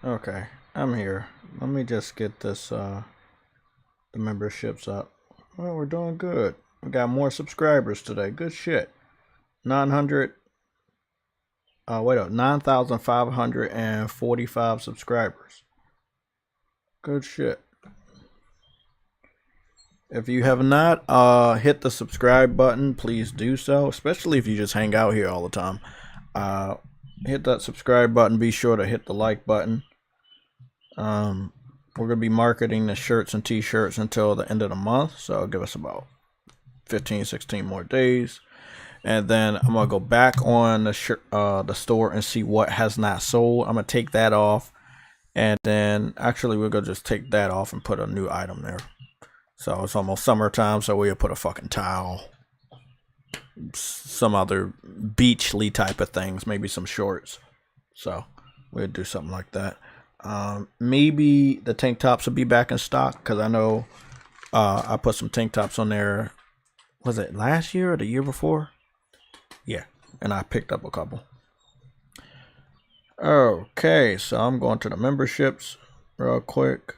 Okay, I'm here. Let me just get this the memberships up. Well, we're doing good. We got more subscribers today. Good shit. 900 wait up, 9,545 subscribers. Good shit. If you have not hit the subscribe button, please do so, especially if you just hang out here all the time. Hit that subscribe button. Be sure to hit the like button. We're going to be marketing the shirts and t-shirts until the end of the month, so give us about 15, 16 more days. And then I'm going to go back on the store and see what has not sold. I'm going to take that off. And then actually we're going to just take that off and put a new item there. So it's almost summertime, so we'll put a fucking towel. Some other beachly type of things, maybe some shorts. So we'll do something like that. Maybe the tank tops will be back in stock, because I know I put some tank tops on there. Was it last year or the year before? Yeah, and I picked up a couple. Okay, so I'm going to the memberships real quick.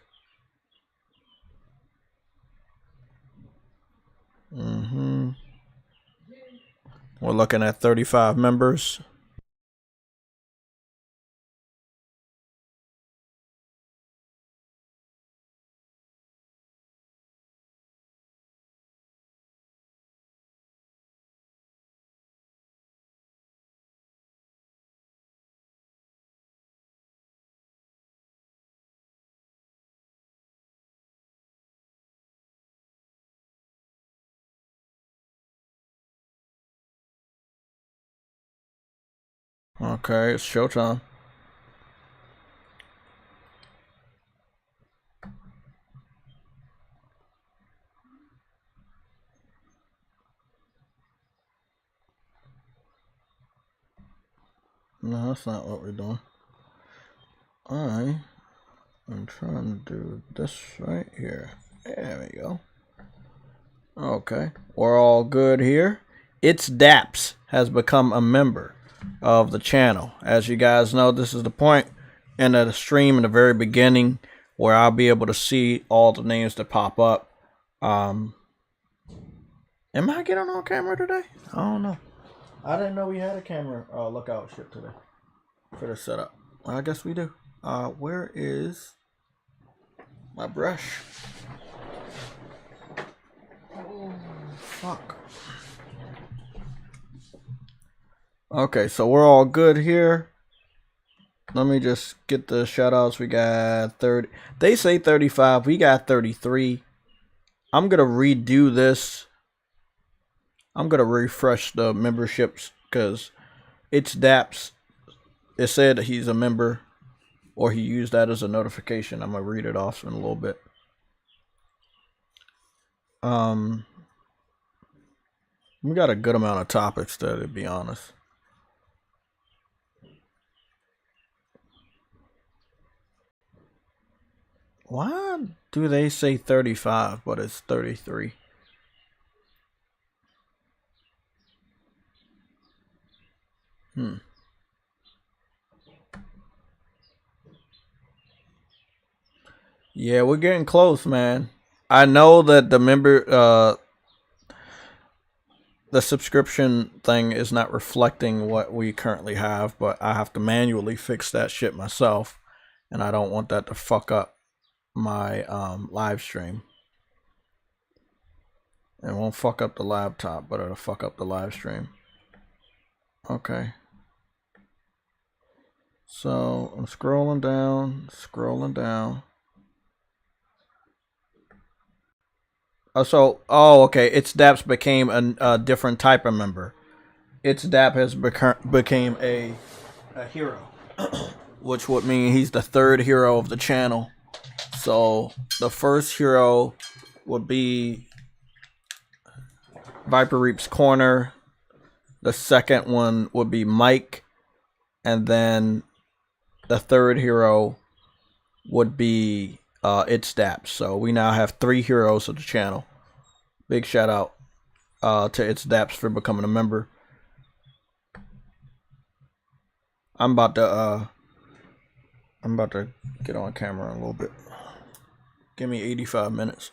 We're looking at 35 members. Okay, it's showtime. No, that's not what we're doing. I am trying to do this right here. There we go. Okay, we're all good here. It's Daps has become a member of the channel. As you guys know, this is the point in the stream in the very beginning where I'll be able to see all the names that pop up. Am I getting on camera today? I don't know. I didn't know we had a camera lookout shit today for the setup. Well, I guess we do. Where is my brush? Oh, fuck. Okay, so we're all good here. Let me just get the shoutouts. We got 30. They say 35. We got 33. I'm going to redo this. I'm going to refresh the memberships because it's Daps. It said that he's a member, or he used that as a notification. I'm going to read it off in a little bit. We got a good amount of topics there, to be honest. Why do they say 35, but it's 33? Yeah, we're getting close, man. I know that the subscription thing is not reflecting what we currently have, but I have to manually fix that shit myself, and I don't want that to fuck up my live stream. It won't fuck up the laptop, but it'll fuck up the live stream. Okay. So I'm scrolling down. Okay, It's Daps became a different type of member. It's Dap has became a hero, which would mean he's the third hero of the channel. So the first hero would be Viper Reap's Corner. The second one would be Mike, and then the third hero would be It's Daps. So we now have 3 heroes of the channel. Big shout out to It's Daps for becoming a member. I'm about to I'm about to get on camera in a little bit. Give me 85 minutes.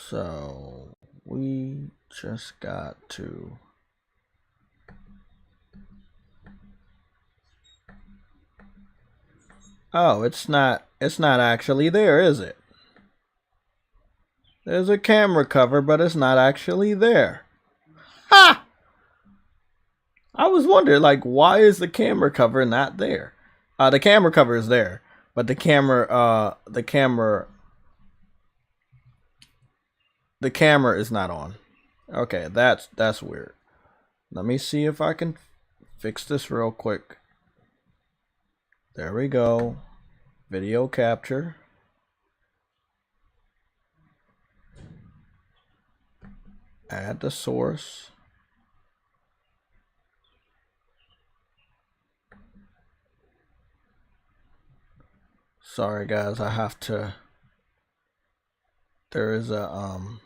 So we just got to oh, it's not actually there, is it? There's a camera cover, but it's not actually there. Ha! I was wondering, like, why is the camera cover not there? The camera cover is there, but the camera is not on. Okay, that's weird. Let me see if I can fix this real quick. There we go. Video capture. Add the source. Sorry guys, I have to. There's an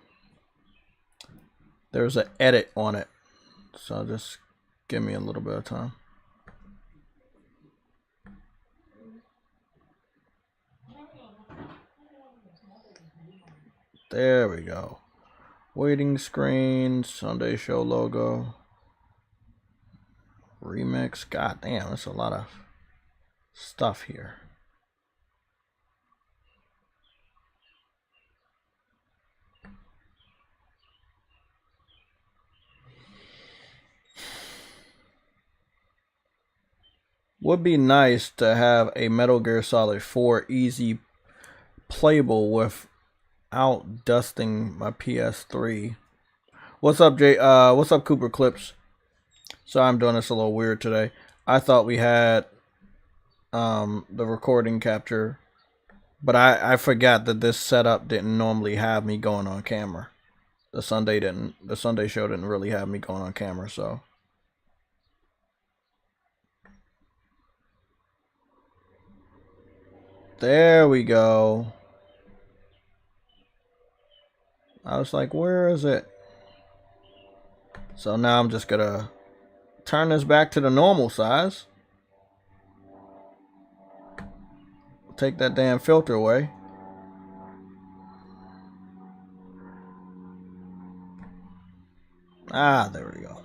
edit on it, so just give me a little bit of time. There we go. Waiting screen, Sunday show logo, remix. God damn, that's a lot of stuff here. Would be nice to have a Metal Gear Solid 4 easy playable without dusting my PS3. What's up, Jay? What's up, Cooper Clips? So I'm doing this a little weird today. I thought we had the recording capture, but I forgot that this setup didn't normally have me going on camera. The Sunday show didn't really have me going on camera, so. There we go. I was like, where is it? So now I'm just gonna turn this back to the normal size. Take that damn filter away. Ah, there we go.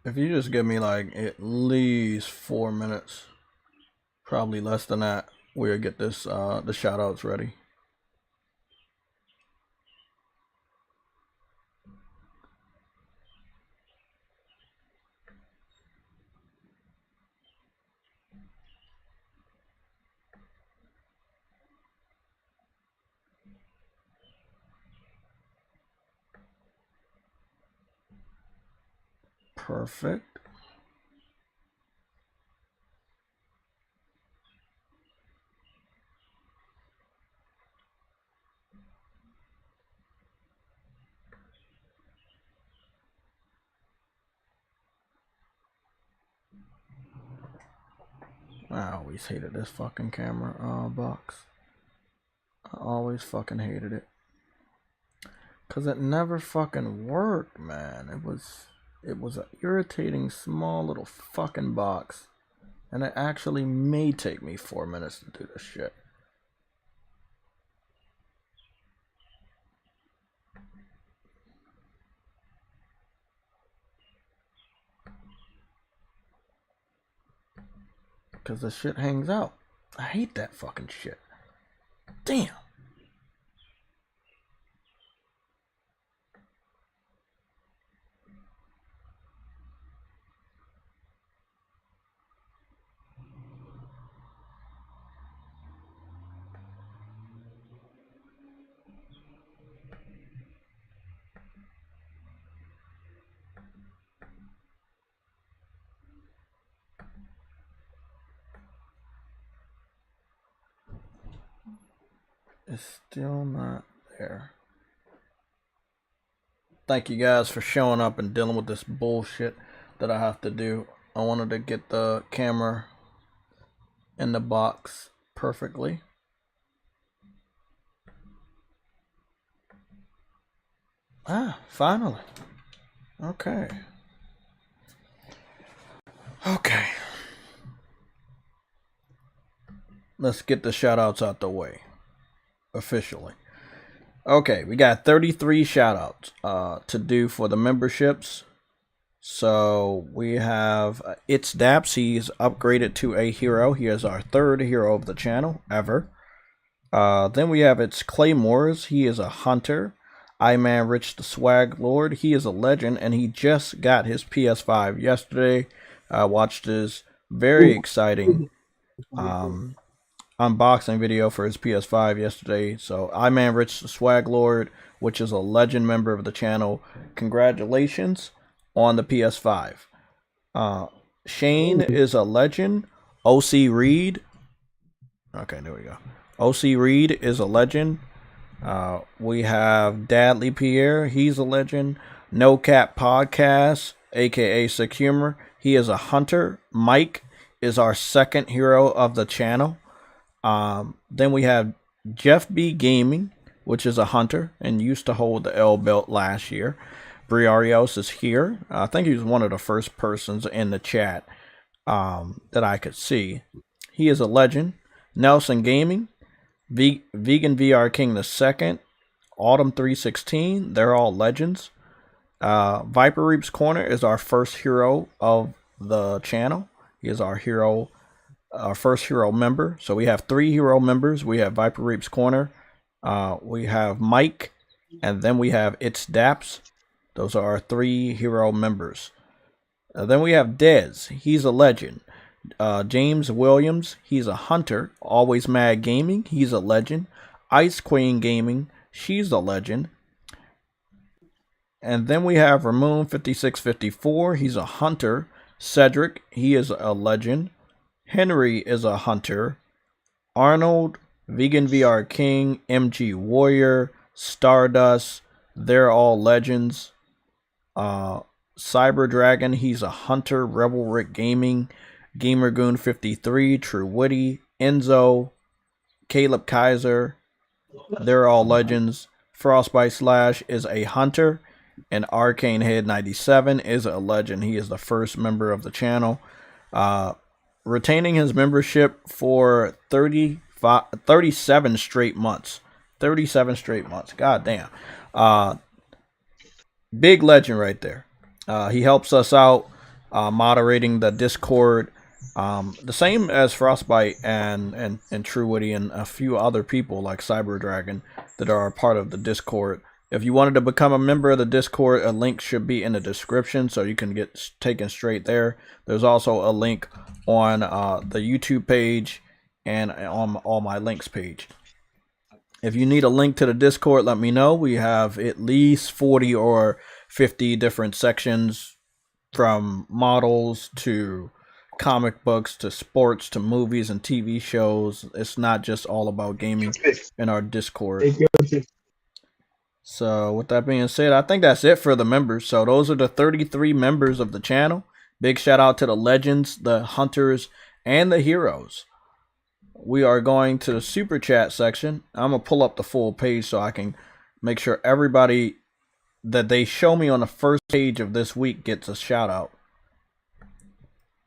If you just give me like at least 4 minutes, probably less than that, we'll get this the shoutouts ready. Perfect. I always hated this fucking camera box. I always fucking hated it. Cause it never fucking worked, man. It was an irritating small little fucking box. And it actually may take me 4 minutes to do this shit. Because the shit hangs out. I hate that fucking shit. Damn. is still not there. Thank you guys for showing up and dealing with this bullshit that I have to do. I wanted to get the camera in the box perfectly. Ah, finally. Okay. Okay. Let's get the shoutouts out the way. Officially. Okay, we got 33 shoutouts to do for the memberships. So we have It's Daps. He's upgraded to a hero. He is our third hero of the channel ever. Then we have It's Claymores. He is a hunter. Man Rich the Swag Lord. He is a legend, and he just got his PS5 yesterday. I watched his very exciting unboxing video for his PS5 yesterday. So Man Rich the Swag Lord, which is a legend member of the channel, congratulations on the PS5. Shane is a legend. OC Reed. Okay, there we go. OC Reed is a legend. We have Dadley Pierre. He's a legend. No Cap Podcast, aka Sick Humor. He is a hunter. Mike is our second hero of the channel. Then we have Jeff B Gaming, which is a hunter and used to hold the L belt last year. Briarios is here. I think he was one of the first persons in the chat that I could see. He is a legend. Nelson Gaming, Vegan VR King the Second, Autumn 316. They're all legends. Viper Reap's Corner is our first hero of the channel. He is our hero, our first hero member. So we have 3 hero members. We have Viper Reap's Corner. We have Mike, and then we have It's Daps. Those are our 3 hero members. Then we have Dez. He's a legend. James Williams. He's a hunter. Always Mad Gaming. He's a legend. Ice Queen Gaming. She's a legend. And then we have Ramon 5654. He's a hunter. Cedric. He is a legend. Henry is a hunter. Arnold. Vegan VR King. MG Warrior. Stardust. They're all legends. Cyber Dragon, he's a hunter. Rebel Rick Gaming, Gamergoon 53, True Witty, Enzo, Caleb Kaiser, they're all legends. Frostbite Slash is a hunter, and Arcane Head 97 is a legend. He is the first member of the channel, retaining his membership for 37 straight months. 37 straight months. God damn. Big legend right there. He helps us out moderating the Discord, the same as Frostbite and True Witty and a few other people like Cyber Dragon that are a part of the Discord. If you wanted to become a member of the Discord, a link should be in the description so you can get taken straight there. There's also a link on the YouTube page and on all my links page. If you need a link to the Discord, let me know. We have at least 40 or 50 different sections, from models to comic books to sports to movies and TV shows. It's not just all about gaming in our Discord. So with that being said, I think that's it for the members. So those are the 33 members of the channel. Big shout out to the legends, the hunters, and the heroes. We are going to the super chat section. I'm going to pull up the full page so I can make sure everybody that they show me on the first page of this week gets a shout out.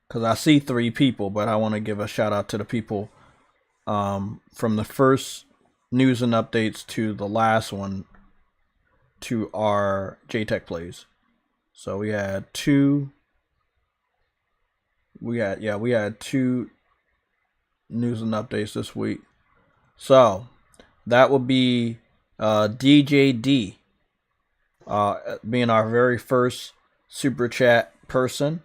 Because I see 3 people, but I want to give a shout out to the people from the first news and updates to the last one to our JTech plays. So we had 2. We had 2 news and updates this week. So that would be DJD being our very first super chat person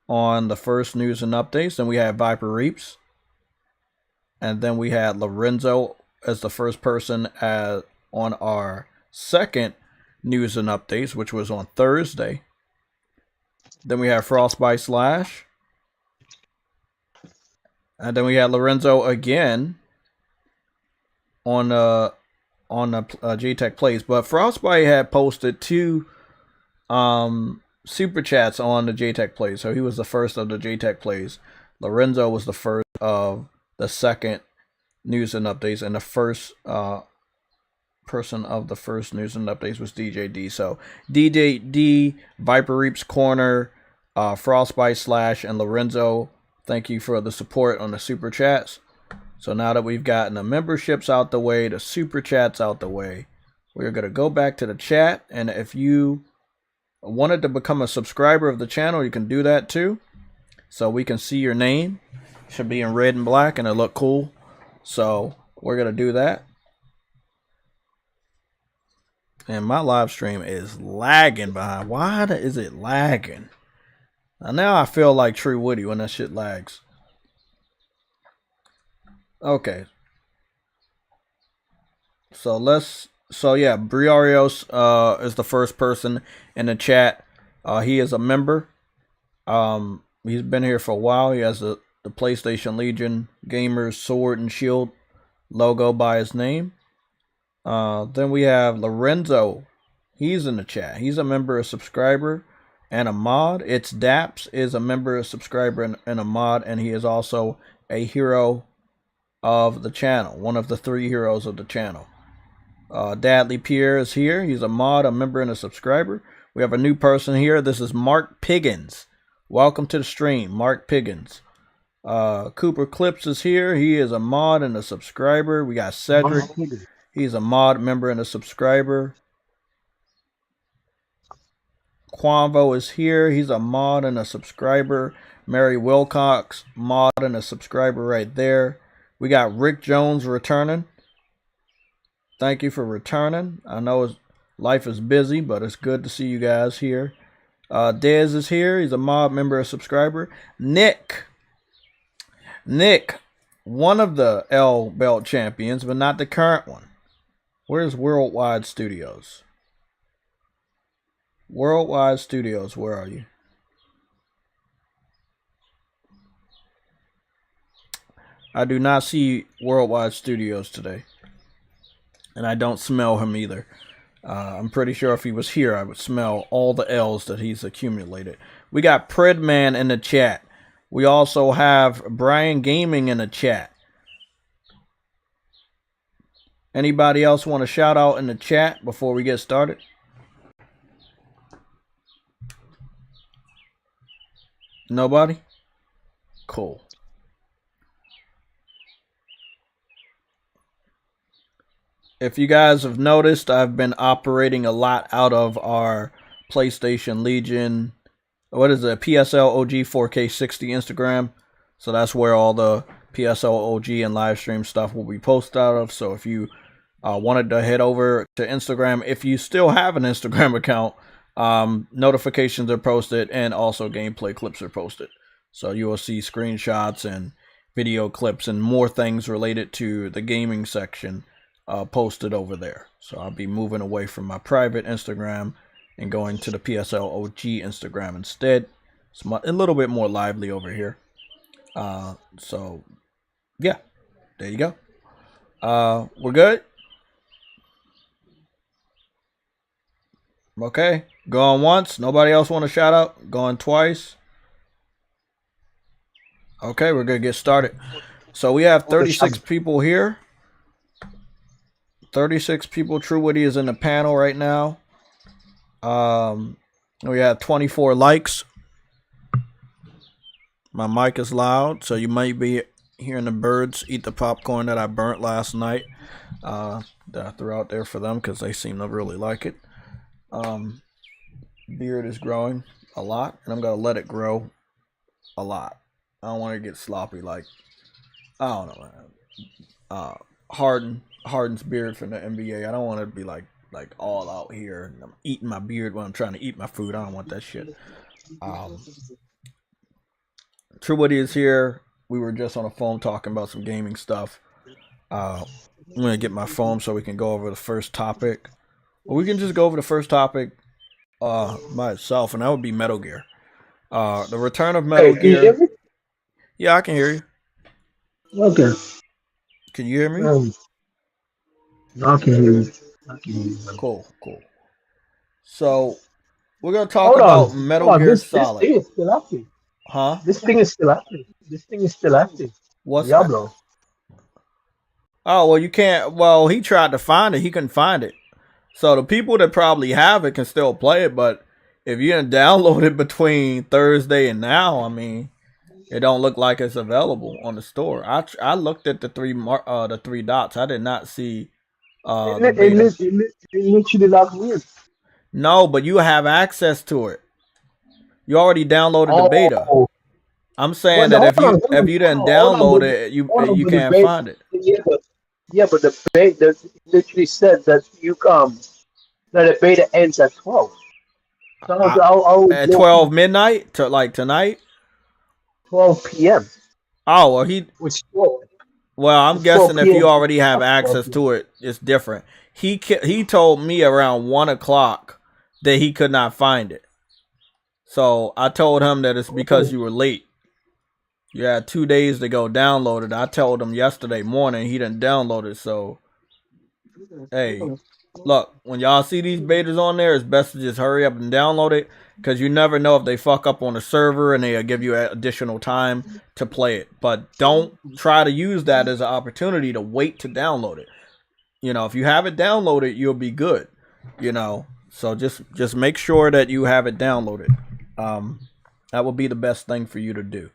on the first news and updates. Then we had Viper Reaps, and then we had Lorenzo as the first person on our second news and updates, which was on Thursday. Then we had Frostbite Slash. And then we had Lorenzo again on the JTech Plays. But Frostbite had posted 2 super chats on the JTech Plays, so he was the first of the JTech Plays. Lorenzo was the first of the second news and updates, and the first person of the first news and updates was DJ D. So DJ D, Viper Reaps Corner, Frostbite Slash, and Lorenzo, thank you for the support on the super chats. So now that we've gotten the memberships out the way, the super chats out the way, we're going to go back to the chat. And if you wanted to become a subscriber of the channel, you can do that too. So we can see your name. It should be in red and black and it look cool. So we're going to do that. And my live stream is lagging behind. Why is it lagging? Now I feel like True Woody when that shit lags. Okay. So yeah, Briarios is the first person in the chat. He is a member. He's been here for a while. He has the PlayStation Legion Gamers Sword and Shield logo by his name. Then we have Lorenzo. He's in the chat. He's a member, a subscriber, and a mod. It's Daps is a member, a subscriber, and a mod, and he is also a hero of the channel. One of the 3 heroes of the channel. Dadley Pierre is here. He's a mod, a member, and a subscriber. We have a new person here. This is Mark Piggins. Welcome to the stream, Mark Piggins. Cooper Clips is here. He is a mod and a subscriber. We got Cedric. He's a mod, member, and a subscriber. Quanvo is here. He's a mod and a subscriber. Mary Wilcox, mod and a subscriber right there. We got Rick Jones returning. Thank you for returning. I know life is busy, but it's good to see you guys here. Dez is here. He's a mod, member, a subscriber. Nick, one of the L belt champions, but not the current one. Where's Worldwide Studios? Worldwide Studios, where are you? I do not see Worldwide Studios today. And I don't smell him either. I'm pretty sure if he was here, I would smell all the L's that he's accumulated. We got Predman in the chat. We also have Brian Gaming in the chat. Anybody else want to shout out in the chat before we get started? Nobody? Cool. If you guys have noticed, I've been operating a lot out of our PlayStation Legion. What is it? PSLOG 4K60 Instagram. So that's where all the PSLOG and live stream stuff will be posted out of. So if you wanted to head over to Instagram, if you still have an Instagram account, notifications are posted and also gameplay clips are posted. So you will see screenshots and video clips and more things related to the gaming section posted over there. So I'll be moving away from my private Instagram and going to the PSLOG Instagram instead. It's a little bit more lively over here. So yeah, there you go. We're good. Okay, going once. Nobody else want to shout out? Going twice. Okay, we're gonna get started. So we have 36 people here. 36 people. True Woody is in the panel right now. We have 24 likes. My mic is loud, so you might be hearing the birds eat the popcorn that I burnt last night. That I threw out there for them because they seem to really like it. Beard is growing a lot, and I'm gonna let it grow a lot. I don't want to get sloppy like, I don't know, Harden's beard from the NBA. I don't want to be like all out here and I'm eating my beard when I'm trying to eat my food. I don't want that shit. True Woody is here. We were just on the phone talking about some gaming stuff. I'm gonna get my phone so we can go over the first topic. Or we can just go over the first topic by itself, and that would be Metal Gear. The return of Metal Gear. Can you hear me? Yeah, I can hear you. Okay. Can you hear me? No, I can hear you. I can hear you. Cool, cool. So we're gonna talk Hold on. about Metal Hold on. Gear This Solid. thing is still active. Huh? This thing is still active. This thing is still active. What's that? Diablo. Oh well, you can't. Well, he tried to find it. He couldn't find it. So the people that probably have it can still play it. But if you didn't download it between Thursday and now, I mean, it don't look like it's available on the store. I looked at the three dots. I did not see the beta. It literally logged me in. No, but you have access to it. You already downloaded the beta. Oh, I'm saying but that hold on, if you didn't hold on, download it, hold on, you but the can't bait, find it. but the bait that literally said that you that the beta ends at 12. So I, I would at look 12 midnight to like tonight. 12 p.m. Oh well, he Which 12, well, I'm it's 12 guessing if you p.m. already have After 12 access p.m. to it, it's different. He told me around 1 o'clock that he could not find it. So I told him that it's because you were late. You had 2 days to go download it. I told him yesterday morning he didn't download it. So hey, look, when y'all see these betas on there, it's best to just hurry up and download it because you never know if they fuck up on the server and they'll give you additional time to play it. But don't try to use that as an opportunity to wait to download it. You know, if you have it downloaded, you'll be good. You know, so just make sure that you have it downloaded. That would be the best thing for you to do.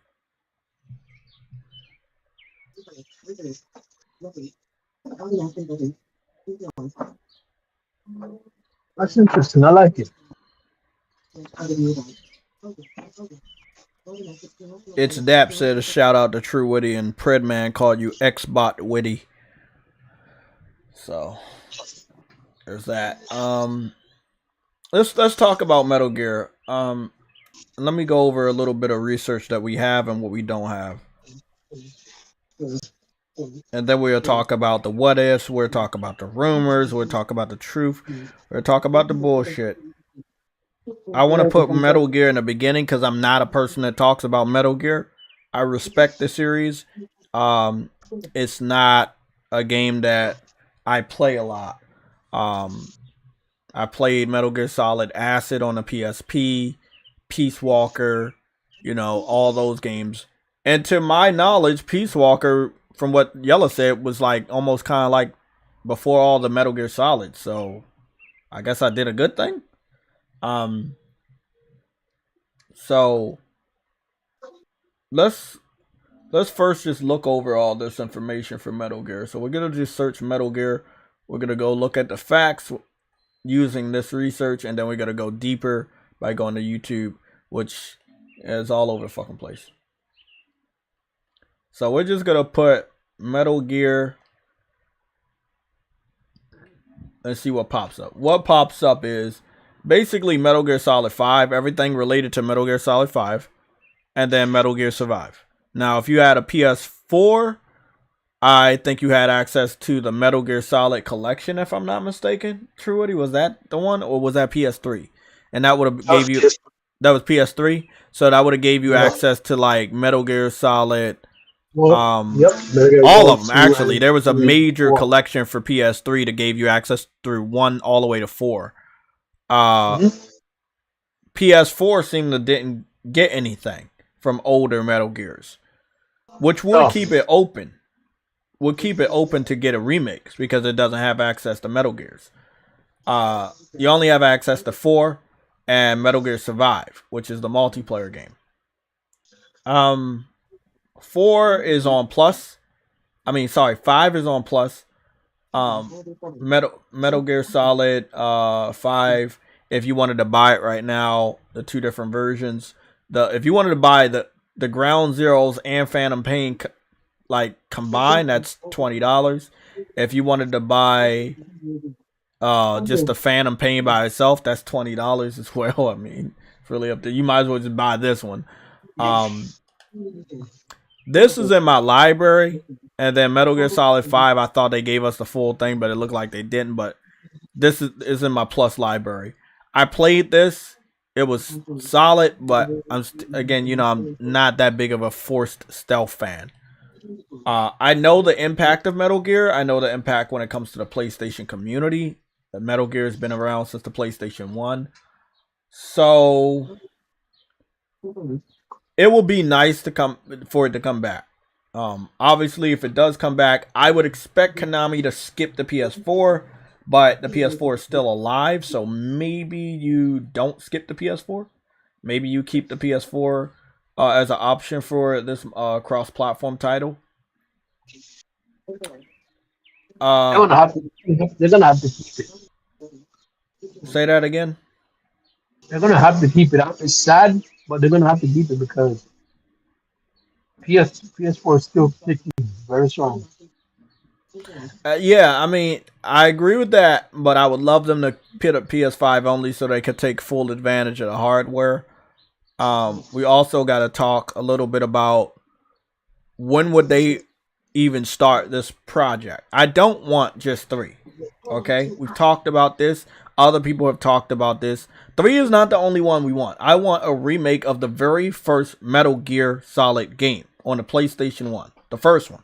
That's interesting. I like it. It's Dap said a shout out to True Witty and Predman called you Xbot Witty. So there's that. Let's talk about Metal Gear. Let me go over a little bit of research that we have and what we don't have. And then we'll talk about the what ifs, we'll talk about the rumors, we'll talk about the truth, we'll talk about the bullshit. I want to put Metal Gear in the beginning because I'm not a person that talks about Metal Gear. I respect the series. It's not a game that I play a lot. I played Metal Gear Solid Acid on the PSP, Peace Walker, you know, all those games. And to my knowledge, Peace Walker, from what Yella said, was like almost kind of like before all the Metal Gear Solid. So I guess I did a good thing. So let's first just look over all this information for Metal Gear. So we're gonna just search Metal Gear. We're gonna go look at the facts using this research, and then we're gonna go deeper by going to YouTube, which is all over the fucking place. So we're just gonna put Metal Gear and see what pops up. What pops up is basically Metal Gear Solid 5, everything related to Metal Gear Solid 5, and then Metal Gear Survive. Now, if you had a PS4, I think you had access to the Metal Gear Solid collection, if I'm not mistaken. True Woody, was that the one, or was that PS3? And that would have gave you that was PS3, so that would have gave you access to like Metal Gear Solid. Yep. All of them actually. There was a major collection for PS3 that gave you access through 1 all the way to 4. PS4 seemed to didn't get anything from older Metal Gears, which would keep it open. Would keep it open to get a remix because it doesn't have access to Metal Gears. You only have access to 4 and Metal Gear Survive, which is the multiplayer game. 4 is on Plus. 5 is on Plus. Metal Gear Solid 5. If you wanted to buy it right now, the 2 different versions. If you wanted to buy the Ground Zeroes and Phantom Pain like combined, that's $20. If you wanted to buy just the Phantom Pain by itself, that's $20 as well. I mean, it's really up to you. Might as well just buy this one. This is in my library, and then Metal Gear Solid 5, I thought they gave us the full thing, but it looked like they didn't. But this is in my Plus library. I played this. It was solid, but again, I'm not that big of a forced stealth fan. I know the impact of Metal Gear. I know the impact when it comes to the PlayStation community. The Metal Gear has been around since the PlayStation 1. So it will be nice to come for it to come back. Obviously, if it does come back, I would expect Konami to skip the PS4, but the PS4 is still alive, so maybe you don't skip the PS4. Maybe you keep the PS4 as an option for this cross-platform title. They're gonna have to keep it. Say that again. They're gonna have to keep it. It's sad, but they're gonna have to keep it because PS4 is still sticking very strong. Yeah, I mean, I agree with that, but I would love them to put up PS5 only so they could take full advantage of the hardware. We also got to talk a little bit about when would they even start this project. I don't want just 3. Okay, we've talked about this. Other people have talked about this. 3 is not the only one we want. I want a remake of the very first Metal Gear Solid game on the PlayStation 1. The first one.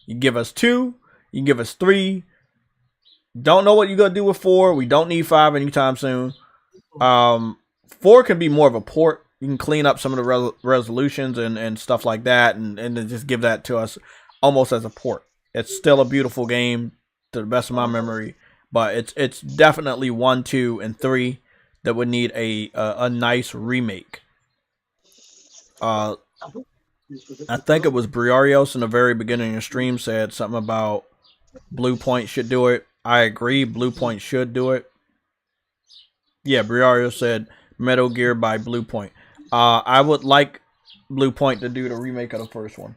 You give us 2. You can give us 3. Don't know what you're going to do with 4. We don't need 5 anytime soon. 4 can be more of a port. You can clean up some of the resolutions and stuff like that and then just give that to us almost as a port. It's still a beautiful game to the best of my memory, but it's definitely 1, 2, and 3 that would need a nice remake. I think it was Briarios in the very beginning of the stream said something about Blue Point should do it. I agree, Blue Point should do it. Yeah, Briarios said Metal Gear by Blue Point. I would like Blue Point to do the remake of the first one.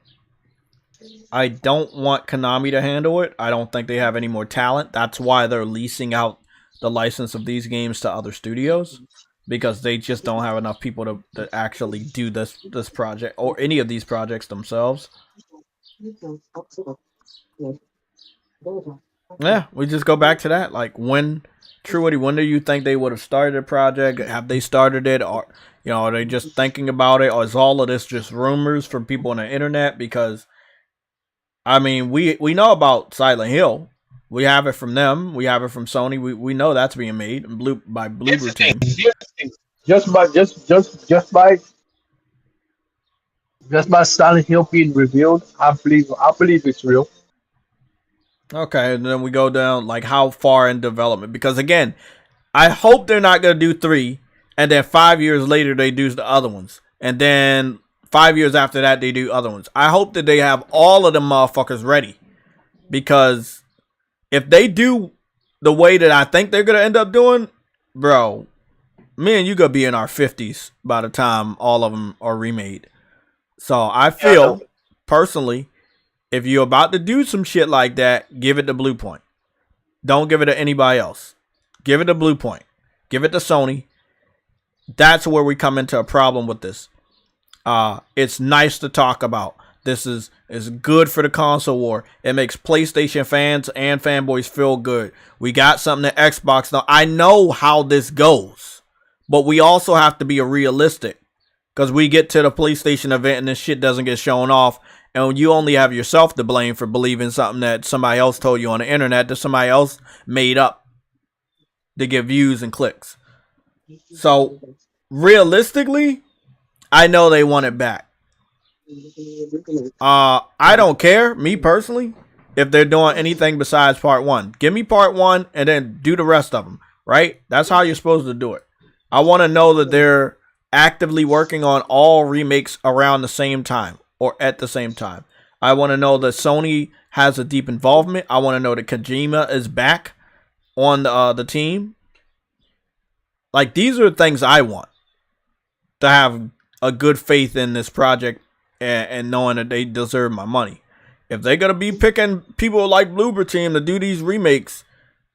I don't want Konami to handle it. I don't think they have any more talent. That's why they're leasing out the license of these games to other studios, because they just don't have enough people to actually do this project or any of these projects themselves. Yeah, we just go back to that. Like, when do you think they would have started a project? Have they started it, or are they just thinking about it, or is all of this just rumors from people on the internet? Because I mean, we know about Silent Hill. We have it from them. We have it from Sony. We know that's being made by Bloober Team. Just by Silent Hill being revealed, I believe it's real. Okay, and then we go down like how far in development, because again, I hope they're not gonna do 3, and then 5 years later they do the other ones, and then 5 years after that they do other ones. I hope that they have all of them motherfuckers ready, because if they do the way that I think they're gonna end up doing, bro, me and you gonna be in our 50s by the time all of them are remade. So I feel personally, if you're about to do some shit like that, give it to Blue Point. Don't give it to anybody else. Give it to Blue Point. Give it to Sony. That's where we come into a problem with this. It's nice to talk about. This is good for the console war. It makes PlayStation fans and fanboys feel good. We got something that Xbox now. I know how this goes, but we also have to be realistic, because we get to the PlayStation event and this shit doesn't get shown off, and you only have yourself to blame for believing something that somebody else told you on the internet that somebody else made up to get views and clicks. So realistically, I know they want it back. I don't care, me personally, if they're doing anything besides part 1. Give me part 1 and then do the rest of them, right? That's how you're supposed to do it. I want to know that they're actively working on all remakes around the same time or at the same time. I want to know that Sony has a deep involvement. I want to know that Kojima is back on the team. Like, these are the things I want, to have a good faith in this project and knowing that they deserve my money. If they're going to be picking people like Bloober Team to do these remakes,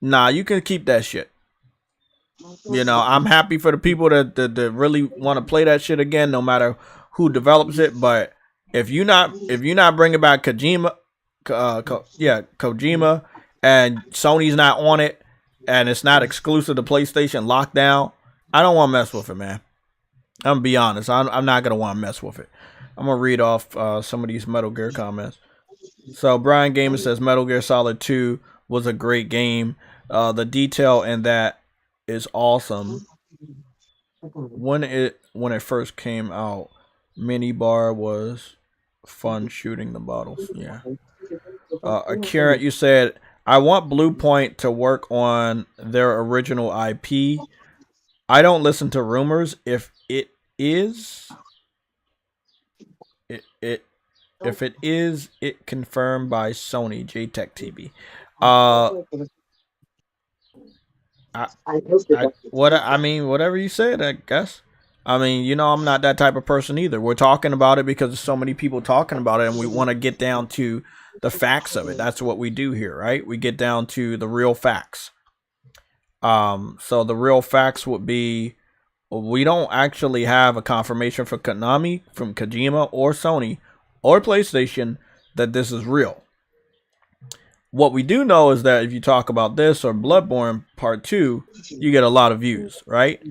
nah, you can keep that shit. I'm happy for the people that really want to play that shit again, no matter who develops it. But if you're not bringing back Kojima, Kojima, and Sony's not on it, and it's not exclusive to PlayStation Lockdown, I don't want to mess with it, man. I'm gonna be honest. I'm not gonna want to mess with it. I'm gonna read off some of these Metal Gear comments. So Brian Gamer says Metal Gear Solid 2 was a great game. The detail in that is awesome. When it first came out, Minibar was fun shooting the bottles. Yeah. Karen, you said I want Blue Point to work on their original IP. I don't listen to rumors. If it is, it if it is, it confirmed by Sony JayTechTV. I, I mean, whatever you said, I guess. I mean, you know, I'm not that type of person either. We're talking about it because there's so many people talking about it, and we want to get down to the facts of it. That's what we do here, right? We get down to the real facts. So the real facts would be we don't actually have a confirmation for Konami, from Kojima, or Sony, or PlayStation that this is real. What we do know is that if you talk about this or Bloodborne Part 2, you get a lot of views, right?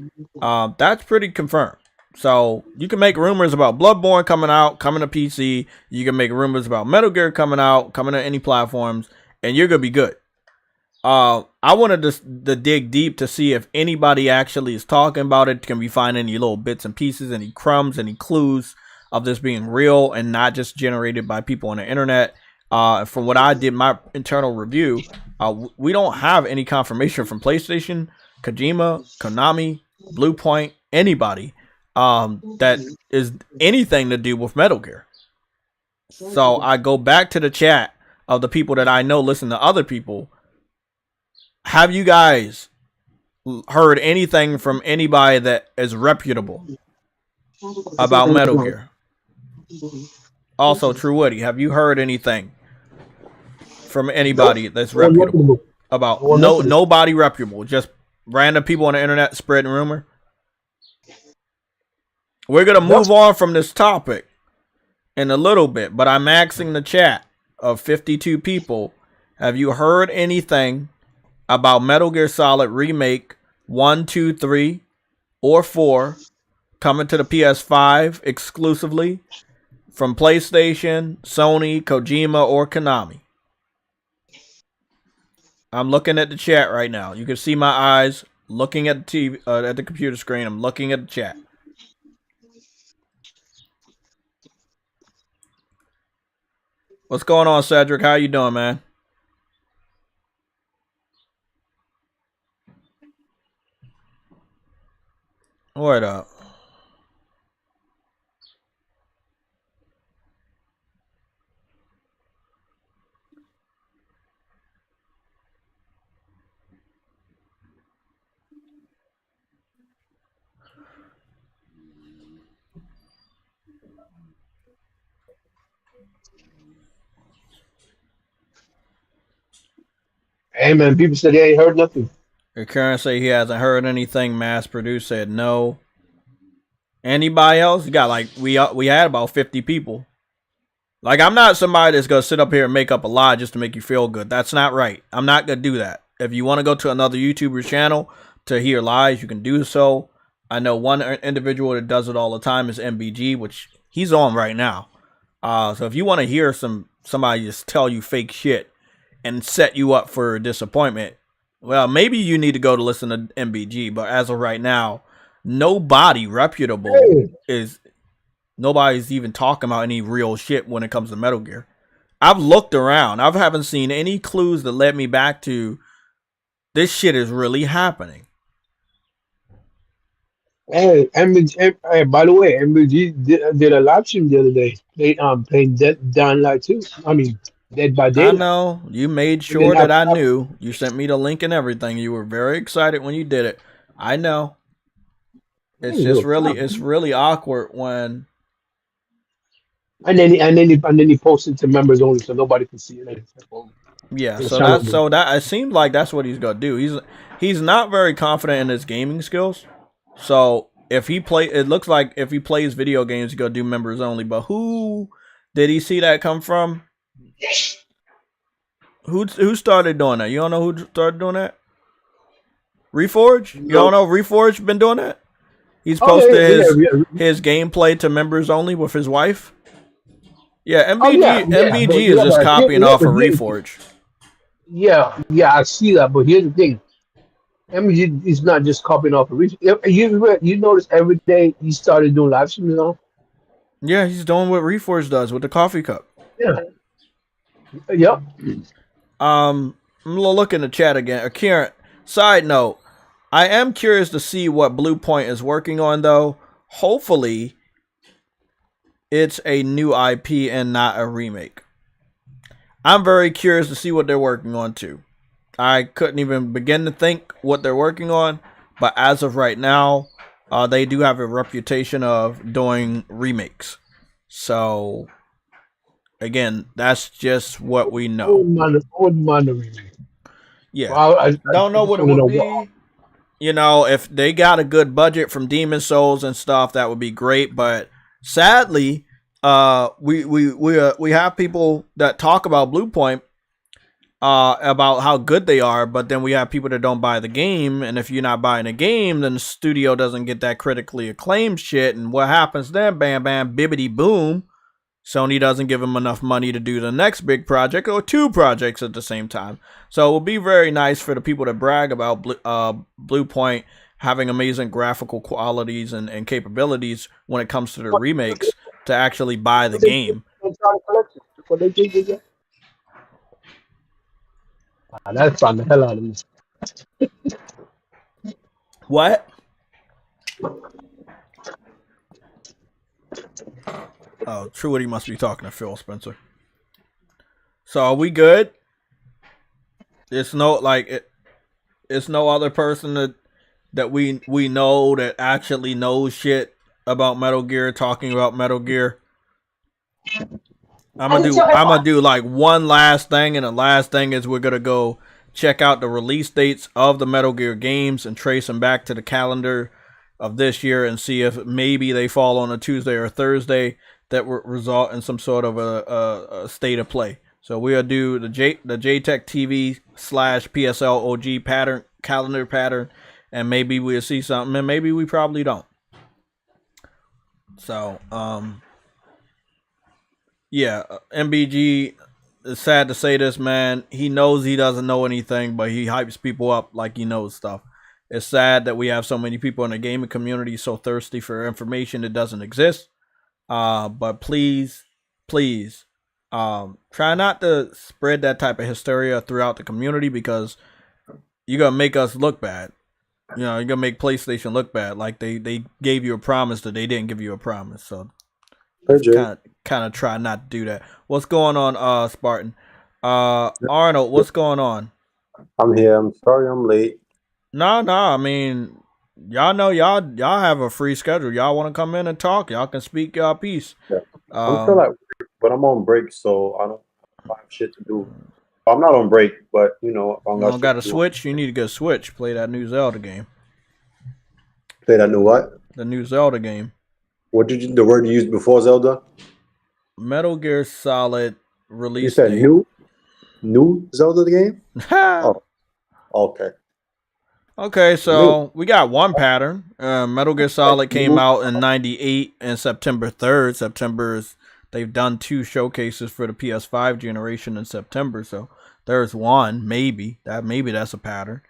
That's pretty confirmed. So you can make rumors about Bloodborne coming out, coming to PC. You can make rumors about Metal Gear coming out, coming to any platforms, and you're going to be good. I wanted to dig deep to see if anybody actually is talking about it. Can we find any little bits and pieces, any crumbs, any clues of this being real and not just generated by people on the internet? From what I did, my internal review, we don't have any confirmation from PlayStation, Kojima, Konami, Bluepoint, anybody that is anything to do with Metal Gear. So I go back to the chat of the people that I know listen to other people. Have you guys heard anything from anybody that is reputable about Metal Gear? Also, True Woody, have you heard anything from anybody that's reputable about nobody reputable, just random people on the internet spreading rumor? We're gonna move on from this topic in a little bit, but I'm asking the chat of 52 people: have you heard anything about Metal Gear Solid Remake 1, 2, 3, or 4 coming to the PS5 exclusively from PlayStation, Sony, Kojima, or Konami? I'm looking at the chat right now. You can see my eyes looking at the TV, at the computer screen. I'm looking at the chat. What's going on, Cedric? How you doing, man? What up? Hey man, people said they ain't heard nothing. Your current say he hasn't heard anything mass produced. Said no. Anybody else? You got like we had about 50 people. Like, I'm not somebody that's gonna sit up here and make up a lie just to make you feel good. That's not right. I'm not gonna do that. If you want to go to another YouTuber's channel to hear lies, you can do so. I know one individual that does it all the time is MBG, which he's on right now. So if you want to hear somebody just tell you fake shit and set you up for disappointment, well, maybe you need to go to listen to MBG. But as of right now, nobody reputable nobody's even talking about any real shit when it comes to Metal Gear. I've looked around. I haven't seen any clues that led me back to this shit is really happening. Hey, MBG, hey, by the way, MBG did a live stream the other day. They playing Dying Light 2. I mean, Dead by Daylight. I know. You made sure that I knew. You sent me the link and everything. You were very excited when you did it. I know. It's just really awkward when. And then he posted to members only, so nobody can see it. Yeah, so that it seems like that's what he's gonna do. He's not very confident in his gaming skills. So it looks like if he plays video games, he's gonna do members only. But who did he see that come from? Who started doing that? You don't know who started doing that? Reforge? You don't know Reforge been doing that? He's Oh posted yeah. his gameplay to members only with his wife. Yeah, Oh yeah, MBG is just copying off of Reforge. Yeah, I see that. But here's the thing: MBG is not just copying off of Reach. You notice every day he started doing live streams now. Yeah, he's doing what Reforge does with the coffee cup. Yeah. Yep. I'm gonna look in the chat again. Kieran, side note, I am curious to see what Blue Point is working on, though. Hopefully, it's a new IP and not a remake. I'm very curious to see what they're working on, too. I couldn't even begin to think what they're working on, but as of right now, they do have a reputation of doing remakes. So, again, that's just what we know. I wouldn't mind a remake. Yeah. Well, I don't know what it would be. You know, if they got a good budget from Demon Souls and stuff, that would be great. But sadly, we have people that talk about Blue Point, about how good they are, but then we have people that don't buy the game, and if you're not buying the game, then the studio doesn't get that critically acclaimed shit, and what happens then? Bam, bam, bibbity boom. Sony doesn't give them enough money to do the next big project or two projects at the same time. So it would be very nice for the people that brag about Blue Point having amazing graphical qualities and capabilities when it comes to the remakes to actually buy the game. That's fun the hell out of me. What? Oh, Truity must be talking to Phil Spencer. So are we good? It's no it's no other person that we know that actually knows shit about Metal Gear talking about Metal Gear. I'm gonna do like one last thing, and the last thing is we're gonna go check out the release dates of the Metal Gear games and trace them back to the calendar of this year and see if maybe they fall on a Tuesday or Thursday that will result in some sort of a state of play. So we'll do the JayTechTV / PSLOG pattern calendar pattern, and maybe we'll see something, and maybe we probably don't. So yeah, MBG, it's sad to say this, man. He knows he doesn't know anything, but he hypes people up like he knows stuff. It's sad that we have so many people in the gaming community so thirsty for information that doesn't exist. But please, try not to spread that type of hysteria throughout the community, because you're gonna make us look bad. You know, you're gonna make PlayStation look bad, like they gave you a promise that they didn't give you a promise. So kind of try not to do that. What's going on, Spartan? Arnold, what's going on? I'm here. I'm sorry I'm late. No, I mean, y'all know y'all have a free schedule. Y'all want to come in and talk? Y'all can speak y'all piece. Yeah. I'm still at work, but I'm on break, so I don't have shit to do. I'm not on break, but you know, you don't got a Switch. You need to get a Switch. Play that new Zelda game. Play that new what? The new Zelda game. What did the word you used before Zelda? Metal Gear Solid release. You said date. New Zelda game? Oh, okay. Okay, so we got one pattern. Metal Gear Solid came out in '98 and September 3rd. They've done 2 showcases for the PS5 generation in September, so there's one. Maybe that's a pattern.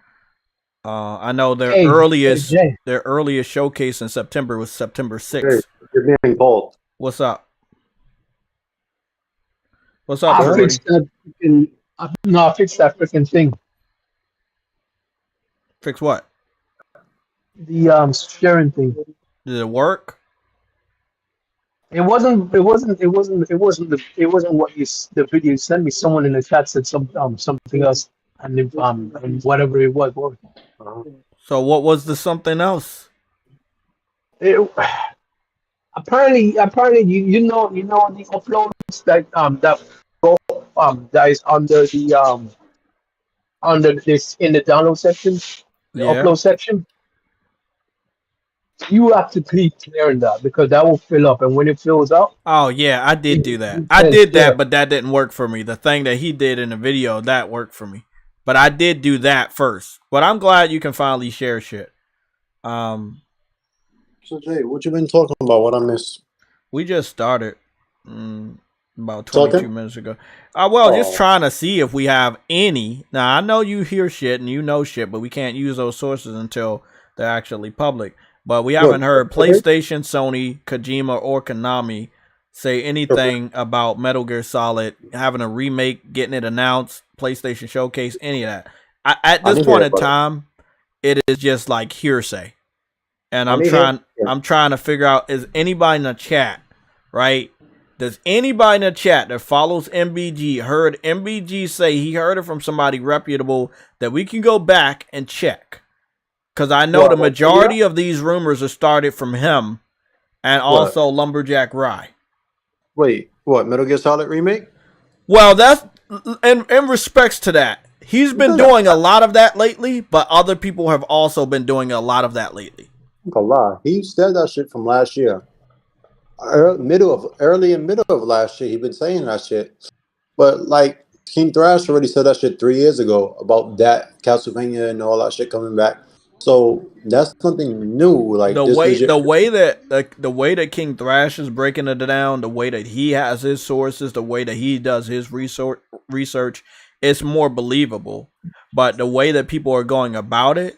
I know their earliest showcase in September was September 6th. Your name Paul. What's up? What's up, I fixed that freaking thing. Fix what? The sharing thing. Did it work? It wasn't what the video you sent me. Someone in the chat said something else, and whatever it was worked. So what was the something else? Apparently you know the uploads that go that is under this in the download section, the upload section. You have to keep clearing that, because that will fill up, and when it fills up. Oh yeah, I did do that. I did that, but that didn't work for me. The thing that he did in the video, that worked for me. But I did do that first. But I'm glad you can finally share shit. So Jay, what you been talking about? What I missed? We just started about 22 Talking? minutes ago. Well, just Oh, trying to see if we have any. Now, I know you hear shit and you know shit, but we can't use those sources until they're actually public. But we haven't what? heard PlayStation, Sony, Kojima, or Konami say anything about Metal Gear Solid having a remake, getting it announced, PlayStation Showcase, any of that. At I this didn't hear point in about it. time, it is just like hearsay. And I I'm didn't hear. trying I'm trying to figure out, is anybody in the chat, right? Does anybody in the chat that follows MBG heard MBG say he heard it from somebody reputable that we can go back and check? Because I know What? the About India? majority of these rumors are started from him and What? also Lumberjack Rye. Wait, what? Metal Gear Solid remake? Well, that's in respects to that. He's been No, doing a lot of that lately, but other people have also been doing a lot of that lately. I'm gonna lie. He said that shit from last year. Early and middle of last year, he been saying that shit. But like King Thrash already said that shit 3 years ago about that Castlevania and all that shit coming back. So that's something new. Like the this way legit. the way that the way that King Thrash is breaking it down, the way that he has his sources, the way that he does his research, it's more believable. But the way that people are going about it,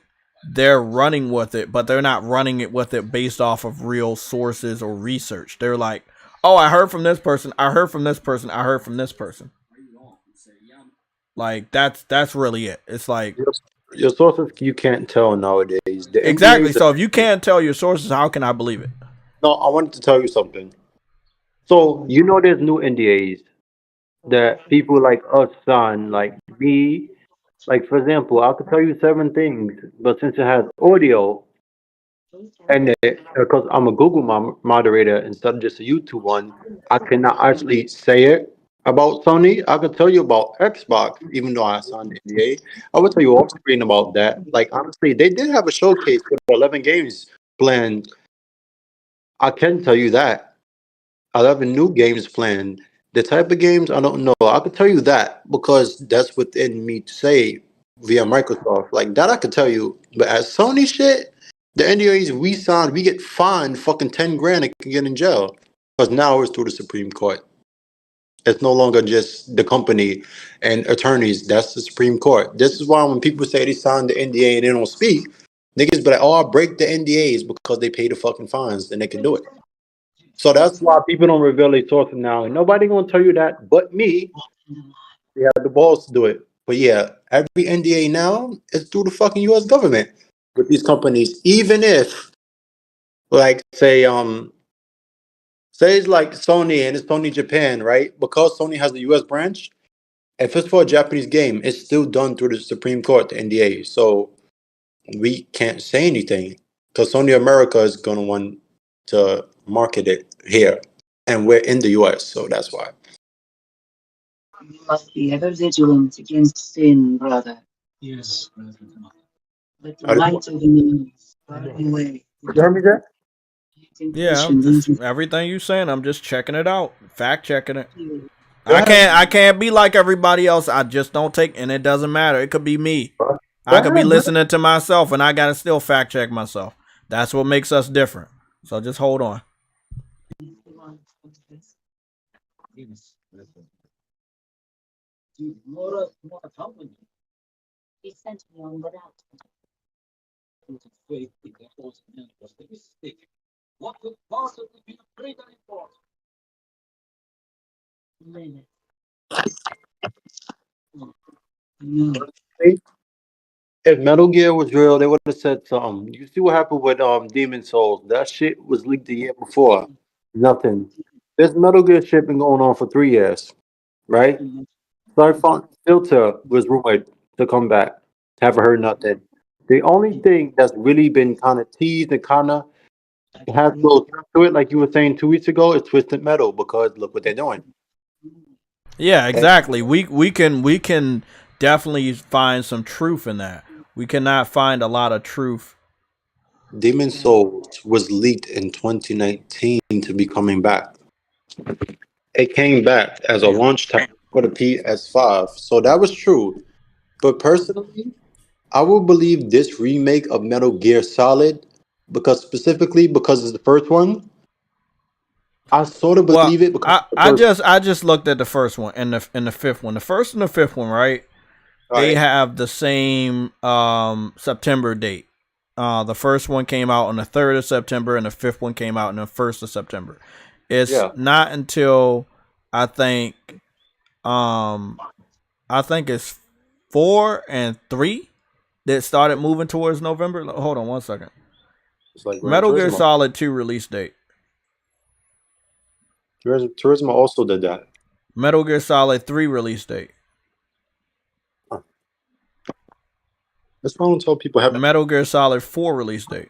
they're running with it, but they're not running it with it based off of real sources or research. They're like, "Oh, I heard from this person. I heard from this person. I heard from this person." Like that's really it. It's like Your sources you can't tell nowadays. The exactly. NDAs. So if you can't tell your sources, how can I believe it? No, I wanted to tell you something. So you know, there's new NDAs that people like us sign, like me. Like for example, I could tell you 7 things, but since it has audio and because I'm a Google moderator instead of just a YouTube one, I cannot actually say it about Sony. I could tell you about Xbox, even though I signed the NDA. I would tell you off screen about that. Like honestly, they did have a showcase with 11 games planned. I can tell you that 11 new games planned. The type of games I don't know. I could tell you that because that's within me to say via Microsoft. Like that I could tell you. But as Sony shit, the NDAs we signed, we get fined fucking 10 grand and can get in jail. Because now it's through the Supreme Court. It's no longer just the company and attorneys. That's the Supreme Court. This is why when people say they signed the NDA and they don't speak, niggas be like, oh, I'll break the NDAs because they pay the fucking fines and they can do it. So that's why people don't reveal their sources now. And nobody gonna tell you that but me. They have the balls to do it. But yeah, every NDA now is through the fucking US government with these companies. Even if like say it's like Sony and it's Sony Japan, right? Because Sony has the US branch, if it's for a Japanese game, it's still done through the Supreme Court, the NDA. So we can't say anything because Sony America is gonna want to market it here. And we're in the US, so that's why. You must be ever vigilant against sin, brother. Yes, brother. Let the light of the moon burn away. You heard me, Jack? Yeah, I'm just everything you saying. I'm just checking it out, fact checking it. Go ahead. I can't be like everybody else. I just don't take, and it doesn't matter. It could be me. I could be listening to myself, and I gotta still fact check myself. That's what makes us different. So just hold on. He sent me on without. What could possibly be a greater report? Limit. No. If Metal Gear was real, they would have said something. You see what happened with Demon Souls? That shit was leaked the year before. Nothing. This Metal Gear shit been going on for 3 years, right? Starfont Filter was rumored to come back. Haven't heard nothing. The only thing that's really been kind of teased and kind of has a little truth to it, like you were saying 2 weeks ago, is Twisted Metal because look what they're doing. Yeah, exactly. We can definitely find some truth in that. We cannot find a lot of truth. Demon Souls was leaked in 2019 to be coming back. It came back as a launch title for the PS5, so that was true. But personally, I will believe this remake of Metal Gear Solid because specifically because it's the first one. I sort of believe it because I just looked at the first one and the fifth one. The first and the fifth one, right? They have the same September date. The first one came out on the 3rd of September, and the fifth one came out on the 1st of September. It's not until I think it's 4 and 3 that started moving towards November. Hold on one second. It's like Metal Gear Solid 2 release date. Turismo also did that. Metal Gear Solid 3 release date. That's why I don't tell people have Metal Gear Solid 4 release date.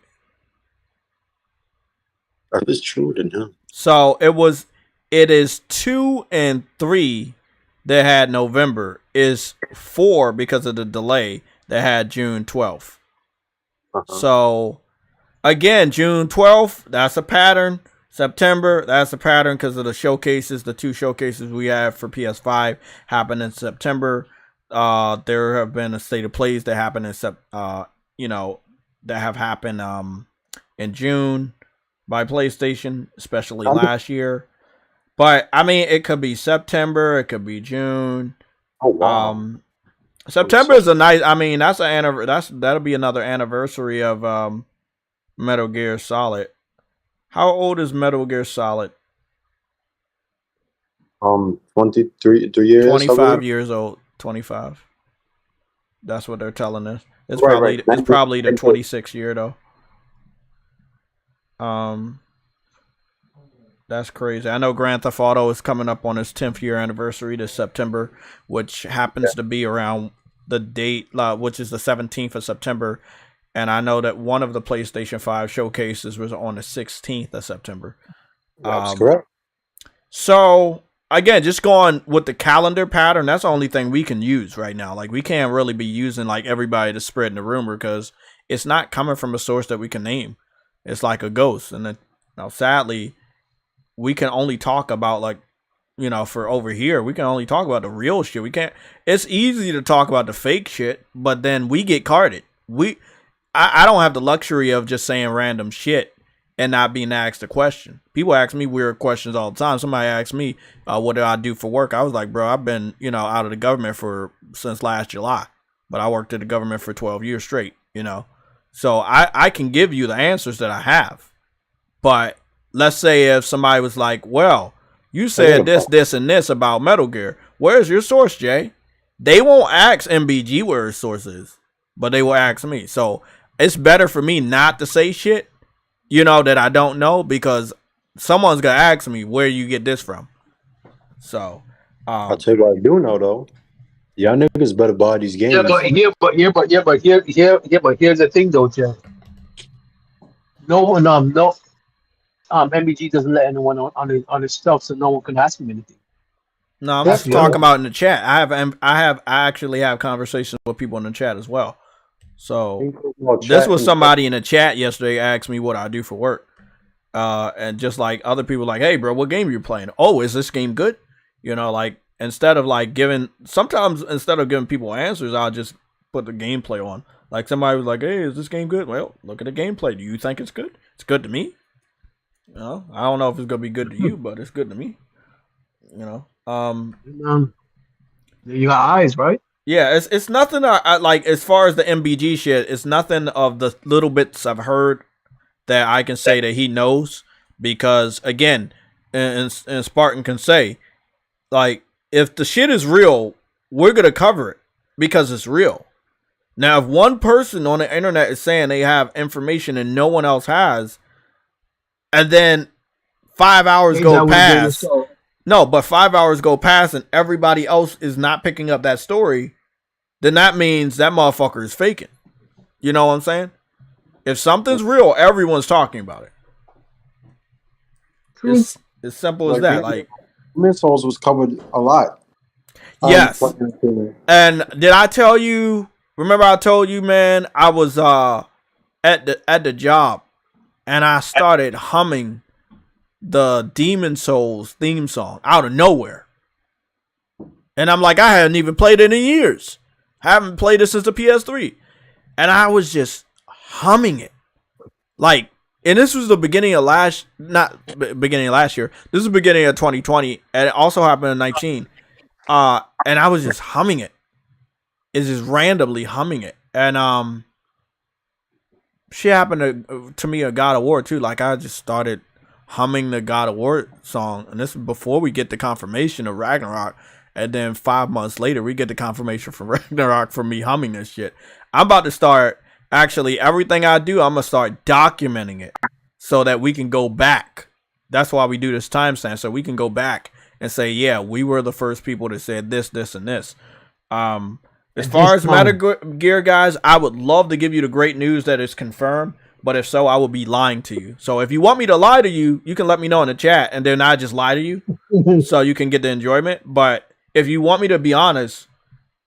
If it's true, then yeah. So it is 2 and 3 that had November. Is 4 because of the delay that had June 12th. So again, June 12th, that's a pattern. September, that's a pattern because of the showcases. The 2 showcases we have for PS5 happened in September. There have been a state of plays that happened that have happened in June by PlayStation, especially last year. But I mean, it could be September, it could be June. Oh wow! September is a nice. I mean, that'll be another anniversary of Metal Gear Solid. How old is Metal Gear Solid? 23 years. 25 years old. 25. That's what they're telling us. It's probably the 26th year though. That's crazy. I know Grand Theft Auto is coming up on its 10th year anniversary this September, which happens to be around the date, which is the 17th of September. And I know that one of the PlayStation 5 showcases was on the 16th of September. That's correct. So again, just going with the calendar pattern, that's the only thing we can use right now. Like, we can't really be using like everybody to spread the rumor because it's not coming from a source that we can name. It's like a ghost. And then, sadly, we can only talk about for over here, we can only talk about the real shit. We can't. It's easy to talk about the fake shit, but then we get carded. I don't have the luxury of just saying random shit and not being asked a question. People ask me weird questions all the time. Somebody asked me, what do I do for work? I was like, bro, I've been, out of the government since last July, but I worked at the government for 12 years straight, So I can give you the answers that I have. But let's say if somebody was like, well, you said this, and this about Metal Gear. Where's your source, Jay? They won't ask MBG where his source is, but they will ask me. So it's better for me not to say shit, that I don't know, because someone's gonna ask me where you get this from. So I'll tell you what I do know though. Y'all niggas better buy these games. But here's the thing though, Jeff. MBG doesn't let anyone on his stuff, so no one can ask him anything. No, I'm just talking about in the chat. I actually have conversations with people in the chat as well. So this was somebody in the chat yesterday asked me what I do for work. And just like other people like, hey bro, what game are you playing? Oh, is this game good? Instead of giving people answers, I'll just put the gameplay on. Like somebody was like, hey, is this game good? Well, look at the gameplay. Do you think it's good? It's good to me. I don't know if it's gonna be good to you, but it's good to me. You got eyes, right? Yeah, it's nothing. I like as far as the MBG shit. It's nothing of the little bits I've heard that I can say that he knows, because again, and Spartan can say, like, if the shit is real, we're gonna cover it because it's real. Now, if one person on the internet is saying they have information and no one else has, and then 5 hours go past. No, but 5 hours go past and everybody else is not picking up that story, then that means that motherfucker is faking. You know what I'm saying? If something's real, everyone's talking about it. It's as simple as that. Like, missiles was covered a lot. Yes. And did I tell you? Remember, I told you, man, I was at the job, and I started humming the Demon Souls theme song out of nowhere. And I'm like, I hadn't even played it in years. I haven't played it since the PS3. And I was just humming it. Like, and this was the beginning of beginning of last year. This is the beginning of 2020, and it also happened in 19. And I was just humming it. It's just randomly humming it, and shit happened to me a God of War too. Like, I just started humming the God of War song, and this is before we get the confirmation of Ragnarok. And then 5 months later, we get the confirmation from Ragnarok for me humming this shit. I'm about to start. Actually, everything I do, I'm going to start documenting it so that we can go back. That's why we do this timestamp, so we can go back and say, yeah, we were the first people that said this, this, and this. As far as Metal Gear, guys, I would love to give you the great news that it's confirmed, but if so, I will be lying to you. So if you want me to lie to you, you can let me know in the chat, and then I just lie to you so you can get the enjoyment. But if you want me to be honest,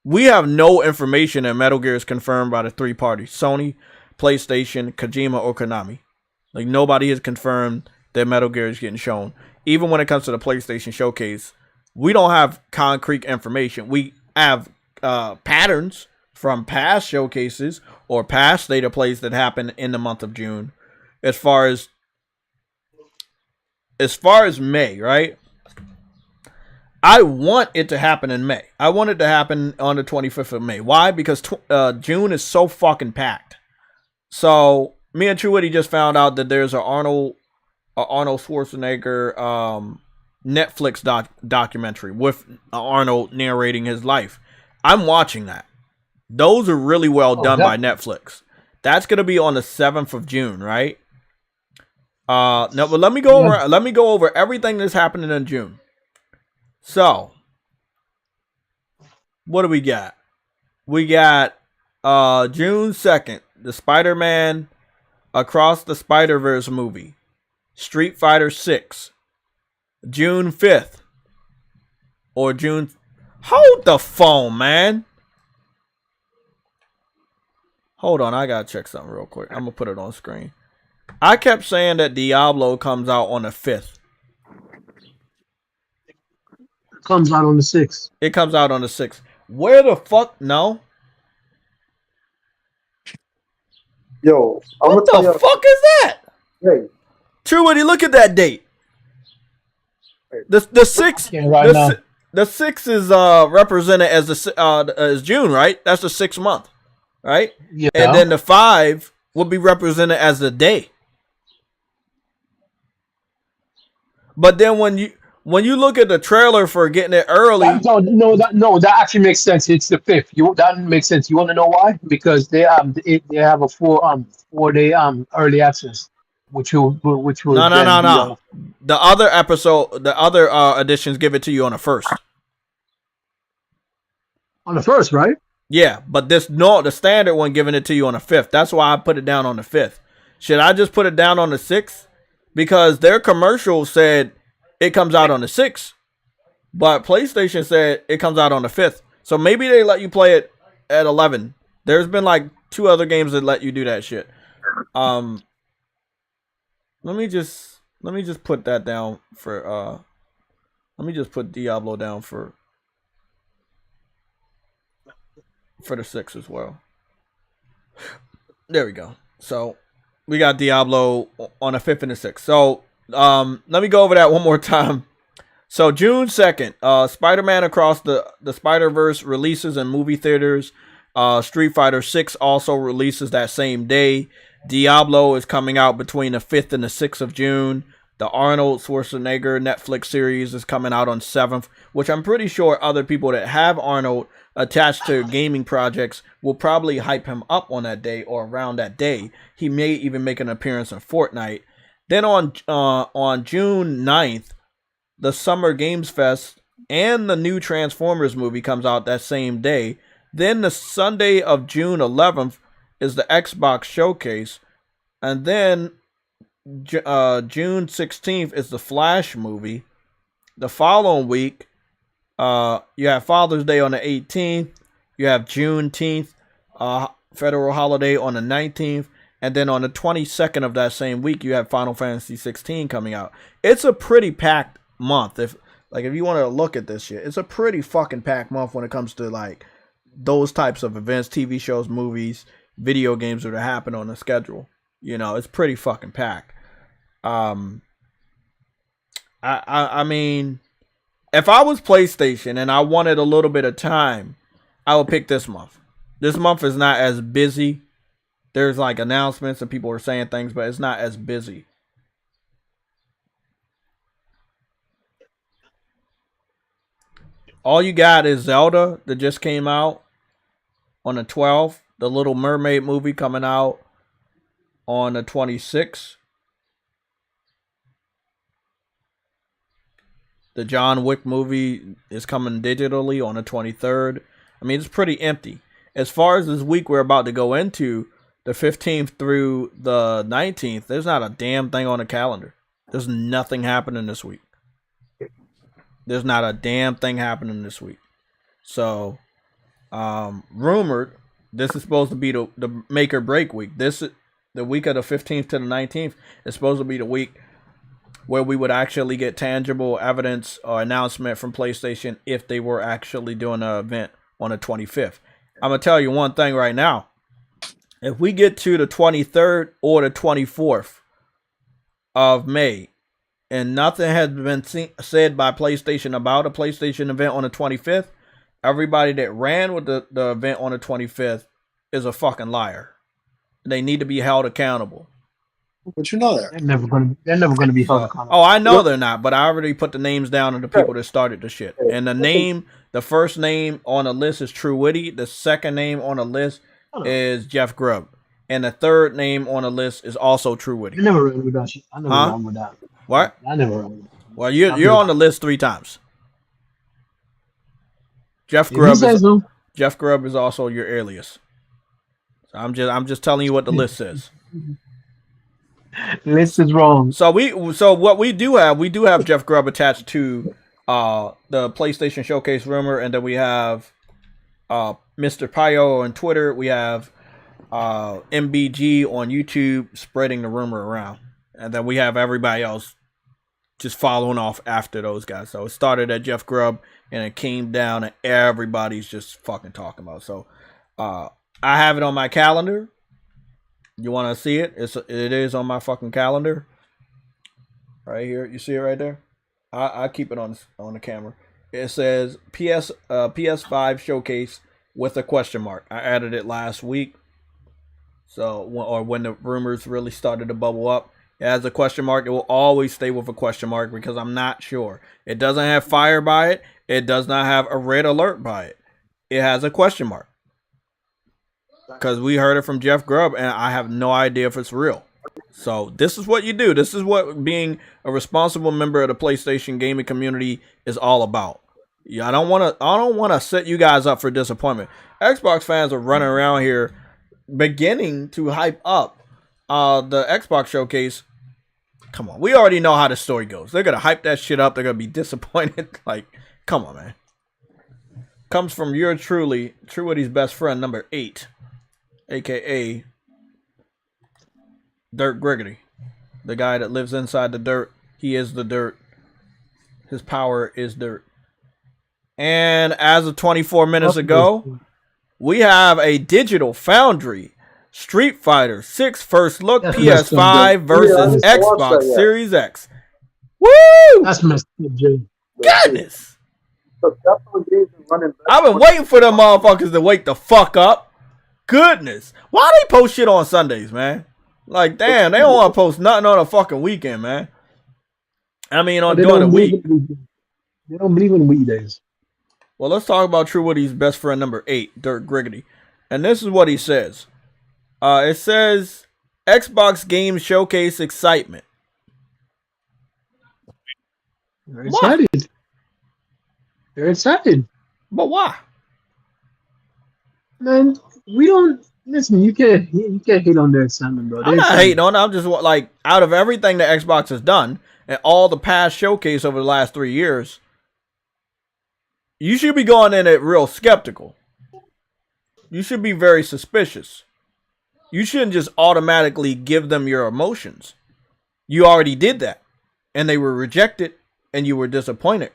we have no information that Metal Gear is confirmed by the three parties: Sony, PlayStation, Kojima, or Konami. Like, nobody has confirmed that Metal Gear is getting shown. Even when it comes to the PlayStation Showcase, we don't have concrete information. We have patterns from past showcases or past state of plays that happened in the month of June. As far as May, right? I want it to happen in May. I want it to happen on the 25th of May. Why? Because June is so fucking packed. So me and True Witty just found out that there's a Arnold Schwarzenegger Netflix documentary with Arnold narrating his life. I'm watching that. Those are really well done by Netflix. That's gonna be on the 7th of June, right? No, but let me go over everything that's happening in June. So, what do we got? We got June 2nd, the Spider-Man Across the Spider-Verse movie. Street Fighter 6. June 5th. Or June... Hold the phone, man. Hold on, I gotta check something real quick. I'm gonna put it on screen. I kept saying that Diablo comes out on the 5th. Comes out on the 6th. It comes out on the 6th. Where the fuck? No. Yo, what the fuck is that? Hey. True Witty, look at that date. The 6th. The 6th is represented as June, right? That's the 6th month, right? Yeah. And then the 5 will be represented as the day. But then when you look at the trailer for getting it early, that actually makes sense. It's the 5th. That makes sense. You want to know why? Because they have a 4-day early access, which will no. The other episode, the other editions give it to you on the 1st. On the 1st, right? Yeah, but the standard one giving it to you on the 5th. That's why I put it down on the 5th. Should I just put it down on the 6th? Because their commercial said it comes out on the 6th, but PlayStation said it comes out on the 5th. So maybe they let you play it at 11. There's been like 2 other games that let you do that shit. Let me just put that down for let me just put Diablo down for the 6th as well. There we go. So we got Diablo on the 5th and the 6th. So let me go over that one more time. So June 2nd, Spider-Man Across the Spider-Verse releases in movie theaters. Street Fighter 6 also releases that same day. Diablo is coming out between the 5th and the 6th of June. The Arnold Schwarzenegger Netflix series is coming out on 7th, which I'm pretty sure other people that have Arnold attached to gaming projects will probably hype him up on that day or around that day. He may even make an appearance in Fortnite. Then on June 9th, the Summer Games Fest and the new Transformers movie comes out that same day. Then the Sunday of June 11th is the Xbox Showcase. And then June 16th is the Flash movie. The following week, you have Father's Day on the 18th. You have Juneteenth, federal holiday on the 19th. And then on the 22nd of that same week, you have Final Fantasy 16 coming out. It's a pretty packed month. If you want to look at this shit, it's a pretty fucking packed month when it comes to like those types of events, TV shows, movies, video games that happen on the schedule. You know, it's pretty fucking packed. I mean, if I was PlayStation and I wanted a little bit of time, I would pick this month. This month is not as busy. There's like announcements and people are saying things, but it's not as busy. All you got is Zelda that just came out on the 12th. The Little Mermaid movie coming out on the 26th. The John Wick movie is coming digitally on the 23rd. I mean, it's pretty empty. As far as this week we're about to go into, the 15th through the 19th, there's not a damn thing on the calendar. There's nothing happening this week. There's not a damn thing happening this week. So, rumored, this is supposed to be the make or break week. The week of the 15th to the 19th is supposed to be the week where we would actually get tangible evidence or announcement from PlayStation if they were actually doing an event on the 25th. I'm going to tell you one thing right now. If we get to the 23rd or the 24th of May and nothing has been said by PlayStation about a PlayStation event on the 25th, everybody that ran with the event on the 25th is a fucking liar. They need to be held accountable. But you know that. They're never gonna be held accountable. Oh, I know they're not, but I already put the names down of the people that started the shit. And the first name on the list is TrueWitty. The second name on the list is Jeff Grubb. And the third name on the list is also TrueWitty. I never ran with that shit. I never ran with that. What? I never ran with that. Well, you're on the list 3 times. Jeff Grubb is also your alias. So I'm just telling you what the list says. List is wrong. So what we do have Jeff Grubb attached to the PlayStation Showcase rumor, and then we have Mr. Pio on Twitter. We have MBG on YouTube spreading the rumor around, and then we have everybody else just following off after those guys. So it started at Jeff Grubb, and it came down, and everybody's just fucking talking about it. So I have it on my calendar. You want to see it? It is on my fucking calendar. Right here. You see it right there? I keep it on the camera. It says PS5 showcase with a question mark. I added it last week. So, when the rumors really started to bubble up, it has a question mark. It will always stay with a question mark because I'm not sure. It doesn't have fire by it. It does not have a red alert by it. It has a question mark. Because we heard it from Jeff Grubb, and I have no idea if it's real. So this is what you do. This is what being a responsible member of the PlayStation gaming community is all about. Yeah, I don't want to set you guys up for disappointment. Xbox fans are running around here beginning to hype up the Xbox showcase. Come on, we already know how the story goes. They're gonna hype that shit up. They're gonna be disappointed. Like, come on, man. Comes from your TrueWitty's best friend, number 8. AKA Dirt Griggity, the guy that lives inside the dirt. He is the dirt. His power is dirt. And as of 24 minutes ago, we have a Digital Foundry Street Fighter 6 first look PS5 versus Xbox Series X. Woo! That's messed up, Jay. Goodness! I've been waiting for them motherfuckers to wake the fuck up. Goodness. Why they post shit on Sundays, man? Like, damn, they don't want to post nothing on a fucking weekend, man. I mean, during the week. They don't believe in weekdays. Well, let's talk about TrueWitty's best friend, number 8, Dirt Griggity. And this is what he says. It says, Xbox Game Showcase excitement. They're excited. Why? They're excited. But why? Man, we don't listen. You can't hate on their excitement, bro. I'm not hating on it. I'm just like, out of everything that Xbox has done and all the past showcase over the last 3 years, you should be going in it real skeptical. You should be very suspicious. You shouldn't just automatically give them your emotions. You already did that, and they were rejected, and you were disappointed.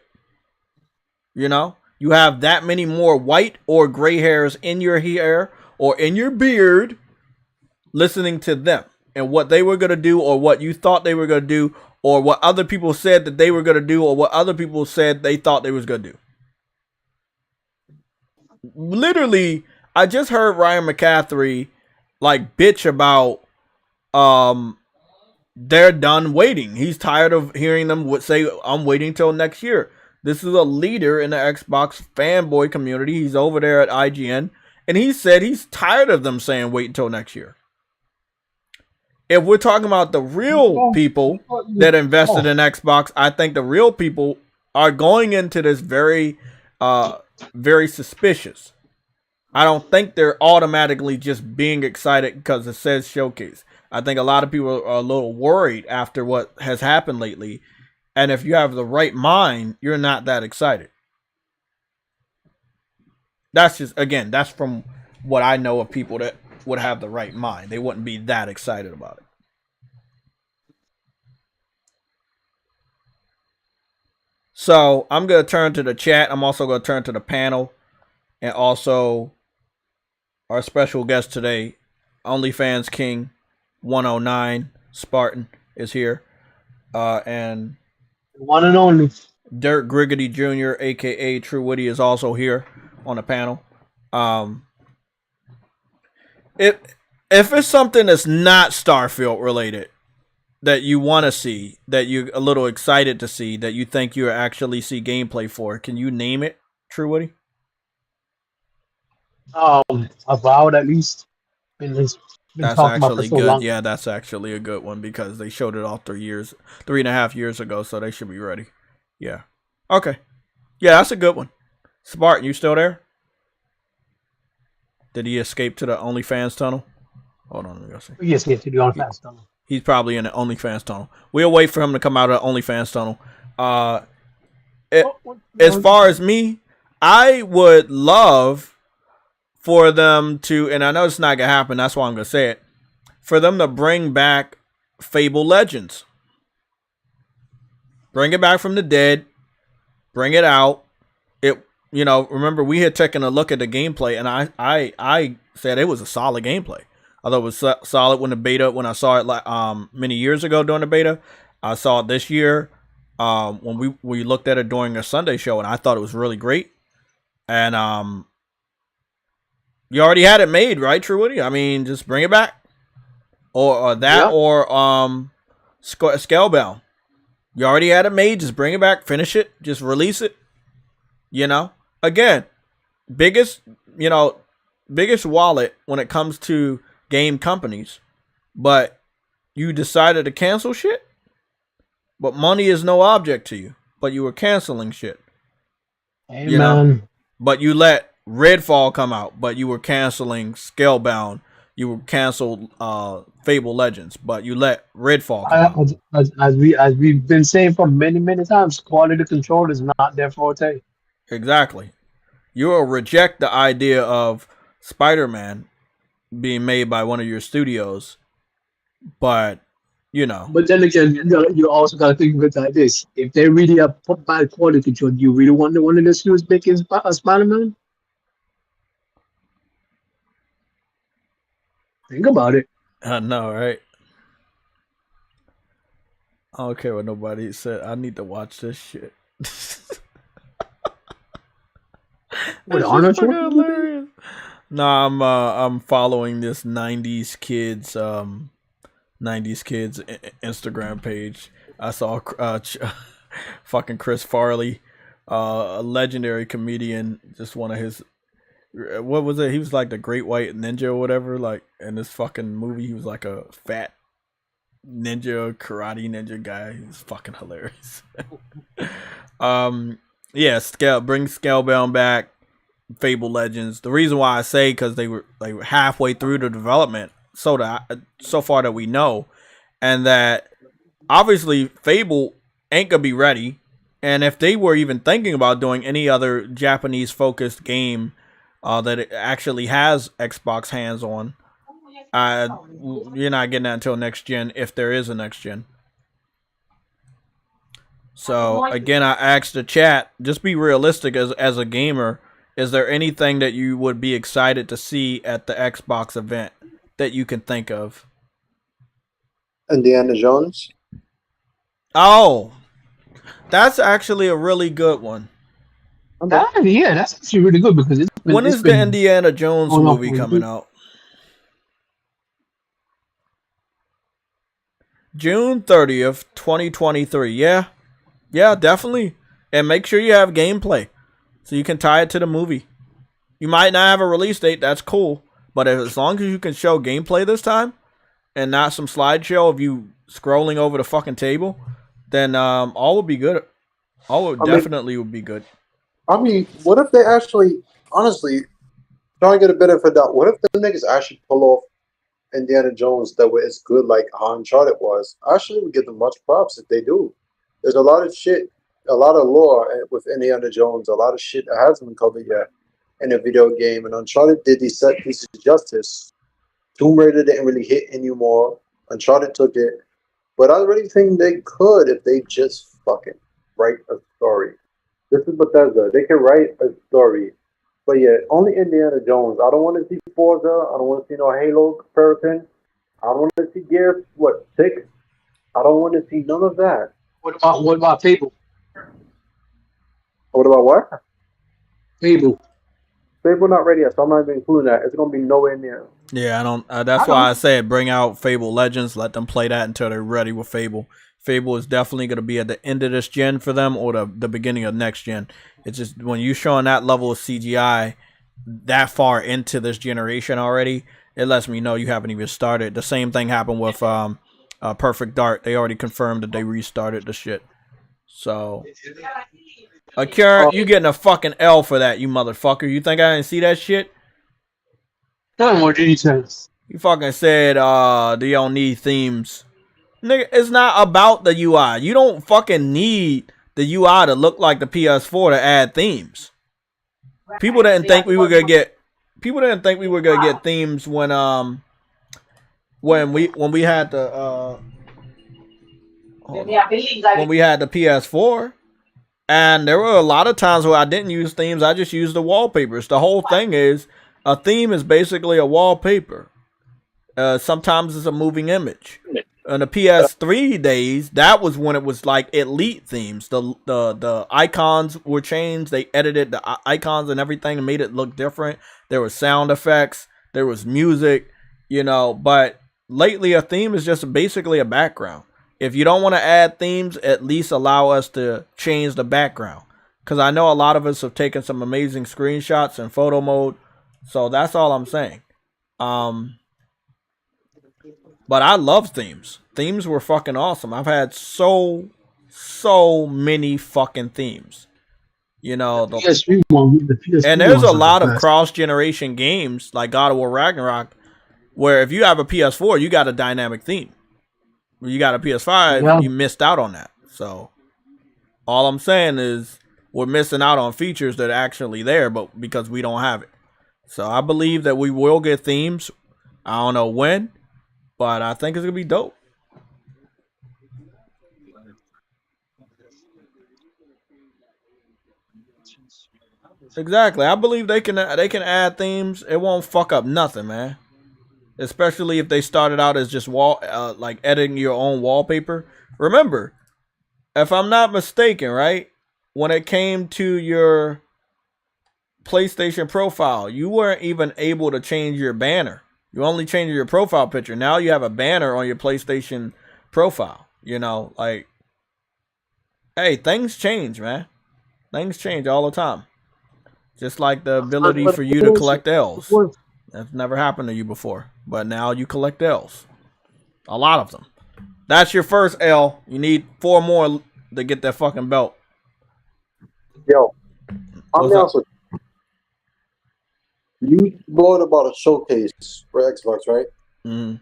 You know, you have that many more white or gray hairs in your hair or in your beard listening to them and what they were going to do, or what you thought they were going to do, or what other people said that they were going to do, or what other people said they thought they was going to do. Literally, I just heard Ryan McCaffrey like bitch about they're done waiting. He's tired of hearing them say, I'm waiting till next year. This is a leader in the Xbox fanboy community. He's over there at IGN, and he said he's tired of them saying wait until next year. If we're talking about the real people that invested in Xbox, I think the real people are going into this very, very suspicious. I don't think they're automatically just being excited because it says showcase. I think a lot of people are a little worried after what has happened lately. And if you have the right mind, you're not that excited. That's just, again, that's from what I know of people that would have the right mind. They wouldn't be that excited about it. So I'm going to turn to the chat. I'm also going to turn to the panel. And also our special guest today, OnlyFans King 109 Spartan is here. And one and only Dirk Griggity Jr., aka True Witty, is also here on the panel. If it's something that's not Starfield related that you want to see, that you're a little excited to see, that you think you actually see gameplay for, can you name it, True Witty? Avowed at least. That's actually good. Long. Yeah, that's actually a good one because they showed it all 3.5 years ago, so they should be ready. Yeah. Okay. Yeah, that's a good one. Spartan, you still there? Did he escape to the OnlyFans tunnel? Hold on, let me go see. He escaped to the OnlyFans tunnel. He's probably in the OnlyFans tunnel. We'll wait for him to come out of the OnlyFans tunnel. As far as me, I would love for them to, and I know it's not going to happen, that's why I'm going to say it, for them to bring back Fable Legends. Bring it back from the dead. Bring it out. You know, remember we had taken a look at the gameplay, and I said it was a solid gameplay. I thought it was solid when I saw it many years ago during the beta. I saw it this year when we looked at it during a Sunday show, and I thought it was really great. And you already had it made, right, True Witty? I mean, just bring it back. Or that, yep. Or Scalebound. You already had it made, just bring it back, finish it, just release it. You know? Again, biggest wallet when it comes to game companies. But you decided to cancel shit? But money is no object to you. But you were canceling shit. Amen. You know? But you let Redfall come out, but you were canceling Scalebound. You were canceled Fable Legends, but you let Redfall come out. As we've been saying for many times, quality control is not their forte. Exactly. You will reject the idea of Spider-Man being made by one of your studios, but you know. But then again, you also got to think of it like this: if they really have put bad quality control, do you really want one of the studios making Spider-Man? Think about it. I know, right? I don't care what nobody said. I need to watch this shit. What, Arnold Schwarzenegger? No, I'm following this 90s kids Instagram page. I saw fucking Chris Farley, a legendary comedian, just one of his, what was it? He was like the Great White Ninja or whatever. Like in this fucking movie, he was like a fat ninja, karate ninja guy. He's fucking hilarious. Yeah, bring Scalebound back, Fable Legends. The reason why I say because they were halfway through the development, so far that we know, and that obviously Fable ain't gonna be ready. And if they were even thinking about doing any other Japanese focused game that it actually has Xbox hands on, you're not getting that until next gen, if there is a next gen. So again, I asked the chat, just be realistic as a gamer. Is there anything that you would be excited to see at the Xbox event that you can think of? Indiana Jones. Oh, that's actually a really good one. Yeah, that's actually really good because When it's is the been Indiana Jones going on movie for coming out? June 30th, 2023. Yeah, definitely. And make sure you have gameplay so you can tie it to the movie. You might not have a release date, that's cool. But as long as you can show gameplay this time and not some slideshow of you scrolling over the fucking table, then all would be good. All would definitely would be good. I mean, what if they actually, honestly, trying to get a bit of a doubt, what if the niggas actually pull off Indiana Jones that way it's good like how Uncharted was? I actually would give them much props if they do. There's a lot of shit, a lot of lore with Indiana Jones, a lot of shit that hasn't been covered yet in a video game, and Uncharted did these set pieces justice. Tomb Raider didn't really hit anymore. Uncharted took it. But I really think they could if they just fucking write a story. This is Bethesda. They can write a story. But yeah, only Indiana Jones. I don't want to see Forza. I don't want to see no Halo comparison. I don't want to see Gears, 6? I don't want to see none of that. What about Fable? What about what? Fable. Fable not ready yet, so I'm not even including that. It's going to be nowhere near. Yeah, I don't. That's why I said bring out Fable Legends. Let them play that until they're ready with Fable. Fable is definitely going to be at the end of this gen for them or the beginning of next gen. It's just when you're showing that level of CGI that far into this generation already, it lets me know you haven't even started. The same thing happened with Perfect Dark. They already confirmed that they restarted the shit. So, Akira, you getting a fucking L for that, you motherfucker. You think I didn't see that shit? Tell me more details. You fucking said they don't need themes. Nigga, it's not about the UI. You don't fucking need the UI to look like the PS4 to add themes. People didn't think we were gonna get themes when we had the when we had the PS4. And there were a lot of times where I didn't use themes, I just used the wallpapers. The whole thing is a theme is basically a wallpaper. Sometimes it's a moving image. In the PS3 days, that was when it was like elite themes. The icons were changed. They edited the icons and everything and made it look different. There was sound effects. There was music, But lately, a theme is just basically a background. If you don't want to add themes, at least allow us to change the background. Because I know a lot of us have taken some amazing screenshots in photo mode. So that's all I'm saying. But I love themes. Themes were fucking awesome. I've had so many fucking themes. And there's a lot of cross-generation games like God of War Ragnarok where if you have a PS4, you got a dynamic theme. When you got a PS5, you missed out on that. So all I'm saying is we're missing out on features that are actually there, but because we don't have it. So I believe that we will get themes. I don't know when. But I think it's gonna be dope. Exactly. I believe they can add themes. It won't fuck up nothing, man. Especially if they started out as just like editing your own wallpaper. Remember, if I'm not mistaken, right, when it came to your PlayStation profile, you weren't even able to change your banner. You only change your profile picture. Now you have a banner on your PlayStation profile. Like, hey, things change, man. Things change all the time. Just like the ability for you to collect L's. That's never happened to you before. But now you collect L's. A lot of them. That's your first L. You need 4 more to get that fucking belt. Yo, I'm also. You wrote about a showcase for Xbox, right? Mm-hmm.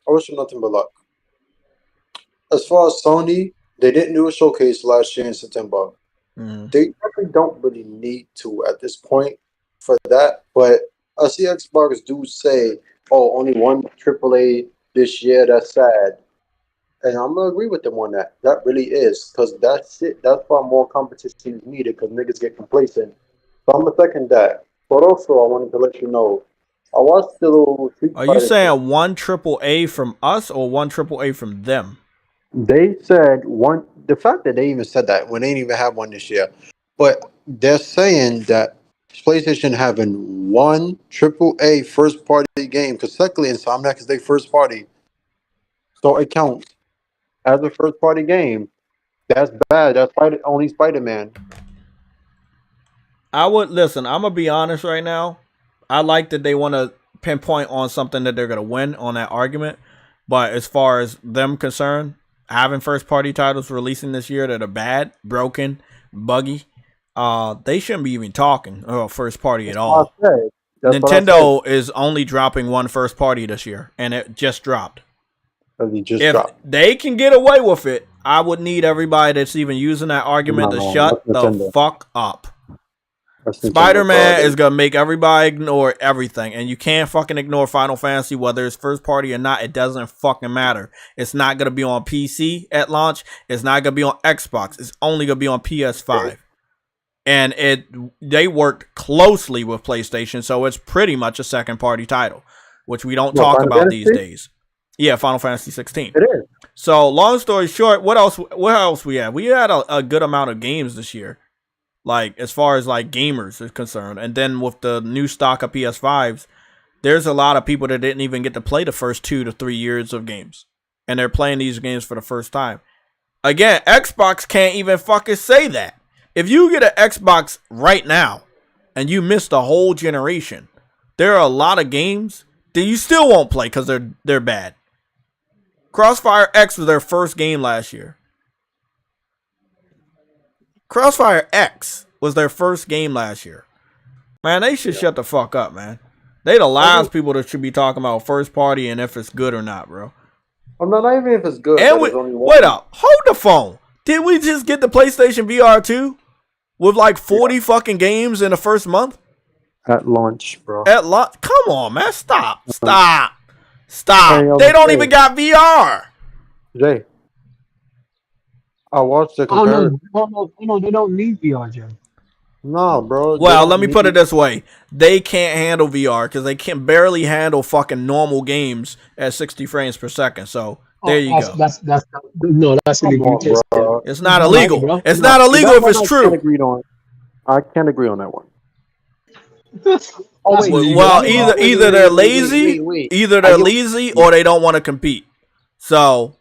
I wish you nothing but luck. As far as Sony, they didn't do a showcase last year in September. Mm-hmm. They probably don't really need to at this point for that. But I see Xbox do say, "Oh, only one AAA this year. That's sad." And I'm gonna agree with them on that. That really is because that's it. That's why more competition is needed because niggas get complacent. So I'm gonna second that. But also, I wanted to let you know, I watched the little Street Are you Fighter thing. saying one AAA from us or one AAA from them? They said one. The fact that they even said that when they didn't even have one this year, but they're saying that PlayStation having one AAA first party game because technically Insomniac is their first party, so it counts as a first party game. That's bad. That's only Spider-Man. I would listen. I'm gonna be honest right now. I like that they want to pinpoint on something that they're gonna win on that argument. But as far as them concerned, having first party titles releasing this year that are bad, broken, buggy, they shouldn't be even talking about first party at all. Nintendo is only dropping one first party this year, and it just dropped. If they can get away with it, I would need everybody that's even using that argument to shut the fuck up. Spider-Man is going to make everybody ignore everything, and you can't fucking ignore Final Fantasy, whether it's first party or not. It doesn't fucking matter. It's not going to be on PC at launch. It's not going to be on Xbox. It's only going to be on PS5. And they worked closely with PlayStation, so it's pretty much a second party title, which we don't talk about these days. Yeah, Final Fantasy 16. It is. So, long story short, what else we had? We had a good amount of games this year. Like, as far as, like, gamers is concerned. And then with the new stock of PS5s, there's a lot of people that didn't even get to play the first 2 to 3 years of games. And they're playing these games for the first time. Again, Xbox can't even fucking say that. If you get an Xbox right now, and you missed a whole generation, there are a lot of games that you still won't play because they're bad. Crossfire X was their first game last year. Crossfire X was their first game last year. Man, they should shut the fuck up, man. They the last people that should be talking about first party and if it's good or not, bro. I'm not even if it's good. And wait up. Hold the phone. Did we just get the PlayStation VR 2 with like 40 fucking games in the first month? At launch, bro. At launch? Come on, man. Stop. They don't even got VR. Jay. I watched the comparison. No, they don't need VR, Jay. No, bro. Well, let me put it this way. They can't handle VR because they can barely handle fucking normal games at 60 frames per second. So, there you go. That's illegal. Bro. It's not illegal. It's not illegal if it's true. I can't agree on that one. Well, either they're lazy, either they're lazy, or they don't want to compete. So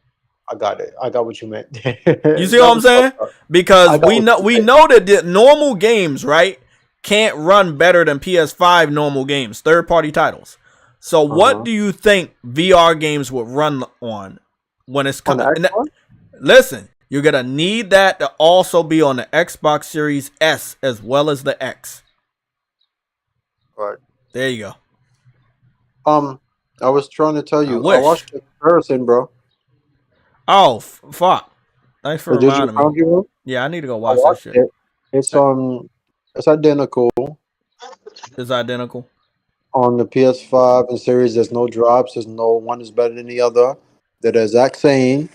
I got it. I got what you meant. You see what I'm saying? Because we know that the normal games, right, can't run better than PS5 normal games, third-party titles. So what do you think VR games would run on when it's coming? Listen, you're gonna need that to also be on the Xbox Series S as well as the X. Right. There you go. I was trying to tell you. I watched the comparison, bro. Oh, fuck. Thanks for reminding me. Yeah, I need to go watch that shit. It's identical. It's identical. On the PS5 and series, there's no drops. There's no one is better than the other. They're the exact same.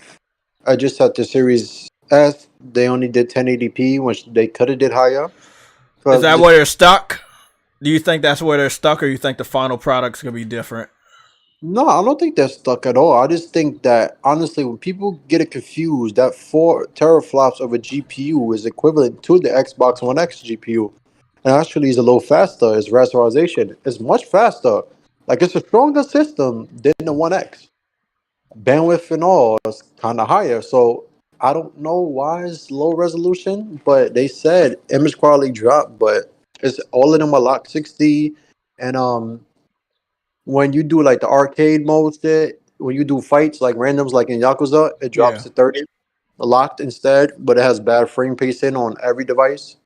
I just had the Series S. They only did 1080p, which they could have did higher. Is that where they're stuck? Do you think that's where they're stuck, or you think the final product's gonna be different? No, I don't think they're stuck at all. I just think that, honestly, when people get it confused, that 4 teraflops of a GPU is equivalent to the Xbox One X GPU. And actually is a little faster. Its rasterization is much faster. Like, it's a stronger system than the One X. Bandwidth and all is kind of higher. So, I don't know why it's low resolution, but they said image quality dropped, but it's all of them are locked 60. And when you do like the arcade modes, when you do fights like randoms like in Yakuza, it drops to 30, locked instead, but it has bad frame pacing on every device.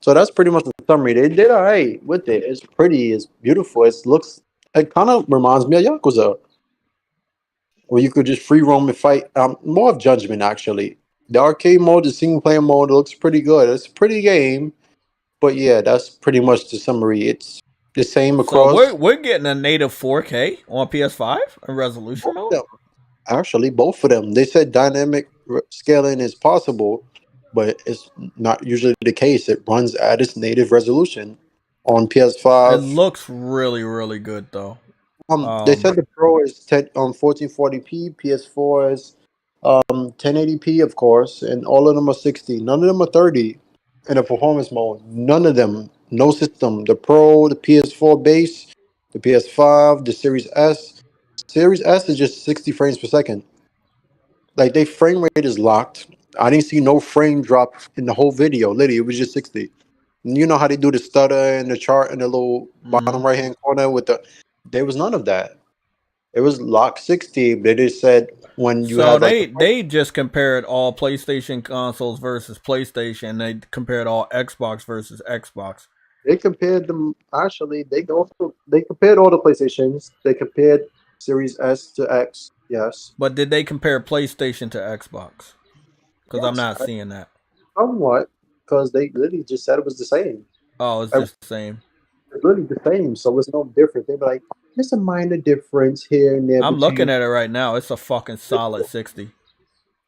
So that's pretty much the summary. They did all right with it. It's pretty, it's beautiful. It kind of reminds me of Yakuza, where you could just free roam and fight. More of Judgment, actually. The arcade mode, the single player mode, looks pretty good. It's a pretty game, but yeah, that's pretty much the summary. It's the same across. So we're getting a native 4K on PS5 in resolution mode? Actually, both of them. They said dynamic scaling is possible, but it's not usually the case. It runs at its native resolution on It PS5. looks really, really good though. They said the Pro is 1440p, PS4 is 1080p, of course, and all of them are 60. None of them are 30 in a performance mode. None of them. No system. The Pro, the PS4 base, the PS5, the Series S. Series S is just 60 frames per second. Like, their frame rate is locked. I didn't see no frame drop in the whole video. Literally, it was just 60. And you know how they do the stutter and the chart in the little bottom right hand corner with the. There was none of that. It was locked 60. But they just said when you So had like they just compared all PlayStation consoles versus PlayStation. They compared all Xbox versus Xbox. they compared them. Actually, they compared all the PlayStations. They compared Series S to X. Yes. But did they compare PlayStation to Xbox? Because I'm Yes, not seeing that. somewhat, because they literally just said it was the same. Oh, it's just the same. It's literally the same, so it's no different. They be like, there's a minor difference here and there. I'm between looking at it right now. It's a fucking solid 60.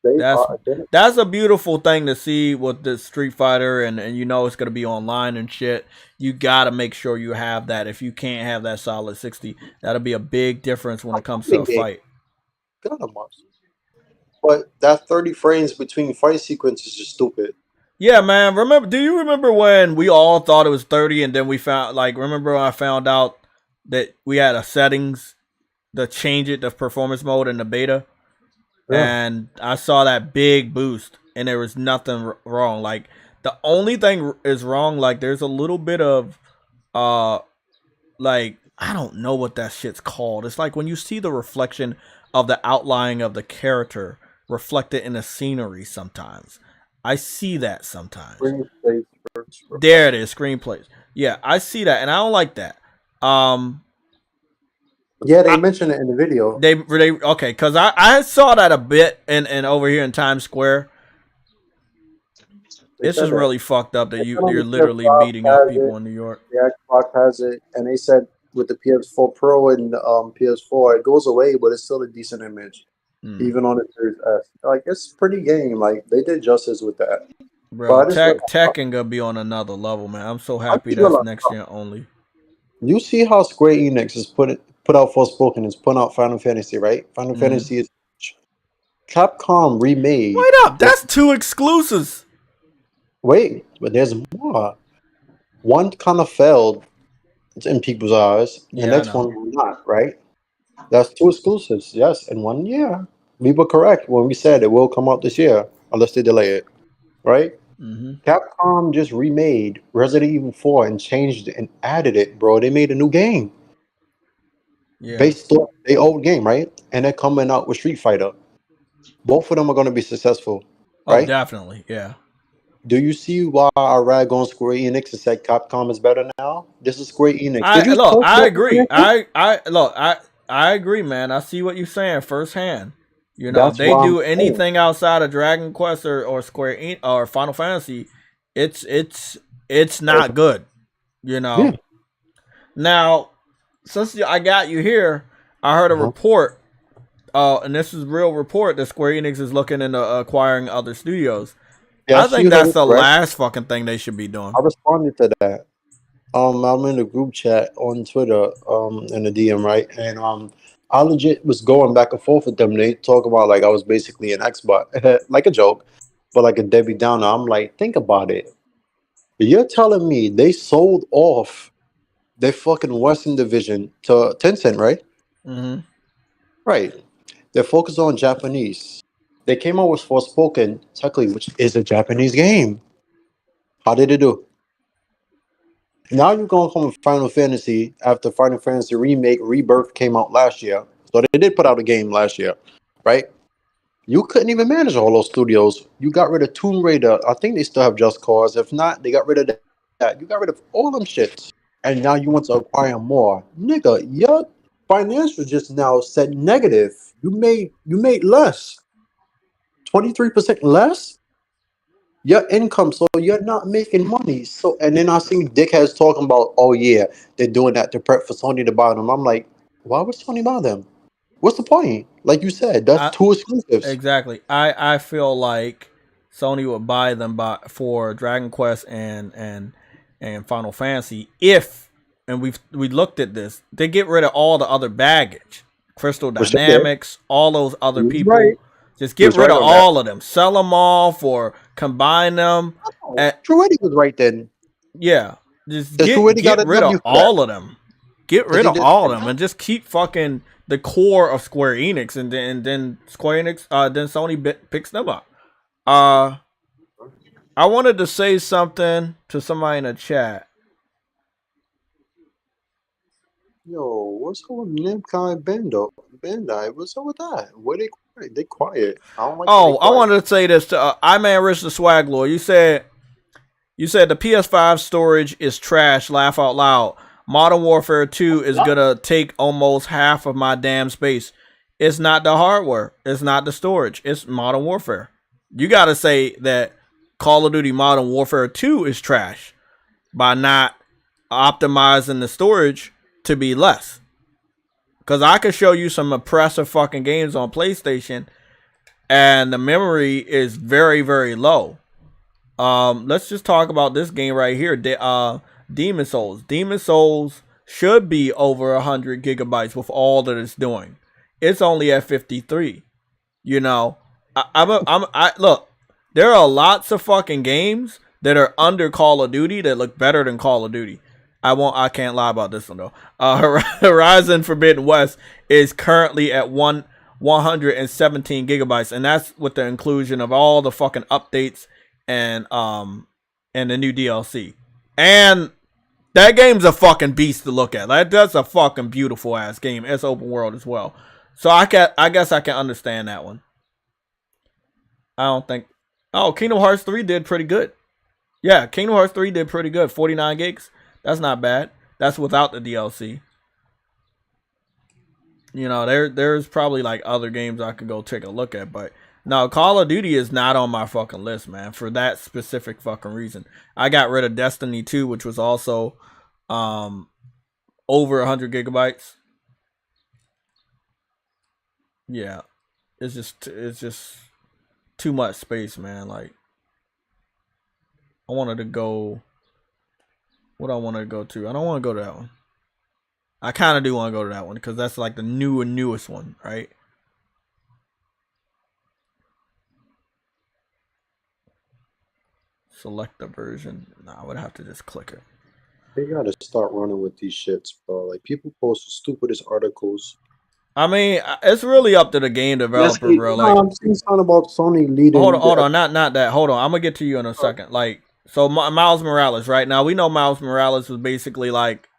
They That's are. that's a beautiful thing to see with the Street Fighter, and you know it's gonna be online and shit. You gotta make sure you have that. If you can't have that solid 60, that'll be a big difference when it comes to a fight. But that 30 frames between fight sequences is stupid. Yeah, man. Do you remember when we all thought it was 30, and then we found, like, remember when I found out that we had a settings to change it to performance mode in the beta? Yeah. And I saw that big boost, and there was nothing wrong. Like, the only thing is wrong, like, there's a little bit of, like, I don't know what that shit's called. It's like when you see the reflection of the outline of the character reflected in the scenery sometimes. I see that sometimes. There it is, screenplays. Yeah, I see that, and I don't like that. Yeah, they mentioned it in the video. They okay, because I saw that a bit and over here in Times Square. This is really fucked up that you're literally beating up people in New York. The Xbox has it, and they said with the PS4 Pro and PS4, it goes away, but it's still a decent image, even on the Series S. Like, it's pretty game. Like, they did justice with that. Bro, Tekken gonna be on another level, man. I'm so happy that's next gen only. You see how Square Enix is put out Forspoken, is putting out Final Fantasy, right? Final Fantasy is Capcom remade. Wait up, that's 2 exclusives. Wait, but there's more. One kind of failed in people's eyes. The next one will not, right? That's 2 exclusives, yes. And 1 year. We were correct when we said it will come out this year, unless they delay it, right? Capcom just remade Resident Evil 4 and changed it and added it, bro. They made a new game. Yeah. Based on the old game, right? And they're coming out with Street Fighter. Both of them are going to be successful, right? Oh, definitely, yeah. Do you see why I rag on Square Enix and said Capcom is better now? This is Square Enix. I agree. I agree, man. I see what you're saying firsthand. You know, they do anything outside of Dragon Quest or Square Enix or Final Fantasy, it's not good. You know. Yeah. Now, since I got you here, I heard a report, and this is a real report, that Square Enix is looking into acquiring other studios. Yeah, I think that's the last fucking thing they should be doing. I responded to that. I'm in the group chat on Twitter, in the DM, right? And I legit was going back and forth with them. They talk about like I was basically an Xbox, like a joke, but like a Debbie Downer. I'm like, think about it. You're telling me they sold off their fucking Western division to Tencent, right? Right. They're focused on Japanese. They came out with Forspoken, technically, which is a Japanese game. How did it do? Now you're going to come with Final Fantasy after Final Fantasy Remake Rebirth came out last year. So they did put out a game last year, right? You couldn't even manage all those studios. You got rid of Tomb Raider. I think they still have Just Cause. If not, they got rid of that. You got rid of all them shits. And now you want to acquire more. Nigga, your financials just now said negative. You made less. 23% less? Your income, so you're not making money. So, and then I see dickheads talking about, oh yeah, they're doing that to prep for Sony to buy them. I'm like, why would Sony buy them? What's the point? Like you said, that's 2 exclusives. Exactly. I feel like Sony would buy them for Dragon Quest and and Final Fantasy, if, and we looked at this, they get rid of all the other baggage, Crystal Dynamics, all those other people. Right. Just get rid of all of them. Sell them off or combine them. TrueWitty was right then. Yeah. Just get rid of all of them. Get rid of all of them and just keep fucking the core of Square Enix, and then Square Enix, then Sony picks them up. I wanted to say something to somebody in the chat. Yo, what's up with Namco and Bandai? What's up with that? Where they quiet? They quiet. I don't like. Oh, I wanted to say this to I Man Rich the Swag Lord. You said the PS5 storage is trash. Laugh out loud. Modern Warfare 2 is gonna take almost half of my damn space. It's not the hardware. It's not the storage. It's Modern Warfare. You gotta say that Call of Duty Modern Warfare 2 is trash by not optimizing the storage to be less. Because I could show you some impressive fucking games on PlayStation and the memory is very, very low. Let's just talk about this game right here. Demon Souls. Demon Souls should be over 100 gigabytes with all that it's doing. It's only at 53. You know, look, there are lots of fucking games that are under Call of Duty that look better than Call of Duty. I can't lie about this one though. Horizon Forbidden West is currently at 117 gigabytes, and that's with the inclusion of all the fucking updates and the new DLC. And that game's a fucking beast to look at. That's a fucking beautiful ass game. It's open world as well. So I guess I can understand that one. I don't think. Oh, Kingdom Hearts 3 did pretty good. Yeah, Kingdom Hearts 3 did pretty good. 49 gigs. That's not bad. That's without the DLC. You know, there's probably like other games I could go take a look at, but no, Call of Duty is not on my fucking list, man, for that specific fucking reason. I got rid of Destiny 2, which was also over 100 gigabytes. Yeah. It's just too much space, man. Like, I wanted to go. What I want to go to? I don't want to go to that one. I kind of do want to go to that one because that's like the newest one, right? Select the version. Nah, I would have to just click it. They gotta start running with these shits, bro. Like, people post the stupidest articles. I mean, it's really up to the game developer, bro. Like, I'm saying something about Sony leading. Hold on, not that. Hold on, I'm gonna get to you in a second. Like, so Miles Morales, right now we know Miles Morales was basically like,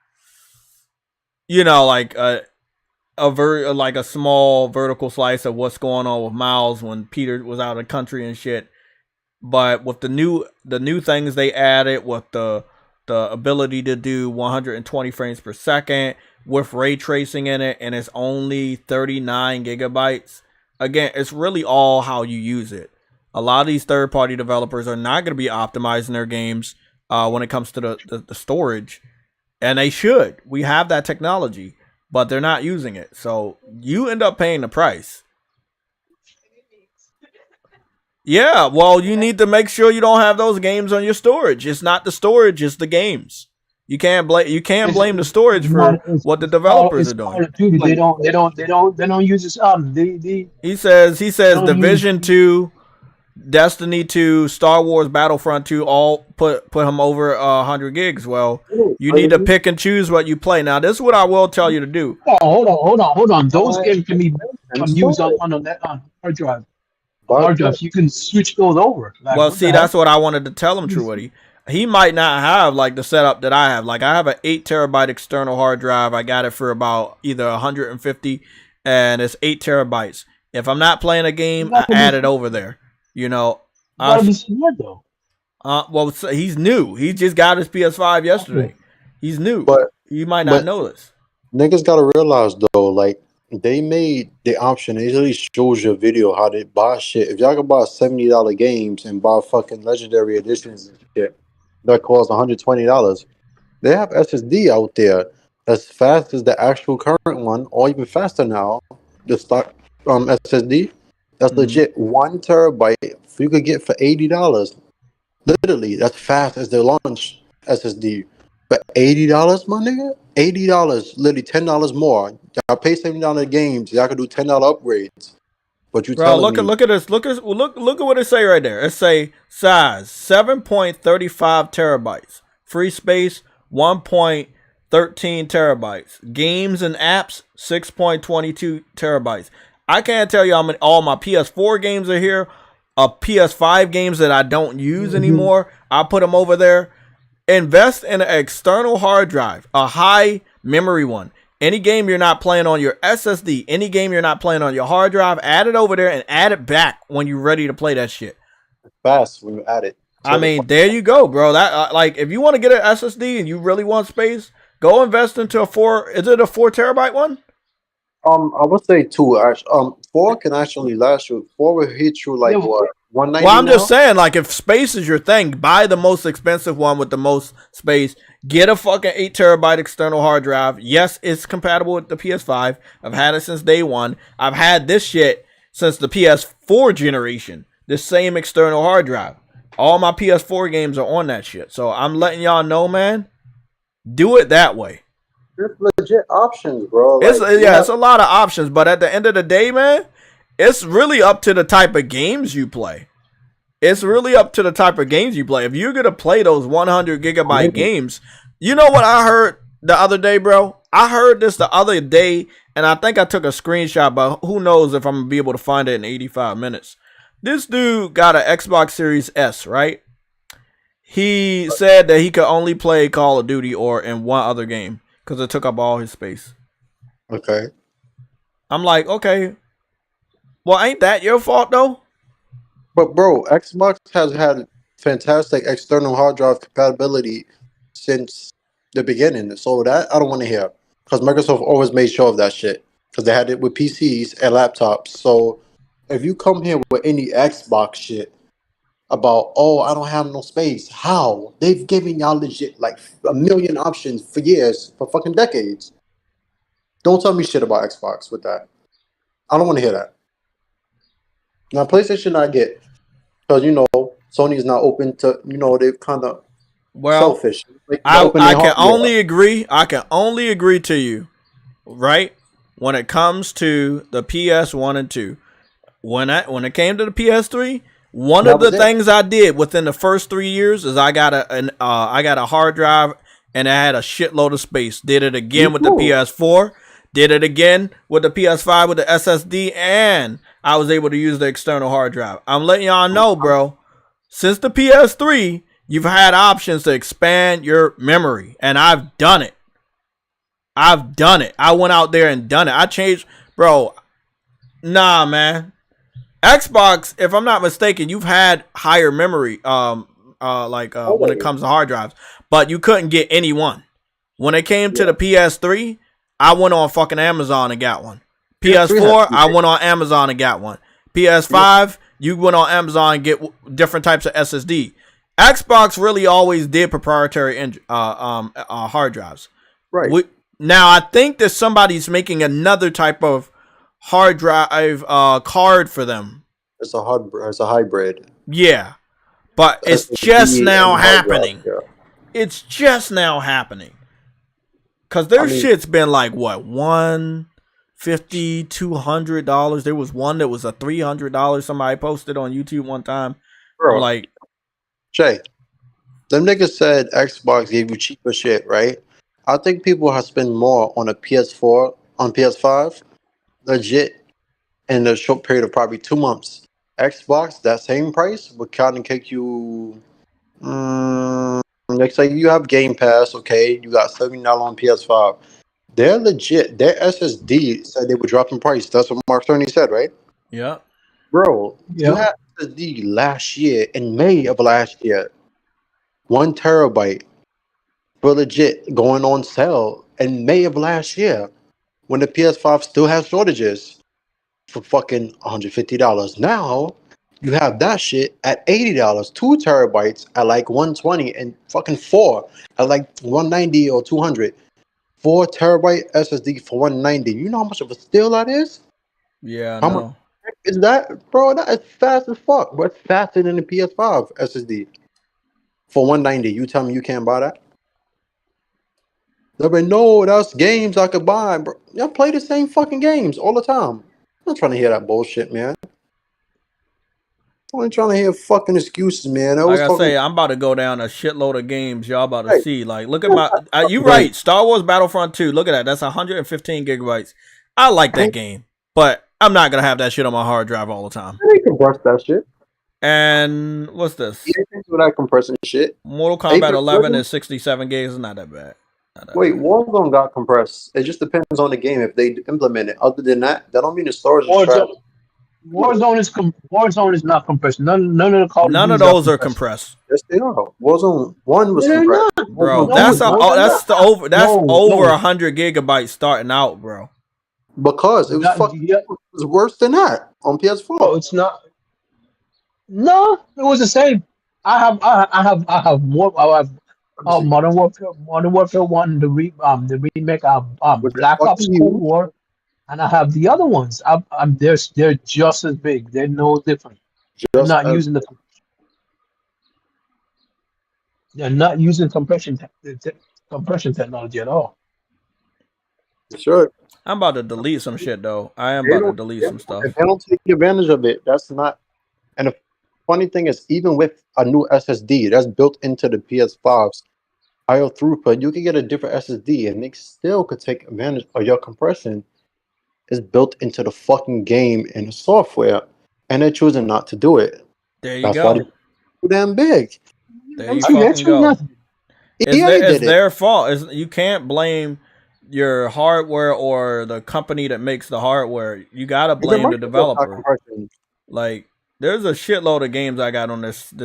you know, like like a small vertical slice of what's going on with Miles when Peter was out of the country and shit. But with the new things they added, with the ability to do 120 frames per second with ray tracing in it, and it's only 39 gigabytes. Again, it's really all how you use it. A lot of these third-party developers are not going to be optimizing their games when it comes to the storage, and they should. We have that technology, but they're not using it, so you end up paying the price. Yeah, well, you need to make sure you don't have those games on your storage. It's not the storage, it's the games. You can't blame the storage for what the developers are doing. They don't use this. He says Division 2, Destiny 2, Star Wars Battlefront 2 all put him over 100 gigs. Well, you need to pick and choose what you play. Now, this is what I will tell you to do. Oh, hold on. Those games can be used on hard drive. Hard drives, you can switch those over. Like, well, see, that's what I wanted to tell him, TrueWitty. He might not have like the setup that I have. Like, I have an 8 terabyte external hard drive. I got it for about either 150, and it's 8 terabytes. If I'm not playing a game, I add it over there. You know, gotta be smart though. Well, he's new. He just got his PS5 yesterday. He's new, but you might not know this. Niggas gotta realize though, like, they made the option. It really shows you a video how they buy shit. If y'all can buy $70 games and buy fucking legendary editions and shit that cost $120, they have SSD out there as fast as the actual current one, or even faster now. The stock SSD that's legit 1 terabyte you could get for $80. Literally, that's fast as their launch. SSD. But $80, my nigga? $80, literally $10 more. Y'all pay $70 games. Y'all can do $10 upgrades. But you Bro, telling me look at this. Look at what it say right there. It say size 7.35 terabytes. Free space 1.13 terabytes. Games and apps 6.22 terabytes. I can't tell you how many all my PS4 games are here. PS5 games that I don't use anymore. I put them over there. Invest in an external hard drive, a high memory one. Any game you're not playing on your SSD, any game you're not playing on your hard drive, add it over there and add it back when you're ready to play that shit. fast when you add it. I mean, there you go, bro. That like, if you want to get an SSD and you really want space, go invest into a 4. Is it a 4 terabyte one? I would say 2. 4 can actually last you. 4 will hit you like what? 190. Well, I'm just saying, like, if space is your thing, buy the most expensive one with the most space. Get a fucking 8 terabyte external hard drive. Yes, it's compatible with the PS5. I've had it since day one. I've had this shit since the PS4 generation. The same external hard drive. All my PS4 games are on that shit. So I'm letting y'all know, man. Do it that way. There's legit options, bro. It's a lot of options, but at the end of the day, man, it's really up to the type of games you play. It's really up to the type of games you play. If you're gonna play those 100 gigabyte games, you know what I heard the other day, bro? I heard this the other day, and I think I took a screenshot, but who knows if I'm gonna be able to find it in 85 minutes. This dude got an Xbox Series S, right? He said that he could only play Call of Duty or in one other game because it took up all his space. Okay. I'm like, okay, well, ain't that your fault though? But bro, Xbox has had fantastic external hard drive compatibility since the beginning. So that I don't want to hear, because Microsoft always made sure of that shit, because they had it with PCs and laptops. So if you come here with any Xbox shit about, oh, I don't have no space, how? They've given y'all legit like a million options for years, for fucking decades. Don't tell me shit about Xbox with that. I don't want to hear that. Now, PlayStation I get, because, you know, Sony is not open to, you know, they're kind of selfish. I can only agree. I can only agree to you, right? When it comes to the PS1 and 2, when it came to the PS3, one of the things I did within the first 3 years is I got a hard drive and I had a shitload of space. Did it again with the PS4. Did it again with the PS5 with the SSD, and I was able to use the external hard drive. I'm letting y'all know, bro. Since the PS3, you've had options to expand your memory, and I've done it. I went out there and done it. I changed, bro. Nah, man. Xbox, if I'm not mistaken, you've had higher memory, when it comes to hard drives, but you couldn't get any one. When it came to the PS3, I went on fucking Amazon and got one. PS4, I went on Amazon and got one. PS5, you went on Amazon and get different types of SSD. Xbox really always did proprietary hard drives. Right. Now, I think that somebody's making another type of hard drive card for them. It's a hybrid. Yeah. But it's just now happening. It's just now happening. Because their shit's been like, what, $150, $200. There was one that was a $300 somebody posted on YouTube one time. Bro, like, Jay, them niggas said Xbox gave you cheaper shit, right? I think people have spent more on a PS4, on PS5, legit, in a short period of probably 2 months. Xbox, that same price, would kind of take you... Like, say you have Game Pass, okay, you got $70 on PS5. They're legit. Their SSD said they would drop in price. That's what Mark Cerny said, right? Yeah. Bro, you had SSD last year, in May of last year, 1 terabyte, for legit, going on sale in May of last year, when the PS5 still has shortages, for fucking $150. Now, you have that shit at $80, 2 terabytes at like $120, and fucking 4 at like $190 or $200. 4 terabyte SSD for $190. You know how much of a steal that is? Yeah, How much is that, bro? That is fast as fuck. But it's faster than the PS5 SSD. for 190. You tell me you can't buy that? They'll be no, that's games I could buy, bro. Y'all play the same fucking games all the time. I'm not trying to hear that bullshit, man. I'm only trying to hear fucking excuses, man. Like I say, I'm about to go down a shitload of games y'all about to Hey. see. Like, look at my. You right. Star Wars Battlefront 2. Look at that. That's 115 gigabytes. I like that game, but I'm not gonna have that shit on my hard drive all the time. They compress that shit. And what's this? Yeah, do that compressing shit. Mortal Kombat 11 is 67 gigs. It's not that bad. Wait, Warzone got compressed. It just depends on the game if they implement it. Other than that, that don't mean the storage is trash. Warzone is not compressed. None of the none of those are compressed. Yes, they are. Warzone 1 was compressed. Bro, that's over 100 gigabytes starting out, bro. Because it was it was worse than that on PS4. Oh, it's not. No, it was the same. I have more. I have Modern Warfare 1, the remake of Black Ops Cold War, and I have the other ones. They're just as big. They're no different. They're not using compression technology at all. Sure. I'm about to delete some shit though. I am about to delete some stuff. If they don't take advantage of it, that's not. And the funny thing is, even with a new SSD that's built into the PS5's IO throughput, you can get a different SSD and they still could take advantage of your compression. Is built into the fucking game and the software, and they're choosing not to do it. There you that's go. Why they're too damn big. There you fucking go. It's their fault. You can't blame your hardware or the company that makes the hardware. You gotta blame the developer. Like, there's a shitload of games I got on this 8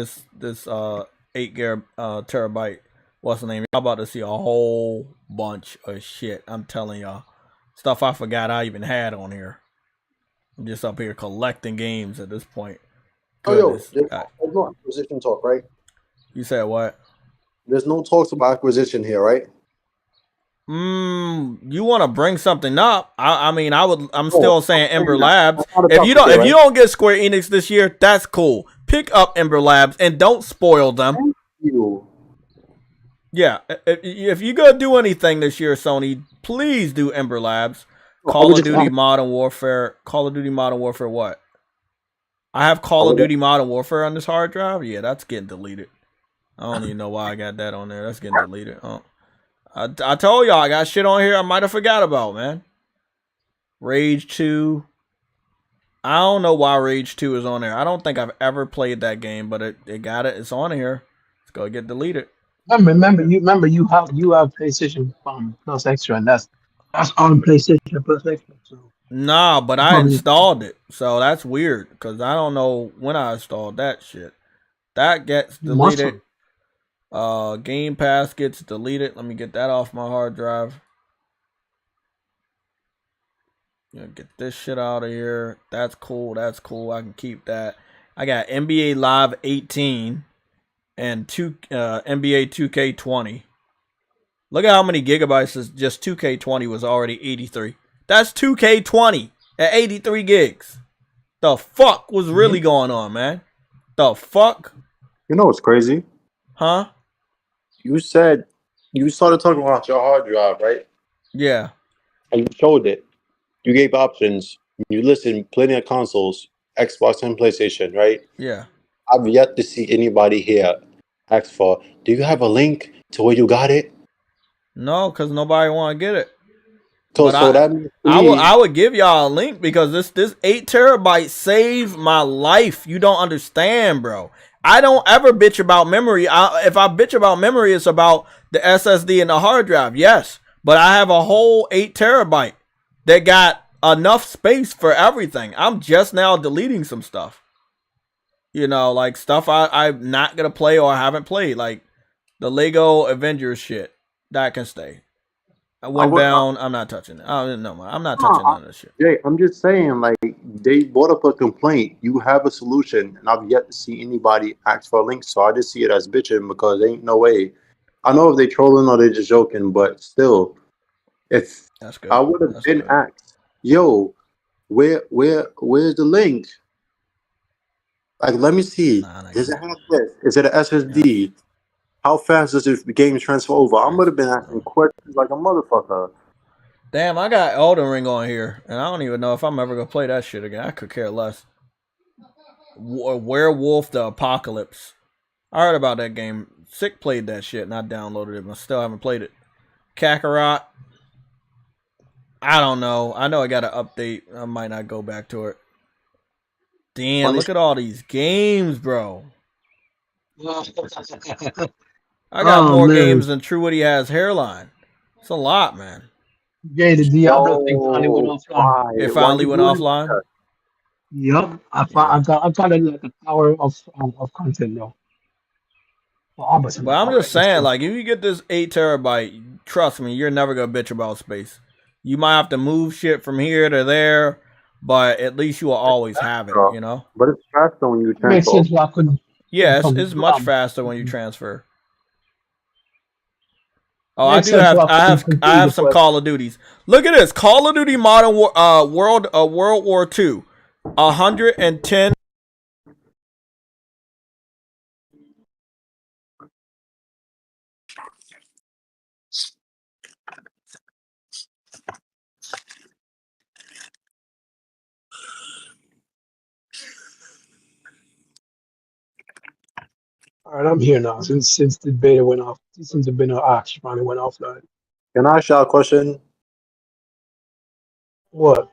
terabyte. What's the name? Y'all about to see a whole bunch of shit. I'm telling y'all. Stuff I forgot I even had on here. I'm just up here collecting games at this point. Goodness. There's no acquisition talk, right? You said what? There's no talks about acquisition here, right? You want to bring something up? I'm still saying Ember Labs. If you don't get Square Enix this year, that's cool. Pick up Ember Labs and don't spoil them. Thank you. Yeah, if you're gonna do anything this year, Sony, please do Ember Labs. Call of Duty Modern Warfare. Call of Duty Modern Warfare what? I have Call of Duty Modern Warfare on this hard drive. Yeah, that's getting deleted. I don't even know why I got that on there. That's getting deleted. I told y'all I got shit on here I might have forgot about, man. Rage 2. I don't know why Rage 2 is on there. I don't think I've ever played that game, but it got it. It's on here. It's gonna get deleted. Remember you have PlayStation Plus Extra, and that's on PlayStation Plus Extra. So. Nah, but I installed it, so that's weird because I don't know when I installed that shit. That gets deleted. Game Pass gets deleted. Let me get that off my hard drive. Get this shit out of here. That's cool. That's cool. I can keep that. I got NBA Live 18 and NBA 2K20. Look at how many gigabytes is just 2K20 was already 83. That's 2K20 at 83 gigs. The fuck was really going on, man? The fuck? You know what's crazy? Huh? You said you started talking about your hard drive, right? Yeah. And you showed it. You gave options. You listed plenty of consoles, Xbox and PlayStation, right? Yeah. I've yet to see anybody here ask for, do you have a link to where you got it? No, because nobody want to get it. So I would give y'all a link because this 8 terabytes saved my life. You don't understand, bro. I don't ever bitch about memory. If I bitch about memory, it's about the SSD and the hard drive. Yes, but I have a whole 8 terabyte that got enough space for everything. I'm just now deleting some stuff. You know, like stuff I'm not gonna play or haven't played, like the Lego Avengers shit. That can stay. I went down. I'm not touching it. I'm not touching none of this shit. Jay, I'm just saying, like, they brought up a complaint. You have a solution, and I've yet to see anybody ask for a link. So I just see it as bitching because there ain't no way. I know if they trolling or they just joking, but still, if I would have been asked, yo, where's the link? Like, let me see. Does it have this? Is it an SSD? How fast does the game transfer over? I would have been asking questions like a motherfucker. Damn, I got Elden Ring on here, and I don't even know if I'm ever gonna play that shit again. I could care less. Werewolf the Apocalypse. I heard about that game. Sick played that shit, and I downloaded it, but still haven't played it. Kakarot. I don't know. I know I got an update. I might not go back to it. Damn, look at all these games, bro. I got more games than True Woody has hairline. It's a lot, man. Yeah, the Diablo thing finally went offline. It finally went offline? Yep. I got it like a hour of content though. But I'm just saying, like, if you get this 8 terabyte, trust me, you're never gonna bitch about space. You might have to move shit from here to there, but at least you will always have it, you know? But it's faster when you transfer. Makes sense why I couldn't. Yeah, it's much faster when you transfer. Oh, I have some Call of Duties. Look at this. Call of Duty Modern World War II. 110. All right, I'm here now. Since the beta went off, since the beta actually finally went offline. Can I ask y'all a question? What?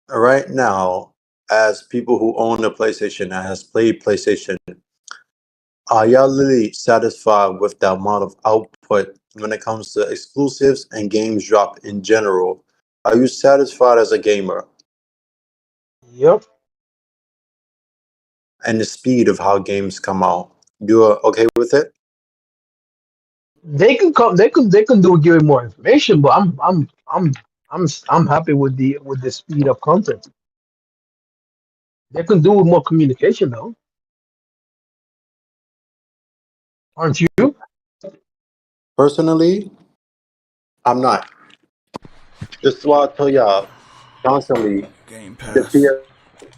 Right now, as people who own a PlayStation and has played PlayStation, are y'all really satisfied with the amount of output when it comes to exclusives and games drop in general? Are you satisfied as a gamer? Yep. And the speed of how games come out, you're okay with it? They can come. They can do give more information, but I'm happy with the speed of content. They can do with more communication though. Aren't you? Personally, I'm not. This is why I tell y'all constantly, Game Pass. the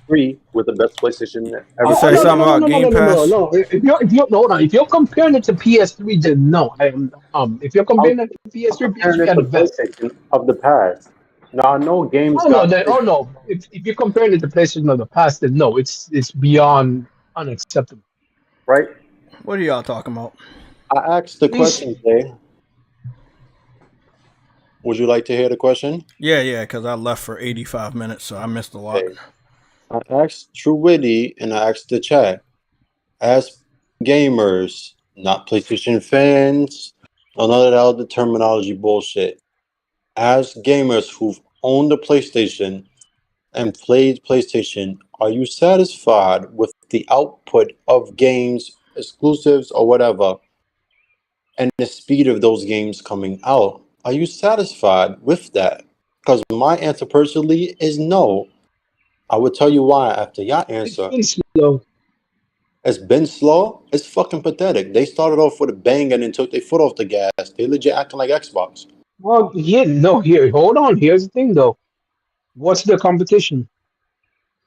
PS3 was the best PlayStation ever. You say something about Game Pass? No. If you're comparing it to PS3, then no. If you're comparing it to PS3, PS3 got the best of the past. Now I know games. No. If you're comparing it to PlayStation of the past, then no, it's beyond unacceptable. Right? What are y'all talking about? I asked the question, Jay. Would you like to hear the question? Yeah, because I left for 85 minutes, so I missed a lot. Okay. I asked True Witty and I asked the chat. As gamers, not PlayStation fans, none of that other terminology bullshit. As gamers who've owned a PlayStation and played PlayStation, are you satisfied with the output of games, exclusives or whatever, and the speed of those games coming out? Are you satisfied with that? Because my answer personally is no. I would tell you why after your answer. It's been slow. It's been slow. It's fucking pathetic. They started off with a bang and then took their foot off the gas. They legit acting like Xbox. Well, hold on. Here's the thing, though. What's the competition?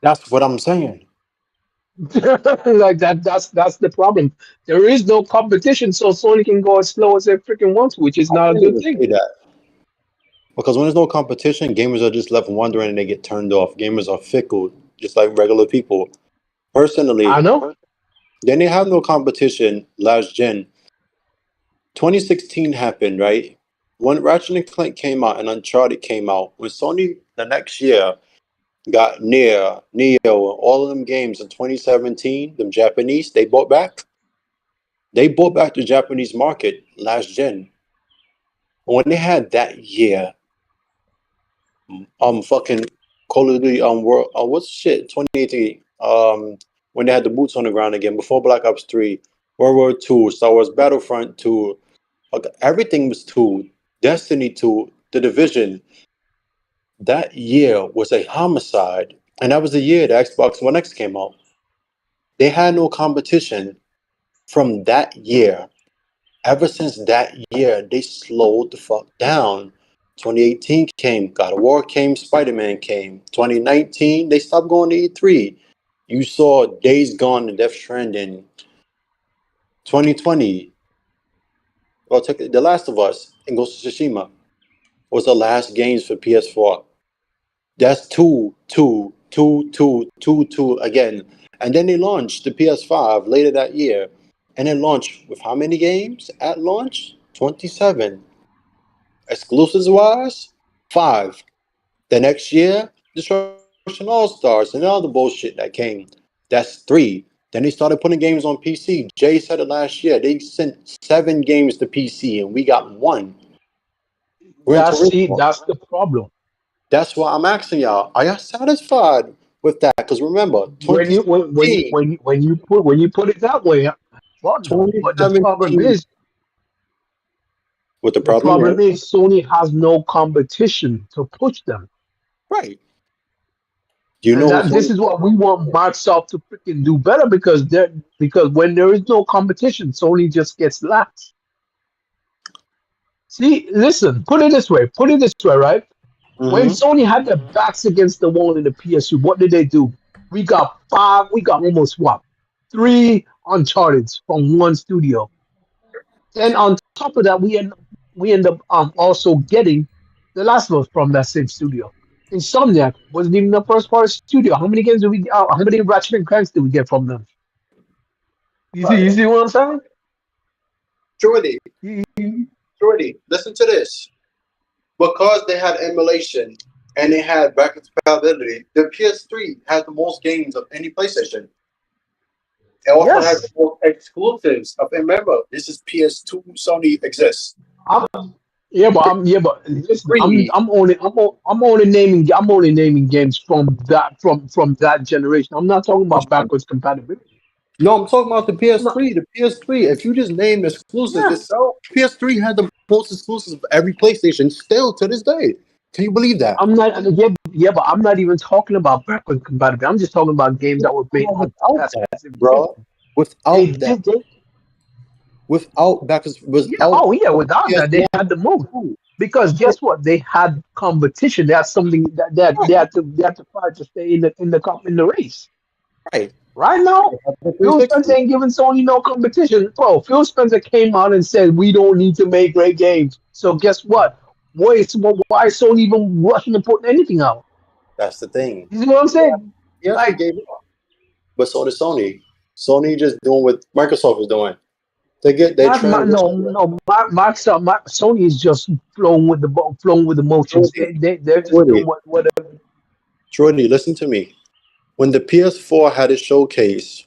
That's what I'm saying. Like that's the problem. There is no competition, so Sony can go as slow as they freaking want to, which is not a good thing. Because when there's no competition, gamers are just left wondering and they get turned off. Gamers are fickle, just like regular people. Personally, I know. Then they have no competition last gen. 2016 happened, right? When Ratchet and Clank came out and Uncharted came out, when Sony the next year got Neo, all of them games in 2017, them Japanese, they bought back. They bought back the Japanese market last gen. When they had that year, fucking Call of Duty World, what's shit, 2018, when they had the boots on the ground again, before Black Ops 3, World War II, Star Wars Battlefront 2, everything was 2, Destiny 2, The Division. That year was a homicide, and that was the year the Xbox One X came out. They had no competition from that year. Ever since that year, they slowed the fuck down. 2018 came, God of War came, Spider-Man came. 2019, they stopped going to E3. You saw Days Gone and Death Stranding. 2020. Well, The Last of Us and Ghost of Tsushima was the last games for PS4. That's two again. And then they launched the PS5 later that year. And it launched with how many games at launch? 27. Exclusives wise, 5. The next year, Destruction All-Stars and all the bullshit that came. That's 3. Then they started putting games on PC. Jay said it last year. They sent 7 games to PC and we got 1. That's the problem. That's why I'm asking y'all, are y'all satisfied with that? Because remember, When you put it that way, well, no. But the problem is the problem is Sony has no competition to push them. Right. This is what we want Microsoft to freaking do better because when there is no competition, Sony just gets lax. See, listen, put it this way, right? When Sony had their backs against the wall in the PSU, what did they do? We got almost 3 Uncharted from one studio. Then on top of that, we end up also getting The Last of Us from that same studio. Insomniac wasn't even the first party studio. How many games did we? How many Ratchet and Clanks did we get from them? You see what I'm saying? Jordy, listen to this. Because they had emulation and they had backwards compatibility, the PS3 had the most games of any PlayStation. It also has the most exclusives. Remember, this is PS2. Sony exists. But listen, I'm only naming games from that generation. I'm not talking about backwards compatibility. No, I'm talking about the PS3. The PS3. If you just name exclusives itself, PS3 had the most exclusives of every PlayStation still to this day. Can you believe that? I'm not. But I'm not even talking about backwards compatibility. I'm just talking about games that were made on that, bro. Without backwards. Without that, they had the most. Because guess what? They had competition. They had something that they had to fight to stay in the race. Right. Right now, Phil Spencer ain't giving Sony no competition. Bro, Phil Spencer came out and said we don't need to make great games. So guess what? Why is Sony even rushing to put anything out? That's the thing. You see what I'm saying? Yeah, they gave it up. But so did Sony. Sony just doing what Microsoft is doing. Sony is just flowing with the motions. They're just doing whatever. Jordy, listen to me. When the PS4 had its showcase,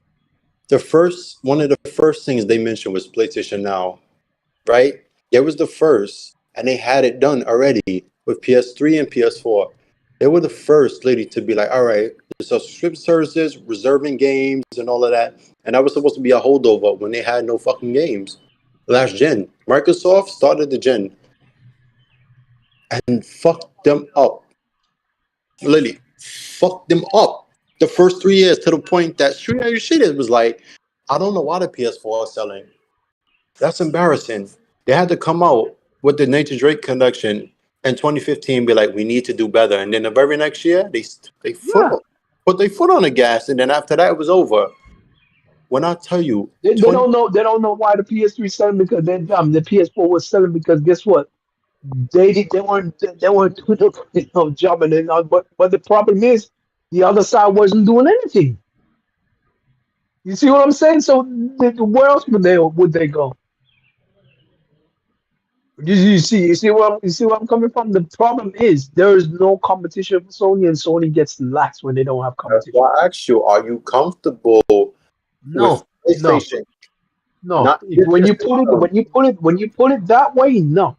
one of the first things they mentioned was PlayStation Now, right? It was the first, and they had it done already with PS3 and PS4. They were the first lady to be like, all right, subscription services, reserving games, and all of that. And that was supposed to be a holdover when they had no fucking games. Last gen. Microsoft started the gen and fucked them up. Literally, fucked them up. The first 3 years to the point that shit was like, I don't know why the PS4 is selling. That's embarrassing. They had to come out with the Nathan Drake collection in 2015, be like, we need to do better. And then the very next year, they put their foot on the gas, and then after that, it was over. When I tell you, they don't know why the PS3 selling because the PS4 was selling because guess what? They weren't doing no job, but the problem is the other side wasn't doing anything. You see what I'm saying? So where else would they go? You see where I'm coming from? The problem is there is no competition for Sony, and Sony gets lax when they don't have competition. That's why I asked you, are you comfortable with PlayStation? No. When you put it that way, no.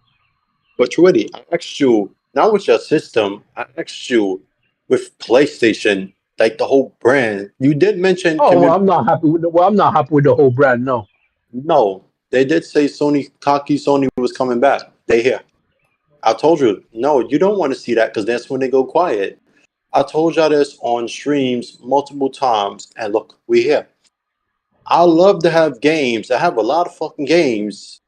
But Trudy, I asked you, not with your system, I asked you with PlayStation, like the whole brand. You did mention. I'm not happy with the whole brand. No, they did say Sony was coming back. They here. I told you, no, you don't want to see that because that's when they go quiet. I told y'all this on streams multiple times, and look, we here. I love to have games. I have a lot of fucking games,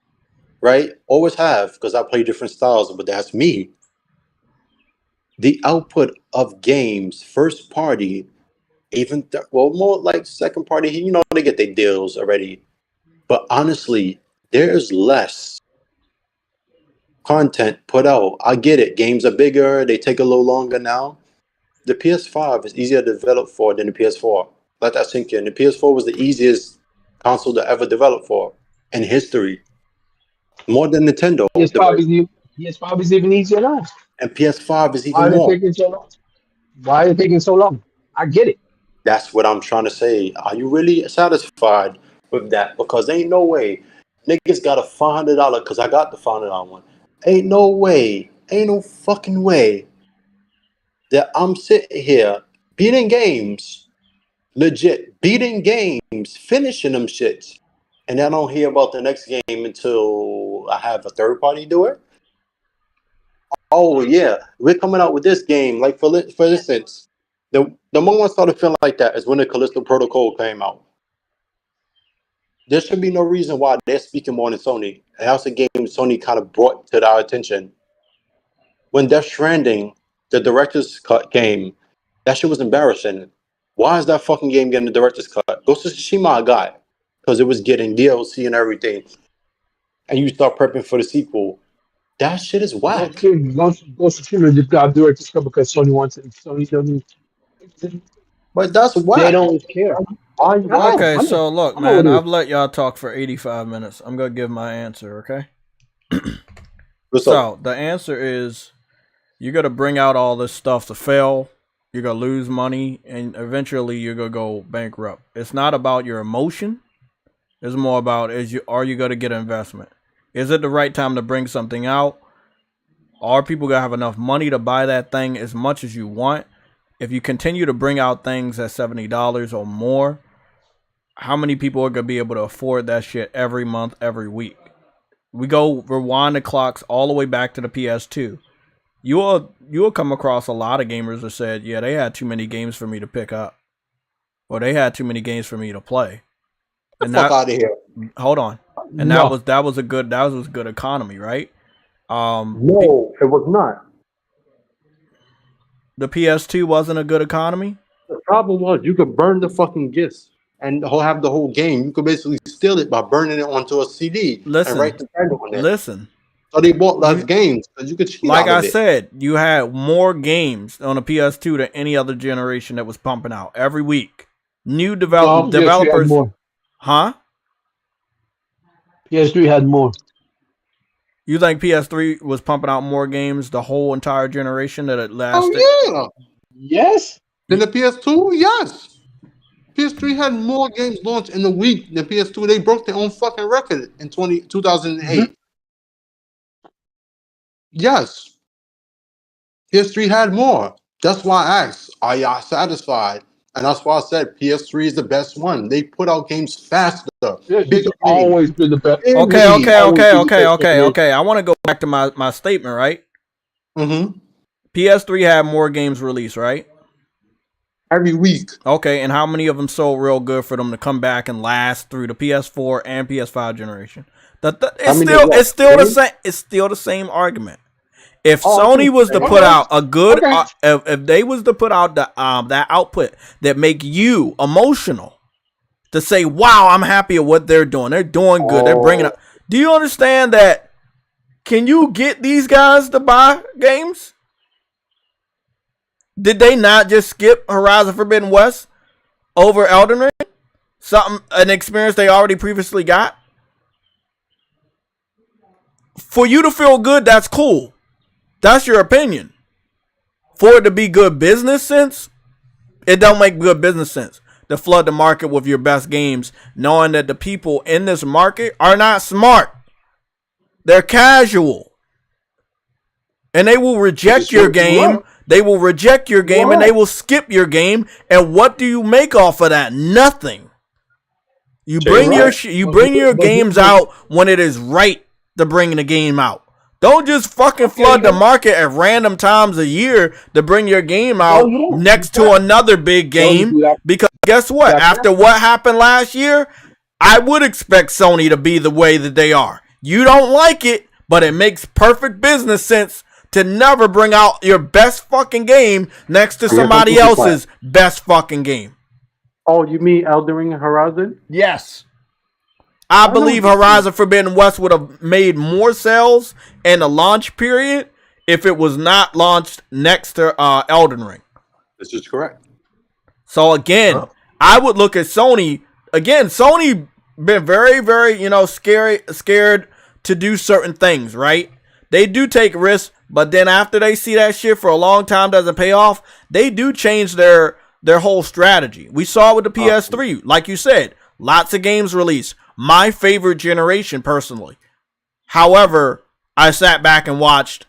right? Always have, because I play different styles, but that's me. The output of games, first party, even more like second party, they get their deals already. But honestly, there's less content put out. I get it. Games are bigger. They take a little longer now. The PS5 is easier to develop for than the PS4. Let that sink in. The PS4 was the easiest console to ever develop for in history. More than Nintendo. PS5 is even easier now. And PS5 is Why even are they more. taking so long? Why are they taking so long? I get it. That's what I'm trying to say. Are you really satisfied with that? Because ain't no way. Niggas got a $500 because I got the $500 one. Ain't no way. Ain't no fucking way that I'm sitting here beating games, legit beating games, finishing them shits, and I don't hear about the next game until I have a third party do it. Oh yeah, we're coming out with this game. Like for instance, the moment I started feeling like that is when the Callisto Protocol came out. There should be no reason why they're speaking more than Sony. And that's a game Sony kind of brought to our attention. When Death Stranding, the director's cut came, that shit was embarrassing. Why is that fucking game getting the director's cut? Ghost of Tsushima I got because it was getting DLC and everything. And you start prepping for the sequel. That shit is whack. Ghost of Tsushima just got director's cut because Sony wants it. Sony doesn't. But that's whack. They don't care. Why? Okay, so look, man, I've let y'all talk for 85 minutes. I'm going to give my answer, okay? So, the answer is you're going to bring out all this stuff to fail. You're going to lose money, and eventually you're going to go bankrupt. It's not about your emotion. It's more about, are you going to get an investment? Is it the right time to bring something out? Are people going to have enough money to buy that thing as much as you want? If you continue to bring out things at $70 or more, how many people are going to be able to afford that shit every month, every week? We go rewind the clocks all the way back to the PS2. You will come across a lot of gamers that said, yeah, they had too many games for me to pick up. Or they had too many games for me to play. Get the fuck out of here. Hold on. And that was a good economy, right? No, it was not. The PS2 wasn't a good economy? The problem was you could burn the fucking disc and have the whole game. You could basically steal it by burning it onto a CD and write the title on it. Listen. So they bought less games because you could cheat. Like I said, you had more games on the PS2 than any other generation that was pumping out every week. New developers. More. Huh? PS3 had more. You think PS3 was pumping out more games the whole entire generation that it lasted? Oh, yeah. Yes. Than the PS2? Yes. PS3 had more games launched in a week than PS2. They broke their own fucking record in 2008. Mm-hmm. Yes. PS3 had more. That's why I asked, are y'all satisfied? And that's why I said PS3 is the best one. They put out games faster. It's always been the best. Okay. I want to go back to my statement, right? Mm-hmm. PS3 had more games released, right? Every week. Okay, and how many of them sold real good for them to come back and last through the PS4 and PS5 generation? It's still the same argument. If Sony was to put out a good, if they was to put out the that output that make you emotional, to say, "Wow, I'm happy at what they're doing. They're doing good. They're bringing up." Do you understand that? Can you get these guys to buy games? Did they not just skip Horizon Forbidden West over Elden Ring? An experience they already previously got. For you to feel good, that's cool. That's your opinion. For it to be good business sense, it don't make good business sense to flood the market with your best games, knowing that the people in this market are not smart. They're casual. And they will reject your game. They will reject your game and they will skip your game. And what do you make off of that? Nothing. You bring your games out when it is right to bring the game out. Don't just fucking flood the market at random times a year to bring your game out next to another big game. Because guess what? After what happened last year, I would expect Sony to be the way that they are. You don't like it, but it makes perfect business sense to never bring out your best fucking game next to somebody else's best fucking game. Oh, you mean Elden Ring and Horizon? Yes. I believe Horizon Forbidden West would have made more sales in the launch period if it was not launched next to Elden Ring. This is correct. So again, I would look at Sony. Again, Sony been very, very, scared to do certain things, right? They do take risks, but then after they see that shit for a long time doesn't pay off, they do change their whole strategy. We saw it with the PS3, like you said, lots of games released. My favorite generation, personally. However, I sat back and watched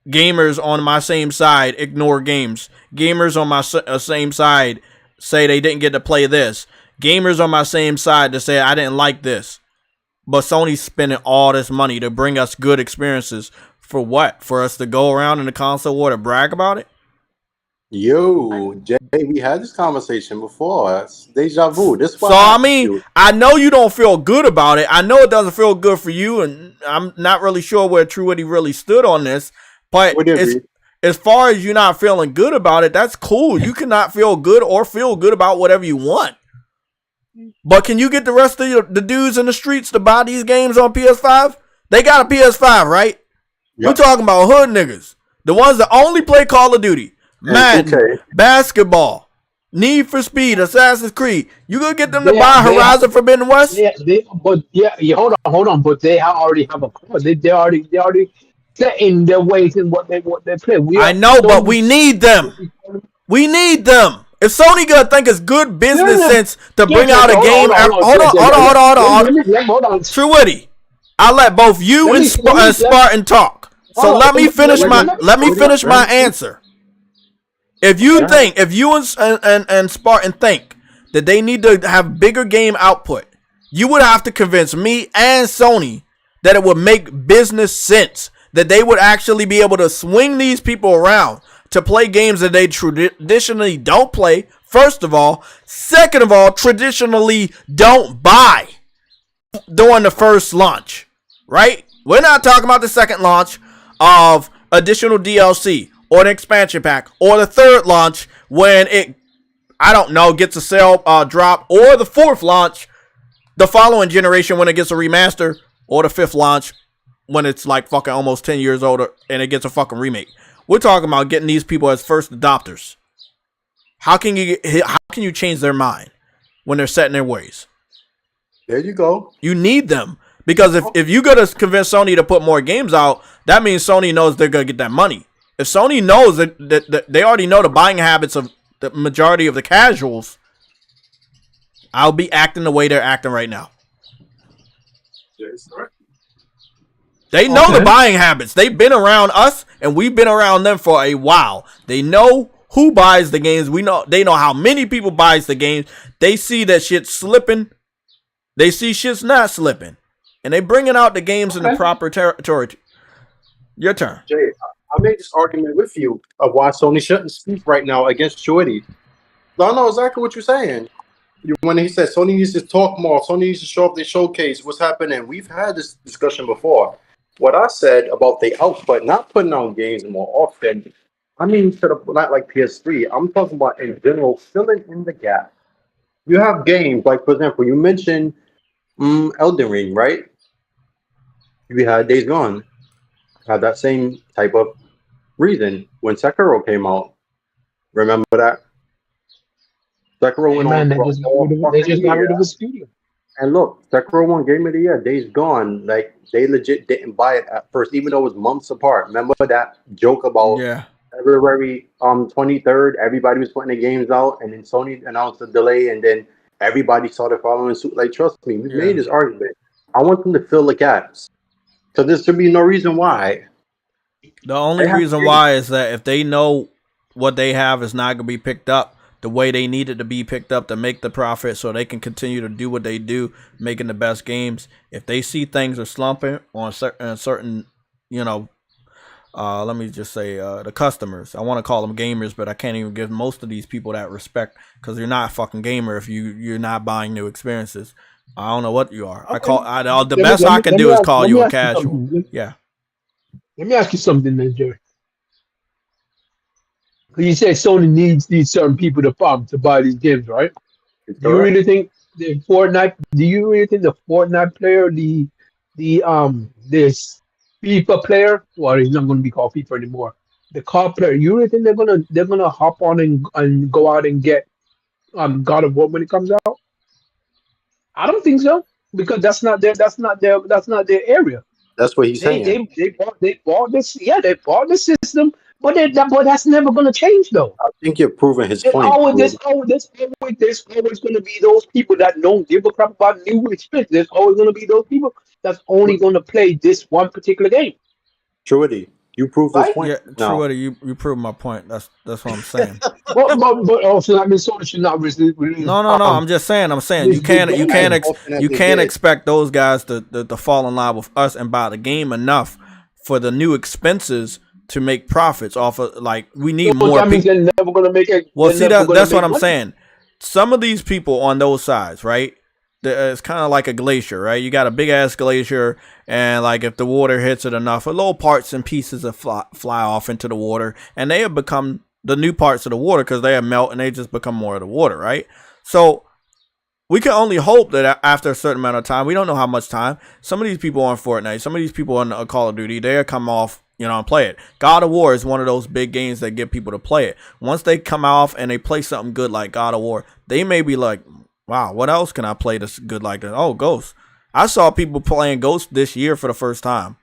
gamers on my same side ignore games. Gamers on my same side say they didn't get to play this. Gamers on my same side to say I didn't like this. But Sony's spending all this money to bring us good experiences. For what? For us to go around in the console war to brag about it? Yo, Jay, we had this conversation before. It's deja vu. This So, I mean, I know you don't feel good about it. I know it doesn't feel good for you, and I'm not really sure where TrueWitty really stood on this. But as far as you not feeling good about it, that's cool. You cannot feel good or feel good about whatever you want. But can you get the rest of the dudes in the streets to buy these games on PS5? They got a PS5, right? Yep. We're talking about hood niggas. The ones that only play Call of Duty, Madden, basketball, Need for Speed, Assassin's Creed. You gonna get them to buy Horizon Forbidden West? Hold on. But they already have a car. They already set in their ways in what they play. I know, but we need them. We need them. If Sony gonna think it's good business sense to bring out a game, hold on. TrueWitty, I'll let both you and Spartan talk. So let me finish my answer. If you think, if you and Spartan think that they need to have bigger game output, you would have to convince me and Sony that it would make business sense, that they would actually be able to swing these people around to play games that they traditionally don't play, first of all. Second of all, traditionally don't buy during the first launch, right? We're not talking about the second launch of additional DLC or an expansion pack or the third launch when it, I don't know, gets a sale drop, or the fourth launch the following generation when it gets a remaster, or the fifth launch when it's like fucking almost 10 years older and it gets a fucking remake. We're talking about getting these people as first adopters. How can you change their mind when they're set in their ways? There you go. You need them, because if you gotta convince Sony to put more games out, that means Sony knows they're gonna get that money. If Sony knows that they already know the buying habits of the majority of the casuals, I'll be acting the way they're acting right now. Yes, right. They know the buying habits. They've been around us, and we've been around them for a while. They know who buys the games. They know how many people buys the games. They see that shit's slipping. They see shit's not slipping, and they bringing out the games in the proper territory. Your turn. Jay, I made this argument with you of why Sony shouldn't speak right now against Shorty. I know exactly what you're saying. When he said Sony needs to talk more, Sony needs to show up, they showcase what's happening. We've had this discussion before. What I said about the output, not putting out games more often, I mean, not like PS3. I'm talking about in general, filling in the gap. You have games like, for example, you mentioned Elden Ring, right? You had Days Gone. Had that same type of reason when Sekiro came out. Remember that? Sekiro went on. They just got rid of the studio. And look, Sekiro won Game of the Year. Days Gone. Like, they legit didn't buy it at first, even though it was months apart. Remember that joke about February 23rd, everybody was putting the games out, and then Sony announced a delay, and then everybody started following suit. Like, trust me, we made this argument. I want them to fill the gaps. So there should be no reason why. The only reason why is that if they know what they have is not going to be picked up the way they need it to be picked up to make the profit, so they can continue to do what they do, making the best games. If they see things are slumping on certain, let me just say the customers. I want to call them gamers, but I can't even give most of these people that respect, because you're not a fucking gamer if you're not buying new experiences. I don't know what you are. Okay. The best I can do is call you a casual. Yeah. Let me ask you something, then, Jerry. You say Sony needs these certain people to buy these games, right? Do you really think the Fortnite. Do you really think the Fortnite player, this FIFA player, well, he's not going to be called FIFA anymore. The car player, you really think they're gonna hop on and go out and get God of War when it comes out? I don't think so because that's not their area. That's what he's They saying. they they bought this, yeah, they bought the system, but that's never going to change though. I think you're proving his There's point. always, Bro. there's always going to be those people that don't give a crap about new experience. There's always going to be those people that's only going to play this one particular game, Truity, you proved his right? point. Yeah, Now, True, you proved my point. That's what I'm saying. But also, I mean, Sony should not really No. I'm just saying. I'm saying you can't expect those guys to fall in line with us and buy the game enough for the new expenses to make profits off of. Like, we need more. That means they're never going to make it. Well, see, that's what I'm saying. Some of these people on those sides, right? It's kind of like a glacier, right? You got a big ass glacier, and like if the water hits it enough, little parts and pieces of fly off into the water, and they have become the new parts of the water because they have melt and they just become more of the water, right? So we can only hope that after a certain amount of time, we don't know how much time, some of these people on Fortnite, some of these people on Call of Duty, they'll come off, and play it. God of War is one of those big games that get people to play it. Once they come off and they play something good like God of War, they may be like, wow, what else can I play that's good like that? Oh, Ghost. I saw people playing Ghost this year for the first time.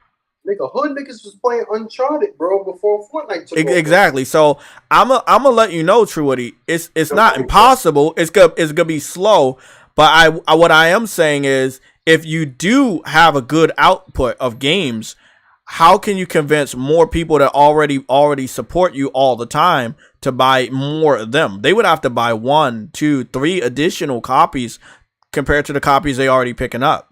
nigga, hood niggas was playing Uncharted, bro, before Fortnite took over. Exactly. So I'm gonna let you know, True Woody. It's not impossible. It's gonna be slow. But what I am saying is, if you do have a good output of games, how can you convince more people that already support you all the time to buy more of them? They would have to buy 1, 2, 3 additional copies compared to the copies they already picking up.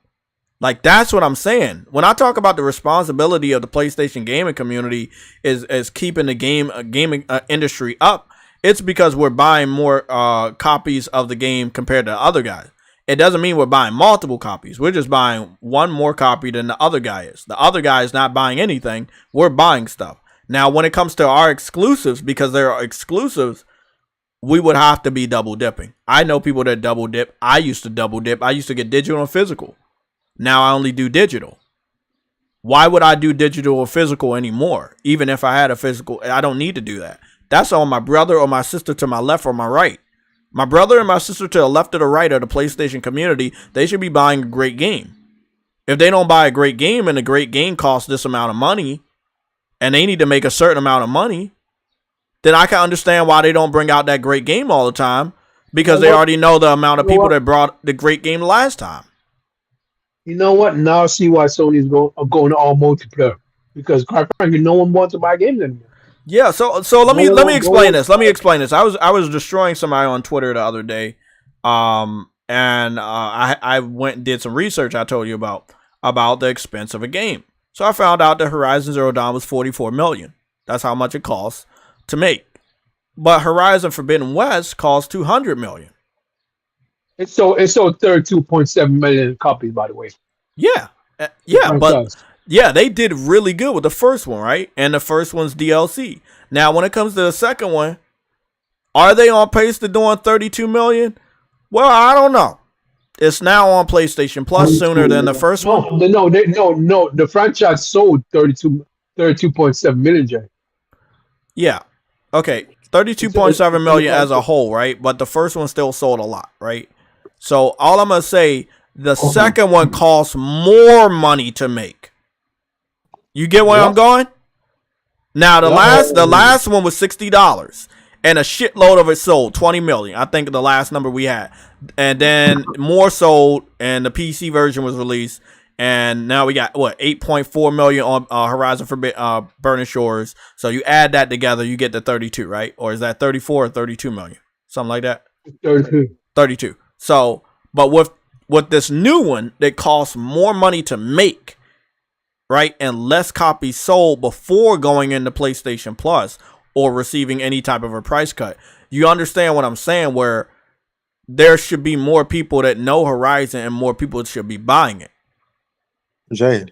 Like, that's what I'm saying. When I talk about the responsibility of the PlayStation gaming community is keeping the gaming industry up, it's because we're buying more copies of the game compared to other guys. It doesn't mean we're buying multiple copies. We're just buying one more copy than the other guy is. The other guy is not buying anything. We're buying stuff. Now, when it comes to our exclusives, because there are exclusives, we would have to be double dipping. I know people that double dip. I used to double dip. I used to get digital and physical. Now I only do digital. Why would I do digital or physical anymore? Even if I had a physical, I don't need to do that. That's on my brother or my sister to my left or my right. My brother and my sister to the left or the right of the PlayStation community, they should be buying a great game. If they don't buy a great game and the great game costs this amount of money and they need to make a certain amount of money, then I can understand why they don't bring out that great game all the time, because they already know the amount of people that brought the great game last time. You know what? Now I see why Sony's going to all multiplayer, because quite frankly, no one wants to buy games anymore. Yeah, so let me explain this. Let me explain this. I was destroying somebody on Twitter the other day, and I went and did some research. I told you about the expense of a game. So I found out that Horizon Zero Dawn was $44 million. That's how much it costs to make. But Horizon Forbidden West costs $200 million. It's sold 32.7 million copies, by the way. Yeah, but. Yeah, they did really good with the first one, right? And the first one's DLC. Now, when it comes to the second one, are they on pace to doing 32 million? Well, I don't know. It's now on PlayStation Plus sooner than the first one. No. The franchise sold 32.7 million, Jay. Yeah. Okay. 32.7 million as a whole, right? But the first one still sold a lot, right? So all I'm going to say, the second one costs more money to make. You get where I'm going? Now the last one was $60 and a shitload of it sold, 20 million. I think the last number we had. And then more sold and the PC version was released, and now we got 8.4 million on Horizon Burning Shores. So you add that together, you get the 32, right? Or is that 34 or 32 million? Something like that. 32. So, but with this new one that costs more money to make, right, and less copies sold before going into PlayStation Plus or receiving any type of a price cut. You understand what I'm saying, where there should be more people that know Horizon and more people should be buying it. Jay.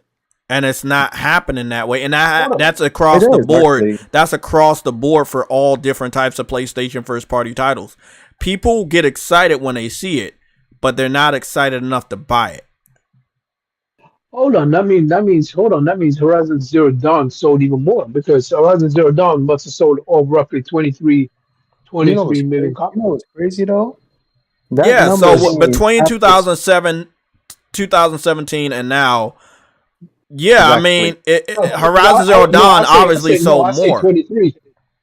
And it's not happening that way. And that's across the board. Actually. That's across the board for all different types of PlayStation first party titles. People get excited when they see it, but they're not excited enough to buy it. Hold on, that means Horizon Zero Dawn sold even more because Horizon Zero Dawn must have sold roughly 23 million copies. You know what's crazy though? That Yeah, number so is between after- 2017 and now, yeah, I mean, Horizon No, Zero Dawn I obviously sold more. 23.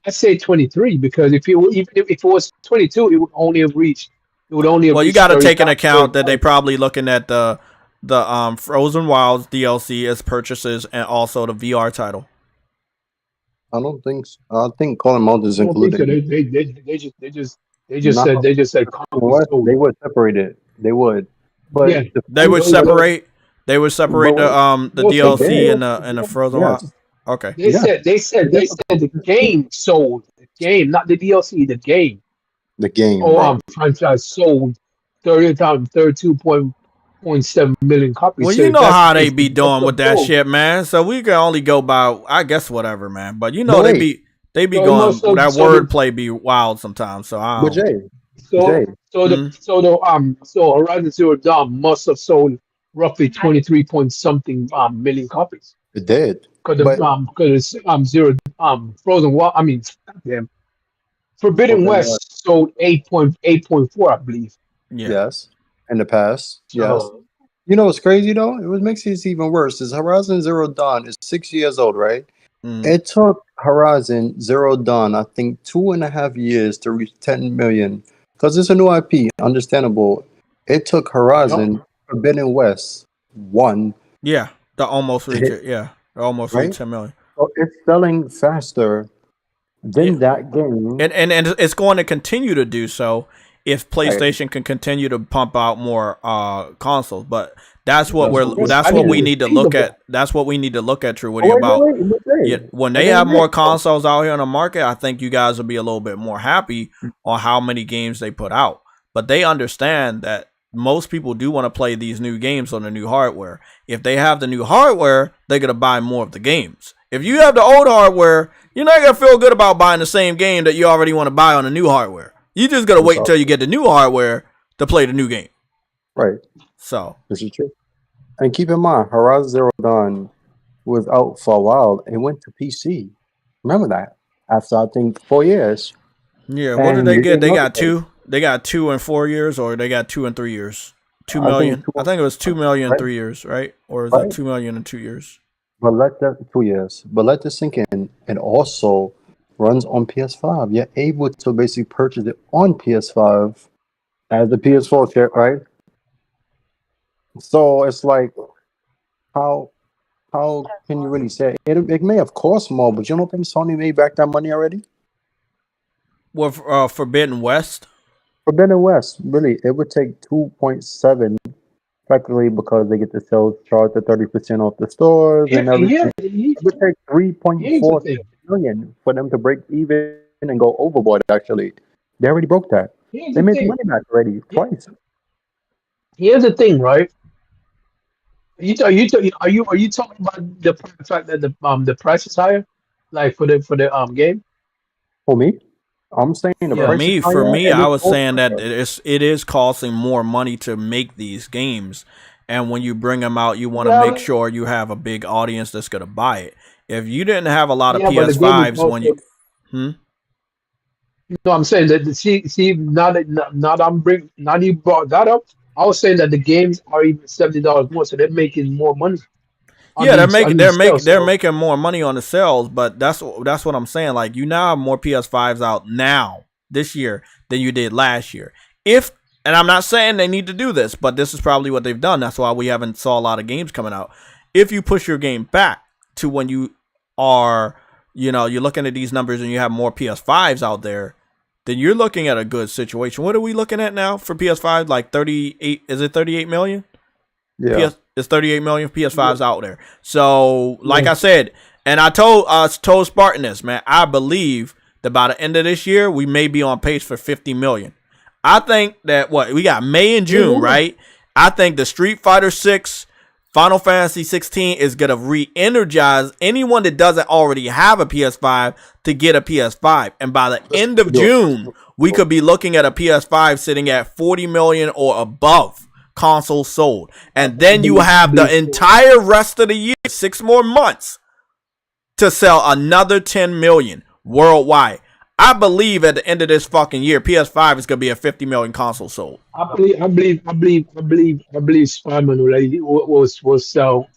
I say 23 because even if it was 22, it would only have reached. Well, you got to take into account that they probably looking at the Frozen Wilds DLC as purchases and also the VR title. I don't think so. I think Call of Mountain is included. They just said they would separate it. They would. But Yeah. They would separate. They would separate the DLC and the Frozen Yeah. Wilds. Okay. They said the game sold. The game, not the DLC, the game. The game. Franchise sold 32.7 million copies. Well, So you know that's- how they be it's- doing with that sold. shit, man. So we can only go by, I guess, whatever, man. But you know But they be So, going no, so- that so wordplay be wild sometimes. So I But don't. Jay, So Horizon Zero Dawn must have sold roughly 23 point something million copies. it did. Because Frozen Wild, damn, Forbidden Forbidden West sold 8.4, I believe. Yeah. Yes. In the past. Yes. So, You know what's crazy though? What makes it even worse is Horizon Zero Dawn is 6 years old, right? Mm. It took Horizon Zero Dawn, I think, 2.5 years to reach 10 million. Because it's a new IP, understandable. It took Horizon Forbidden West 1. Yeah. The almost reach it. Yeah. The almost Right? reach 10 million. So it's selling faster than that game. And it's going to continue to do so if PlayStation can continue to pump out more consoles. But that's what we need to look at. That's what we need to look at, True Woody, about. Yeah, when they have more consoles out here on the market, I think you guys will be a little bit more happy on how many games they put out. But they understand that most people do want to play these new games on the new hardware. If they have the new hardware, they're going to buy more of the games. If you have the old hardware, you're not going to feel good about buying the same game that you already want to buy on the new hardware. You just got to wait until you get the new hardware to play the new game. Right. So This is true. And keep in mind, Horizon Zero Dawn was out for a while and went to PC. Remember that? After, I think, 4 years. yeah, what did And they you get? They didn't got know two. They got 2 and 4 years, or they got 2 and 3 years. 2 I think million. two- I think it was 2 million right. 3 years, right? Or is Right. it 2 million in 2 years? But let that 2 years. But let this sink in. And also runs on PS5. You're able to basically purchase it on PS5 as the PS4 kit, right? So it's like, how can you really say it may have cost more, but you don't think Sony made back that money already? With Forbidden West. Forbidden West, really, it would take 2.7 practically because they get the sales charge at 30% off the stores and everything. It would take 3.4 million for them to break even and go overboard. Actually, they already broke that. They made the money back already twice. Here's the thing, right? Are you talking about the fact that the price is higher, like for the game? For me, I'm saying the price is For higher me, and I it's was saying that also- it is costing more money to make these games, and when you bring them out, you want to Yeah, make sure you have a big audience that's gonna buy it. If you didn't have a lot of Yeah, but the game is PS5s when you, No, I'm saying that now you brought that up. I was saying that the games are even $70 more, so they're making more money. yeah, they're making more money on the sales, but that's what I'm saying. Like, you now have more PS5s out now this year than you did last year. And I'm not saying they need to do this, but this is probably what they've done. That's why we haven't saw a lot of games coming out. If you push your game back to when you are, you're looking at these numbers and you have more PS5s out there, then you're looking at a good situation. What are we looking at now for PS5? Like 38, is it 38 million? Yeah. It's 38 million PS5s out there. So, like I said, and I told Spartan this, man, I believe that by the end of this year, we may be on pace for 50 million. I think that we got May and June, right? I think the Street Fighter 6, Final Fantasy 16 is going to re-energize anyone that doesn't already have a PS5 to get a PS5. And by the end of June, we could be looking at a PS5 sitting at 40 million or above consoles sold. And then you have the entire rest of the year, 6 more months, to sell another 10 million worldwide. I believe at the end of this fucking year, PS5 is gonna be a 50 million console sold. I believe Spider-Man was sell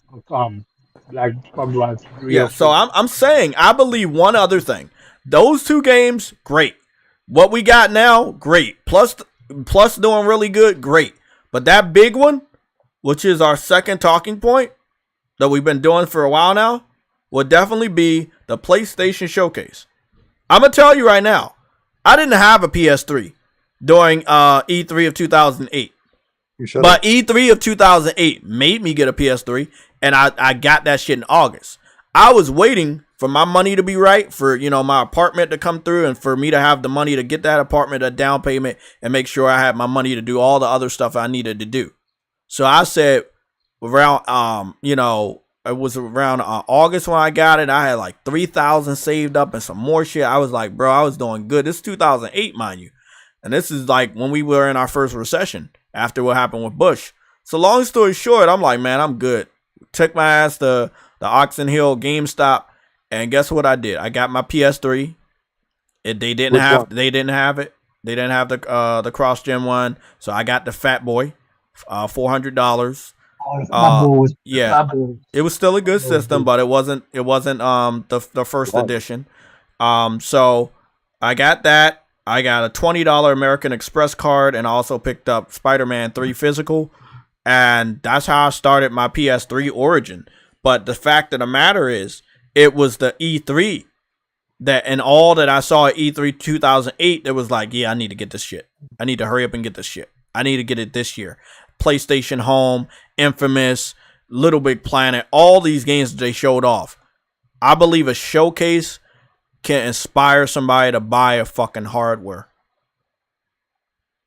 like probably like 3 Yeah, or 4. so I'm saying I believe one other thing. Those 2 games, great. What we got now, great. Plus doing really good, great. But that big one, which is our second talking point that we've been doing for a while now, will definitely be the PlayStation Showcase. I'm going to tell you right now, I didn't have a PS3 during E3 of 2008. But E3 of 2008 made me get a PS3, and I got that shit in August. I was waiting for my money to be right, for, you know, my apartment to come through, and for me to have the money to get that apartment, a down payment, and make sure I had my money to do all the other stuff I needed to do. So I said around, you know, it was around August when I got it. I had like 3,000 saved up and some more shit. I was like, bro, I was doing good. This is 2008, mind you. And this is like when we were in our first recession after what happened with Bush. So long story short, I'm like, man, I'm good. Took my ass to the Oxon Hill GameStop, and guess what I did? I got my PS3. They didn't have it. They didn't have the cross gen one. So I got the Fat Boy, $400. Yeah, it was still a good system, but it wasn't the first edition. So I got that. I got a $20 American Express card, and also picked up Spider-Man 3 physical, and that's how I started my PS3 origin. But the fact of the matter is, it was the E3 that, and all that I saw at E3 2008, that was like, yeah, I need to get this shit. I need to hurry up and get this shit. I need to get it this year. PlayStation Home, Infamous, Little Big Planet, all these games that they showed off. I believe a showcase can inspire somebody to buy a fucking hardware.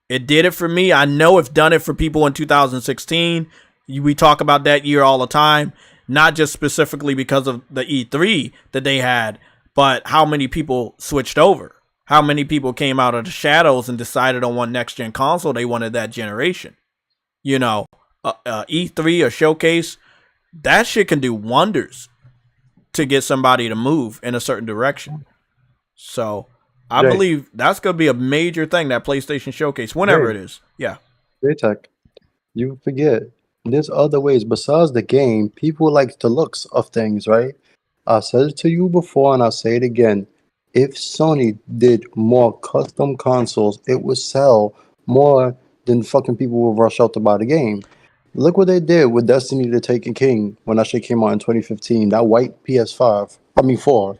It did it for me. I know it's done it for people in 2016. We talk about that year all the time, not just specifically because of the E3 that they had, but how many people switched over. How many people came out of the shadows and decided on one next-gen console they wanted that generation. You know, E3 or showcase, that shit can do wonders to get somebody to move in a certain direction. So I believe that's going to be a major thing, that PlayStation Showcase, whenever it is. Yeah. JayTech, you forget, there's other ways besides the game. People like the looks of things, right? I said it to you before, and I'll say it again. If Sony did more custom consoles, it would sell more than fucking people would rush out to buy the game. Look what they did with Destiny the Taken King when that shit came out in 2015. That white PS5, 4.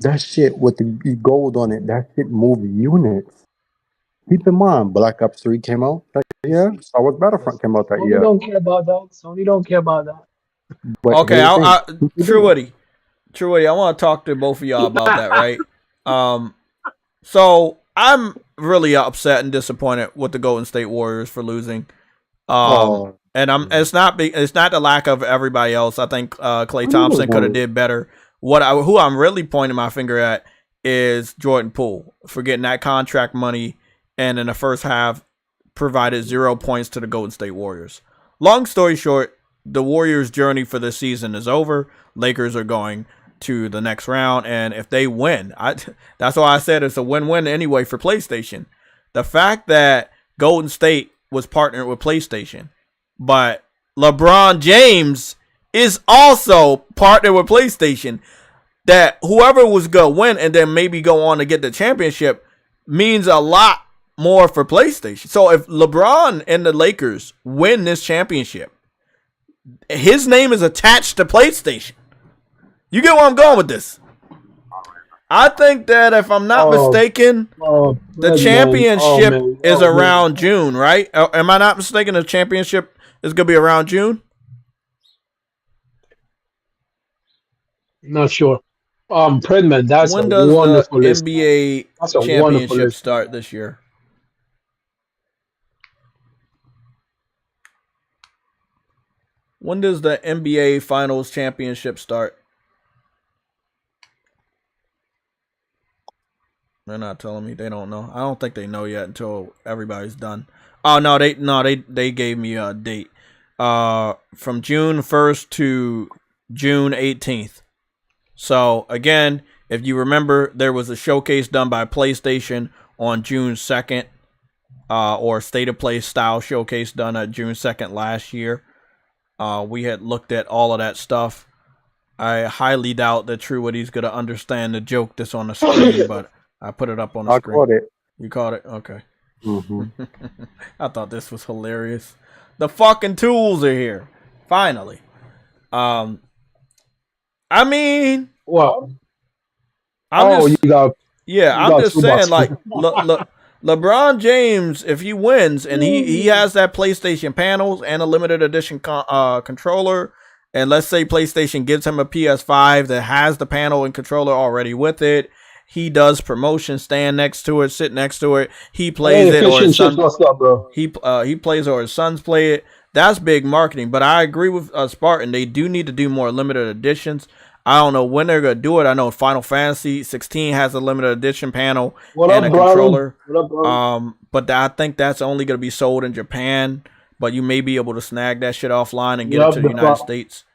That shit with the gold on it, that shit moved units. Keep in mind, Black Ops 3 came out that year. Star Wars Battlefront came out that year. Sony don't care about that. Sony don't care about that. But okay, True Woody, I want to talk to both of y'all about that, right? So I'm really upset and disappointed with the Golden State Warriors for losing. And it's not the lack of everybody else. I think Klay Thompson could have did better. Who I'm really pointing my finger at is Jordan Poole for getting that contract money, and in the first half provided 0 points to the Golden State Warriors. Long story short, the Warriors' journey for this season is over. Lakers are going to the next round, and if they win, that's why I said it's a win-win anyway for PlayStation. The fact that Golden State was partnered with PlayStation, but LeBron James is also partnered with PlayStation, that whoever was going to win and then maybe go on to get the championship means a lot more for PlayStation. So if LeBron and the Lakers win this championship, his name is attached to PlayStation. You get where I'm going with this? I think that if I'm not mistaken, the championship is around June, right? Am I not mistaken? The championship is going to be around June? Not sure. Predman, that's when a does wonderful the list. NBA That's a wonderful championship list. start this year? When does the NBA Finals championship start? They're not telling me. They don't know. I don't think they know yet until everybody's done. Oh no, they gave me a date. From June 1st to June 18th. So again, if you remember, there was a showcase done by PlayStation on June 2nd, or State of Play style showcase done at June 2nd last year. We had looked at all of that stuff. I highly doubt that TrueWitty's gonna understand the joke that's on the screen, but I put it up on the screen. I caught it. You caught it? Okay. Mm-hmm. I thought this was hilarious. The fucking tools are here. Finally. I mean, well, I'm just saying, like, LeBron James, if he wins and he has that PlayStation panels and a limited edition controller, and let's say PlayStation gives him a PS5 that has the panel and controller already with it, he does promotion, stand next to it, sit next to it. He plays it, or his son, he plays, or his sons play it. That's big marketing. But I agree with Spartan. They do need to do more limited editions. I don't know when they're gonna do it. I know Final Fantasy 16 has a limited edition panel and a controller. But I think that's only gonna be sold in Japan. But you may be able to snag that shit offline and get it to the United States.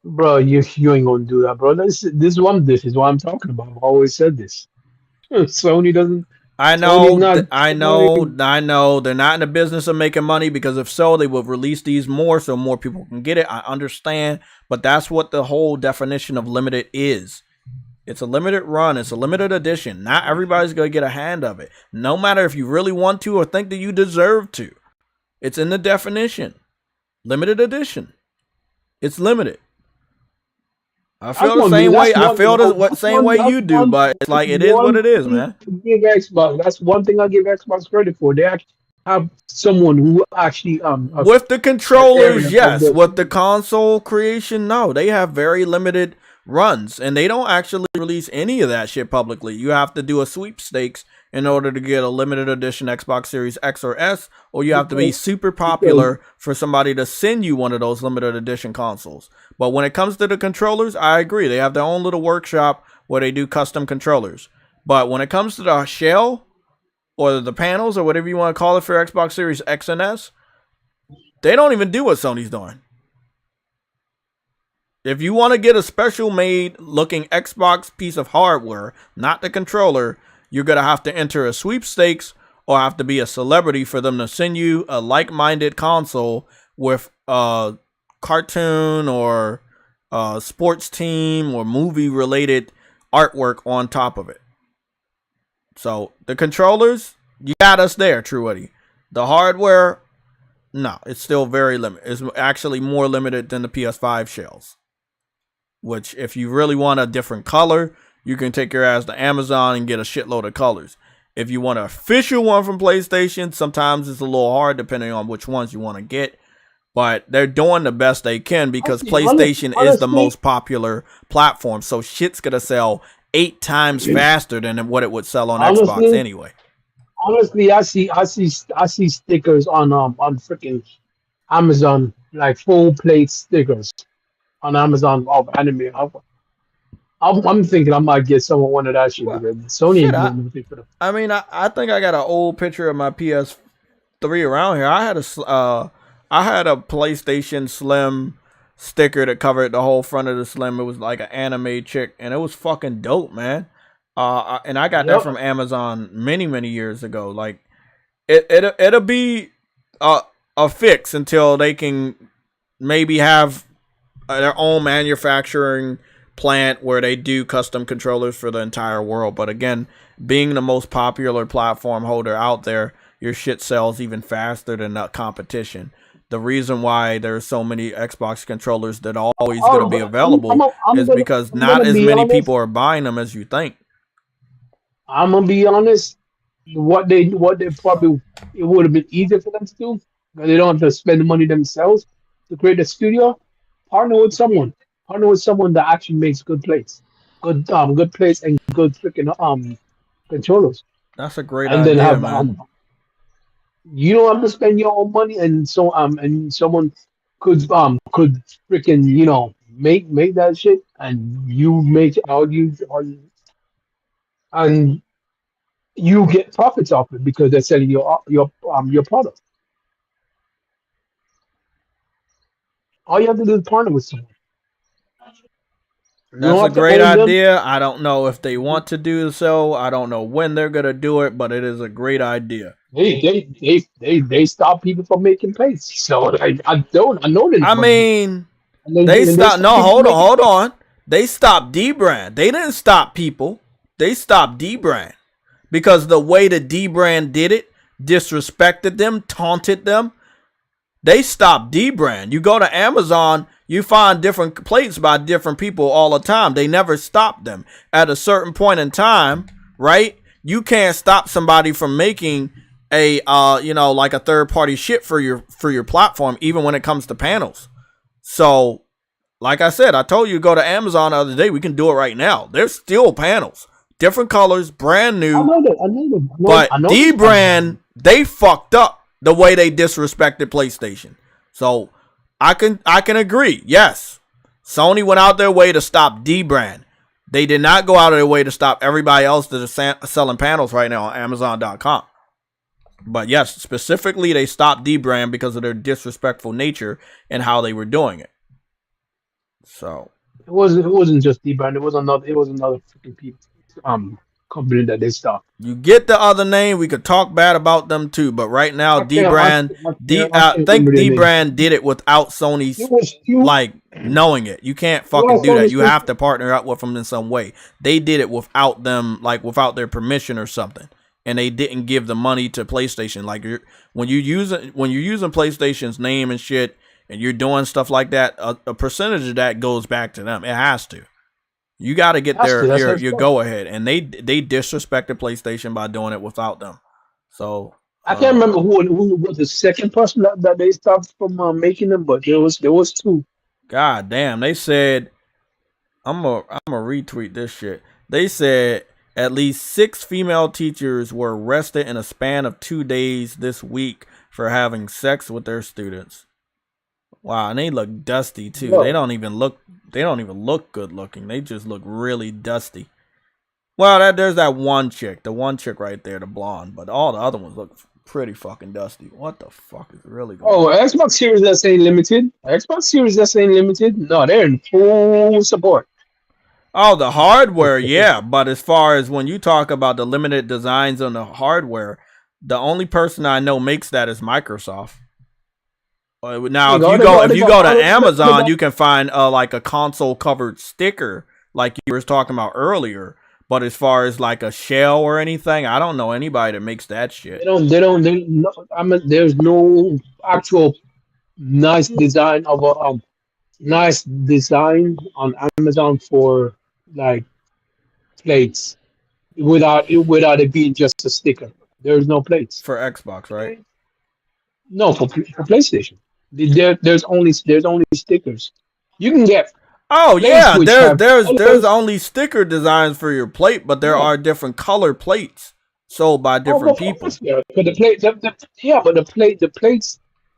Bro, you ain't gonna do that, bro. This is what I'm talking about. I've always said this. Sony doesn't. I know. I know. They're not in the business of making money, because if so, they would release these more so more people can get it. I understand, but that's what the whole definition of limited is. It's a limited run. It's a limited edition. Not everybody's gonna get a hand of it, no matter if you really want to or think that you deserve to. It's in the definition. Limited edition. It's limited. I feel the same way. I feel the same way you do, but it's like, it is what it is, man. Give Xbox. That's one thing I give Xbox credit for. They actually have someone who actually with the controllers, yes. With the console creation, no. They have very limited runs, and they don't actually release any of that shit publicly. You have to do a sweepstakes in order to get a limited edition Xbox Series X or S, or you have to be super popular for somebody to send you one of those limited edition consoles. But when it comes to the controllers, I agree. They have their own little workshop where they do custom controllers. But when it comes to the shell or the panels or whatever you want to call it for Xbox Series X and S, they don't even do what Sony's doing. If you want to get a special made looking Xbox piece of hardware, not the controller, you're going to have to enter a sweepstakes or have to be a celebrity for them to send you a like-minded console with a cartoon or a sports team or movie-related artwork on top of it. So the controllers, you got us there, TrueWitty. The hardware, no, it's still very limited. It's actually more limited than the PS5 shells. Which, if you really want a different color, you can take your ass to Amazon and get a shitload of colors. If you want an official one from PlayStation, sometimes it's a little hard depending on which ones you want to get. But they're doing the best they can because PlayStation is the most popular platform. So shit's going to sell 8 times faster than what it would sell on Xbox anyway. Honestly, I see stickers on freaking Amazon, like full plate stickers on Amazon of anime. I'm thinking I might get someone one of that shit. Sony ain't doing nothing for them. I mean, I think I got an old picture of my PS3 around here. I had a PlayStation Slim sticker that covered the whole front of the Slim. It was like an anime chick, and it was fucking dope, man. And I got that from Amazon many years ago. Like, it'll be a fix until they can maybe have their own manufacturing plant where they do custom controllers for the entire world. But again, being the most popular platform holder out there, your shit sells even faster than the competition. The reason why there's so many Xbox controllers that are always going to be available is because not as many people are buying them as you think. I'm gonna be honest. What they probably, it would have been easier for them to do because they don't have to spend the money themselves to create a studio. Partner with someone that actually makes good plates, good plates and good freaking controllers. That's a great idea, man. You don't have to spend your own money, and someone could freaking make that shit, and you make all you and you get profits off it because they're selling your product. All you have to do is partner with someone. You That's don't a have to great own them. idea. I don't know if they want to do so. I don't know when they're gonna do it, but it is a great idea. They stop people from making plates. So I know they're I not gonna do it. mean, And they and stopped. stop No, people from making hold plates. on. They stopped D-Brand. They didn't stop people. They stopped D-Brand because the way the D-Brand did it, disrespected them, taunted them. They stopped D-Brand. You go to Amazon, you find different plates by different people all the time. They never stop them. At a certain point in time, right? You can't stop somebody from making a like a third party shit for your platform, even when it comes to panels. So, like I said, I told you to go to Amazon the other day. We can do it right now. There's still panels, different colors, brand new. But D-Brand, they fucked up the way they disrespected PlayStation. So I can agree. Yes, Sony went out their way to stop D-Brand. They did not go out of their way to stop everybody else that is selling panels right now on Amazon.com. But yes, specifically they stopped D-Brand because of their disrespectful nature and how they were doing it. So it wasn't just D-Brand. It was another freaking people company that they stopped. you get the other name, we could talk bad about them too, but right now D-Brand, I think D-Brand did it without Sony's like knowing it. You can't fucking do that. You have to partner up with them in some way. They did it without them, like without their permission or something, and they didn't give the money to PlayStation. Like when you're using PlayStation's name and shit, and you're doing stuff like that, a percentage of that goes back to them. It has to. You got to get your go ahead, and they disrespected PlayStation by doing it without them. So I can't remember who was the second person that they stopped from making them, but there was two. God damn, they said I'm gonna retweet this shit. They said at least 6 female teachers were arrested in a span of 2 days this week for having sex with their students. Wow, and they look dusty too. Whoa. They don't even look good looking. They just look really dusty. Well, there's that one chick, the one chick right there, the blonde, but all the other ones look pretty fucking dusty. What the fuck is really going on? Oh, Xbox Series S ain't limited. Xbox Series S ain't limited. No, they're in full support. Oh, the hardware, yeah, but as far as when you talk about the limited designs on the hardware, the only person I know makes that is Microsoft. Now, if you go to Amazon, you can find like a console covered sticker, like you were talking about earlier. But as far as like a shell or anything, I don't know anybody that makes that shit. There's no actual nice design of a nice design on Amazon for like plates without it being just a sticker. There's no plates for Xbox, right? No, for PlayStation. There's only stickers. You can get. Oh yeah, there's only sticker designs for your plate, but there are different color plates sold by different people. Yeah, but the plates,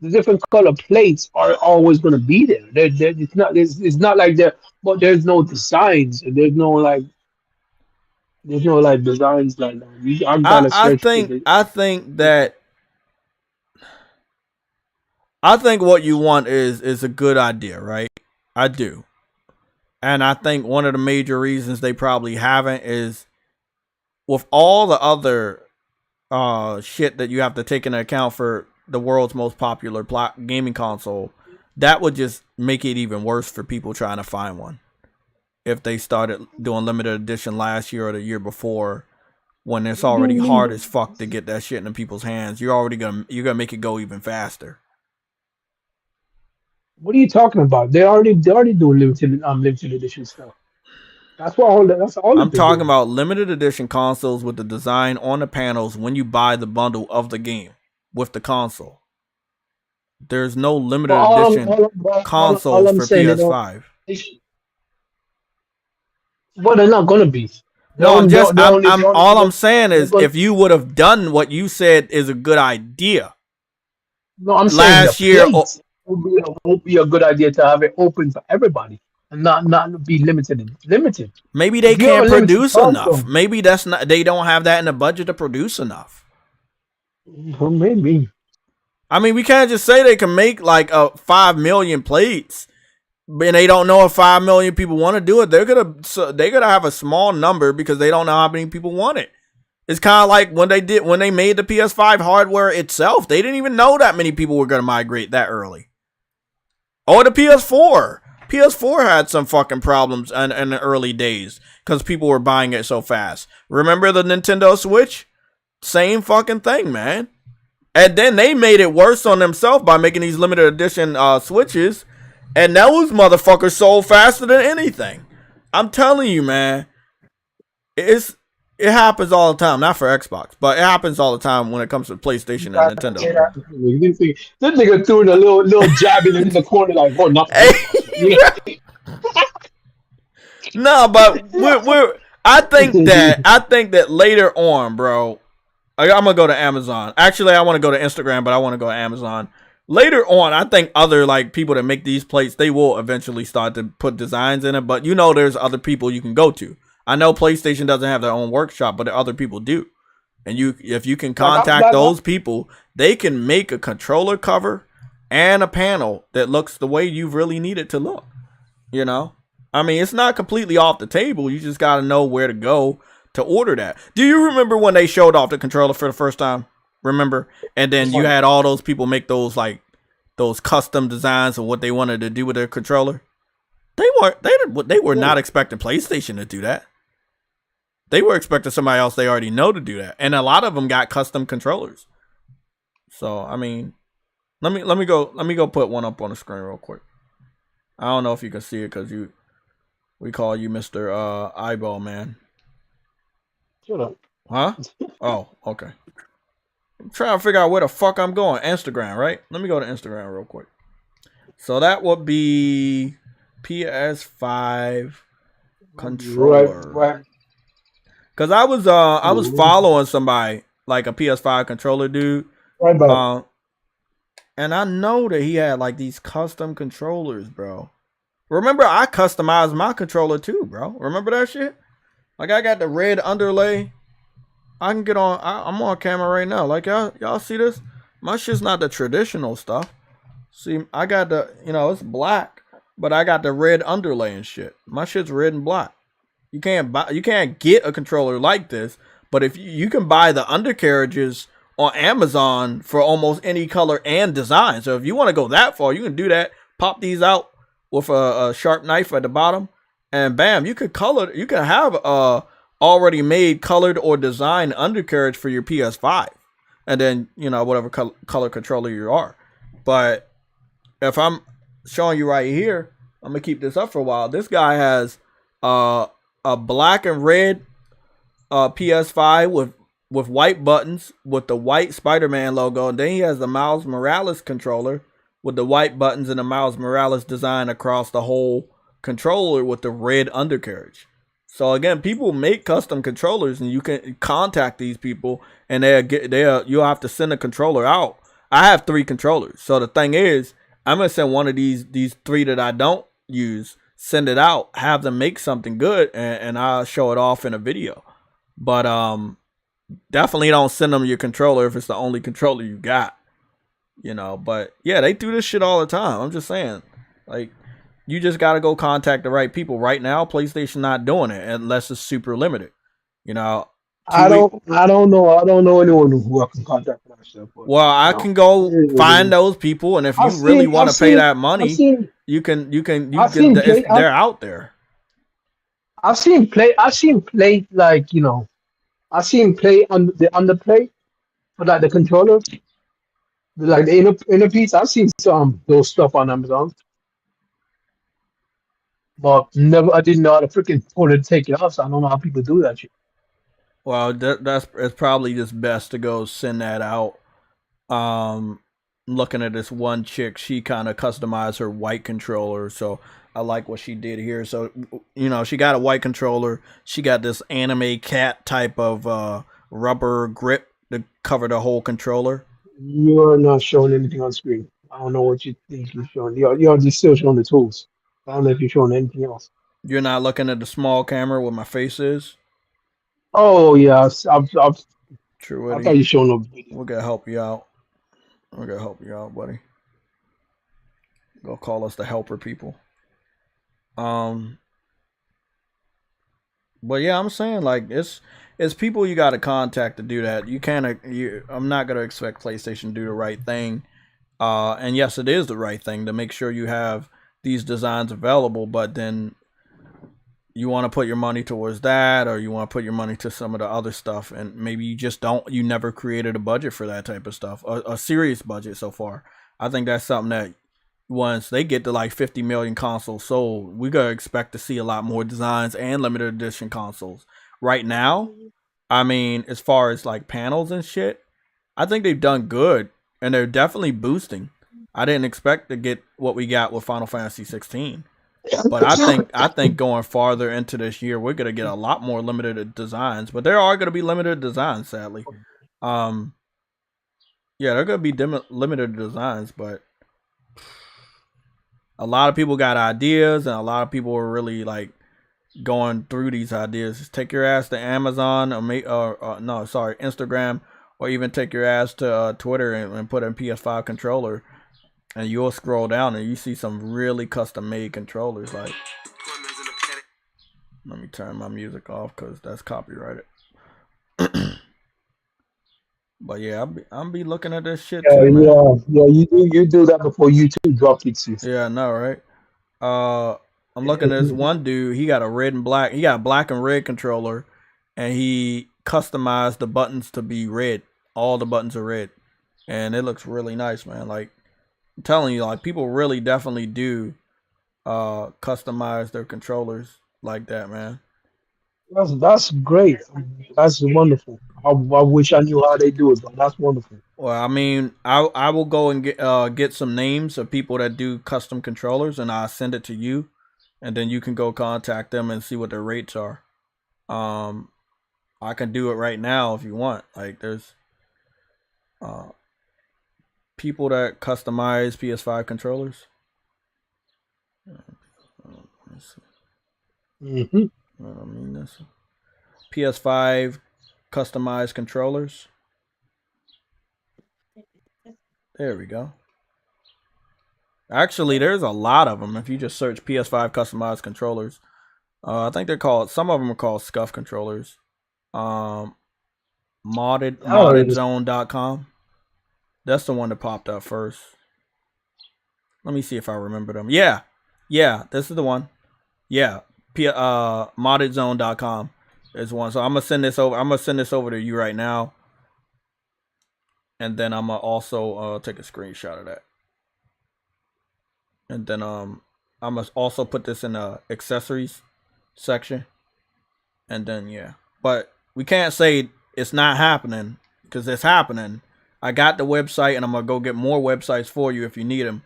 the different color plates are always going to be there. It's not like that. But there's no designs. There's no like designs like that. I think what you want is a good idea, right? I do. And I think one of the major reasons they probably haven't is with all the other shit that you have to take into account for the world's most popular gaming console, that would just make it even worse for people trying to find one. If they started doing limited edition last year or the year before, when it's already hard as fuck to get that shit into people's hands, you're gonna make it go even faster. What are you talking about? They're already doing limited edition stuff. That's all. I'm talking about limited edition consoles with the design on the panels when you buy the bundle of the game with the console. There's no limited edition consoles for PS5. Well, they're not gonna be. All I'm saying is if you would have done what you said is a good idea. No, I'm saying last year. It would be a good idea to have it open for everybody. and not be limited. Maybe they If you have can't a limited produce enough. console, Maybe that's not. They don't have that in the budget to produce enough. well, maybe. I mean, we can't just say they can make like 5 million plates, and they don't know if 5 million people want to do it. They're gonna have a small number because they don't know how many people want it. It's kind of like when they made the PS5 hardware itself. They didn't even know that many people were gonna migrate that early. Or the PS4. PS4 had some fucking problems in the early days because people were buying it so fast. Remember the Nintendo Switch? Same fucking thing, man. And then they made it worse on themselves by making these limited edition Switches. And those motherfuckers sold faster than anything. I'm telling you, man. It happens all the time. Not for Xbox, but it happens all the time when it comes to PlayStation and Nintendo. This nigga threw in a little jab in the corner like, oh, nothing. Hey, no, but I think that later on, bro. I'm gonna go to Amazon. Actually, I want to go to Instagram, but I want to go to Amazon. Later on, I think other like people that make these plates, they will eventually start to put designs in it. But you know, there's other people you can go to. I know PlayStation doesn't have their own workshop, but other people do. And if you can contact those people, they can make a controller cover and a panel that looks the way you really need it to look. You know, I mean, it's not completely off the table. You just got to know where to go to order that. Do you remember when they showed off the controller for the first time? Remember? And then you had all those people make those custom designs of what they wanted to do with their controller. They were not expecting PlayStation to do that. They were expecting somebody else they already know to do that. And a lot of them got custom controllers. So, I mean, let me go put one up on the screen real quick. I don't know if you can see it because we call you Mr. Eyeball Man. Shut up. Huh? Oh, okay. I'm trying to figure out where the fuck I'm going. Instagram, right? Let me go to Instagram real quick. So that would be PS5 controller. Right. Cause I was following somebody like a PS5 controller dude. Right, and I know that he had like these custom controllers, bro. Remember, I customized my controller too, bro. Remember that shit? Like I got the red underlay. I can get on. I'm on camera right now. Like y'all see this? My shit's not the traditional stuff. See, I got the, it's black, but I got the red underlay and shit. My shit's red and black. You can't get a controller like this, but if you can buy the undercarriages on Amazon for almost any color and design. So if you want to go that far, you can do that. Pop these out with a sharp knife at the bottom, and bam, you can have already made colored or designed undercarriage for your PS5, and then whatever color controller you are. But if I'm showing you right here, I'm gonna keep this up for a while. This guy has a black and red PS5 with white buttons with the white Spider-Man logo, and then he has the Miles Morales controller with the white buttons and the Miles Morales design across the whole controller with the red undercarriage. So again, people make custom controllers, and you can contact these people, and you'll have to send a controller out. I have 3 controllers, so the thing is, I'm gonna send one of these 3 that I don't use, send it out, have them make something good, and I'll show it off in a video. But definitely don't send them your controller if it's the only controller you got. But yeah, they do this shit all the time. I'm just saying, like, you just gotta go contact the right people. Right now, PlayStation not doing it unless it's super limited. I don't know anyone who I can contact for that stuff. Well, I can go find those people, and if you really want to pay that money, you can. They're out there. I've seen play like I've seen play on the underplay for like the controller, like the inner piece. I've seen some those stuff on Amazon, but I didn't know how to freaking pull it, take it off. So I don't know how people do that shit. Well, it's probably just best to go send that out. Looking at this one chick, she kind of customized her white controller, so I like what she did here. So she got a white controller. She got this anime cat type of rubber grip to cover the whole controller. You're not showing anything on screen. I don't know what you think you're showing. You're just still showing the tools. I don't know if you're showing anything else. You're not looking at the small camera where my face is? Oh yeah, True, I Eddie. thought you showing no video. We're gonna help you out. We're gonna help you out, buddy. Go call us the helper people. But yeah, I'm saying like it's people you got to contact to do that. You can't. I'm not gonna expect PlayStation to do the right thing. And yes, it is the right thing to make sure you have these designs available. But then you want to put your money towards that, or you want to put your money to some of the other stuff, and maybe you just don't. You never created a budget for that type of stuff, a serious budget so far. I think that's something that once they get to like 50 million consoles sold, we gotta expect to see a lot more designs and limited edition consoles. Right now, I mean, as far as like panels and shit, I think they've done good, and they're definitely boosting. I didn't expect to get what we got with Final Fantasy 16, but I think going farther into this year, we're gonna get a lot more limited designs. But there are gonna be limited designs, sadly. Yeah, they're gonna be limited designs, but a lot of people got ideas, and a lot of people are really like going through these ideas. Just take your ass to Amazon or Instagram, or even take your ass to Twitter and put in PS5 controller, and you'll scroll down and you see some really custom made controllers. Like, let me turn my music off because that's copyrighted. But yeah, I'll be looking at this shit too, man. Yeah. You do that before YouTube drop it. Yeah, I know, right? I'm looking at this one dude. He got a red and black. He got a black and red controller, and he customized the buttons to be red. All the buttons are red, and it looks really nice, man. Like, I'm telling you, like, people really definitely do customize their controllers like that, man. That's great. That's wonderful. I wish I knew how they do it, but that's wonderful. Well, I mean, I will go and get some names of people that do custom controllers, and I'll send it to you, and then you can go contact them and see what their rates are. I can do it right now if you want. Like, there's people that customize PS5 controllers. Mm-hmm. I mean, this PS5 customized controllers. There we go. Actually, there's a lot of them. If you just search PS5 customized controllers, I think they're called. Some of them are called scuff controllers. Moddedzone.com. That's the one that popped up first. Let me see if I remember them. Yeah, this is the one. Yeah, moddedzone.com is one. So I'm gonna send this over to you right now, and then I'm gonna also take a screenshot of that, and then I'm gonna also put this in the accessories section, and then yeah. But we can't say it's not happening, because it's happening. I got the website, and I'm gonna go get more websites for you if you need them,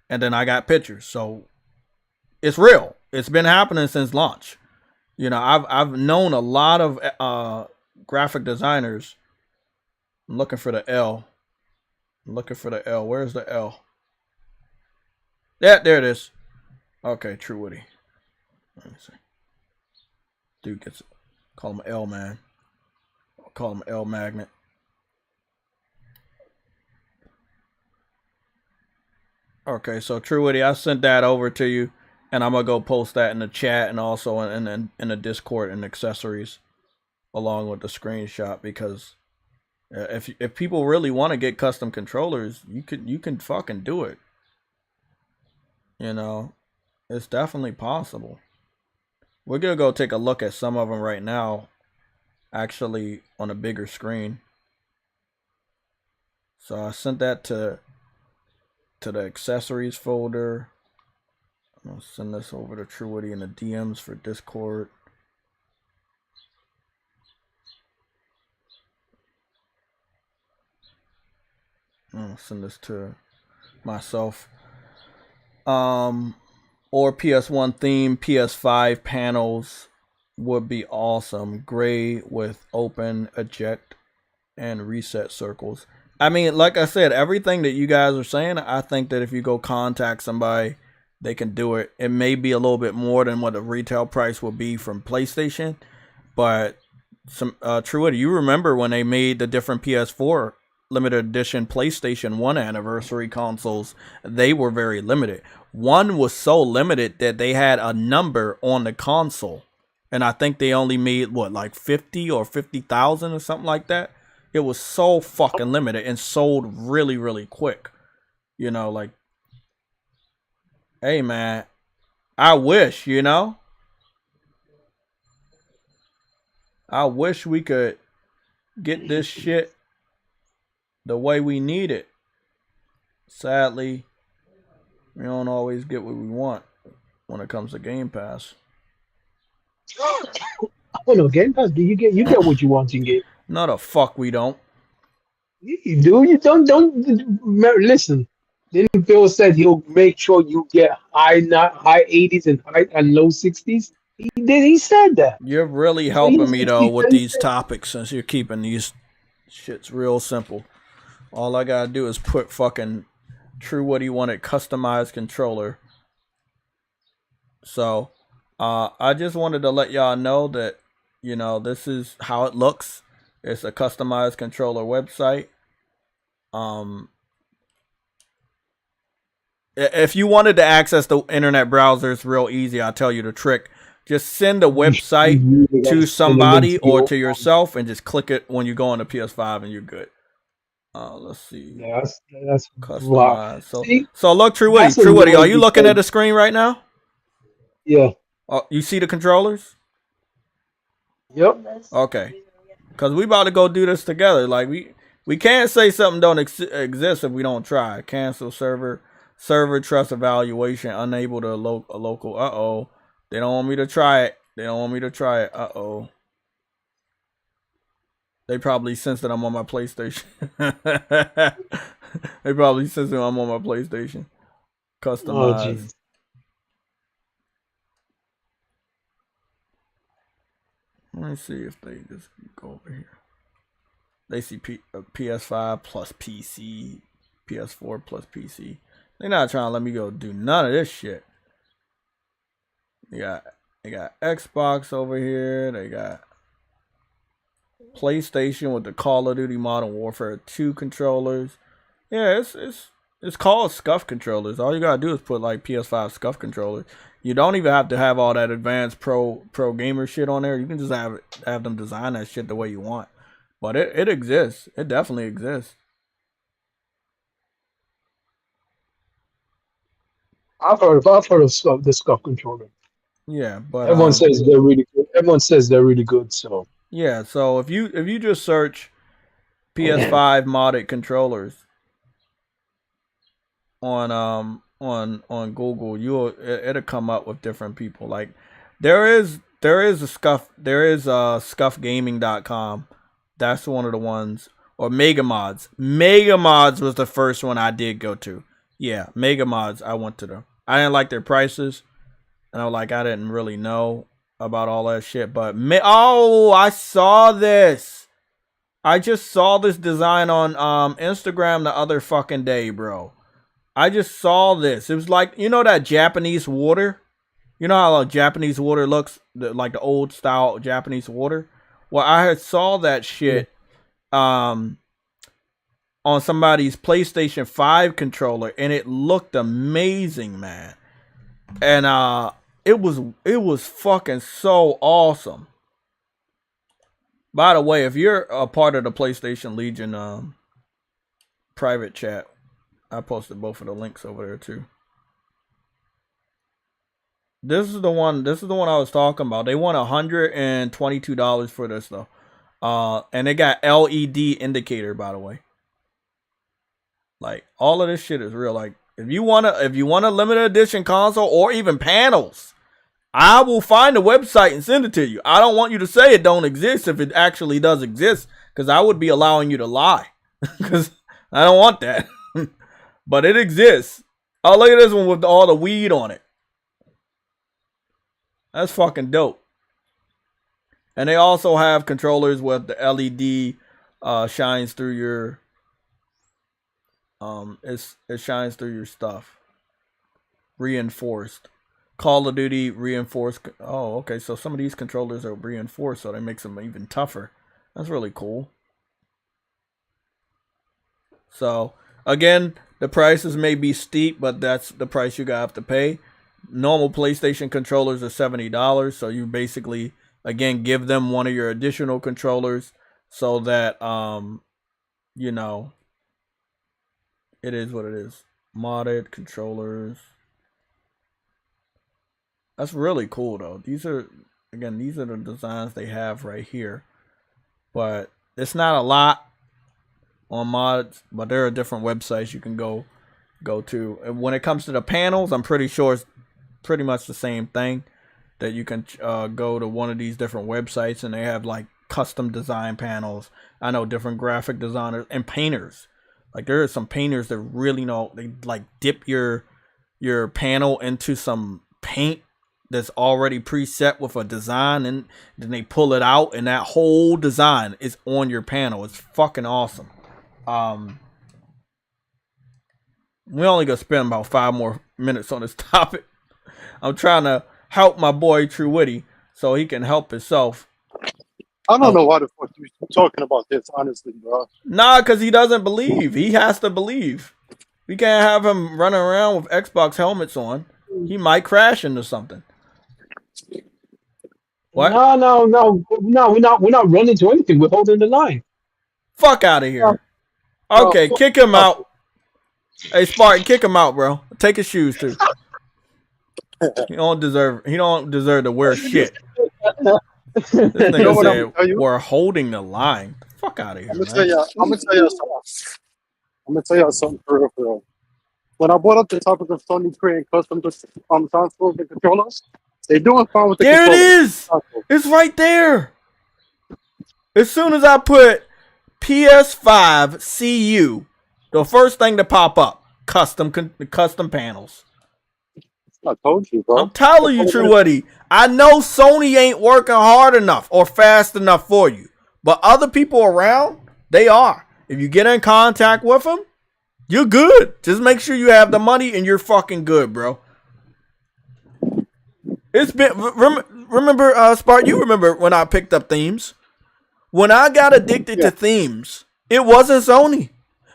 and then I got pictures, so it's real. It's been happening since launch. You know, I've known a lot of graphic designers. I'm looking for the L. Where's the L? Yeah, there it is. Okay, True Woody. Let me see. Dude gets it. Call him L man. I'll call him L magnet. Okay, so True Woody, I sent that over to you. And I'm gonna go post that in the chat and also in the Discord and accessories, along with the screenshot. Because if people really want to get custom controllers, you can fucking do it. You know, it's definitely possible. We're gonna go take a look at some of them right now, actually on a bigger screen. So I sent that to the accessories folder. I'll send this over to True Woody in the DMs for Discord. I'll send this to myself. Or PS1 theme, PS5 panels would be awesome. Gray with open, eject, and reset circles. I mean, like I said, everything that you guys are saying, I think that if you go contact somebody they can do it. It may be a little bit more than what the retail price will be from PlayStation, but TrueWitty, you remember when they made the different PS4 limited edition PlayStation 1 anniversary consoles? They were very limited. One was so limited that they had a number on the console, and I think they only made what, like 50 or 50,000 or something like that. It was so fucking limited and sold really, really quick. You know, like, hey man, I wish, you know, I wish we could get this shit the way we need it. Sadly, we don't always get what we want when it comes to Game Pass. I don't know, Game Pass. Do you get what you want in Game? No, the fuck we don't. You do. You don't. Listen. Didn't Bill said he'll make sure you get high 80s and low 60s? He did. He said that. You're really helping me though with these topics, since you're keeping these shits real simple. All I gotta do is put fucking TrueWitty wanted customized controller. So, I just wanted to let y'all know that, you know, this is how it looks. It's a customized controller website. If you wanted to access the internet browser, it's real easy. I'll tell you the trick. Just send the website to somebody or to yourself and just click it when you go on the PS5 and you're good. Let's see. Yeah, that's customized. wow. So look, TrueWitty, are you looking at the screen right now? Yeah. You see the controllers? Yep. Okay. Because we about to go do this together. Like, we can't say something don't exist if we don't try. Cancel server trust evaluation, unable to local. Uh-oh. They don't want me to try it. Uh-oh. They probably sense that I'm on my PlayStation. They probably sense that I'm on my PlayStation. Customized. Let me see if they just go over here. They see PS5 plus PC, PS4 plus PC. They're not trying to let me go do none of this shit. They got Xbox over here. They got PlayStation with the Call of Duty Modern Warfare 2 controllers. Yeah, it's called SCUF controllers. All you gotta do is put like PS5 SCUF controllers. You don't even have to have all that advanced pro gamer shit on there. You can just have them design that shit the way you want. But it exists. It definitely exists. I've heard of the SCUF controller. Yeah, but everyone says they're really good. Everyone says they're really good. So yeah, so if you just search PS5 modded controllers on Google, it'll come up with different people. Like there is scuffgaming.com. That's one of the ones. Or Megamods. Megamods was the first one I did go to. Yeah, Megamods. I went to them. I didn't like their prices, and I didn't really know about all that shit. But I saw this. I just saw this design on Instagram the other fucking day, bro. I just saw this. It was like, you know that Japanese water? You know how Japanese water looks? Like the old style Japanese water? Well, I had saw that shit on somebody's PlayStation 5 controller, and it looked amazing, man. And it was fucking so awesome. By the way, if you're a part of the PlayStation Legion private chat, I posted both of the links over there too. This is the one I was talking about. They want $122 for this though. And they got LED indicator, by the way. Like all of this shit is real. Like if you want a limited edition console or even panels, I will find a website and send it to you. I don't want you to say it don't exist if it actually does exist, because I would be allowing you to lie. Because I don't want that. But it exists. Oh, look at this one with all the weed on it. That's fucking dope. And they also have controllers with the LED shines through your it shines through your stuff. reinforced. Call of Duty reinforced. Oh, okay. So some of these controllers are reinforced, so that makes them even tougher. That's really cool. So again, the prices may be steep, but that's the price you have to pay. Normal PlayStation controllers are $70, so you basically, again, give them one of your additional controllers so that, you know, it is what it is. Modded controllers. That's really cool, though. These are, again, these are the designs they have right here. But it's not a lot on mods, but there are different websites you can go to. And when it comes to the panels, I'm pretty sure it's pretty much the same thing, that you can go to one of these different websites and they have like custom design panels. I know different graphic designers and painters. Like there are some painters that really know, they like dip your panel into some paint that's already preset with a design, and then they pull it out and that whole design is on your panel. It's fucking awesome. We only gonna spend about 5 more minutes on this topic. I'm trying to help my boy TRACKMANIA so he can help himself. I don't know why the fuck you talking about this, honestly, bro. Nah, because he doesn't believe. He has to believe. We can't have him running around with Xbox helmets on. He might crash into something. What? No. We're not running to anything. We're holding the line. Fuck out of here. Okay, kick him out. Hey, Spartan, kick him out, bro. Take his shoes too. He don't deserve to wear shit. This nigga said we're holding the line. Fuck out of here. I'm gonna tell y'all something for real. When I brought up the topic of Sony creating custom consoles and controllers, they doing fine with the There controllers. it is. It's right there. As soon as I put PS5 CU, the first thing to pop up, custom panels. I told you, bro. I'm telling you, TRACKMANIA. I know Sony ain't working hard enough or fast enough for you, but other people around, they are. If you get in contact with them, you're good. Just make sure you have the money and you're fucking good, bro. It's been, remember, Spark, you remember when I picked up themes? When I got addicted to themes, it wasn't Sony.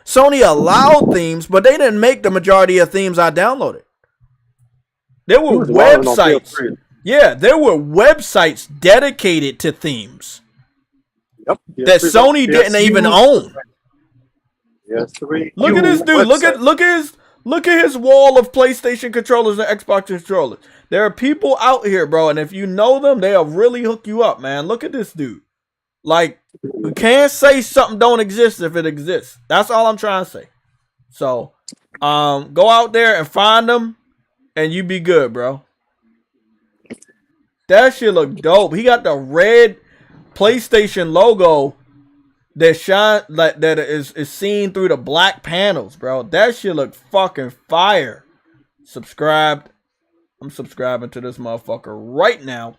Sony allowed themes, but they didn't make the majority of themes I downloaded. There were websites. Yeah, there were websites dedicated to themes that Sony didn't even own. Look at this dude. Look at his wall of PlayStation controllers and Xbox controllers. There are people out here, bro, and if you know them, they'll really hook you up, man. Look at this dude. Like, you can't say something don't exist if it exists. That's all I'm trying to say. So, go out there and find them, and you be good, bro. That shit look dope. He got the red PlayStation logo that shine like that is seen through the black panels, bro. That shit look fucking fire. Subscribed. I'm subscribing to this motherfucker right now.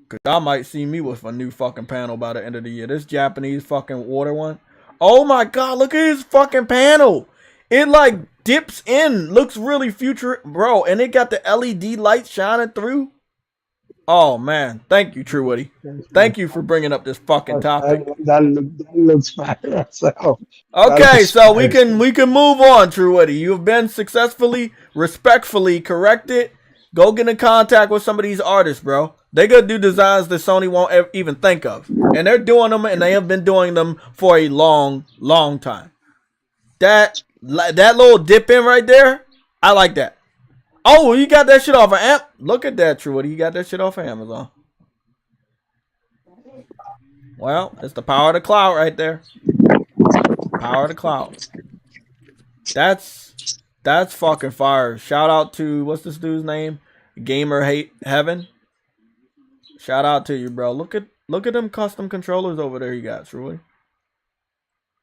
Cause y'all might see me with a new fucking panel by the end of the year. This Japanese fucking water one. Oh my god, look at his fucking panel. It like dips in. Looks really future, bro. And it got the LED lights shining through. Oh man, thank you, TRACKMANIA. Thank you for bringing up this fucking topic. That looks fine. So, okay, so we can move on, TRACKMANIA. You've been successfully, respectfully corrected. Go get in contact with some of these artists, bro. They gonna do designs that Sony won't even think of, and they're doing them, and they have been doing them for a long, long time. That little dip in right there, I like that. Oh, you got that shit off of Amp? Look at that, TRACKMANIA. You got that shit off of Amazon. Well, it's the power of the cloud right there. Power of the cloud. That's fucking fire. Shout out to, what's this dude's name? Gamer Hate Heaven. Shout out to you, bro. Look at them custom controllers over there you got, TRACKMANIA.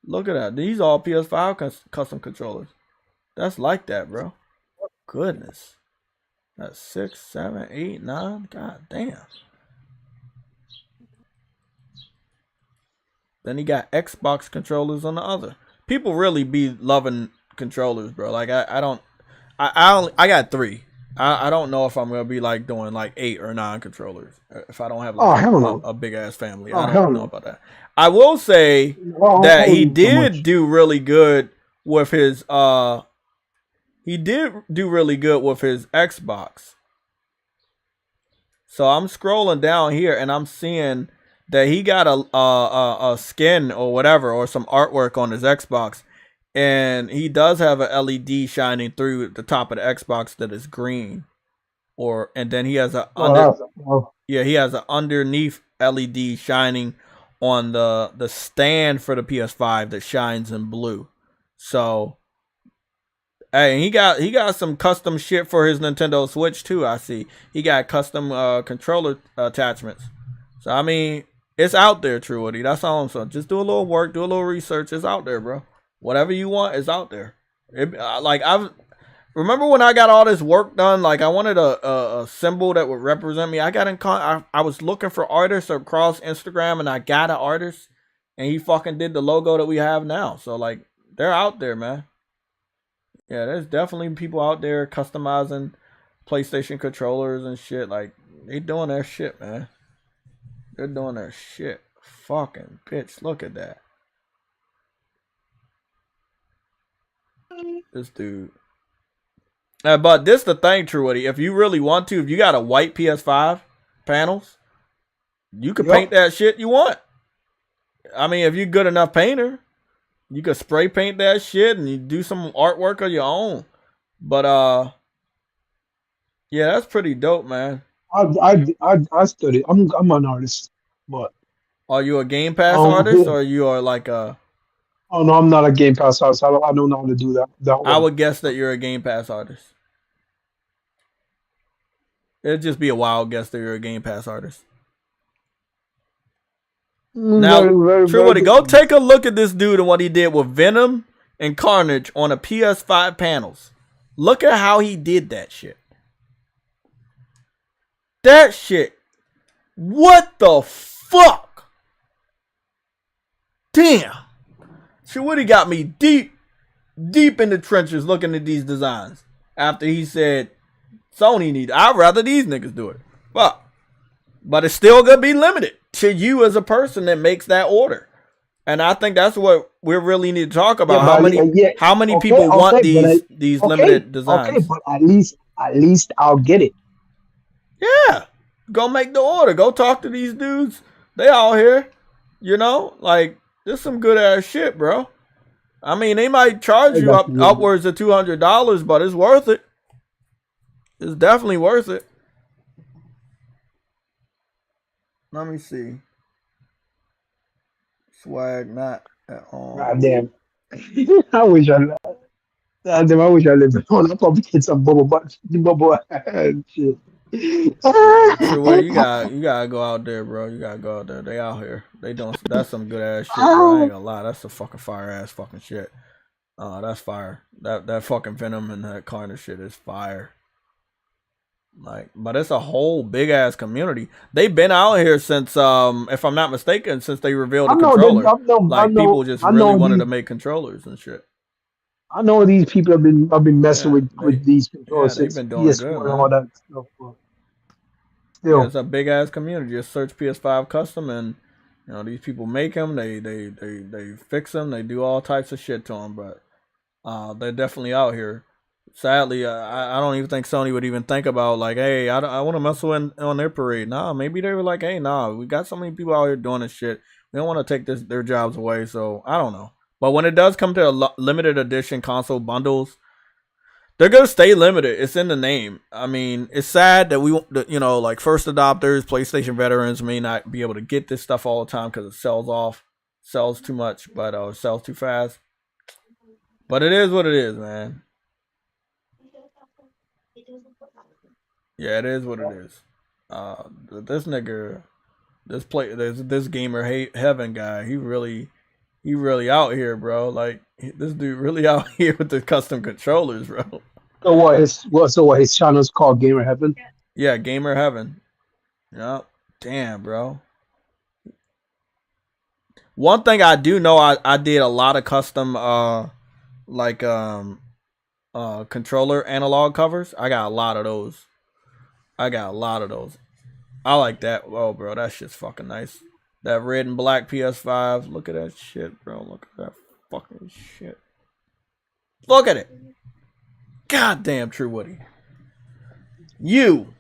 Look at that. These all PS5 custom controllers. That's like that, bro. Goodness. That's 6, 7, 8, 9. God damn. Then he got Xbox controllers on the other. People really be loving controllers, bro. Like I got 3. I don't know if I'm gonna be like doing like 8 or 9 controllers if I don't have like a big ass family. I don't know about that. I will say that he did do really good with his Xbox. So I'm scrolling down here and I'm seeing that he got a skin or whatever or some artwork on his Xbox, and he does have a LED shining through the top of the Xbox that is green, and then he has he has an underneath LED shining on the stand for the PS5 that shines in blue. So hey, he got some custom shit for his Nintendo Switch too. I see he got custom controller attachments. So I mean, it's out there, True Woody. That's all I'm saying. Just do a little work, do a little research. It's out there, bro. Whatever you want is out there. I remember when I got all this work done. Like I wanted a symbol that would represent me. I was looking for artists across Instagram, and I got an artist, and he fucking did the logo that we have now. So like, they're out there, man. Yeah, there's definitely people out there customizing PlayStation controllers and shit. Like, they doing their shit, man. They're doing their shit. Fucking bitch, look at that. This dude. But this the thing, True Woody. If you really want to, if you got a white PS5 panels, you could paint that shit you want. I mean, if you're good enough painter, you could spray paint that shit and you do some artwork of your own. But yeah, that's pretty dope, man. I studied. I'm an artist, but are you a Game Pass artist or you are like a? Oh no, I'm not a Game Pass artist. I don't know how to do that. I would guess that you're a Game Pass artist. It'd just be a wild guess that you're a Game Pass artist. Now, True Woody, go take a look at this dude and what he did with Venom and Carnage on a PS5 panels. Look at how he did that shit. That shit. What the fuck? Damn. True Woody got me deep in the trenches looking at these designs. After he said, Sony need, I'd rather these niggas do it. Fuck. But it's still gonna be limited to you as a person that makes that order. And I think that's what we really need to talk about. How many people want these limited designs? Okay, but at least I'll get it. Yeah. Go make the order. Go talk to these dudes. They all here. You know? Like, this is some good ass shit, bro. I mean, they might charge you upwards of $200, but it's worth it. It's definitely worth it. Let me see. Swag not at all. God damn. I wish I lived on. I'll probably get some bubble shit. So well, you gotta go out there, bro. You gotta go out there. They out here. They doing that's some good ass shit, bro. I ain't gonna lie. That's some fucking fire ass fucking shit. That's fire. That fucking Venom and that Carnage shit is fire. Like, but it's a whole big ass community. They've been out here since, if I'm not mistaken, since they revealed the controller. People just really wanted to make controllers and shit. I know these people have been messing with these controllers. They've been doing good, and all that stuff. Still, it's a big ass community. Just search PS5 custom, and you know these people make them. They fix them. They do all types of shit to them. But they're definitely out here. Sadly, I don't even think Sony would even think about like, hey, I want to mess with on their parade. Nah, maybe they were like, hey, nah, we got so many people out here doing this shit. We don't want to take their jobs away. So I don't know. But when it does come to limited edition console bundles, they're gonna stay limited. It's in the name. I mean, it's sad that like first adopters, PlayStation veterans may not be able to get this stuff all the time because it sells too much, but it sells too fast. But it is what it is, man. Yeah, it is what it is. This nigga, this gamer heaven guy, he really out here, bro. Like this dude really out here with the custom controllers, bro. So what his channel's called Gamer Heaven? Yeah, Gamer Heaven. Yep. Damn, bro. One thing I do know, I did a lot of custom like controller analog covers. I got a lot of those. I like that. Oh, bro, that shit's fucking nice. That red and black PS5. Look at that shit, bro. Look at that fucking shit. Look at it. Goddamn, True Woody. You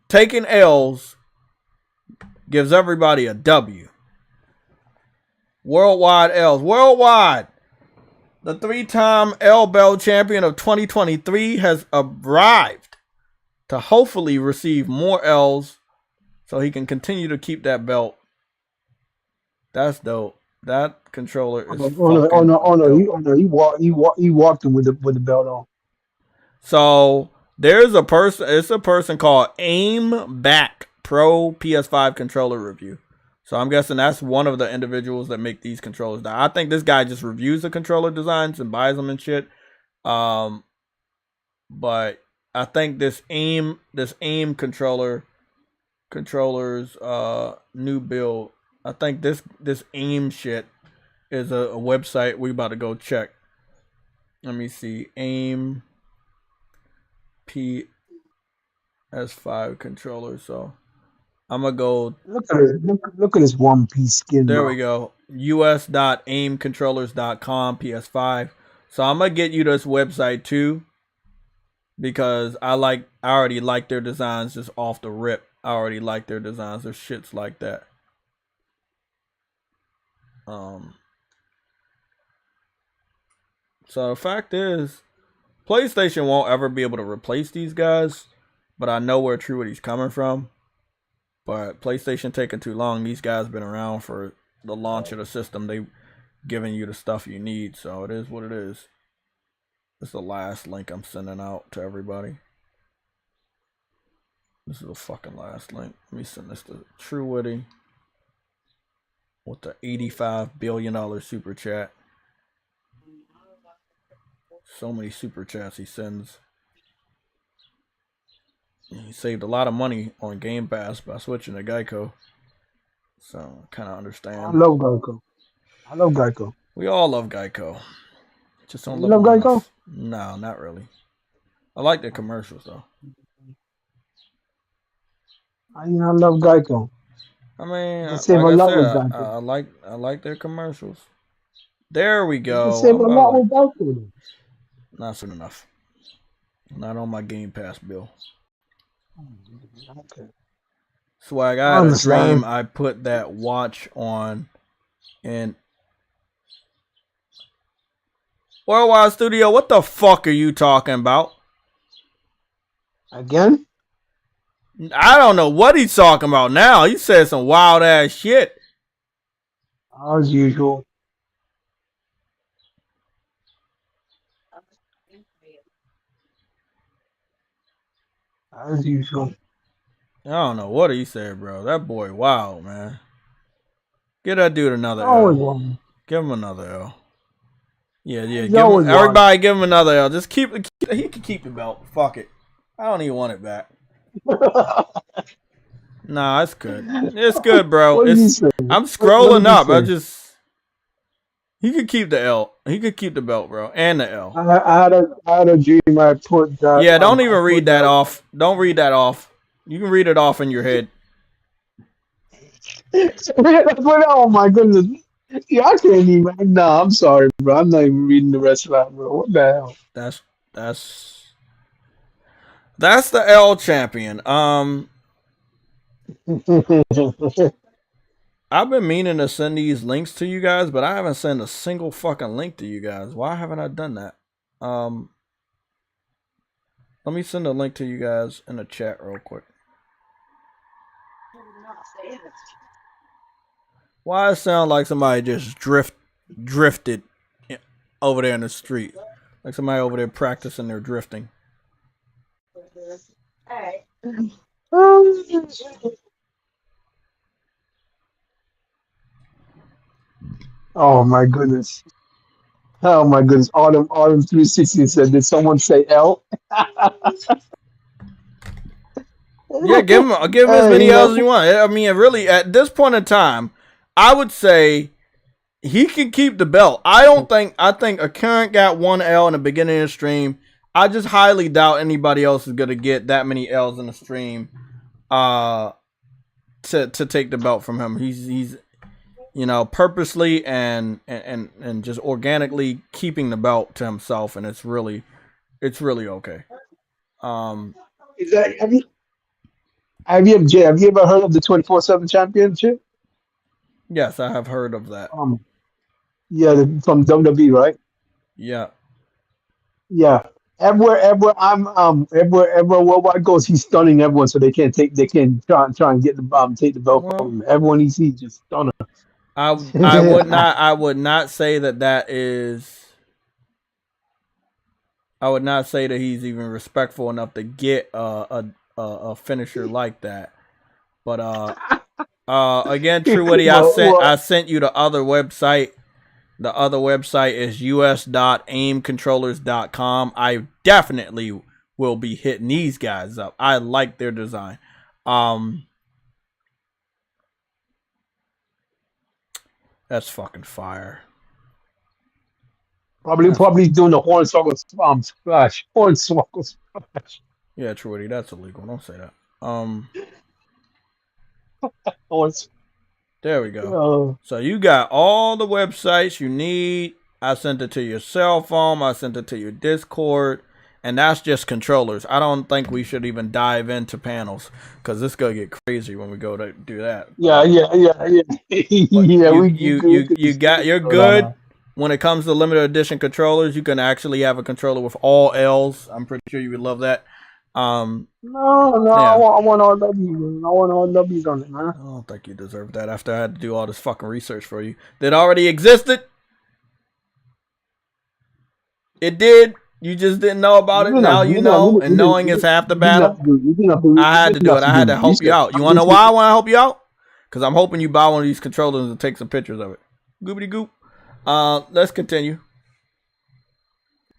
taking L's gives everybody a W. Worldwide L's. Worldwide. The 3-time L Belt champion of 2023 has arrived to hopefully receive more L's so he can continue to keep that belt. That's dope. That controller is He walked him with the belt on. So there's a person. It's a person called Aim Back Pro PS5 controller review. So I'm guessing that's one of the individuals that make these controllers. I think this guy just reviews the controller designs and buys them and shit. But I think this aim controller's new build. I think this aim shit is a website we about to go check. Let me see. Aim PS5 controller. So I'm gonna go. Look at this one piece skin. There we go. us.aimcontrollers.com PS5. So I'm gonna get you this website too, because I already like their designs just off the rip. I already like their designs. Their shits like that. So the fact is, PlayStation won't ever be able to replace these guys, but I know where True Woody's coming from. But PlayStation taking too long. These guys been around for the launch of the system. They giving you the stuff you need, so it is what it is. This is the last link I'm sending out to everybody. This is the fucking last link. Let me send this to True Woody with the $85 billion super chat. So many super chats he sends. He saved a lot of money on Game Pass by switching to Geico. So I kind of understand. I love Geico. We all love Geico. Just don't love Geico? Enough. No, not really. I like their commercials though. I love Geico. I mean, I save a lot with Geico. I like their commercials. There we go. You save a lot with Geico. Not soon enough. Not on my Game Pass bill. Okay. Swag, I had a dream I put that watch on and Worldwide Studio, what the fuck are you talking about? Again? I don't know what he's talking about now. He said some wild ass shit. As usual. As usual. I don't know what he said, bro. That boy wild, man. Give that dude another L. Give him another L. Yeah. Everybody give him another L. Just he can keep the belt. Fuck it. I don't even want it back. Nah, it's good. It's good, bro. I'm scrolling up. He could keep the L. He could keep the belt, bro, and the L. I had a dream I put that. Yeah, don't even read that off. Don't read that off. You can read it off in your head. Oh my goodness. Yeah, I can't even. No, I'm sorry, bro. I'm not even reading the rest of that, bro. What the hell? That's the L champion. I've been meaning to send these links to you guys, but I haven't sent a single fucking link to you guys. Why haven't I done that? Let me send a link to you guys in the chat real quick. Why it sound like somebody just drifted over there in the street? Like somebody over there practicing their drifting. Oh my goodness. Oh my goodness. Autumn 360 said, did someone say L? Yeah, give him as many L's as you want. I mean, really, at this point in time, I would say he can keep the belt. I think a current got 1 L in the beginning of the stream. I just highly doubt anybody else is gonna get that many L's in the stream to take the belt from him. He's you know, purposely and just organically keeping the belt to himself, and it's really okay. Is that have you ever heard of the 24/7 championship? Yes, I have heard of that. Yeah, from WWE, right? Yeah. Yeah. Everywhere worldwide goes, he's stunning everyone, so they can't try and get the take the belt from him. Everyone he sees just stun him. I would not say that is. I would not say that he's even respectful enough to get a finisher like that. But again, True Woody, I sent you the other website. The other website is us.aimcontrollers.com. I definitely will be hitting these guys up. I like their design. That's fucking fire. Probably doing the hornswoggle splash. Hornswoggle splash. Yeah, True Woody, that's illegal. Don't say that. There we go. So you got all the websites you need. I sent it to your cell phone. I sent it to your Discord. And that's just controllers. I don't think we should even dive into panels because this gonna get crazy when we go to do that. Yeah. You're good when it comes to limited edition controllers. You can actually have a controller with all L's. I'm pretty sure you would love that. No, yeah. I want all W's. I want all W's on it, man. I don't think you deserve that after I had to do all this fucking research for you that already existed. It did. You just didn't know about it. Now you know, and knowing is half the battle. I had to do it. I had to help you out. You want to know why I want to help you out? Because I'm hoping you buy one of these controllers and take some pictures of it. Goobity goop. Let's continue.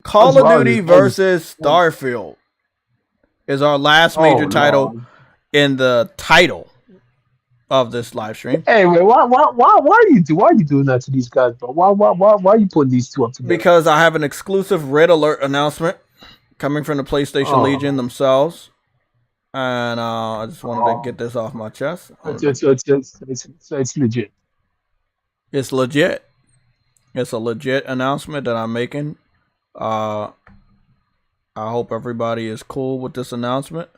Call of Duty versus Starfield is our last major title in the title of this live stream. Hey, wait, why are you doing that to these guys, bro? Why are you putting these two up together? Because I have an exclusive Red Alert announcement coming from the PlayStation Legion themselves, and I just wanted to get this off my chest. It's legit. It's legit. It's a legit announcement that I'm making. I hope everybody is cool with this announcement.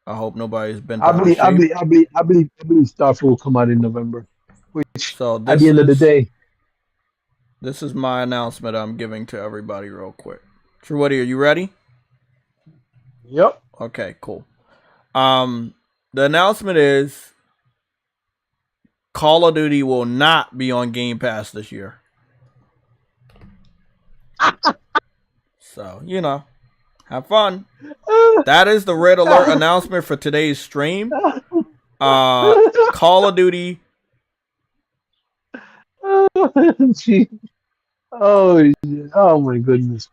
I hope nobody's been. I believe Starfield will come out in November. Which, so at the end of the day, this is my announcement I'm giving to everybody real quick. True Woody, are you ready? Yep. Okay, cool. The announcement is Call of Duty will not be on Game Pass this year. So, you know, have fun. That is the Red Alert announcement for today's stream. Call of Duty. Oh my goodness.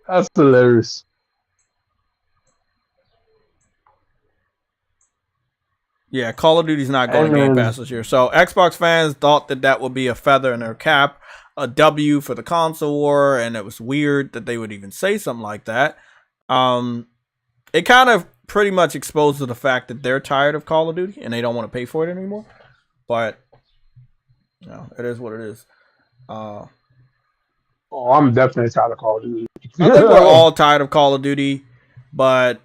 That's hilarious. Yeah, Call of Duty's not going to Game Pass this year. So Xbox fans thought that would be a feather in their cap, a W for the console war, and it was weird that they would even say something like that. It kind of pretty much exposes the fact that they're tired of Call of Duty and they don't want to pay for it anymore. But, you know, it is what it is. I'm definitely tired of Call of Duty. I think we're all tired of Call of Duty, but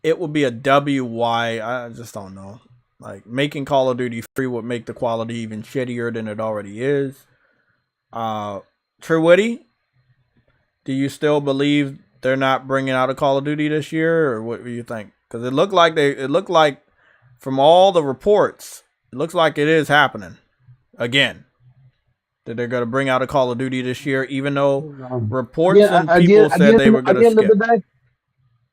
it would be a WY. I just don't know. Like, making Call of Duty free would make the quality even shittier than it already is. True Woody, do you still believe they're not bringing out a Call of Duty this year, or what do you think? Because it looked like from all the reports, it looks like it is happening again. That they're going to bring out a Call of Duty this year, even though reports and people said they were going to skip.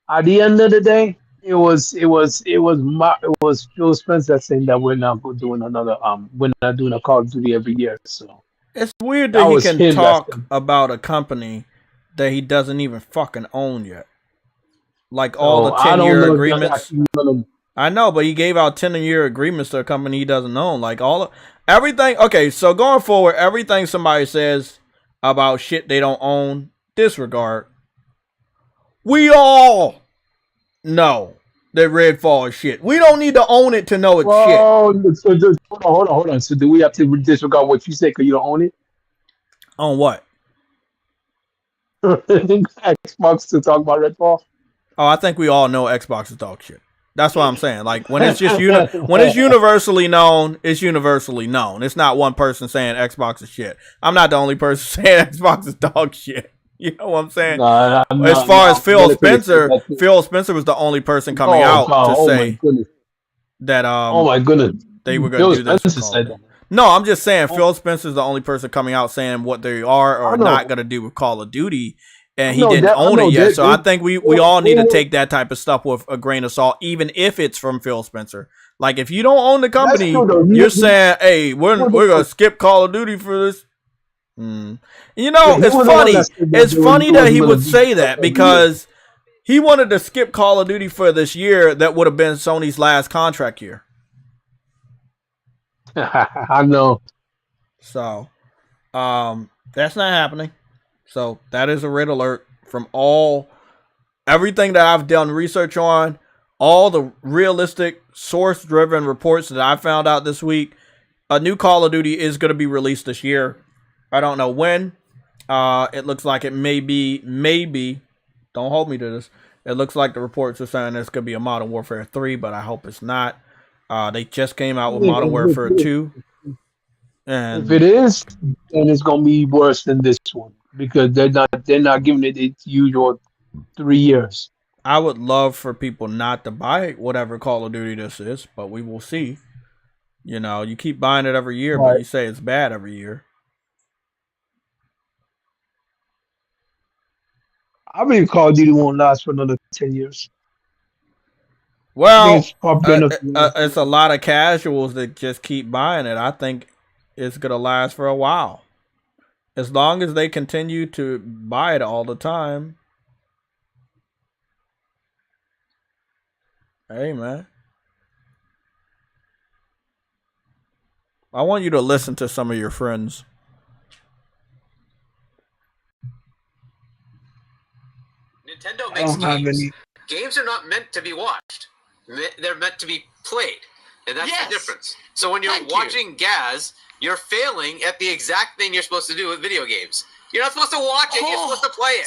At the end of the day, it was Phil Spencer saying that we're not doing another we're not doing a Call of Duty every year. So it's weird that he can talk about a company that he doesn't even fucking own yet. Like all the 10-year agreements. I know, but he gave out 10-year agreements to a company he doesn't own. Like everything. Okay, so going forward, everything somebody says about shit they don't own, disregard. We all know that Redfall is shit. We don't need to own it to know it's shit. So just, hold on. So do we have to disregard what you say because you don't own it? On what? Xbox to talk about Redfall? Oh, I think we all know Xbox is dog shit. That's what I'm saying. Like when it's just when it's universally known, it's universally known. It's not one person saying Xbox is shit. I'm not the only person saying Xbox is dog shit. You know what I'm saying? As far as Phil Spencer was the only person coming out to say that oh my goodness, they were going to do this. No, I'm just saying Phil Spencer's the only person coming out saying what they are or not going to do with Call of Duty. And he didn't own it yet. So I think we all need to take that type of stuff with a grain of salt, even if it's from Phil Spencer. Like, if you don't own the company, you're saying, hey, we're going to skip Call of Duty for this. You know, it's funny. It's funny that he would say that because he wanted to skip Call of Duty for this year that would have been Sony's last contract year. I know. So, that's not happening. So that is a red alert from everything that I've done research on, all the realistic source-driven reports that I found out this week. A new Call of Duty is going to be released this year. I don't know when. It looks like it maybe, don't hold me to this. It looks like the reports are saying there's going to be a Modern Warfare 3, but I hope it's not. They just came out with Modern Warfare 2. And if it is, then it's going to be worse than this one. Because they're not giving it its usual 3 years. I would love for people not to buy whatever Call of Duty this is, but we will see. You know, you keep buying it every year, but you say it's bad every year. I believe Call of Duty won't last for another 10 years. Well, it's a lot of casuals that just keep buying it. I think it's going to last for a while. As long as they continue to buy it all the time. Hey, man. I want you to listen to some of your friends. Nintendo makes games. Games are not meant to be watched. They're meant to be played. And that's the difference. So when you're watching Gaz, you're failing at the exact thing you're supposed to do with video games. You're not supposed to watch it, you're supposed to play it.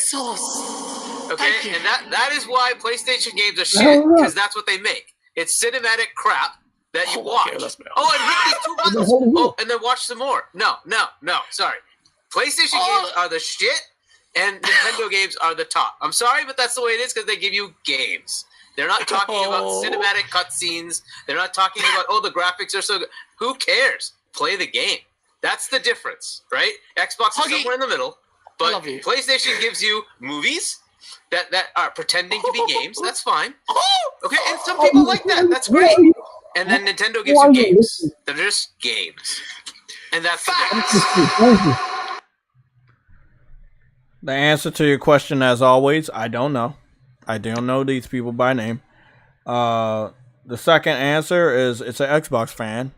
Okay? And that is why PlayStation games are shit, because that's what they make. It's cinematic crap that you watch. And hit these 2 buttons. Oh, and then watch some more. No. Sorry. PlayStation games are the shit, and Nintendo games are the top. I'm sorry, but that's the way it is because they give you games. They're not talking about cinematic cutscenes. They're not talking about, the graphics are so good. Who cares? Play the game. That's the difference, right? Xbox is somewhere in the middle, but PlayStation gives you movies that are pretending to be games. That's fine. Okay, and some people like that. That's great. And then Nintendo gives you games. They're just games. And that's the difference. The answer to your question, as always, I don't know. I don't know these people by name. The second answer is it's an Xbox fan.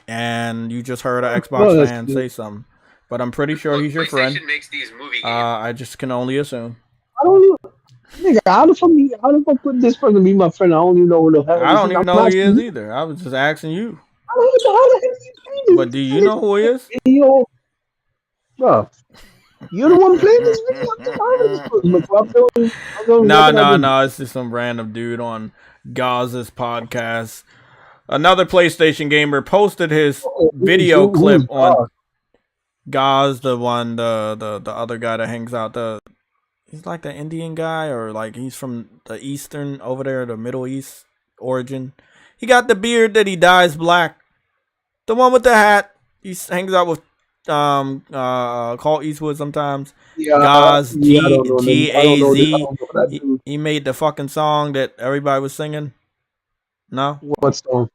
And you just heard an Xbox fan say something. But I'm pretty sure he's your friend. Makes these movie games. I just can only assume. I don't know. Nigga, how the fuck could this person be my friend? I don't even know who the hell I don't even know who he is either. I was just asking you. But do you know who he is? Bro, you're the one playing this video? No. It's just some random dude on Gaz's podcast. Another PlayStation gamer posted his video clip on Gaz, the one, the other guy that hangs out. He's like the Indian guy, or like he's from the Eastern over there, the Middle East origin. He got the beard that he dyes black. The one with the hat. He hangs out with Call Eastwood sometimes. Gaz, G-A-Z. He made the fucking song that everybody was singing. No? What song?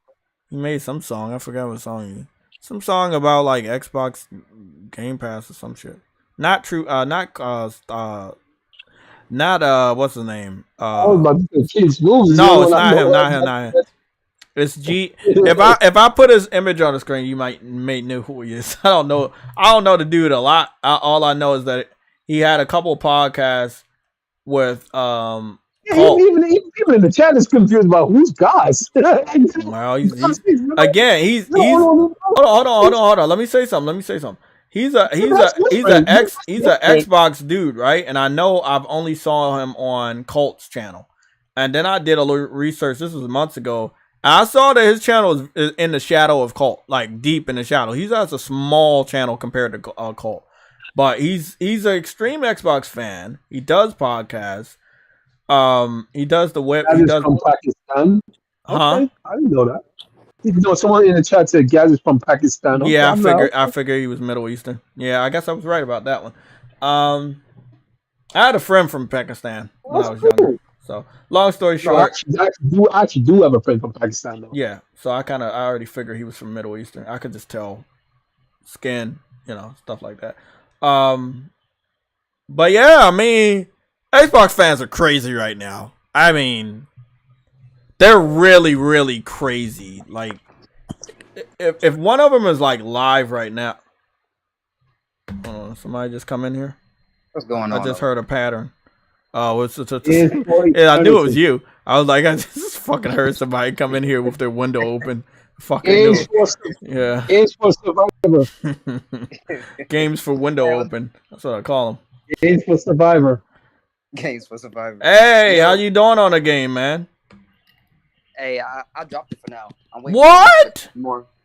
He made some song. I forgot what song he. Some song about like Xbox Game Pass or some shit. Not true. Not what's his name? I was about to say Kids Movies. No, it's not him. Not him. It's G. If I put his image on the screen, you may know who he is. I don't know the dude a lot. All I know is that he had a couple of podcasts with Even in the chat is confused about who's guys. Well, he's hold on. Let me say something. He's a Xbox dude, right? And I know I've only saw him on Colt's channel, and then I did a little research. This was months ago. I saw that his channel is in the shadow of Colt, like deep in the shadow. He has a small channel compared to Colt, but he's an extreme Xbox fan. He does podcasts. He does the web. He does from Pakistan. Huh? Okay. I didn't know that. You know, someone in the chat said Gaz is from Pakistan. Okay, yeah, I figured he was Middle Eastern. Yeah, I guess I was right about that one. I had a friend from Pakistan when I was younger. So, long story short, I actually do have a friend from Pakistan, though. Yeah, so I already figured he was from Middle Eastern. I could just tell skin, stuff like that. But yeah, I mean, Xbox fans are crazy right now. I mean, they're really, really crazy. Like, if one of them is like live right now, somebody just come in here. What's going on? I just heard a pattern. Oh, yeah, I knew it was you. I was like, I just fucking heard somebody come in here with their window open. Fucking yeah. Games for Survivor. Games for window open. That's what I call them. Games for Survivor. Games for Survivor. Hey, how you doing on the game, man? Hey, I dropped it for now.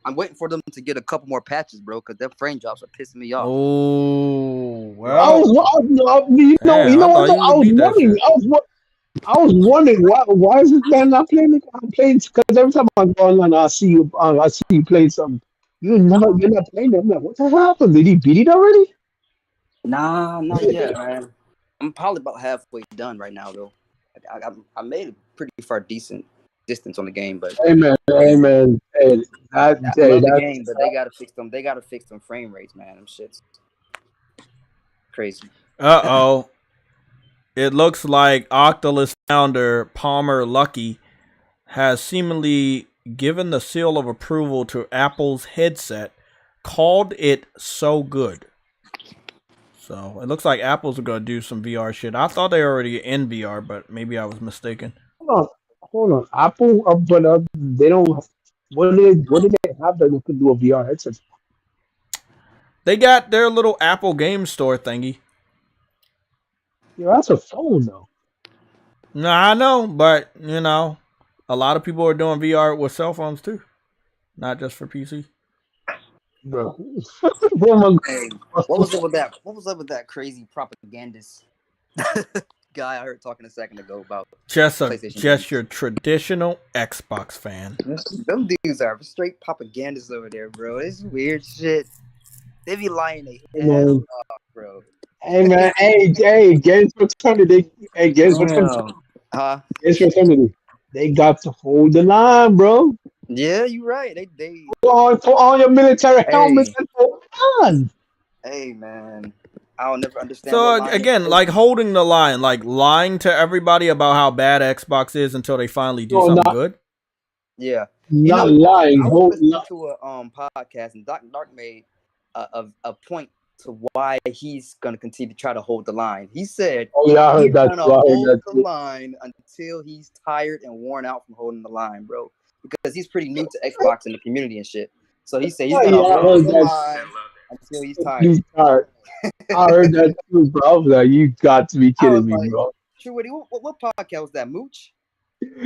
I'm waiting for them to get a couple more patches, bro, because their frame drops are pissing me off. Oh, well. I was wondering why is this man not playing? I'm playing because every time I go online, I see you playing something. You're not playing them. What the hell happened? Did he beat it already? Nah, not yet, man. I'm probably about halfway done right now, though. I made a pretty far decent distance on the game, but hey, that's the game, but they gotta fix them. They gotta fix them frame rates, man. Them shit's crazy. It looks like Octolus founder Palmer Luckey has seemingly given the seal of approval to Apple's headset, called it so good. So it looks like Apple's going to do some VR shit. I thought they were already in VR, but maybe I was mistaken. Hold on. Apple, but they don't. What do they have that they could do a VR headset? They got their little Apple game store thingy. Yeah, that's a phone though. No, I know, but a lot of people are doing VR with cell phones too, not just for PC. Bro, hey, what was up with that? What was up with that crazy propagandist guy I heard talking a second ago about just your traditional Xbox fan? Them dudes are straight propagandists over there, bro. It's weird shit. They be lying their ass off, bro. Hey man, hey, Games for Eternity. Hey, Games for Eternity. Games for Eternity. They got to hold the line, bro. Yeah, you're right. They put on your military helmets and hold on. Hey man, I'll never understand. So again, like holding the line, like lying to everybody about how bad Xbox is until they finally do something good. Yeah, not lying. I was listening to a podcast, and Dark made a point to why he's gonna continue to try to hold the line. He said, "Oh yeah, I heard that. Hold the line until he's tired and worn out from holding the line, bro. Because he's pretty new to Xbox and the community and shit. So he said he's gonna hold the line until he's tired." He's tired. I heard that too, bro. I was like, "You got to be kidding me, bro." Shoutouts, what podcast was that? Mooch?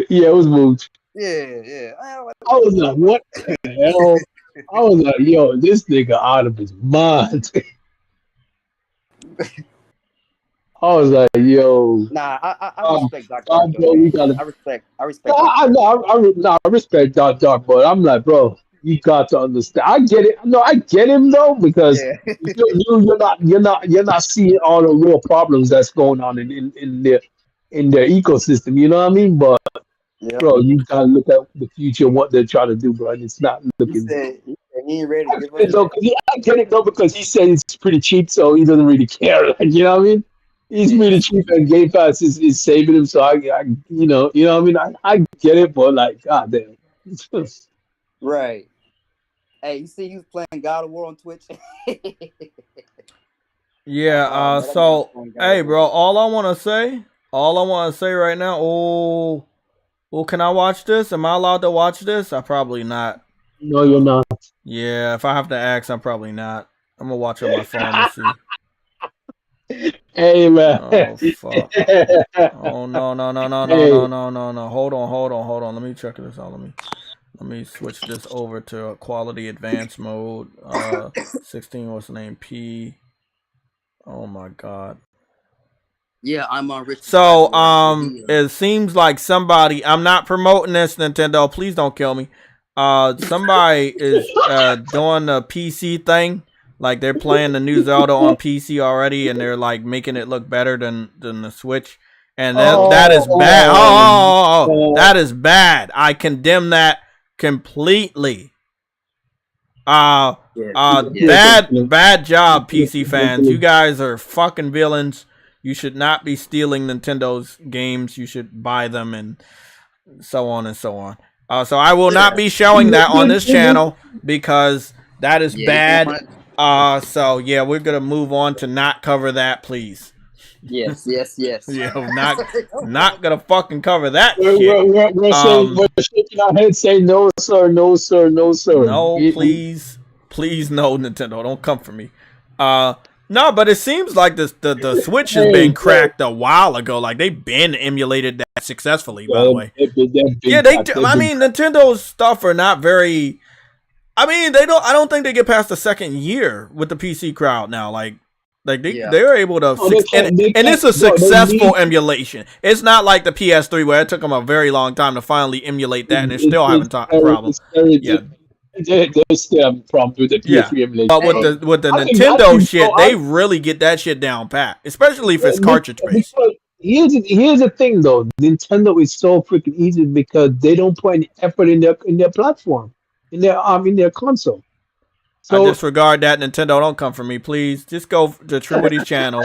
Yeah, it was Mooch. Yeah. I was like, "What the hell?" I was like, "Yo, this nigga out of his mind." I was like, "Yo." Nah, I respect Dark. I respect. I respect Dark, but I'm like, bro, you got to understand. I get it. No, I get him though, because you're not seeing all the real problems that's going on in their ecosystem. You know what I mean? But bro, you gotta look at the future and what they're trying to do, bro. And it's not looking. He ain't ready to give up. I get it though, because he said it's pretty cheap, so he doesn't really care. Like, you know what I mean? He's really cheap, and Game Pass is saving him. So I what I mean. I get it, but like, god damn. Right. Hey, you see, he was playing God of War on Twitch. Yeah. Oh, man, that nigga was So, playing God hey, of bro. War. All I want to say right now. Oh, well, can I watch this? Am I allowed to watch this? I probably not. No, you're not. Yeah. If I have to ask, I'm probably not. I'm gonna watch it on my phone and see. Hey man. Oh fuck. Oh no. Hey, Hold on. Let me check this out. Let me switch this over to quality advanced mode. 16. What's the name? P. Oh my god. Yeah, I'm on Rich. So it seems like somebody. I'm not promoting this, Nintendo. Please don't kill me. Somebody is doing the PC thing. Like they're playing the new Zelda on PC already, and they're like making it look better than the Switch. And that is bad. That is bad. I condemn that completely. Bad job, PC fans. You guys are fucking villains. You should not be stealing Nintendo's games. You should buy them and so on and so on. So I will not be showing that on this channel because that is bad. So yeah, we're gonna move on to not cover that, please. Yes. Yeah, not gonna fucking cover that we're shaking our heads saying no, sir, no, sir, no, sir. No, please, no, Nintendo, don't come for me. No, but it seems like the Switch has been cracked a while ago. Like they've been emulated that successfully, by the way. Yeah, I mean, Nintendo's stuff are not very. I mean, I don't think they get past the second year with the PC crowd now. Like they're able to, and it's a successful emulation. It's not like the PS3 where it took them a very long time to finally emulate that, and they're still having problems. Yeah. They still have problems with the PS3 emulation. But with the Nintendo shit, they really get that shit down pat, especially if it's cartridge based. Here's the thing though, Nintendo is so freaking easy because they don't put any effort in their platform, in their console. So, I disregard that. Nintendo, don't come for me, please. Just go to True Witty's channel,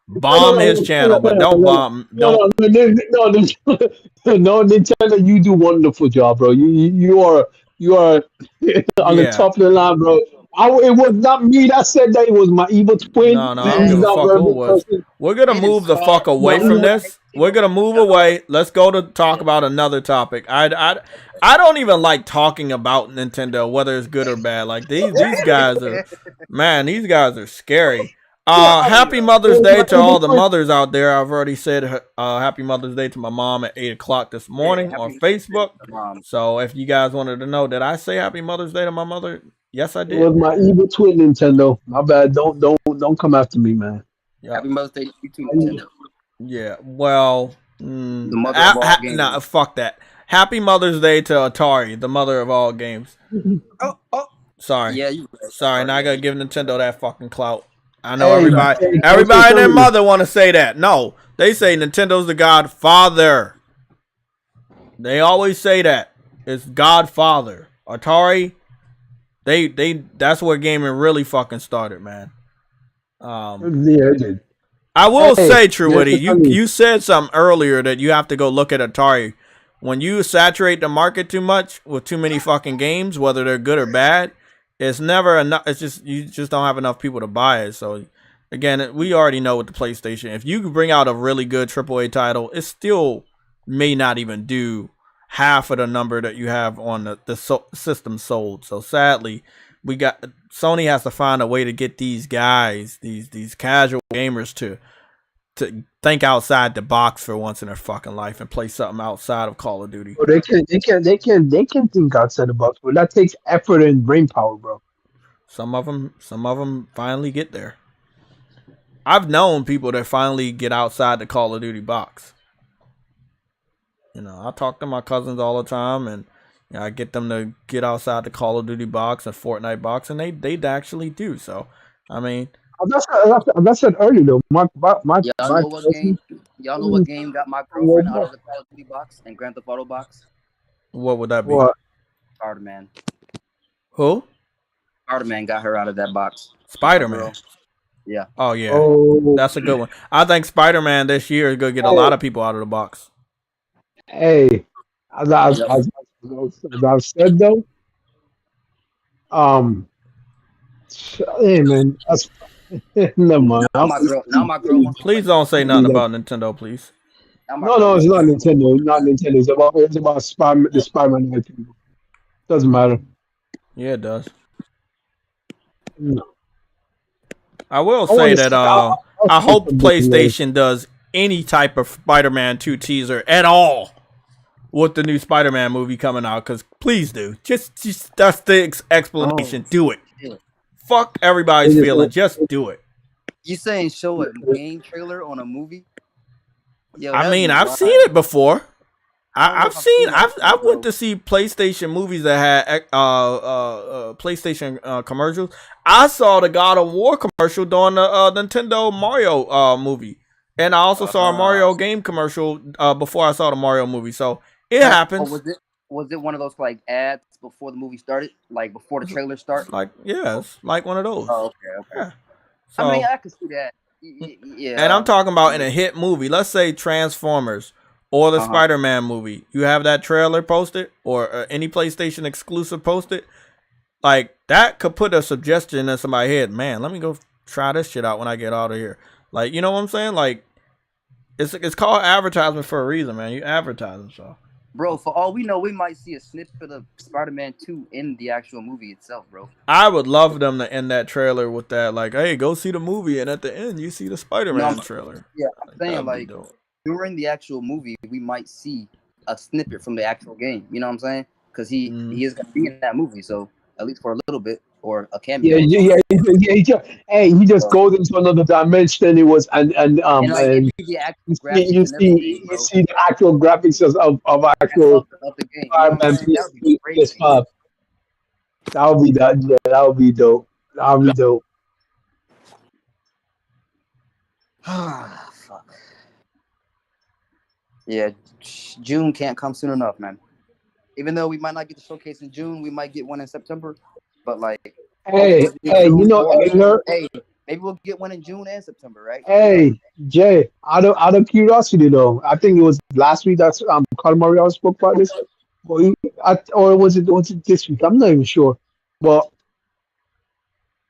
bomb his channel, but don't bomb. No, Nintendo, you do wonderful job, bro. You are on the top of the line, bro. It was not me that said that. It was my evil twin. No, I don't give a fuck who it was. We're gonna move the fuck away from this. We're gonna move away. Let's go to talk about another topic. I don't even like talking about Nintendo, whether it's good or bad. Like these guys are, man, these guys are scary. Happy Mother's Day to all the mothers out there. I've already said Happy Mother's Day to my mom at 8 o'clock this morning on Facebook. So if you guys wanted to know, did I say Happy Mother's Day to my mother? Yes, I did. It was my evil twin, Nintendo. My bad. Don't come after me, man. Yep. Happy Mother's Day to you too, Nintendo. Yeah, well, fuck that. Happy Mother's Day to Atari, the mother of all games. Sorry. Yeah, sorry. Now I gotta give Nintendo that fucking clout. I know everybody and their mother want to say that. No, they say Nintendo's the Godfather. They always say that. It's Godfather. Atari, that's where gaming really fucking started, man. Yeah, it did. I will say, True Witty, you said something earlier that you have to go look at Atari. When you saturate the market too much with too many fucking games, whether they're good or bad, it's never enough. It's just you just don't have enough people to buy it. So again, we already know with the PlayStation, if you bring out a really good AAA title, it still may not even do half of the number that you have on the system sold. So sadly, Sony has to find a way to get these guys, these casual gamers to think outside the box for once in their fucking life and play something outside of Call of Duty. They can think outside the box, but that takes effort and brain power, bro. Some of them finally get there. I've known people that finally get outside the Call of Duty box. You know, I talk to my cousins all the time, and I get them to get outside the Call of Duty box and Fortnite box, and they actually do. So, I mean, that's said earlier though. Y'all know what game got my girlfriend out of the Call of Duty box and Grand Theft Auto box? What would that be? Spider-Man. Who? Spider-Man got her out of that box. Spider-Man. Yeah. Oh yeah, Oh, that's a good one. I think Spider-Man this year is gonna get a lot of people out of the box. hey, as I've said though, hey man, that's never mind. Now my girl wants to play. Please don't say nothing about Nintendo, please. Now my No, girl no, it's wants not to Nintendo. Not Nintendo. It's about Spider the Spider-Man IP. Doesn't matter. Yeah, it does. No. I will I want say to that see. I I'll see hope something later. PlayStation does any type of Spider-Man 2 teaser at all with the new Spider-Man movie coming out. Because please do. Just that's the explanation. Do it. shit. Fuck everybody's feeling. Just do it. You saying show a game trailer on a movie? Yo, I that'd mean, be I've wild. seen it before. I don't know I've if I've seen. seen that I before, went bro. to see PlayStation movies that had PlayStation commercials. I saw the God of War commercial during the Nintendo Mario movie, and I also saw a Mario game commercial before I saw the Mario movie. So it happens. Was it one of those like ads before the movie started, like before the trailer started? Like it's like one of those. Oh, okay. Yeah. I mean, So, I can see that. Yeah. and I'm talking about in a hit movie. Let's say Transformers or the Spider-Man movie. You have that trailer posted or any PlayStation exclusive posted. Like, that could put a suggestion in somebody's head. Man, let me go try this shit out when I get out of here. Like, you know what I'm saying? Like, it's called advertisement for a reason, man. You advertising, so. Bro, for all we know, we might see a snippet of Spider-Man 2 in the actual movie itself, bro. I would love them to end that trailer with that, like, hey, go see the movie, and at the end, you see the Spider-Man trailer. Yeah, I'm saying, like, during the actual movie, we might see a snippet from the actual game. You know what I'm saying? Because he is going to be in that movie, so at least for a little bit, or a cameo. Yeah. Hey, he just goes into another dimension. It was and you see the actual graphics you see the actual graphics of actual of the game. Spider-Man That would be crazy. PS5. That would be that. Yeah, that would be dope. That would be dope. Fuck. Yeah, June can't come soon enough, man. Even though we might not get the showcase in June, we might get one in September. But like, hey, you know, maybe we'll get one in June and September, right? Hey, Jay, out of curiosity though, I think it was last week that Carl Mario spoke about this, or was it this week? I'm not even sure, but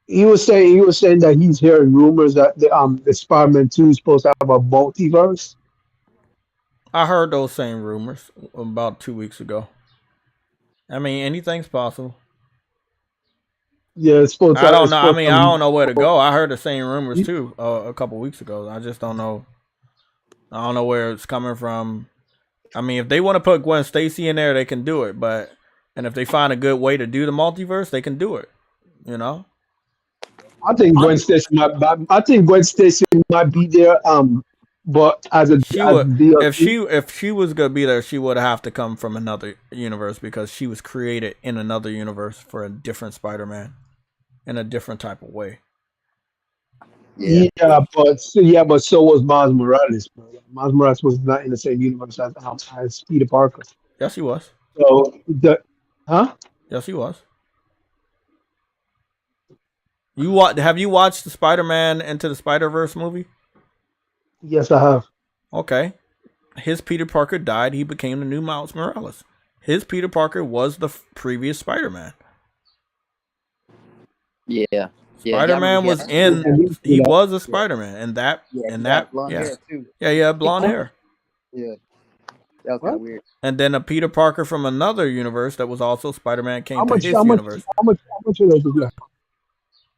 he was saying that he's hearing rumors that the Spider-Man 2 is supposed to have a multiverse. I heard those same rumors about 2 weeks ago. I mean, anything's possible. Yeah, it's supposed to. I don't know. I mean, I don't know where to go. I heard the same rumors too a couple weeks ago. I just don't know. I don't know where it's coming from. I mean, if they want to put Gwen Stacy in there, they can do it. And if they find a good way to do the multiverse, they can do it. You know. I think Gwen Stacy might be there. But if she was gonna be there, she would have to come from another universe because she was created in another universe for a different Spider-Man in a different type of way. Yeah, but so was Miles Morales. Miles Morales was not in the same universe as Peter Parker. Yes, he was. So Yes, he was. Have you watched the Spider-Man Into the Spider-Verse movie? Yes, I have. Okay. His Peter Parker died. He became the new Miles Morales. His Peter Parker was the previous Spider-Man. Yeah. Spider-Man was he was a Spider-Man. And that blonde hair too. Yeah, he had blonde hair. Yeah. That was kind of weird. And then a Peter Parker from another universe that was also Spider-Man came to his universe. How much of those is left?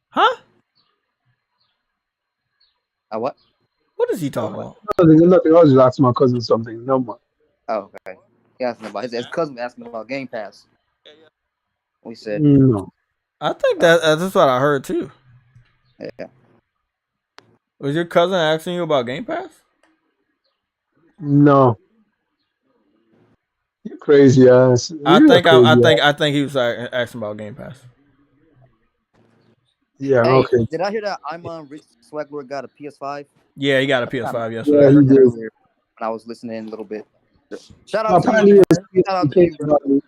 Huh? What? What is he talking about? Nothing. I was just asking my cousin something. No more. Oh, okay. He asking about his cousin asking about Game Pass. We said no. I think that's what I heard too. Yeah. Was your cousin asking you about Game Pass? No. You're crazy ass. I think he was asking about Game Pass. Yeah. Hey, okay. Did I hear that Rich Swagler got a PS5? Yeah, he got a PS5 yesterday. Yeah, he did. When I was listening a little bit. Shout out to you. Shout out to you, bro.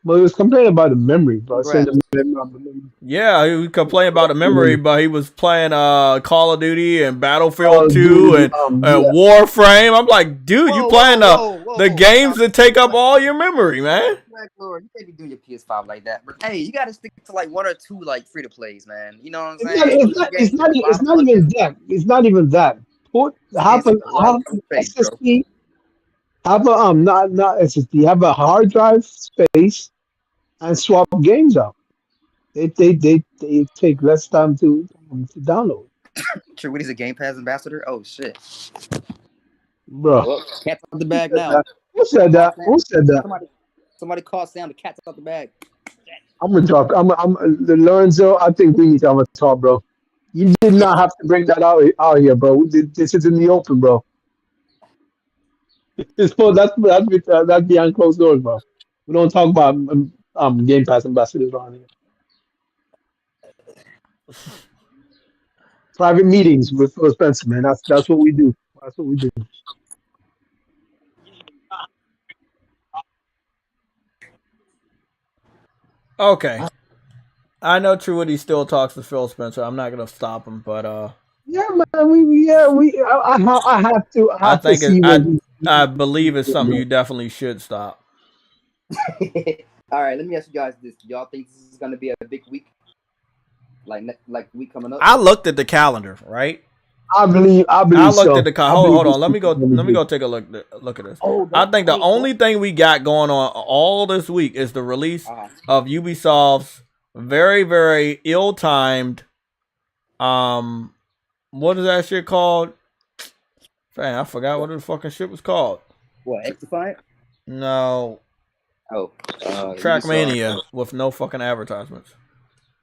But he was complaining about the memory, bro. Saying Congrats. the memory. Yeah, he was complaining about the memory, but he was playing Call of Duty and Battlefield 2 Duty, and yeah. Warframe. I'm like, dude, you playing the games that take up all your memory, man. Lord, you can't be doing your PS5 like that. But hey, you gotta stick to like 1 or 2 like free to plays, man. You know what I'm saying? It's not even that. It's not even that. Put have an SSD. Have a not SSD. Have a hard drive space and swap games out. They take less time to download. True, what is a Game Pass ambassador? Oh shit, bro. Well, cat's out the bag now. Who said that? Who said that? Somebody call Sam. The cat's out the bag. I'm gonna talk. I'm the Lorenzo. I think we need to have a talk, bro. You did not have to bring that out here, bro. This is in the open, bro. That's behind closed doors, bro. We don't talk about Game Pass ambassadors around here. Private meetings with Phil Spencer, man. That's what we do. That's what we do. Okay. I know TrueWitty still talks to Phil Spencer. I'm not gonna stop him, but yeah, man. I have to. I believe it's something you definitely should stop. All right, let me ask you guys this: do y'all think this is gonna be a big week? Like week coming up? I looked at the calendar, right? I believe. I looked at the calendar. Hold on. Let me go take a look at this. I think the only thing we got going on all this week is the release of Ubisoft's very, very ill-timed. What is that shit called? Man, I forgot what the fucking shit was called. What, X-Defiant? No. Oh, TRACKMANIA with no fucking advertisements.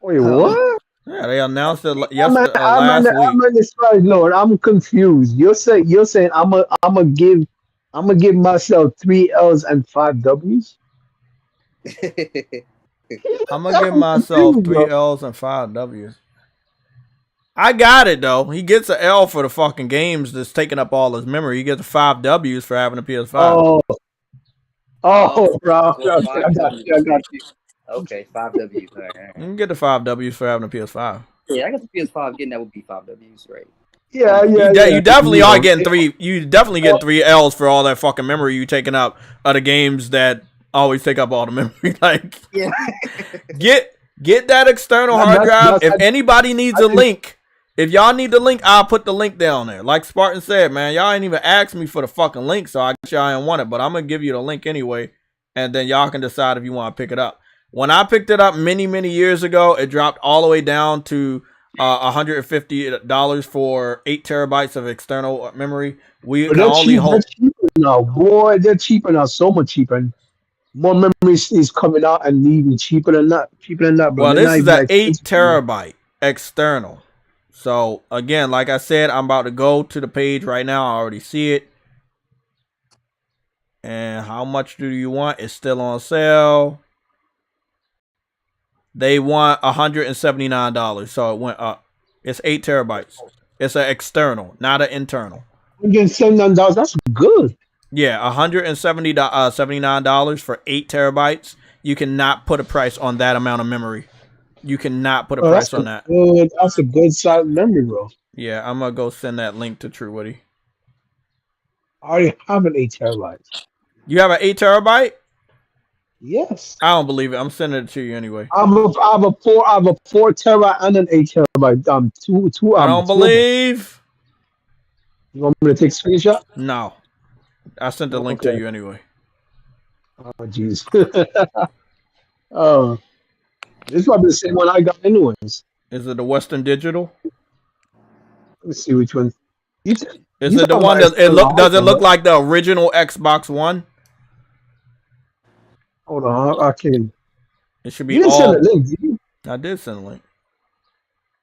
Wait, what? Yeah, they announced it yesterday. Last week. I'm on this side, Lord. I'm confused. You're saying I'm gonna give myself 3 L's and 5 W's. I'm gonna give myself 3 L's and 5 W's. I got it though. He gets an L for the fucking games that's taking up all his memory. He gets the 5 W's for having a PS5. Oh, bro. I got you. Okay, 5 W's. All right. You can get the 5 W's for having a PS5. Yeah, I got the PS5. Getting that would be 5 W's, right? Yeah. You definitely are getting 3. You definitely get 3 L's for all that fucking memory you taking up of the games that always take up all the memory. Like, yeah. get that external hard drive. If anybody needs a link, if y'all need the link, I'll put the link down there. Like Spartan said, man, y'all ain't even asked me for the fucking link, so I guess y'all ain't want it. But I'm gonna give you the link anyway, and then y'all can decide if you want to pick it up. When I picked it up many years ago, it dropped all the way down to $150 for 8 terabytes of external memory. We can only hold. They're cheaper now, boy. They're cheaper now, so much cheaper. More memory is coming out and even cheaper than that. Bro. Well, this is an 8 terabyte external. So again, like I said, I'm about to go to the page right now. I already see it. And how much do you want? It's still on sale. They want $179, so it went up. It's 8 terabytes. It's an external, not an internal. $179, that's good. Yeah, $179 for 8 terabytes. You cannot put a price on that amount of memory. You cannot put a price on that. That's a good size memory, bro. Yeah, I'm gonna go send that link to TrueWitty. I already have an 8 terabytes. You have an 8 terabyte? Yes. I don't believe it. I'm sending it to you anyway. I have a 4 terabyte and an 8 terabyte. Two. I don't believe. You want me to take a screenshot? No. I sent the link to you anyway. Oh jeez. Oh. This might be the same one I got anyways. Is it the Western Digital? Let me see which one. Is it the one that does it look like the original Xbox One? Hold on, I can. It should be. You didn't send a link, did you? I did send a link.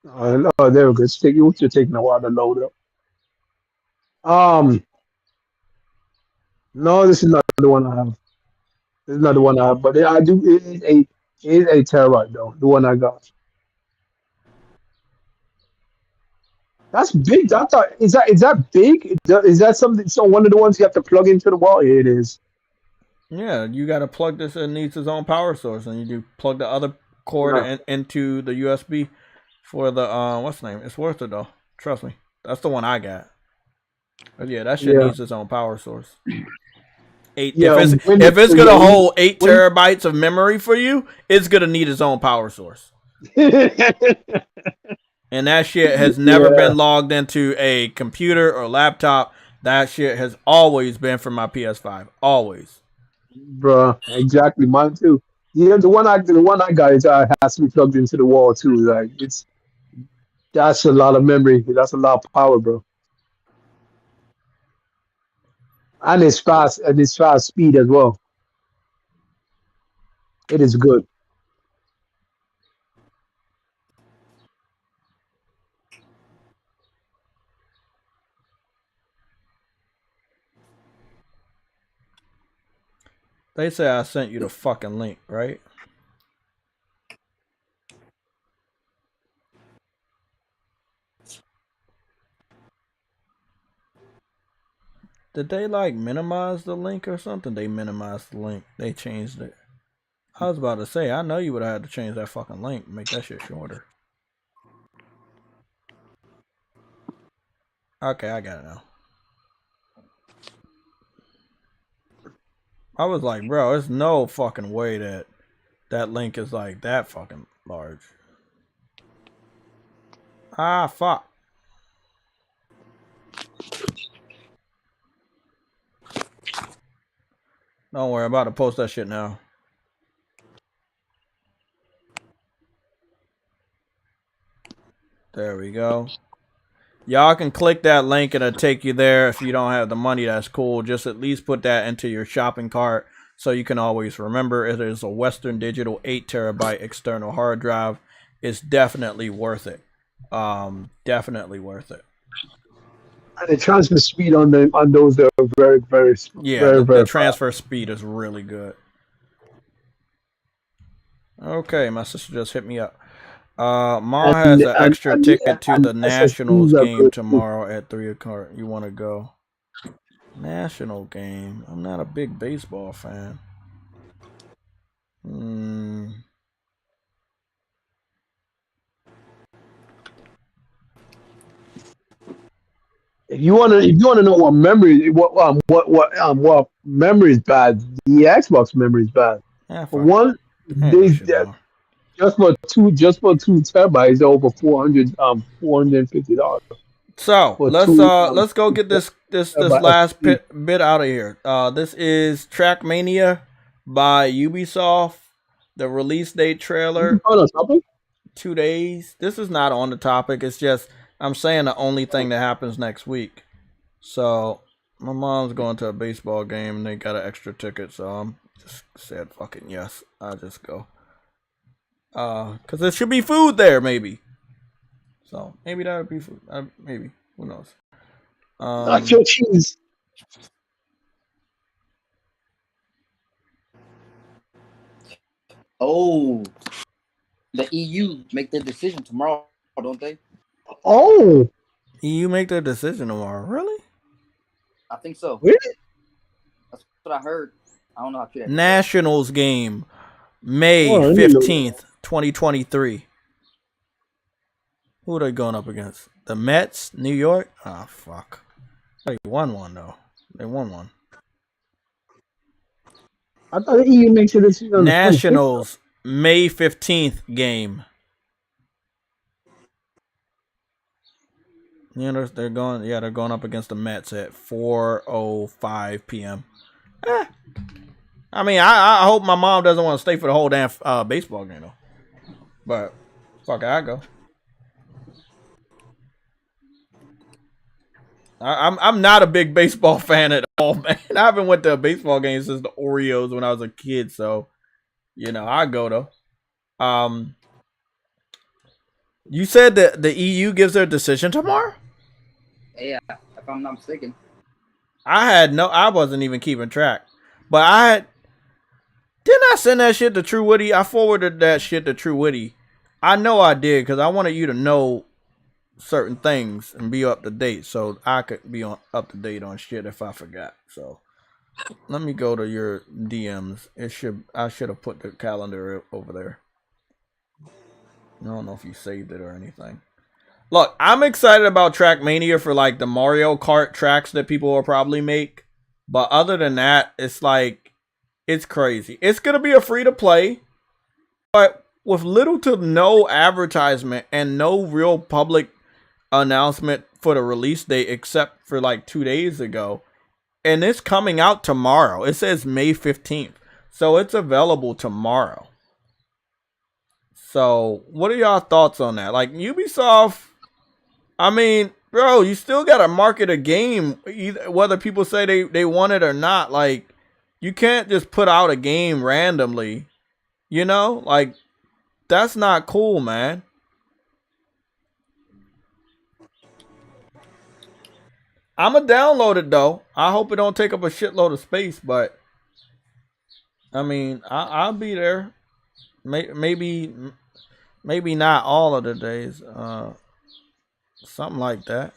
Oh, there we go. It's taking a while to load up. No, this is not the one I have. This is not the one I have, but I do. It is a terabyte though. The one I got. That's big. I thought is that big? Is that something? So one of the ones you have to plug into the wall? It is. Yeah, you got to plug this. It needs its own power source, and you do plug the other cord into the USB for the what's the name? It's worth it though. Trust me, that's the one I got. But yeah, that shit needs its own power source. If it's gonna hold 8 terabytes of memory for you, it's gonna need its own power source. And that shit has never been logged into a computer or laptop. That shit has always been for my PS5. Always. Bruh, exactly. Mine too. Yeah, the one I got is has to be plugged into the wall too. Like that's a lot of memory. That's a lot of power, bro. And it's fast speed as well. It is good. They say I sent you the fucking link, right? Did they like minimize the link or something? They minimized the link. They changed it. I was about to say, I know you would have had to change that fucking link and make that shit shorter. Okay, I got it now. I was like, bro, there's no fucking way that link is like that fucking large. Ah, fuck. Don't worry, I'm about to post that shit now. There we go. Y'all can click that link and it'll take you there. If you don't have the money, that's cool. Just at least put that into your shopping cart so you can always remember it is a Western Digital 8 terabyte external hard drive. It's definitely worth it. Definitely worth it. And the transfer speed on those are very, very, the transfer speed is really good. Okay, my sister just hit me up. Mom has an extra ticket to the Nationals game tomorrow at 3 o'clock. You want to go? National game? I'm not a big baseball fan. If you wanna know what memory memory is bad, the Xbox memory is bad. For one, just for 2 terabytes, over $450. So let's go get this last bit out of here. This is TRACKMANIA by Ubisoft. The release date trailer. 2 days. This is not on the topic. It's just I'm saying the only thing that happens next week. So my mom's going to a baseball game and they got an extra ticket. So I'm just said fucking yes. I'll just go. Cause there should be food there, maybe. So maybe that would be food. Maybe, who knows? Nacho cheese. Oh, the EU make their decision tomorrow, don't they? Oh, EU make their decision tomorrow. Really? I think so. Really? That's what I heard. I don't know how true that is. Nationals game, May 15th, 2023. Who are they going up against? The Mets, New York? Ah, fuck. They won one, though. They won one. I thought the EU makes a decision. Nationals, May 15th game. You know, they're going up against the Mets at 4:05 p.m. I mean, I hope my mom doesn't want to stay for the whole damn baseball game, though. But, fuck it, I go. I'm not a big baseball fan at all, man. I haven't went to a baseball game since the Orioles when I was a kid, so you know I go though. You said that the EU gives their decision tomorrow? Yeah, if I'm not mistaken. I wasn't even keeping track, but didn't I send that shit to TrueWitty? I forwarded that shit to TrueWitty. I know I did because I wanted you to know certain things and be up to date, so I could be up to date on shit if I forgot. So Let me go to your DMs. I should have put the calendar over there. I don't know if you saved it or anything. Look, I'm excited about TrackMania for like the Mario Kart tracks that people will probably make. But other than that, it's like, it's crazy. It's going to be a free to play, but with little to no advertisement and no real public announcement for the release date except for like 2 days ago. And it's coming out tomorrow. It says May 15th. So it's available tomorrow. So what are y'all thoughts on that? Like Ubisoft, I mean, bro, you still got to market a game, either, whether people say they want it or not. Like, you can't just put out a game randomly. You know? Like, that's not cool, man. I'm going to download it, though. I hope it don't take up a shitload of space, but, I mean, I'll be there. Maybe not all of the days. Something like that.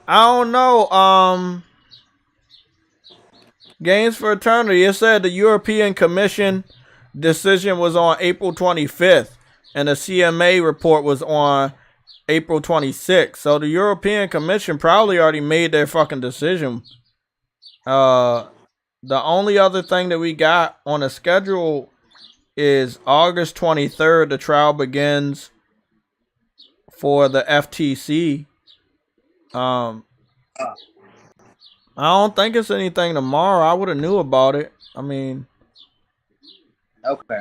I don't know. Games for Eternity. It said the European Commission decision was on April 25th, and the CMA report was on April 26th. So the European Commission probably already made their fucking decision. The only other thing that we got on the schedule is August 23rd. The trial begins for the FTC. I don't think it's anything tomorrow. I would have knew about it. I mean, Okay.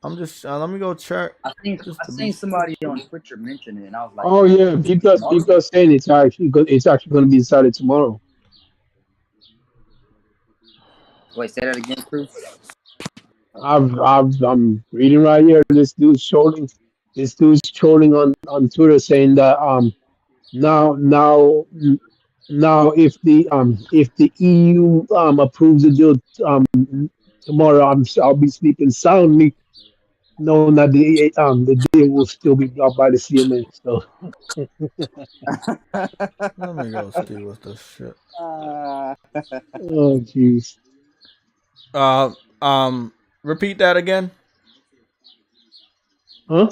I'm just let me go check. I seen somebody on Twitter mention it, and I was like, Oh yeah, because saying it's actually going to be decided tomorrow. wait, say that again, Cruz. I'm reading right here. This dude's trolling on Twitter saying that now if the EU approves the deal tomorrow, I'll be sleeping soundly, knowing that the deal will still be blocked by the CMA. So Let me go see what's this shit. oh jeez. Repeat that again. Huh?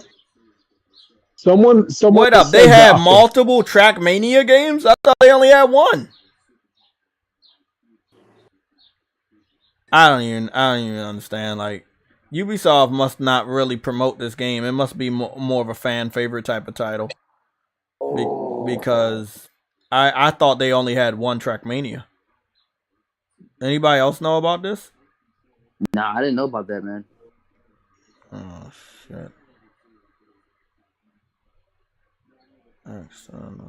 Someone Wait up, they had multiple TrackMania games? I thought they only had one. I don't even understand. Like, Ubisoft must not really promote this game. It must be more of a fan favorite type of title. Because I thought they only had one TrackMania. Anybody else know about this? Nah, I didn't know about that, man. Oh shit. Excellent.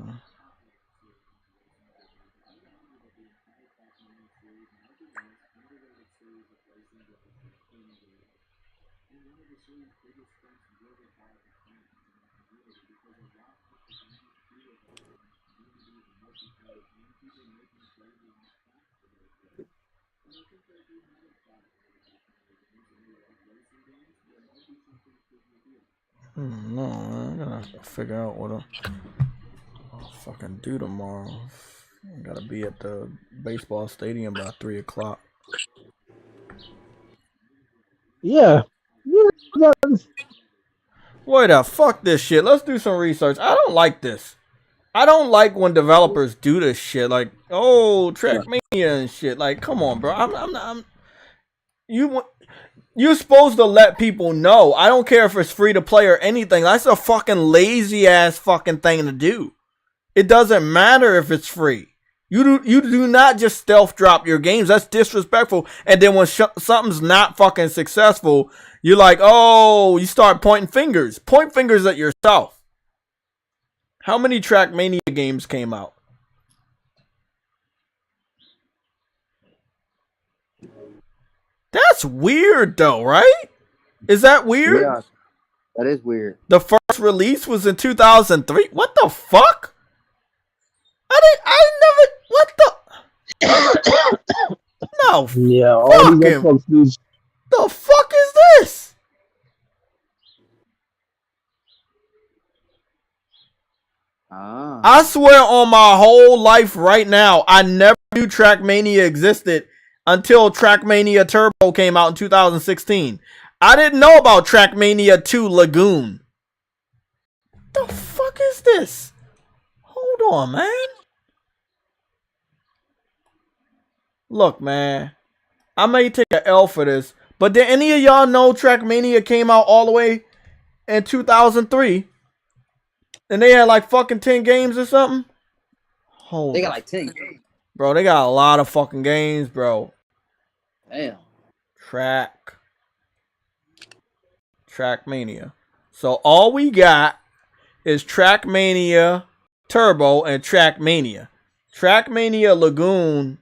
No, man, I'm gonna have to figure out what I'll fucking do tomorrow. I gotta be at the baseball stadium by 3 o'clock. Yeah. Wait up, fuck this shit. Let's do some research. I don't like this. I don't like when developers do this shit. Like, oh, TrackMania and shit. Like, come on, bro. You're supposed to let people know. I don't care if it's free to play or anything. That's a fucking lazy ass fucking thing to do. It doesn't matter if it's free. You do not just stealth drop your games. That's disrespectful. And then when something's not fucking successful, you're like, oh, you start pointing fingers. Point fingers at yourself. How many TrackMania games came out? That's weird though, right? Is that weird? Yeah, that is weird. The first release was in 2003. What the fuck? What the? No. Yeah, all these Xbox dudes. The fuck is this? Ah. I swear on my whole life right now, I never knew TRACKMANIA existed until TRACKMANIA Turbo came out in 2016. I didn't know about TRACKMANIA 2 Lagoon. What the fuck is this? Hold on, man. Look, man. I may take an L for this, but did any of y'all know TRACKMANIA came out all the way in 2003? And they had like fucking 10 games or something? They got like 10 games. Bro, they got a lot of fucking games, bro. Damn. TRACKMANIA. So all we got is TRACKMANIA Turbo and TRACKMANIA. TRACKMANIA Lagoon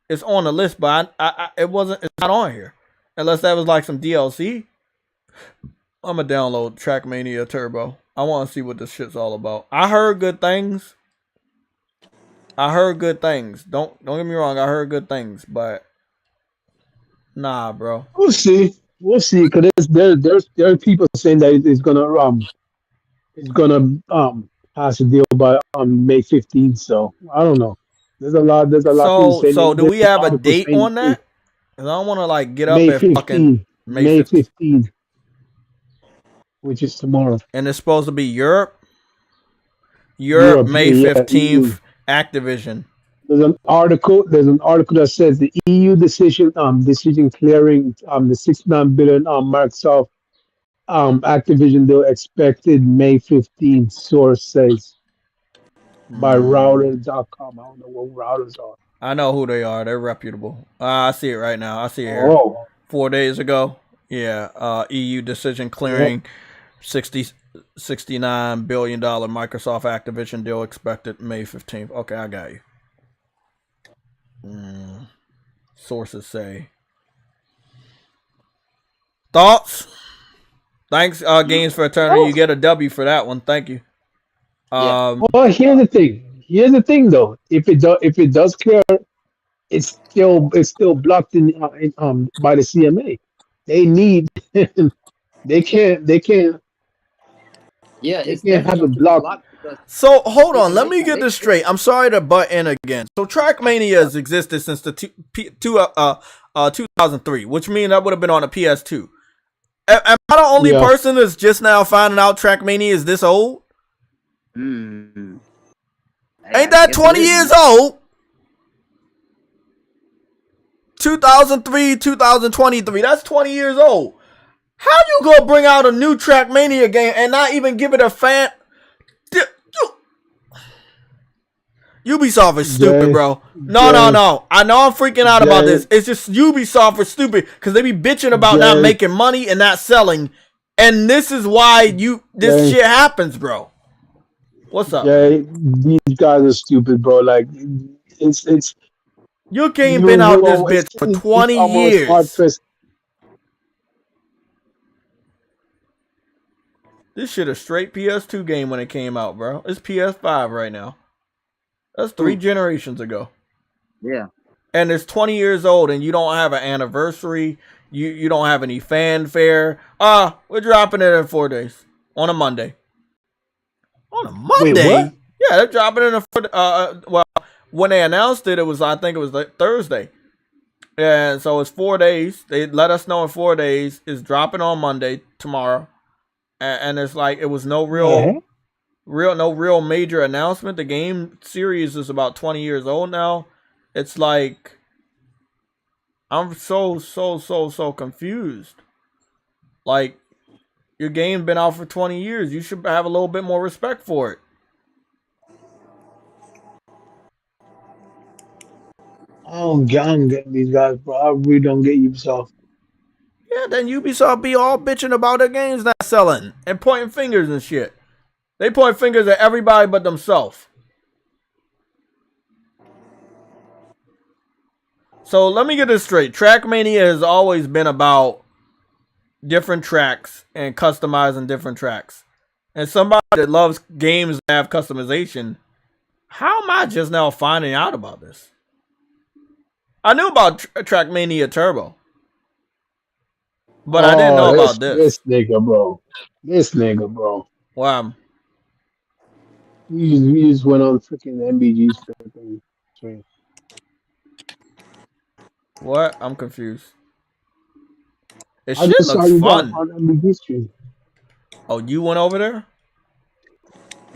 is on the list, but it's not on here. Unless that was like some DLC. I'm gonna download TRACKMANIA Turbo. I want to see what this shit's all about. I heard good things. Don't get me wrong. I heard good things, but nah, bro. We'll see. Because there are people saying that it's gonna pass a deal by May 15th. So I don't know. There's a lot of people saying. So do we have a date on that? Because I don't want to like get up May at 15th, fucking May 15th, which is tomorrow. And it's supposed to be Europe, May 15th, Activision. There's an article that says the EU decision clearing the $69 billion Microsoft Activision deal expected May 15th, source says by routers.com. I don't know what routers are. I know who they are. They're reputable. I see it right now. I see it here. 4 days ago. Yeah. EU decision clearing $69 billion Microsoft Activision deal expected May 15th. Okay, I got you. Sources say. Thoughts? Thanks, Games for Eternity. You get a W for that one. Thank you. Well, here's the thing, though. If it does clear, it's still blocked in by the CMA. They need. they can't. Yeah, they can't have it blocked. So hold on, let me get this straight. I'm sorry to butt in again. So TRACKMANIA has existed since the 2003, which means that would have been on a PS2. Am I the only person that's just now finding out TRACKMANIA is this old? Ain't that 20 years old? 2003, 2023. That's 20 years old. How you gonna bring out a new TRACKMANIA game and not even give it a fan? Ubisoft is stupid, bro. No. I know I'm freaking out about this. It's just Ubisoft is stupid because they be bitching about not making money and not selling. And this is why this shit happens, bro. What's up? These guys are stupid, bro. Like, it's your game been out this bitch for 20 years. This shit a straight PS2 game when it came out, bro. It's PS5 right now. That's 3 generations ago. Yeah. And it's 20 years old and you don't have an anniversary. You don't have any fanfare. We're dropping it in 4 days. On a Monday. On a Monday? Wait, what? Yeah, they're dropping it in well, when they announced it, I think it was like Thursday. And so it's 4 days. They let us know in 4 days. It's dropping on Monday, tomorrow. And it's like it was no real major announcement. The game series is about 20 years old now. It's like I'm so confused. Like, your game's been out for 20 years. You should have a little bit more respect for it. I'm getting these guys, bro. I really don't get Ubisoft. Yeah, then Ubisoft be all bitching about their games not selling and pointing fingers and shit. They point fingers at everybody but themselves. So let me get this straight. TRACKMANIA has always been about different tracks and customizing different tracks. And somebody that loves games that have customization, how am I just now finding out about this? I knew about TRACKMANIA Turbo. But I didn't know about this. This nigga, bro. Wow. We just went on freaking MBG's freaking stream. What? I'm confused. It I shit just saw looks you guys fun. on MBG stream. Oh, you went over there?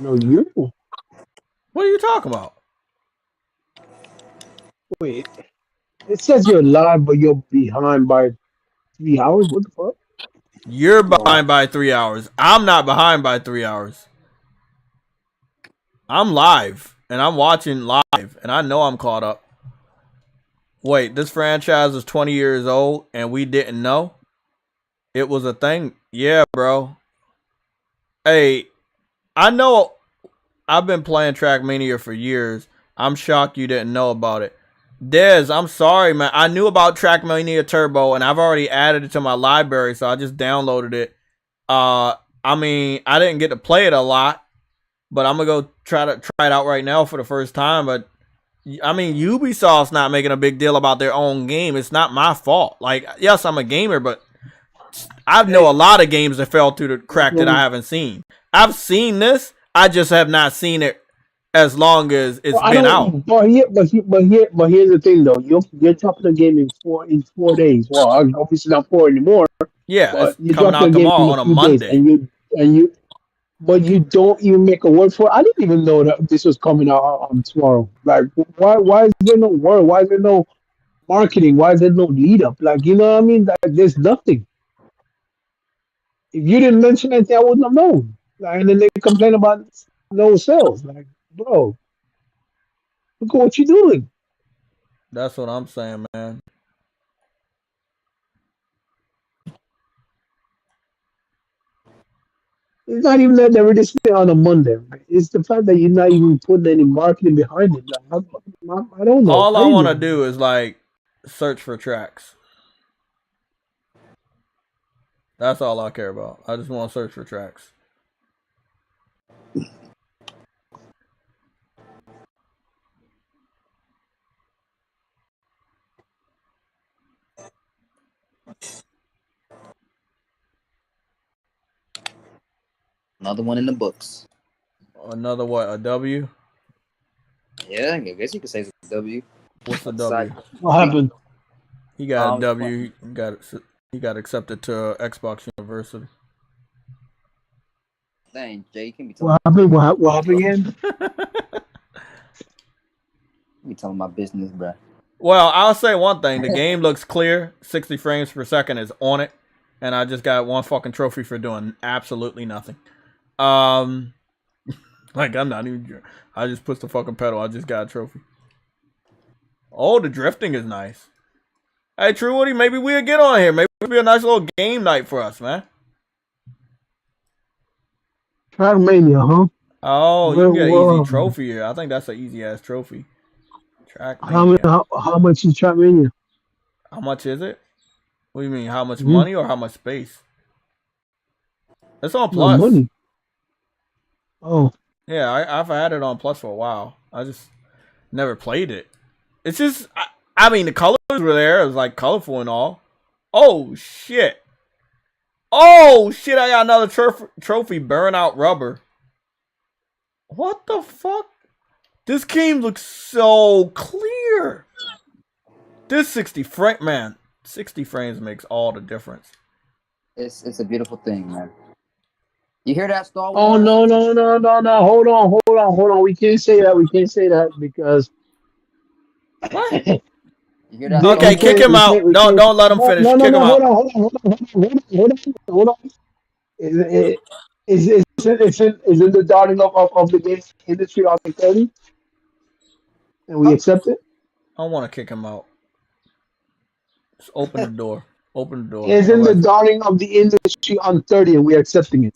No, you. What are you talking about? Wait. It says you're live, but you're behind by 3 hours. What the fuck? You're No. behind by 3 hours. I'm not behind by 3 hours. I'm live, and I'm watching live, and I know I'm caught up. Wait, this franchise is 20 years old, and we didn't know? It was a thing? Yeah, bro. Hey, I know I've been playing TRACKMANIA for years. I'm shocked you didn't know about it. Dez, I'm sorry, man. I knew about TRACKMANIA Turbo, and I've already added it to my library, so I just downloaded it. I mean, I didn't get to play it a lot, but I'm gonna go try it out right now for the first time. But I mean, Ubisoft's not making a big deal about their own game. It's not my fault. Like, yes, I'm a gamer, but I know a lot of games that fell through the crack that I haven't seen. I've seen this. I just have not seen it as long as it's been out. But here's the thing though. You're dropping the game in 4 days. Well, obviously not 4 anymore. Yeah, But it's you coming drop the out game tomorrow in a on a few days, Monday. but you don't even make a word for it. I didn't even know that this was coming out on tomorrow. Like, why is there no word? Why is there no marketing? Why is there no lead up? Like, you know what I mean? Like, there's nothing. If you didn't mention anything, I wouldn't have known. Like, and then they complain about no sales. Like, bro, look at what you're doing. That's what I'm saying, man. It's not even that they released it on a Monday. Right? It's the fact that you're not even putting any marketing behind it. Like, I don't know. All I I didn't want to know. do is like search for tracks. That's all I care about. I just want to search for tracks. Another one in the books. Another what? A W? Yeah, I guess you could say it's a W. What's a W? What happened? He got a W. He got accepted to Xbox University. Dang, Jay, you can be What happened? What happened again? You telling my business, bro. Well, I'll say one thing. The game looks clear. 60 frames per second is on it. And I just got one fucking trophy for doing absolutely nothing. Like, I'm not even... I just pushed the fucking pedal. I just got a trophy. Oh, the drifting is nice. Hey, True Woody, maybe we'll get on here. Maybe it'll be a nice little game night for us, man. TRACKMANIA, huh? Oh, you can get an easy trophy here. I think that's an easy-ass trophy. TRACKMANIA. How much is TRACKMANIA? How much is it? What do you mean? How much money or how much space? It's on Plus. No money. Oh. Yeah, I've had it on Plus for a while. I just never played it. It's just, I mean, the colors were there. It was like colorful and all. Oh, shit. Oh, shit. I got another trophy, Burnout Rubber. What the fuck? This game looks so clear. This 60 frame, man. 60 frames makes all the difference. It's a beautiful thing, man. You hear that, Star Wars? Oh, no. Hold on. We can't say that because... What? You hear that? Okay, kick him out. Don't let him finish. Kick him out. Hold on. Is it the dawning of the game industry on the 30? And we accept it? I want to kick him out. Just open the door. Open the door. Is in the dawning of the industry on 30 and we're accepting it?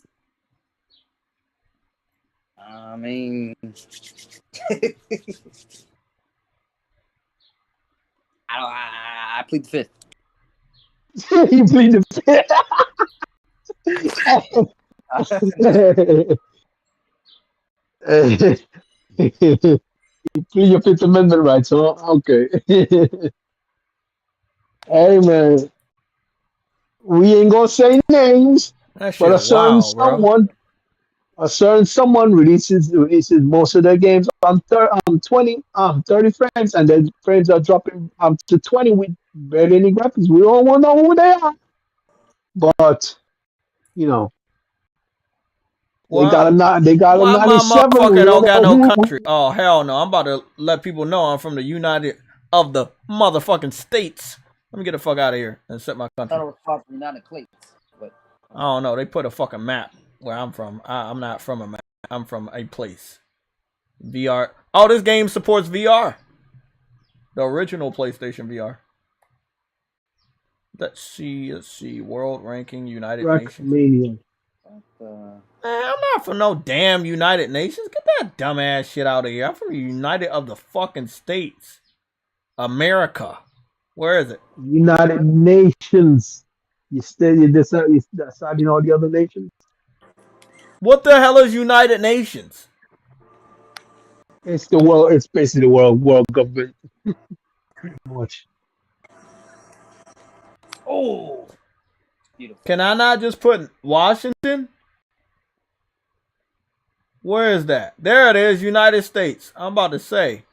I mean... I plead the fifth. You plead the fifth. You plead your Fifth Amendment rights, huh? Okay. Hey, man. We ain't gonna say names, but a certain someone. a certain someone releases most of their games on 30 frames, and then frames are dropping to 20 with barely any graphics. We all want to know who they are, but you know they got a Why my 97. motherfucker We don't don't got know no who. country? Oh, hell no. I'm about to let people know I'm from the United of the motherfucking States. Let me get the fuck out of here and set my country. I thought it was called United States, but I don't know. They put a fucking map where I'm from. I'm not from a map. I'm from a place. VR. Oh, this game supports VR. The original PlayStation VR. Let's see. World ranking, United Nations. TRACKMANIA. Man, I'm not from no damn United Nations. Get that dumbass shit out of here. I'm from the United of the fucking States. America. Where is it? United Nations. You deciding all the other nations. What the hell is United Nations? It's the world. It's basically the world government. Pretty much. oh, beautiful. Can I not just put Washington? Where is that? There it is, United States. I'm about to say.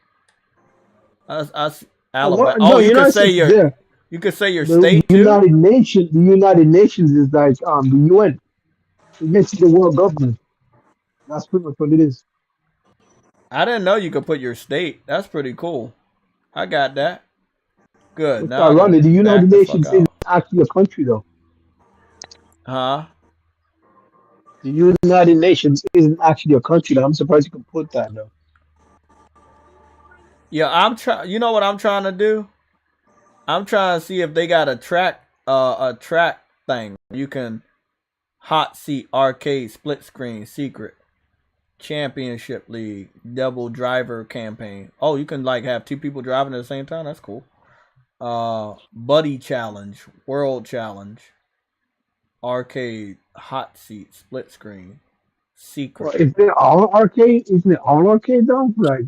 Alabama. No, you can say your there. You can say your The state United too. Nations. The United Nations is like the UN. It makes the world government. That's pretty much what it is. I didn't know you could put your state. That's pretty cool. I got that. Good. It's Now ironic. The United back the Nations fuck isn't out. actually a country, though. Huh? The United Nations isn't actually a country. Though. I'm surprised you can put that, though. Yeah, I'm trying. You know what I'm trying to do? I'm trying to see if they got a track thing. You can hot seat, arcade, split screen, secret, championship league, double driver campaign. Oh, you can like have two people driving at the same time. That's cool. Buddy challenge, world challenge, arcade, hot seat, split screen, secret. Well, isn't it all arcade? Isn't it all arcade though? Like,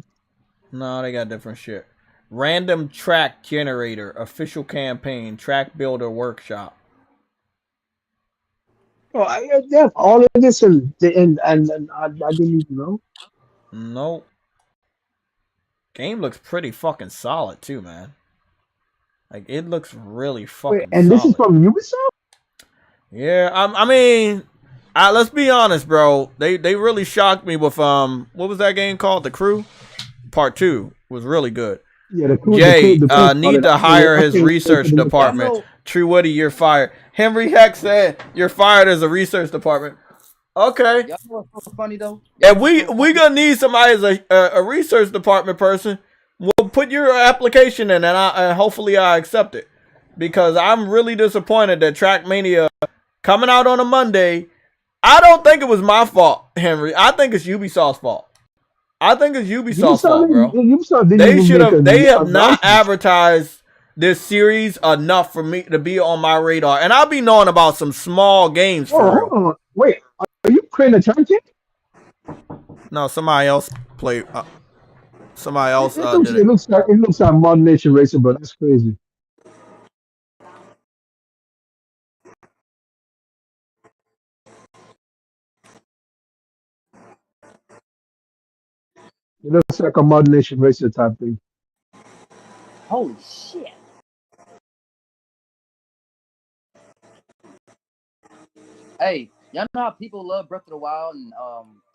no, they got different shit. Random track generator, official campaign, track builder workshop. oh, they have all of this, and I didn't even know. Nope. Game looks pretty fucking solid too, man. Like it looks really fucking Wait, and solid. this is from Ubisoft? Yeah, I mean, let's be honest, bro. They really shocked me with what was that game called? The Crew Part 2 was really good. Yeah, the Crew. Jay need to hire his research department. True Woody, you're fired. Henry Heck said you're fired as a research department. Okay. Y'all know what's so funny though? Yeah, we gonna need somebody as a research department person. We'll put your application in, and hopefully I accept it, because I'm really disappointed that TRACKMANIA coming out on a Monday. I don't think it was my fault, Henry. I think it's Ubisoft's fault. I think it's Ubisoft's fault, bro. They have not advertised this series enough for me to be on my radar, and I'll be knowing about some small games for real. Hold on. Wait, are you creating a turnkey? No, somebody else played. Somebody else did it. It looks like Modern Nation Racer, but that's crazy. It looks like a Modern Nation Racer type thing. Holy shit. Hey, y'all know how people love Breath of the Wild and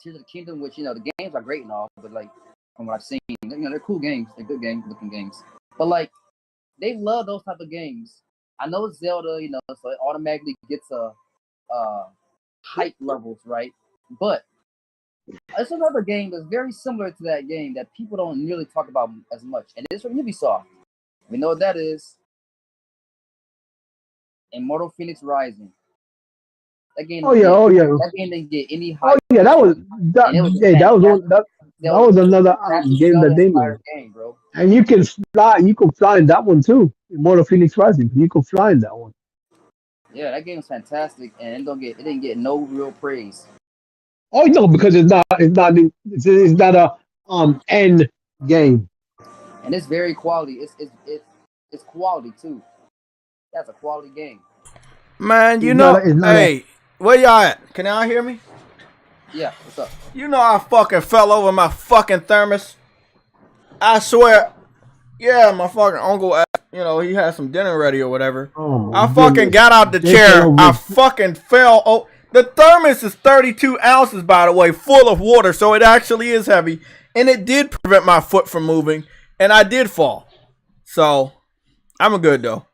Tears of the Kingdom, which, you know, the games are great and all, but like from what I've seen, you know, they're cool games, they're good game looking games. But like they love those type of games. I know it's Zelda, you know, so it automatically gets a hype levels, right? But it's another game that's very similar to that game that people don't really talk about as much, and it's from Ubisoft. We know what that is. Immortal Phoenix Rising. That game. Oh yeah. That game didn't get any hype. Oh yeah, that was another game that they made. Game, bro. And you can fly in that one too. Immortal Phoenix Rising. You can fly in that one. Yeah, that game is fantastic, and it didn't get no real praise. Oh no, because it's not a end game. And it's very quality. It's quality too. That's a quality game. Man, you know, hey, where y'all at? Can y'all hear me? Yeah, what's up? You know I fucking fell over my fucking thermos. I swear. Yeah, my fucking uncle, you know, he had some dinner ready or whatever. Oh I my fucking goodness. got out the chair. I fucking fell. Oh, the thermos is 32 ounces, by the way, full of water, so it actually is heavy. And it did prevent my foot from moving, and I did fall. So, I'm good though.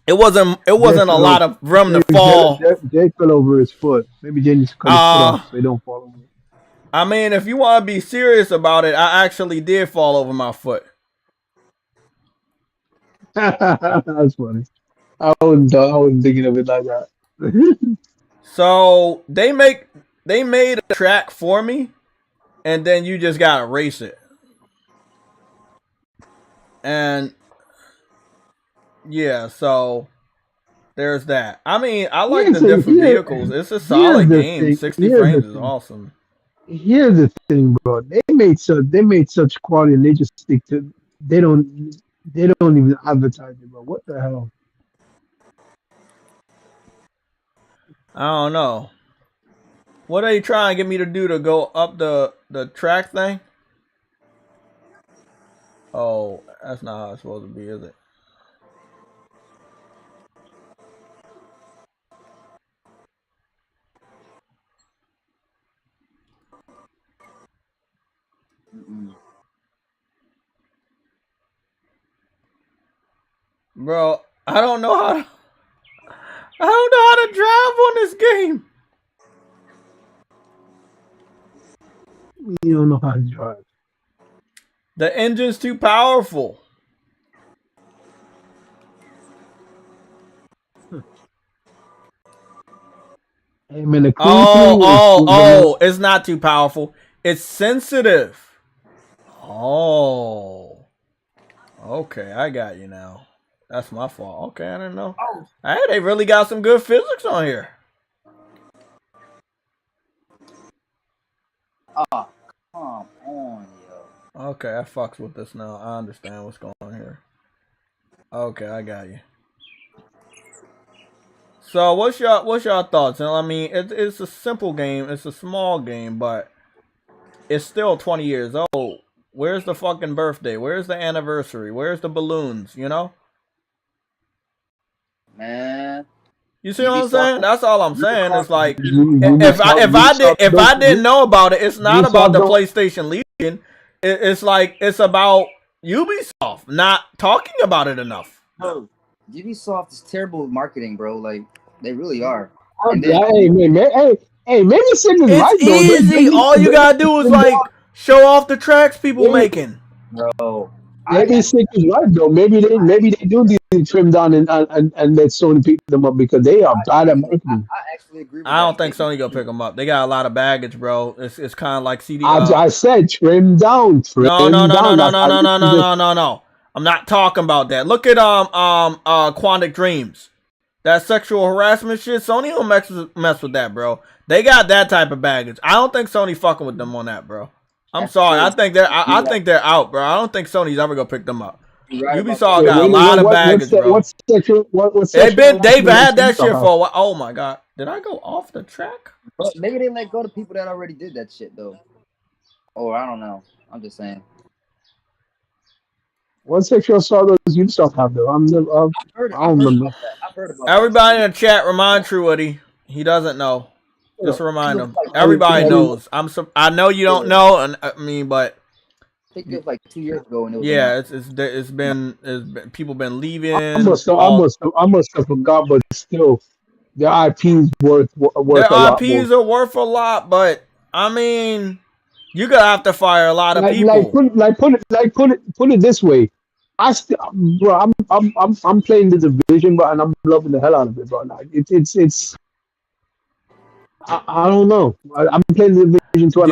It wasn't a lot of room to fall. Jay fell over his foot. Maybe Jay needs to cut his foot off so he don't fall over. I mean, if you want to be serious about it, I actually did fall over my foot. That's funny. I wasn't thinking of it like that. So they made a track for me, and then you just gotta race it. And yeah, so there's that. I mean, I like the different vehicles. It's a solid game. 60 frames is awesome. Here's the thing, bro. They made such quality, and they just stick to. They don't even advertise it, bro. What the hell? I don't know. What are you trying to get me to do to go up the track thing? Oh, that's not how it's supposed to be, is it? Bro, I don't know how to drive on this game. You don't know how to drive. The engine's too powerful. Hey, man, it's not too powerful. It's sensitive. Oh. Okay, I got you now. That's my fault. Okay, I didn't know. Hey, they really got some good physics on here. Oh, come on, yo. Okay, I fucks with this now. I understand what's going on here. Okay, I got you. So what's your thoughts? I mean, it's a simple game. It's a small game, but it's still 20 years old. Where's the fucking birthday? Where's the anniversary? Where's the balloons? You know? Man. You see what I'm saying? That's all I'm saying. It's like if I didn't know about it, it's not about the PlayStation Legion. It's like it's about Ubisoft not talking about it enough. No, Ubisoft is terrible with marketing, bro. Like they really are. Hey, maybe Sid is right though. It's easy. All you gotta do is like show off the tracks people making. Bro, maybe Sid is right though. Maybe they do need to trim down and let Sony pick them up because they are bad at marketing. I actually agree with I don't think Sony gonna pick them up. They got a lot of baggage, bro. It's kind of like CD. I said trim down. No. I'm not talking about that. Look at Quantic Dreams. That sexual harassment shit. Sony don't mess with that, bro. They got that type of baggage. I don't think Sony fucking with them on that, bro. I'm sorry. True. I think they're out, bro. I don't think Sony's ever gonna pick them up. Right, Ubisoft got a lot of baggage, bro. They've had that shit for a while. Oh my god. Did I go off the track? But maybe they let go to people that already did that shit though. Or I don't know. I'm just saying. What sexual assault does Ubisoft have though? I don't remember. I've heard about everybody in the chat, remind TrueWiddy. He doesn't know. Just remind him. Everybody knows. I know you don't know, and I mean, but I think it was like 2 years ago. And it was it's been people been leaving. I must have forgot, but still, their IPs worth a lot. Their IPs are worth a lot, but I mean, you're gonna have to fire a lot of people. Put it this way. I'm playing the Division, bro, and I'm loving the hell out of it, bro. Like, it's. I don't know. I'm playing the Division 2.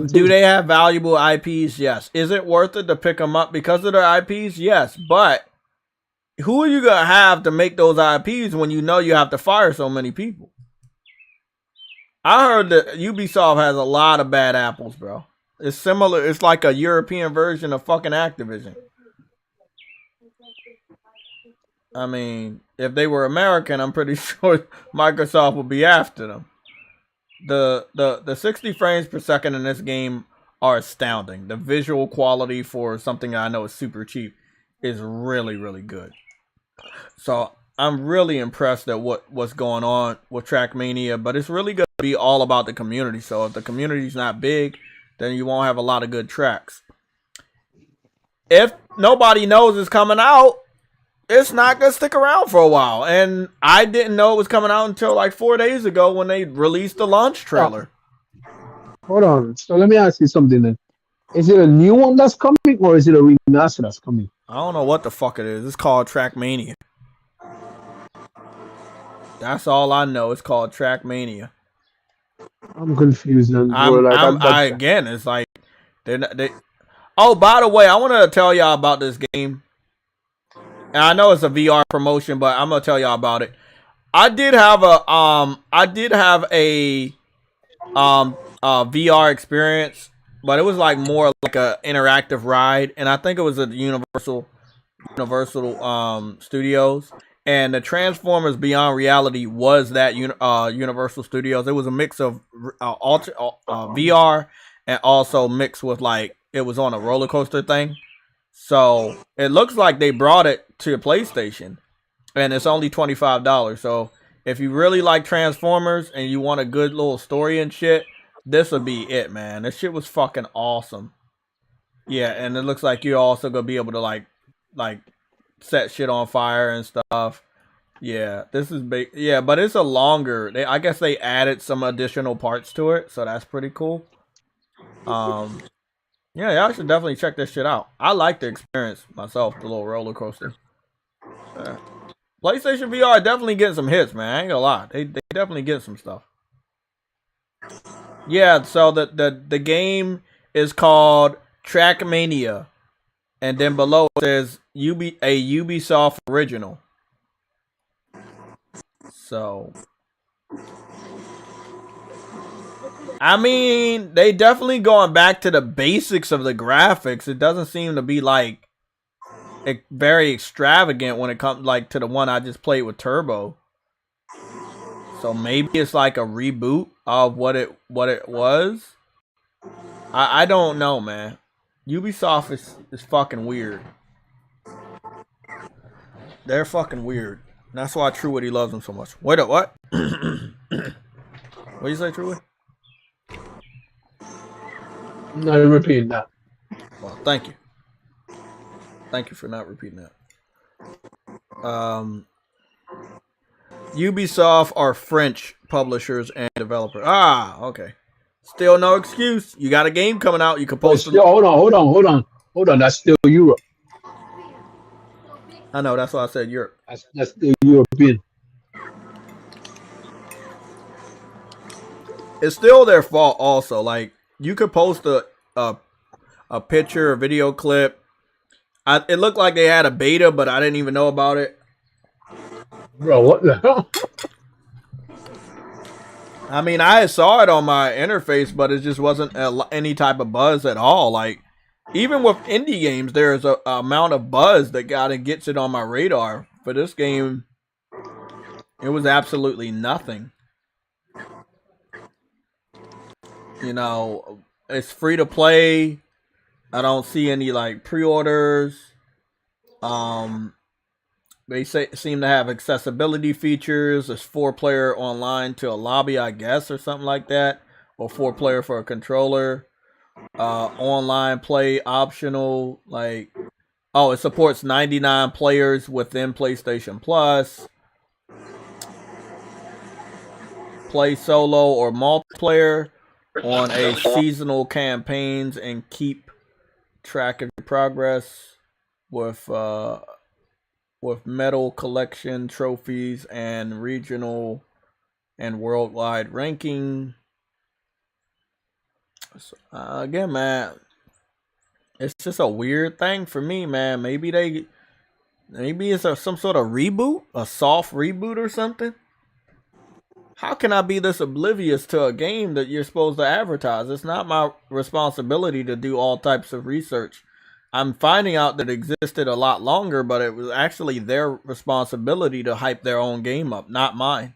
Do they have valuable IPs? Yes. Is it worth it to pick them up because of their IPs? Yes. But who are you gonna have to make those IPs when you know you have to fire so many people? I heard that Ubisoft has a lot of bad apples, bro. It's similar. It's like a European version of fucking Activision. I mean, if they were American, I'm pretty sure Microsoft would be after them. the 60 frames per second in this game are astounding. The visual quality for something that I know is super cheap is really, really good. So I'm really impressed at what's going on with TRACKMANIA, but it's really going to be all about the community. So if the community's not big, then you won't have a lot of good tracks. If nobody knows it's coming out, it's not going to stick around for a while. And I didn't know it was coming out until like 4 days ago when they released the launch trailer. Hold on. So let me ask you something then. Is it a new one that's coming or is it a remaster that's coming? I don't know what the fuck it is. It's called TRACKMANIA. That's all I know. It's called TRACKMANIA. I'm confused. Again, it's like they. Oh, by the way, I want to tell y'all about this game. And I know it's a VR promotion, but I'm gonna tell y'all about it. I did have a VR experience, but it was like more like a interactive ride, and I think it was at Universal Studios. And the Transformers Beyond Reality was that Universal Studios. It was a mix of VR and also mixed with like it was on a roller coaster thing. So it looks like they brought it to PlayStation, and it's only $25. So if you really like Transformers and you want a good little story and shit, this would be it, man. This shit was fucking awesome. Yeah, and it looks like you're also gonna be able to like set shit on fire and stuff. Yeah, this is big. Yeah, but it's a longer. I guess they added some additional parts to it, so that's pretty cool. Yeah, y'all should definitely check this shit out. I like the experience myself, the little roller coaster. PlayStation VR definitely getting some hits, man. I ain't gonna lie, they definitely get some stuff. Yeah, so the game is called TRACKMANIA, and then below it says a Ubisoft original. So, I mean, they definitely going back to the basics of the graphics. It doesn't seem to be like very extravagant when it comes like to the one I just played with Turbo. So maybe it's like a reboot of what it was. I don't know, man. Ubisoft is fucking weird. They're fucking weird. And that's why TrueWitty loves them so much. Wait up, what? What do you say, TrueWitty? Not repeating that. Well, thank you. Thank you for not repeating that. Ubisoft are French publishers and developers. Ah, okay. Still no excuse. You got a game coming out. You can post it. Hold on. That's still Europe. I know. That's why I said Europe. That's still European. It's still their fault. Also, like you could post a picture, a video clip. It looked like they had a beta, but I didn't even know about it. Bro, what the hell? I mean, I saw it on my interface, but it just wasn't any type of buzz at all. Like, even with indie games, there's a amount of buzz that gets it on my radar. For this game, it was absolutely nothing. You know, it's free to play. I don't see any like pre-orders. They seem to have accessibility features. There's 4-player online to a lobby, I guess, or something like that, or 4-player for a controller. Online play optional. Like, oh, it supports 99 players within PlayStation Plus. Play solo or multiplayer on a seasonal campaigns and keep track of your progress with medal collection, trophies, and regional and worldwide ranking. So, again, man, it's just a weird thing for me, man. Maybe it's some sort of reboot, a soft reboot or something. How can I be this oblivious to a game that you're supposed to advertise? It's not my responsibility to do all types of research. I'm finding out that it existed a lot longer, but it was actually their responsibility to hype their own game up, not mine.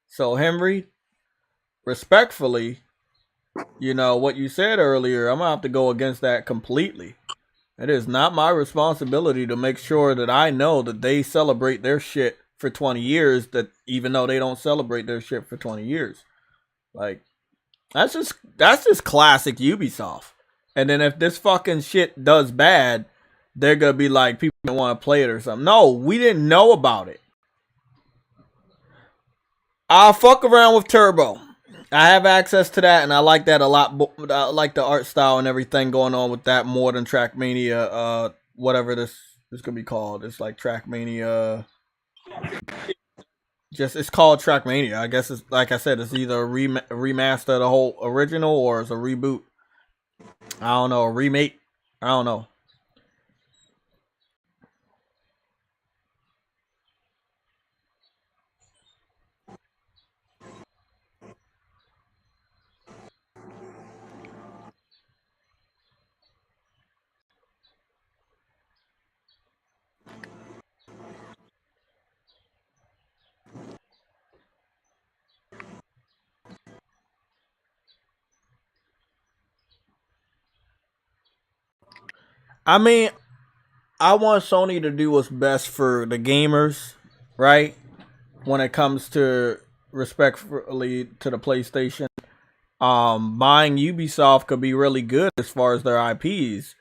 So, Henry, respectfully, you know, what you said earlier, I'm going to have to go against that completely. It is not my responsibility to make sure that I know that they celebrate their shit for 20 years, that even though they don't celebrate their shit for 20 years. Like, that's just classic Ubisoft. And then if this fucking shit does bad, they're going to be like, people don't want to play it or something. No, we didn't know about it. I'll fuck around with Turbo. I have access to that, and I like that a lot. I like the art style and everything going on with that more than TRACKMANIA, whatever this could be called. It's like TRACKMANIA. It's called TRACKMANIA. I guess it's, like I said, it's either a remaster of the whole original or it's a reboot. I don't know, a remake. I don't know. I mean, I want Sony to do what's best for the gamers, right? When it comes to respectfully to the PlayStation. Buying Ubisoft could be really good as far as their IPs.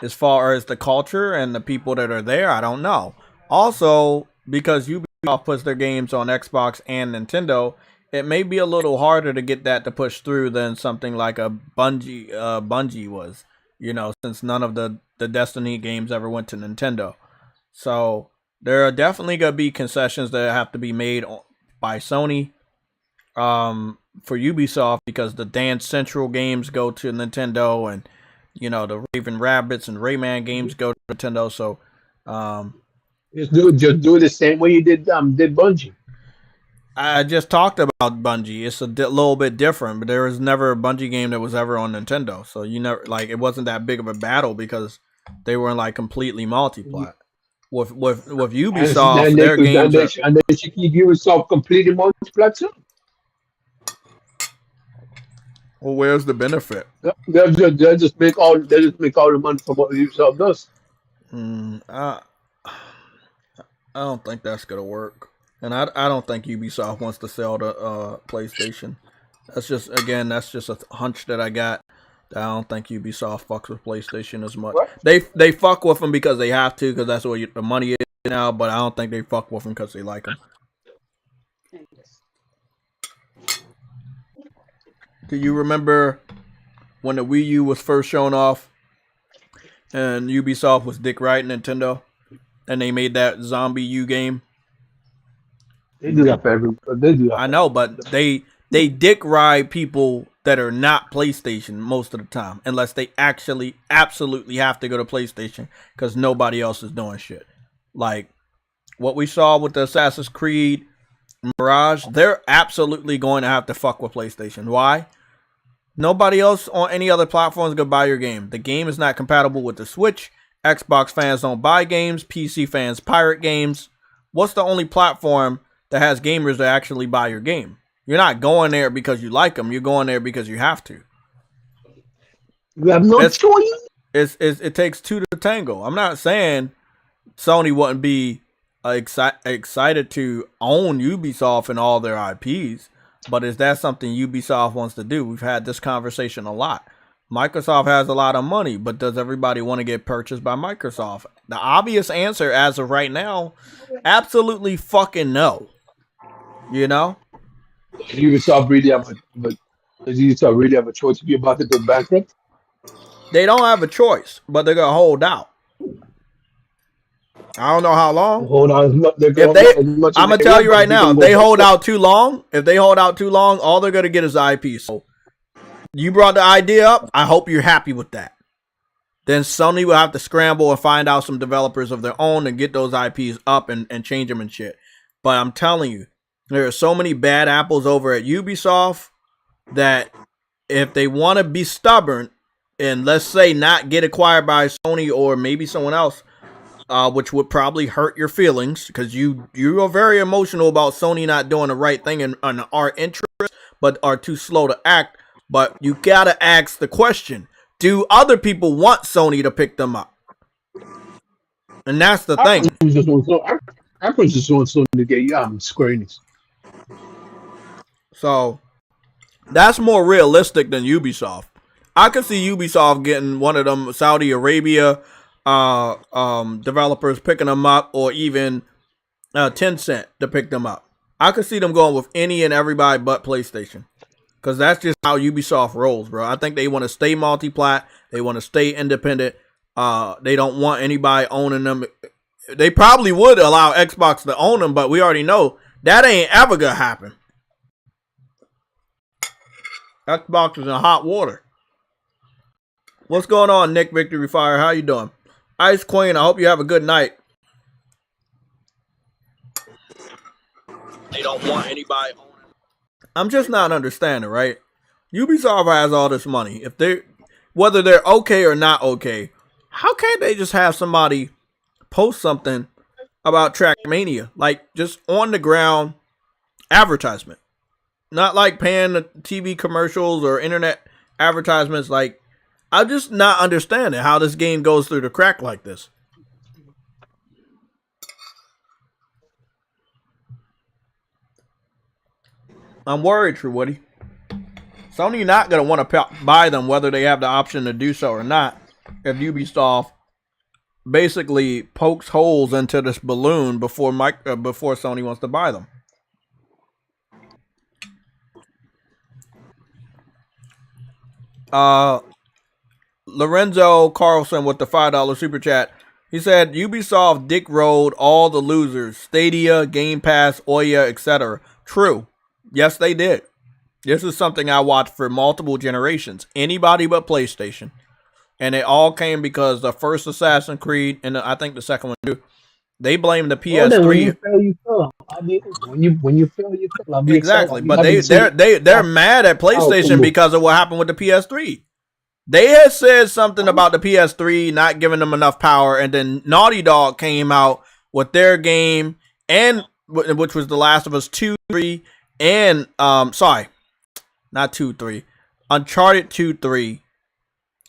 As far as the culture and the people that are there, I don't know. Also, because Ubisoft puts their games on Xbox and Nintendo, it may be a little harder to get that to push through than something like a Bungie was. You know, since none of the Destiny games ever went to Nintendo. So there are definitely going to be concessions that have to be made by Sony for Ubisoft, because the Dance Central games go to Nintendo, and you know, the Raven Rabbits and Rayman games go to Nintendo. So just do it the same way you did Bungie. I just talked about Bungie. It's a little bit different, but there was never a Bungie game that was ever on Nintendo. So you never, like, it wasn't that big of a battle because they weren't like completely multi-plat. With Ubisoft, their games and they should keep Ubisoft completely multi-plat too. Well, where's the benefit? They just make all the money from what Ubisoft does. I don't think that's gonna work. And I don't think Ubisoft wants to sell the PlayStation. That's just a hunch that I got. I don't think Ubisoft fucks with PlayStation as much. What? They fuck with them because they have to, because that's where the money is now. But I don't think they fuck with them because they like them. Do you remember when the Wii U was first shown off, and Ubisoft was dick riding Nintendo, and they made that Zombie U game? They do that for everybody. They do that. I know, but they dick ride people that are not PlayStation most of the time, unless they actually absolutely have to go to PlayStation because nobody else is doing shit. Like what we saw with the Assassin's Creed Mirage, they're absolutely going to have to fuck with PlayStation. Why? Nobody else on any other platform is going to buy your game. The game is not compatible with the Switch. Xbox fans don't buy games. PC fans pirate games. What's the only platform that has gamers that actually buy your game? You're not going there because you like them. You're going there because you have to. You have no choice. It takes two to tango. I'm not saying Sony wouldn't be excited to own Ubisoft and all their IPs, but is that something Ubisoft wants to do? We've had this conversation a lot. Microsoft has a lot of money, but does everybody want to get purchased by Microsoft? The obvious answer as of right now, absolutely fucking no. You know? Ubisoft really have a choice to be about to go bankrupt? They don't have a choice, but they're gonna hold out. I don't know how long. Hold on. I'm gonna tell you right now, if they hold out too long, all they're gonna get is IP. So you brought the idea up. I hope you're happy with that. Then Sony will have to scramble and find out some developers of their own and get those IPs up and change them and shit. But I'm telling you, there are so many bad apples over at Ubisoft that if they want to be stubborn and, let's say, not get acquired by Sony or maybe someone else, which would probably hurt your feelings because you are very emotional about Sony not doing the right thing in our interest. but are too slow to act. But you gotta ask the question: do other people want Sony to pick them up? And that's the thing. I just want Sony to get Square Enix. So that's more realistic than Ubisoft. I could see Ubisoft getting one of them Saudi Arabia developers picking them up, or even Tencent to pick them up. I could see them going with any and everybody but PlayStation, because that's just how Ubisoft rolls, bro. I think they want to stay multi-plat. They want to stay independent. They don't want anybody owning them. They probably would allow Xbox to own them, but we already know that ain't ever gonna happen. Xbox is in hot water. What's going on, Nick Victory Fire? How you doing? Ice Queen, I hope you have a good night. They don't want anybody owning. I'm just not understanding, right? Ubisoft has all this money. If they, whether they're okay or not okay, how can't they just have somebody post something about TRACKMANIA, like just on the ground advertisement, not like paying the TV commercials or internet advertisements? Like, I'm just not understanding how this game goes through the crack like this. I'm worried, True Woody. Sony not going to want to buy them whether they have the option to do so or not, if Ubisoft basically pokes holes into this balloon before Sony wants to buy them. Lorenzo Carlson with the $5 super chat. He said Ubisoft dick rolled all the losers: Stadia, Game Pass, Ouya, etc. True. Yes, they did. This is something I watched for multiple generations. Anybody but PlayStation. And it all came because the first Assassin's Creed, and I think the second one too, they blamed the PS3. When you fail, you fail. I mean, when you fail, you fail. Exactly. But they're mad at PlayStation because of what happened with the PS3. They had said something about the PS3 not giving them enough power, and then Naughty Dog came out with their game, and which was The Last of Us 2, 3, and sorry, not 2, 3, Uncharted 2, 3,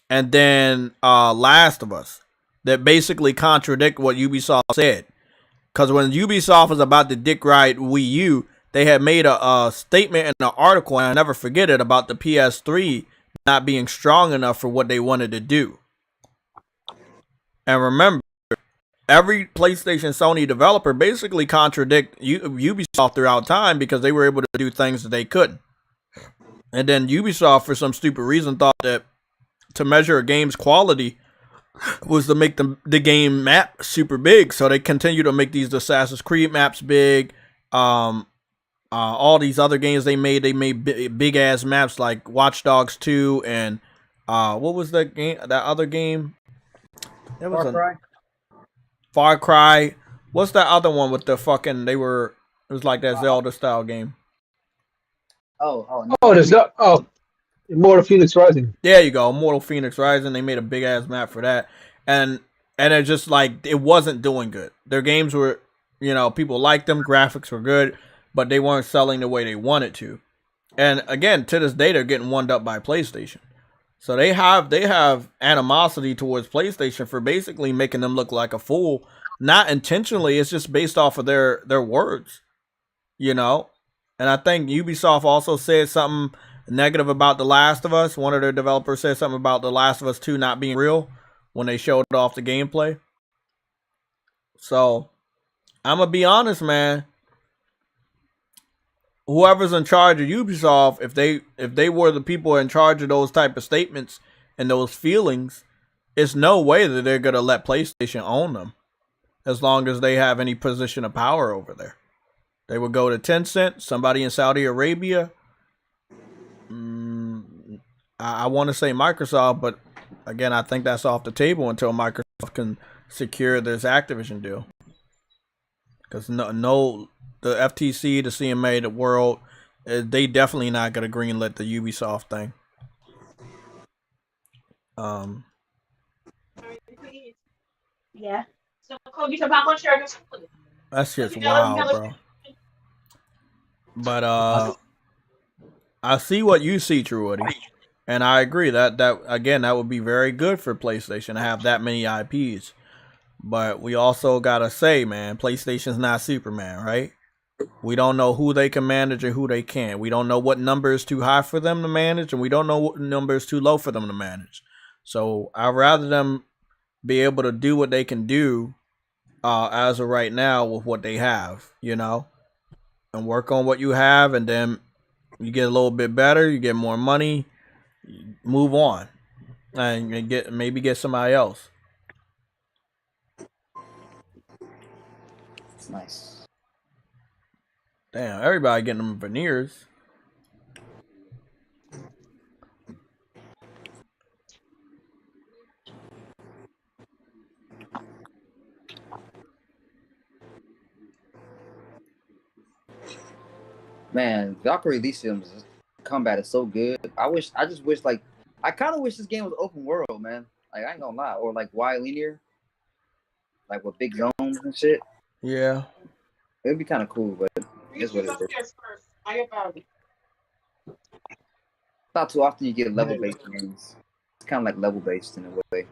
and then Last of Us, that basically contradict what Ubisoft said. Because when Ubisoft was about to dick ride Wii U, they had made a statement in an article, and I never forget it, about the PS3 not being strong enough for what they wanted to do. And remember, every PlayStation Sony developer basically contradict Ubisoft throughout time because they were able to do things that they couldn't. And then Ubisoft, for some stupid reason, thought that to measure a game's quality was to make the game map super big. So they continue to make these Assassin's Creed maps big. All these other games they made big ass maps like Watch Dogs 2 and what was that game? That other game? It was Far Cry. What's that other one with the fucking? It was like that Zelda style game. Immortal Phoenix Rising. There you go, Immortal Phoenix Rising. They made a big ass map for that, and it's just like it wasn't doing good. Their games were, people liked them, graphics were good, but they weren't selling the way they wanted to. And again, to this day, they're getting one up by PlayStation. So they have animosity towards PlayStation for basically making them look like a fool. Not intentionally, it's just based off of their words, And I think Ubisoft also said something negative about The Last of Us. One of their developers said something about The Last of Us 2 not being real when they showed off the gameplay. So I'm gonna be honest, man. Whoever's in charge of Ubisoft, if they were the people in charge of those type of statements and those feelings, it's no way that they're gonna let PlayStation own them as long as they have any position of power over there. They would go to Tencent, somebody in Saudi Arabia. I want to say Microsoft, but again, I think that's off the table until Microsoft can secure this Activision deal. Because the FTC, the CMA, the world, they definitely not gonna greenlit the Ubisoft thing. Yeah. So Kobe some popcorn sugar. That's just wild, bro. But I see what you see, True Woody. And I agree that again, that would be very good for PlayStation to have that many IPs. But we also gotta say, man, PlayStation's not Superman, right? We don't know who they can manage and who they can't. We don't know what number is too high for them to manage, and we don't know what number is too low for them to manage. So I'd rather them be able to do what they can do as of right now with what they have, you know, and work on what you have, and then you get a little bit better, you get more money, move on, and maybe get somebody else. Nice. Damn, everybody getting them veneers. Man, Valkyrie Elysium's combat is so good. I just wish, like, I kind of wish this game was open world, man. Like, I ain't gonna lie, or like wide linear, like with big zones and shit. Yeah, it'd be kind of cool, but it's what it is. Not too often you get level based games. It's kind of like level based in a way.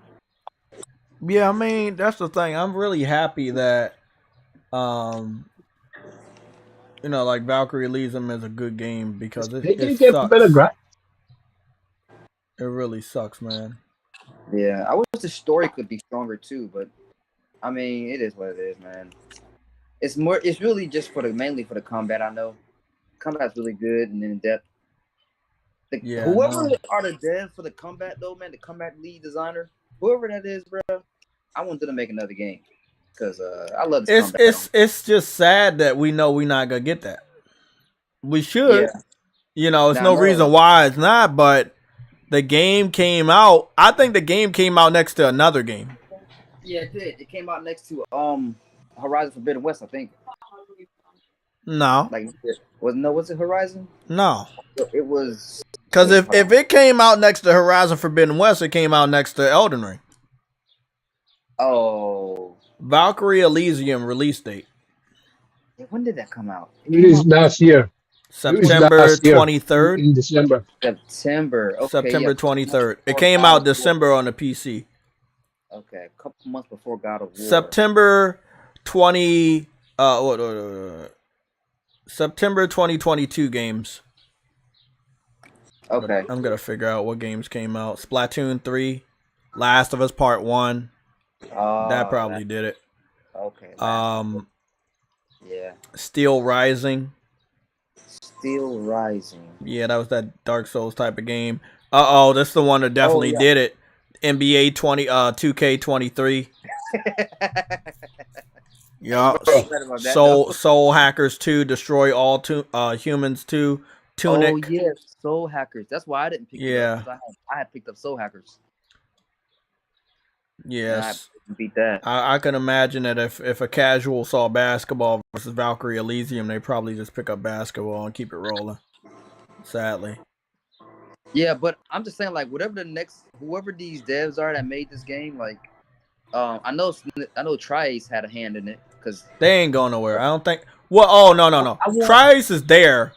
Yeah, I mean, that's the thing. I'm really happy that, you know, like Valkyrie Elysium is a good game because it sucks. It really sucks, man. Yeah, I wish the story could be stronger too, but I mean, it is what it is, man. It's really just mainly for the combat. I know combat's really good and in depth. Whoever are the devs for the combat though, man, the combat lead designer, whoever that is, bro, I want them to make another game because I love this combat. It's just sad that we know we're not gonna get that. We should, you know. It's no reason why it's not, but the game came out. I think the game came out next to another game. Yeah, it did. It came out next to Horizon Forbidden West, I think. No. Like, was it Horizon? No. It was. Because if it came out next to Horizon Forbidden West, it came out next to Elden Ring. Oh. Valkyrie Elysium release date. When did that come out? It is last year. September 23rd. In December. September. Okay, September 23rd. It came out December on the PC. Okay, a couple months before God of War. September 2022 games. Okay. I'm gonna figure out what games came out. Splatoon 3, Last of Us Part 1. That probably did it. Okay. Yeah. Steel Rising. Steel Rising. Yeah, that was that Dark Souls type of game. That's the one that definitely did it. NBA 2K23. Yeah. Soul Hackers 2, Destroy All Humans 2, Tunic. Oh yeah, Soul Hackers. That's why I didn't pick it up. I had picked up Soul Hackers. Yes. I beat that. I can imagine that if a casual saw basketball versus Valkyrie Elysium, they probably just pick up basketball and keep it rolling. Sadly. Yeah, but I'm just saying, like, whoever these devs are that made this game, like, I know Triace had a hand in it because they ain't going nowhere. I don't think. Well, oh no. Triace is there,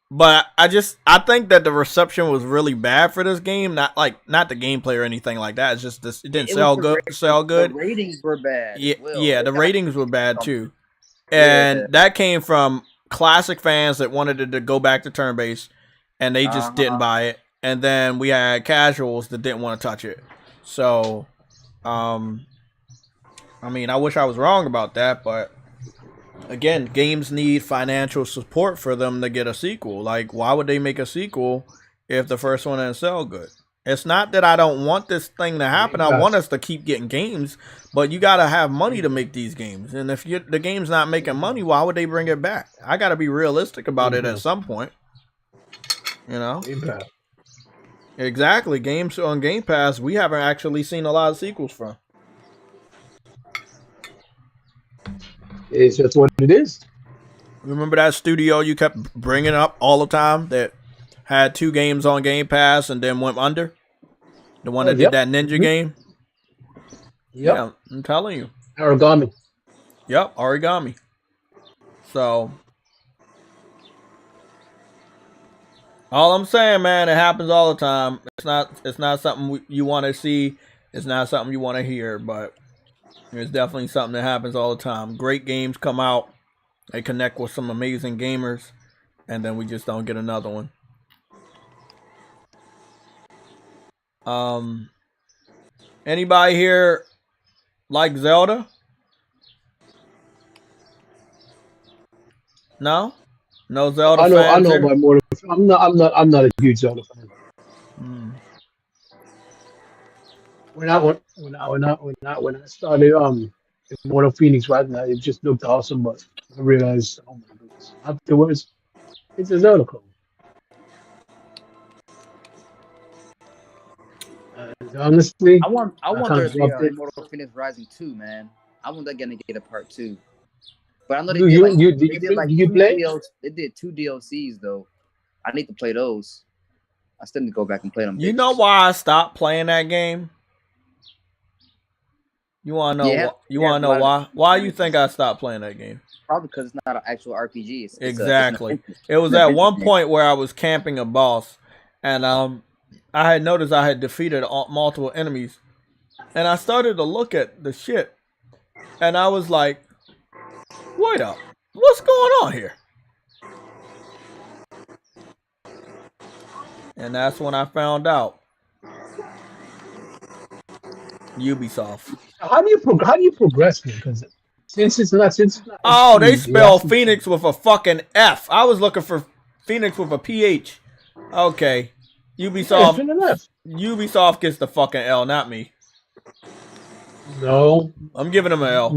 but I think that the reception was really bad for this game. Not the gameplay or anything like that. It's just it didn't sell good. The ratings were bad. Yeah, the ratings were bad too, and that came from classic fans that wanted it to go back to turn-based. And they just didn't buy it. And then we had casuals that didn't want to touch it. So, I mean, I wish I was wrong about that. But, again, games need financial support for them to get a sequel. Like, why would they make a sequel if the first one didn't sell good? It's not that I don't want this thing to happen. I want us to keep getting games. But you got to have money to make these games. And if the game's not making money, why would they bring it back? I got to be realistic about it at some point. You know? Game Pass. Exactly. Games on Game Pass, we haven't actually seen a lot of sequels from. It's just what it is. Remember that studio you kept bringing up all the time that had 2 games on Game Pass and then went under? The one that did that ninja game? Yep. Yeah, I'm telling you. Origami. Yep, Origami. So... All I'm saying, man, it happens all the time. It's not something you want to see. It's not something you want to hear, but it's definitely something that happens all the time. Great games come out. They connect with some amazing gamers, and then we just don't get another one. Anybody here like Zelda? No? No Zelda fans I know here? about more. I'm not a huge Zelda fan. When I started Immortal Phoenix, right now, it just looked awesome, but I realized, oh my goodness, afterwards, it's a Zelda clone. Honestly, I want kind there of to be dropped it. Immortal Phoenix Rising 2, man. I want that game to get a part 2. But I know they Did you play? They did 2 DLCs though. I need to play those. I still need to go back and play them. You know why I stopped playing that game? You want to know? Yeah, you want to know why? Why you think I stopped playing that game? Probably because it's not an actual RPG. Exactly. It was at one point where I was camping a boss, and I had noticed I had defeated multiple enemies, and I started to look at the shit, and I was like, "Wait up, what's going on here?" And that's when I found out Ubisoft. How do you progress? Because since it's not oh, they spell Phoenix with a fucking F. I was looking for Phoenix with a PH. Okay, Ubisoft. Ubisoft gets the fucking L, not me. No, I'm giving them an L.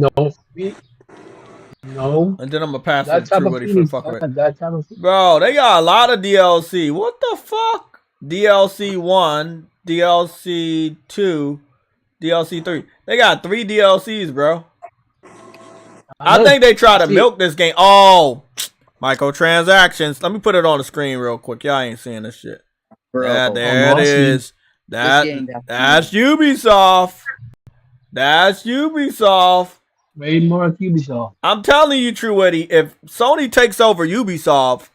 No. And then I'm gonna pass it to TrueWiddy for the fuck of it. Bro, they got a lot of DLC. What the fuck? DLC 1, DLC 2, DLC 3. They got 3 DLCs, bro. I think they try to milk this game. Oh, microtransactions. Let me put it on the screen real quick. Y'all ain't seeing this shit. Bro, yeah, there it is. That's Ubisoft. That's Ubisoft. Way more Ubisoft. I'm telling you, TrueWiddy, if Sony takes over Ubisoft,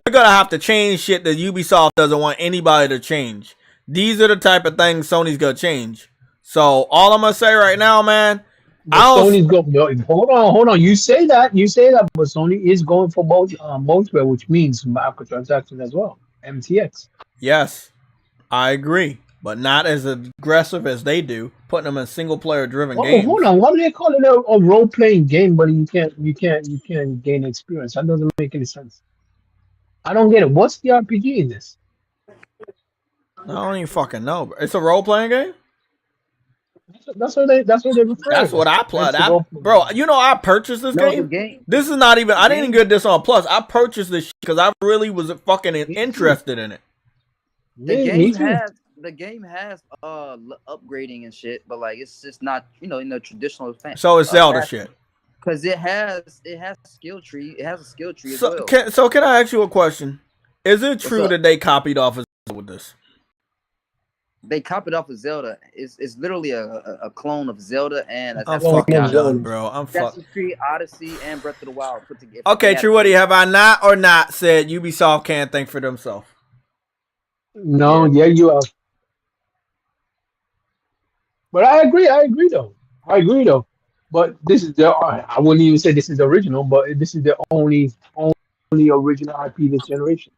they're gonna have to change shit that Ubisoft doesn't want anybody to change. These are the type of things Sony's gonna change. So all I'm gonna say right now, man, Sony's going. Hold on. You say that, but Sony is going for multiplayer, which means microtransactions as well. MTX. Yes, I agree, but not as aggressive as they do, putting them in single player driven games. Hold on. Why do they call it a role playing game, but you can't gain experience? That doesn't make any sense. I don't get it. What's the RPG in this? I don't even fucking know. It's a role playing game. That's what they refer. That's what I played. Bro, you know I purchased this game. This is not even. I didn't get this on Plus. I purchased this because I really was fucking interested in it. The game has upgrading and shit, but like it's just not in the traditional fashion. So it's Zelda shit. Because it has skill tree. It has a skill tree as well. Can I ask you a question? Is it true that they copied off of Zelda with this? They copied off of Zelda. It's literally a clone of Zelda and I'm fucking done, bro. I'm fucking Odyssey and Breath of the Wild put together. Okay, TrueWiddy, have I not said Ubisoft can't think for themselves? No, yeah, you have. But I agree though. But this is I wouldn't even say this is the original, but this is the only original IP this generation.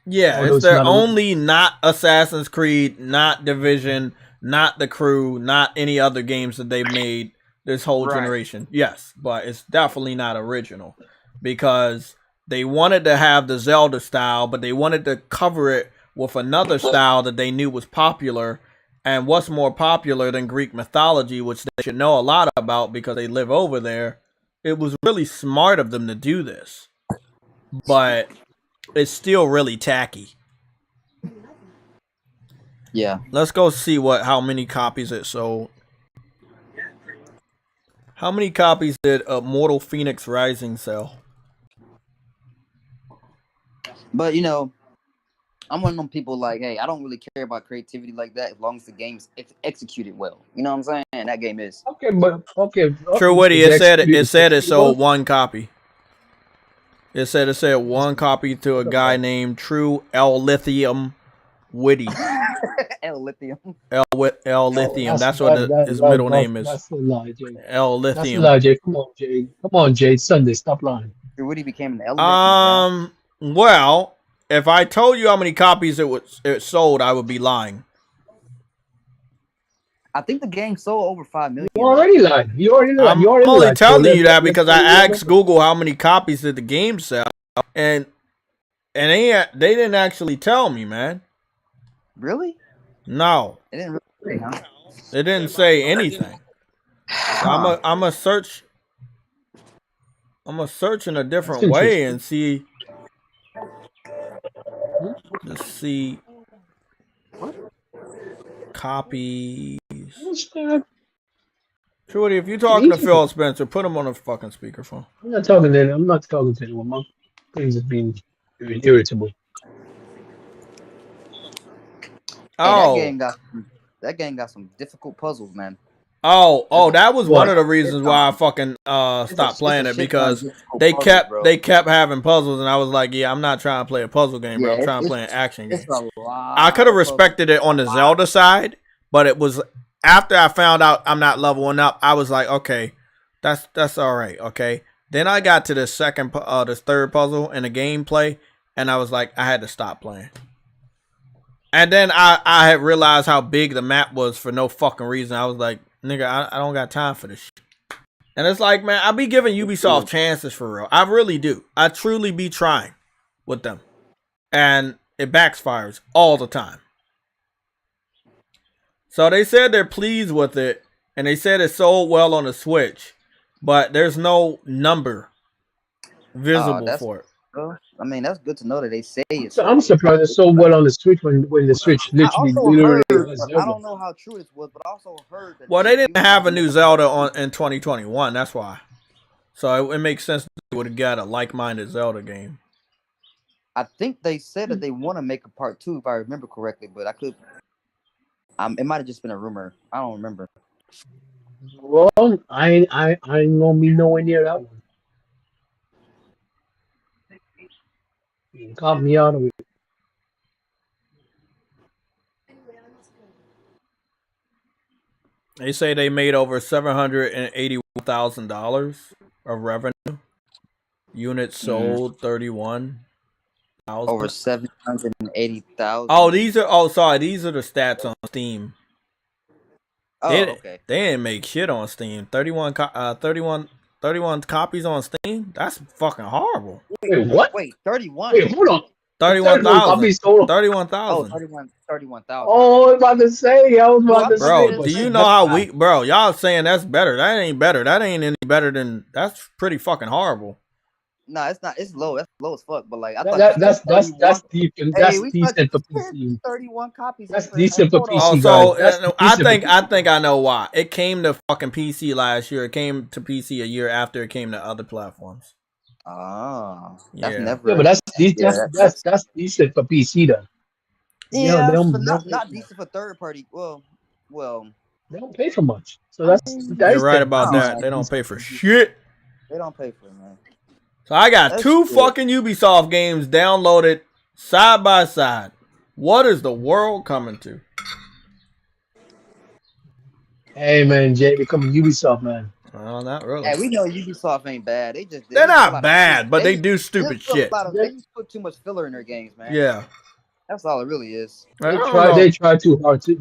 Yeah, it's their only not Assassin's Creed, not Division, not The Crew, not any other games that they've made this whole generation. Yes, but it's definitely not original because they wanted to have the Zelda style, but they wanted to cover it with another style that they knew was popular. And what's more popular than Greek mythology, which they should know a lot about because they live over there. It was really smart of them to do this. But it's still really tacky. Yeah. Let's go see how many copies it sold. How many copies did Immortal Phoenix Rising sell? But I'm one of them people like, hey, I don't really care about creativity like that as long as the game's executed well. You know what I'm saying? And that game is. Okay. TrueWiddy, it said it sold 1 copy. It said one copy to a guy named True L-Lithium Widdy. L-Lithium. L-Lithium. That's what his middle name is. That's a lie, Jay. L-Lithium. That's a lie, Jay. Come on, Jay. Come on, Jay. Sunday, stop lying. Woody became an L-Lithium. Well, if I told you how many copies it sold, I would be lying. I think the game sold over 5 million. You already lied. I'm only telling you that because I asked Google how many copies did the game sell, and they didn't actually tell me, man. Really? No. It didn't really say, huh? It didn't say anything. So I'm a search. I'm gonna search in a different way and see. Let's see. Copies. Trudy, if you're talking to Phil Spencer, put him on a fucking speakerphone. I'm not talking to him. I'm not talking to anyone. My things are being irritable. Oh, hey, that game got some difficult puzzles, man. Oh, that was one of the reasons why I fucking stopped playing it, because they kept having puzzles, and I was like, yeah, I'm not trying to play a puzzle game, bro. I'm trying to play an action game. I could have respected it on the Zelda side, but it was after I found out I'm not leveling up, I was like, okay, that's all right, okay. Then I got to the third puzzle in the gameplay, and I was like, I had to stop playing. And then I had realized how big the map was for no fucking reason. I was like, nigga, I don't got time for this shit. And it's like, man, I be giving Ubisoft chances for real. I really do. I truly be trying with them. And it backfires all the time. So they said they're pleased with it. And they said it sold well on the Switch. But there's no number visible for it. I mean, that's good to know that they say it. So I'm surprised it's so well on the Switch when the Switch literally. I don't know how true this was, but I also heard that. Well, they didn't have a new Zelda in 2021. That's why. So it makes sense they would have got a like-minded Zelda game. I think they said that they want to make a part 2, if I remember correctly, but I could. It might have just been a rumor. I don't remember. Well, I ain't gonna be nowhere near that one. You caught me out of it. They say they made over $781,000 of revenue. Units sold 31,000. Over 780,000. Oh, these are the stats on Steam. Oh, okay. They didn't make shit on Steam. 31 copies on Steam. That's fucking horrible. Wait, what? Wait, 31. Wait, hold on. 31,000. 31,000. 31,000. Oh, I was about to say. Bro, do you know how weak, bro? Y'all saying that's better. That ain't better. That ain't any better than, that's pretty fucking horrible. No, it's not. It's low. That's low as fuck. But like, I thought that's deep. That's decent for PC. 31 copies. That's decent for PC. Oh, so I think I know why. It came to fucking PC last year. It came to PC a year after it came to other platforms. Oh, that's never. Yeah, but that's decent for PC though. Yeah, not decent for third party. Well, they don't pay for much. So that's you're right about that. They don't pay for shit. They don't pay for it, man. So I got two fucking Ubisoft games downloaded side by side. What is the world coming to? Hey man, Jay, becoming Ubisoft, man. Well, not really. Hey, we know Ubisoft ain't bad. They're not bad, but they do stupid shit. They just put too much filler in their games, man. Yeah. That's all it really is. They try too hard to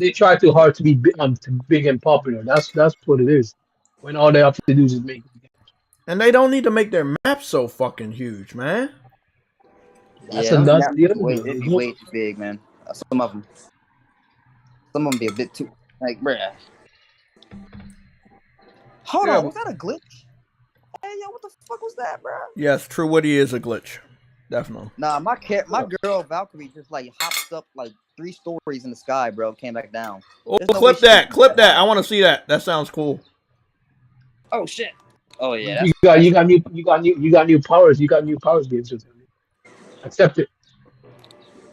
be big and popular. That's what it is. When all they have to do is make. And they don't need to make their maps so fucking huge, man. That's the other way too big, man. Some of them be a bit too like, bruh. Hold on, was that a glitch? Hey, yo, what the fuck was that, bro? Yes, True Woody is a glitch, definitely. Nah, my girl Valkyrie just like hopped up like 3 stories in the sky, bro. Came back down. Oh, clip that! I want to see that. That sounds cool. Oh shit. Oh yeah. You got new powers. You got new powers, games. Accept it.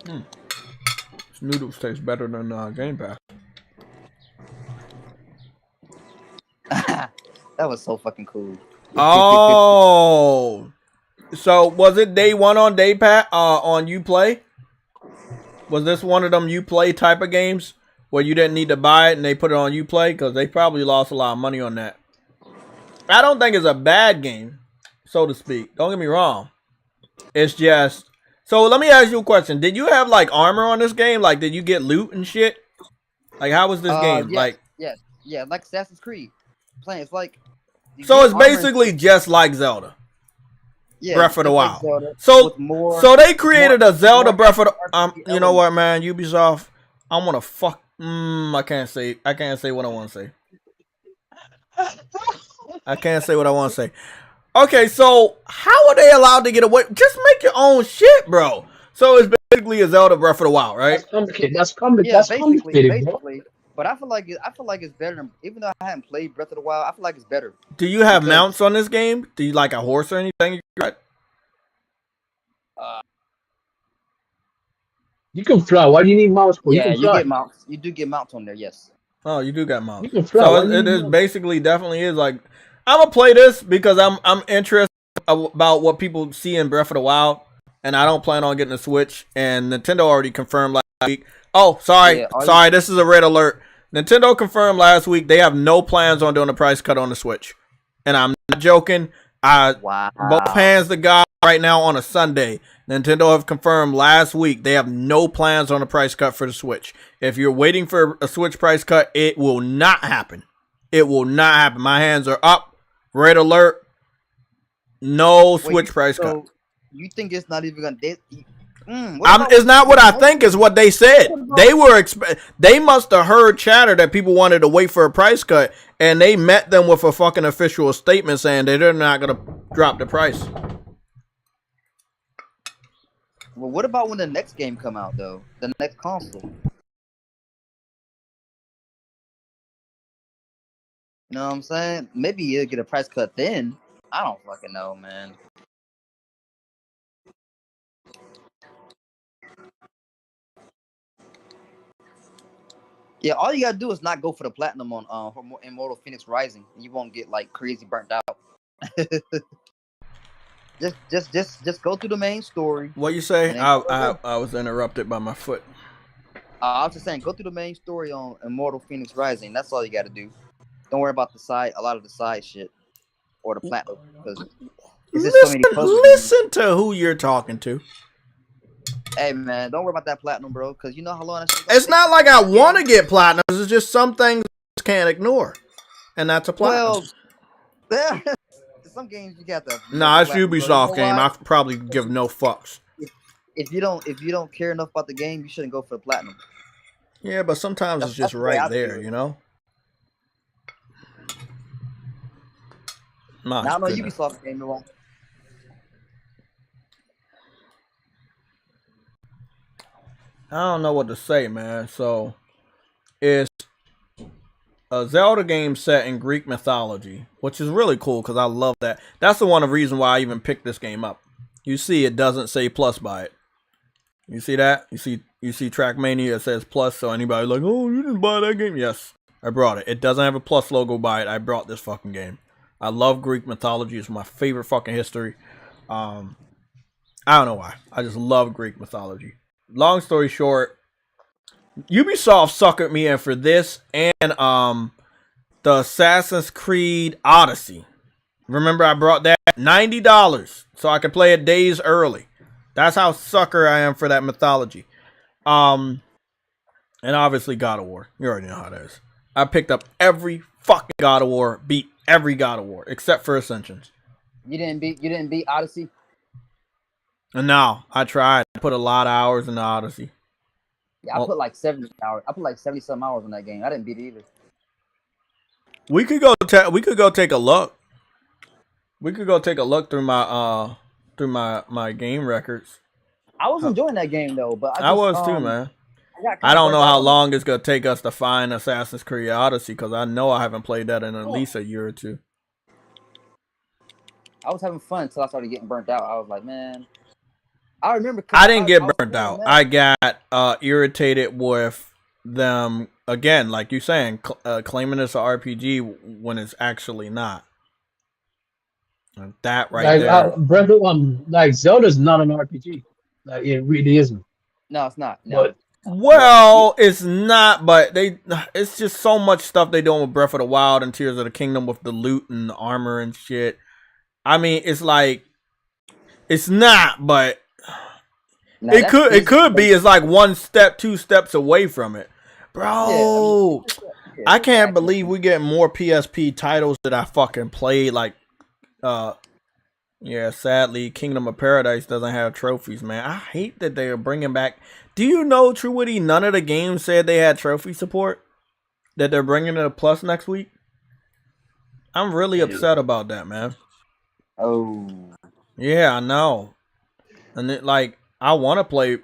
This noodles taste better than Game Pass. That was so fucking cool. Oh, So was it day one on on Uplay? Was this one of them Uplay type of games where you didn't need to buy it and they put it on Uplay? Because they probably lost a lot of money on that. I don't think it's a bad game, so to speak. Don't get me wrong. It's just... So let me ask you a question. Did you have like armor on this game? Like, did you get loot and shit? Like, how was this game? Yeah, like, yeah, like Assassin's Creed. Playing, it's like. So it's basically just like Zelda. Yeah, Breath of the Wild. Like so they created a Zelda Breath of the you know what, man? Ubisoft, I want to fuck I can't say what I want to say. I can't say what I want to say. Okay, so how are they allowed to get away? Just make your own shit, bro. So it's basically a Zelda Breath of the Wild, right? That's complicated. Basically. But I feel like it's better than, even though I haven't played Breath of the Wild, I feel like it's better. Do you have mounts on this game? Do you like a horse or anything? You can fly. Why do you need mounts for? Yeah, you get mounts. You do get mounts on there, yes. Oh, you do got mounts. You can fly. So it is basically definitely is like, I'm gonna play this because I'm interested about what people see in Breath of the Wild, and I don't plan on getting a Switch. And Nintendo already confirmed last week. Oh, sorry, this is a red alert. Nintendo confirmed last week they have no plans on doing a price cut on the Switch, and I'm not joking. Both hands to God right now on a Sunday. Nintendo have confirmed last week they have no plans on a price cut for the Switch. If you're waiting for a Switch price cut, it will not happen. It will not happen. My hands are up. Red alert. No Switch price cut. You think it's not even gonna? It's not what I think. Is what they said. They must have heard chatter that people wanted to wait for a price cut, and they met them with a fucking official statement saying that they're not gonna drop the price. Well, what about when the next game come out though? The next console. You know what I'm saying? Maybe you'll get a price cut then. I don't fucking know, man. Yeah, all you gotta do is not go for the platinum on Immortal Phoenix Rising. You won't get like crazy burnt out. just go through the main story. What you say? I was interrupted by my foot. I was just saying, go through the main story on Immortal Phoenix Rising. That's all you gotta do. Don't worry about a lot of the side shit or the platinum because listen to who you're talking to. Hey man, don't worry about that platinum, bro, because you know how long it's not like I want to get platinum. It's just some things I can't ignore, and that's a platinum. Well, some games you got to. Nah, it's Ubisoft game. I probably give no fucks. If you don't care enough about the game, you shouldn't go for the platinum. Yeah, but sometimes it's just right there, you know. Now I know Ubisoft game wrong. I don't know what to say, man. So, it's a Zelda game set in Greek mythology, which is really cool because I love that. That's the one of the reason why I even picked this game up. You see, it doesn't say plus by it. You see that? You see TRACKMANIA, it says plus, so anybody like, oh, you didn't buy that game? Yes, I brought it. It doesn't have a plus logo by it. I brought this fucking game. I love Greek mythology. It's my favorite fucking history. I don't know why. I just love Greek mythology. Long story short, Ubisoft suckered me in for this and the Assassin's Creed Odyssey. Remember I brought that $90 so I could play it days early. That's how sucker I am for that mythology. And obviously God of War. You already know how that is. I picked up every fucking God of War, beat every God of War except for Ascensions. You didn't beat Odyssey? And now I tried. I put a lot of hours in the Odyssey. Yeah, I put like 70 hours. I put like 70-some hours on that game. I didn't beat it either. We could go take a look. We could go take a look through my game records. I was enjoying that game though, but I was too, man. I don't know how long it's gonna take us to find Assassin's Creed Odyssey because I know I haven't played that in at least a year or two. I was having fun until I started getting burnt out. I was like, man. I remember. I didn't get burnt out. I got irritated with them again, like you saying, claiming it's an RPG when it's actually not. That right Like there. Breath of like Zelda's not an RPG. Like it really isn't. No, it's not. No. But Well, it's not, but it's just so much stuff they doing with Breath of the Wild and Tears of the Kingdom with the loot and the armor and shit. I mean, it's like, it's not, but Nah, it could be. It's like 1 step, 2 steps away from it, bro. Yeah, I can't believe we get more PSP titles that I fucking played. Like, yeah, sadly, Kingdom of Paradise doesn't have trophies, man. I hate that they are bringing back. Do you know, TrueWitty, none of the games said they had trophy support? That they're bringing it to Plus next week? I'm really upset about that, man. Oh. Yeah, I know. And it, like, I want to play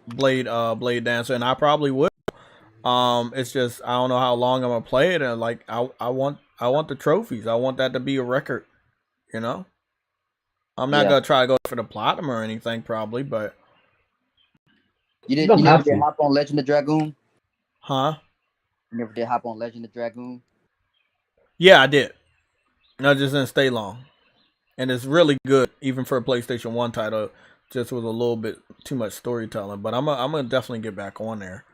Blade Dancer, and I probably would. It's just I don't know how long I'm gonna play it, and like I want the trophies. I want that to be a record. You know, I'm not gonna try to go for the platinum or anything, probably, but you never did hop on Legend of Dragoon? Huh? You never did hop on Legend of Dragoon? Yeah, I did. No, just didn't stay long, and it's really good, even for a PlayStation 1 title. Just with a little bit too much storytelling, but I'm gonna definitely get back on there.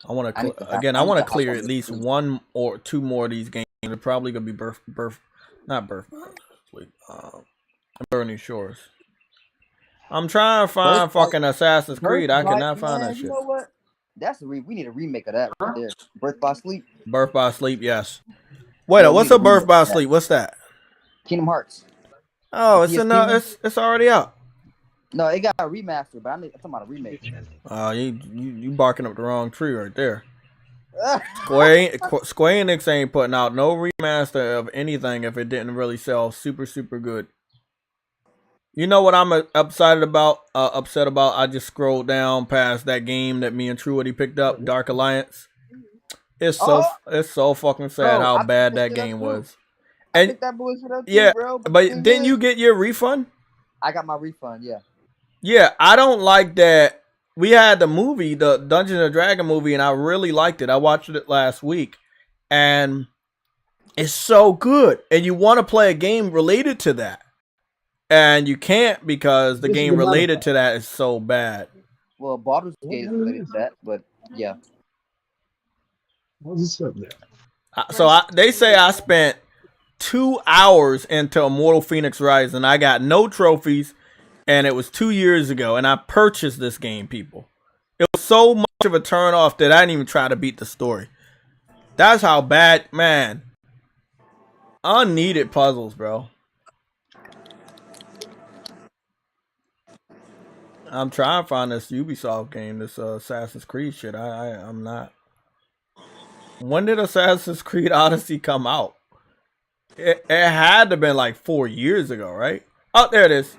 I want to clear at least 1 or 2 more of these games. They're probably gonna be Burning Shores. I'm trying to find fucking Assassin's Creed. I cannot find that shit. You know what? We need a remake of that right there. Birth by Sleep. Birth by Sleep, yes. Wait, what's a Birth by Sleep? What's that? Kingdom Hearts. Oh, it's already out. No, it got a remaster, but I'm talking about a remake. You barking up the wrong tree right there. Square Enix ain't putting out no remaster of anything if it didn't really sell super good. You know what I'm upset about? I just scrolled down past that game that me and TrueWitty picked up, Dark Alliance. It's so fucking sad how bad that game was. I picked that bullshit up too, yeah, bro, but didn't you get your refund? I got my refund, yeah. Yeah, I don't like that. We had the movie, the Dungeons and Dragons movie, and I really liked it. I watched it last week, and it's so good. And you want to play a game related to that, and you can't because the game related to that is so bad. Well, Baldur's Gate is related to that, but yeah. So they say I spent 2 hours into Immortal Phoenix Rising, and I got no trophies. And it was 2 years ago, and I purchased this game, people. It was so much of a turn off that I didn't even try to beat the story. That's how bad, man. Unneeded puzzles, bro. I'm trying to find this Ubisoft game, this Assassin's Creed shit. I'm not. When did Assassin's Creed Odyssey come out? It had to have been like 4 years ago, right? Oh, there it is.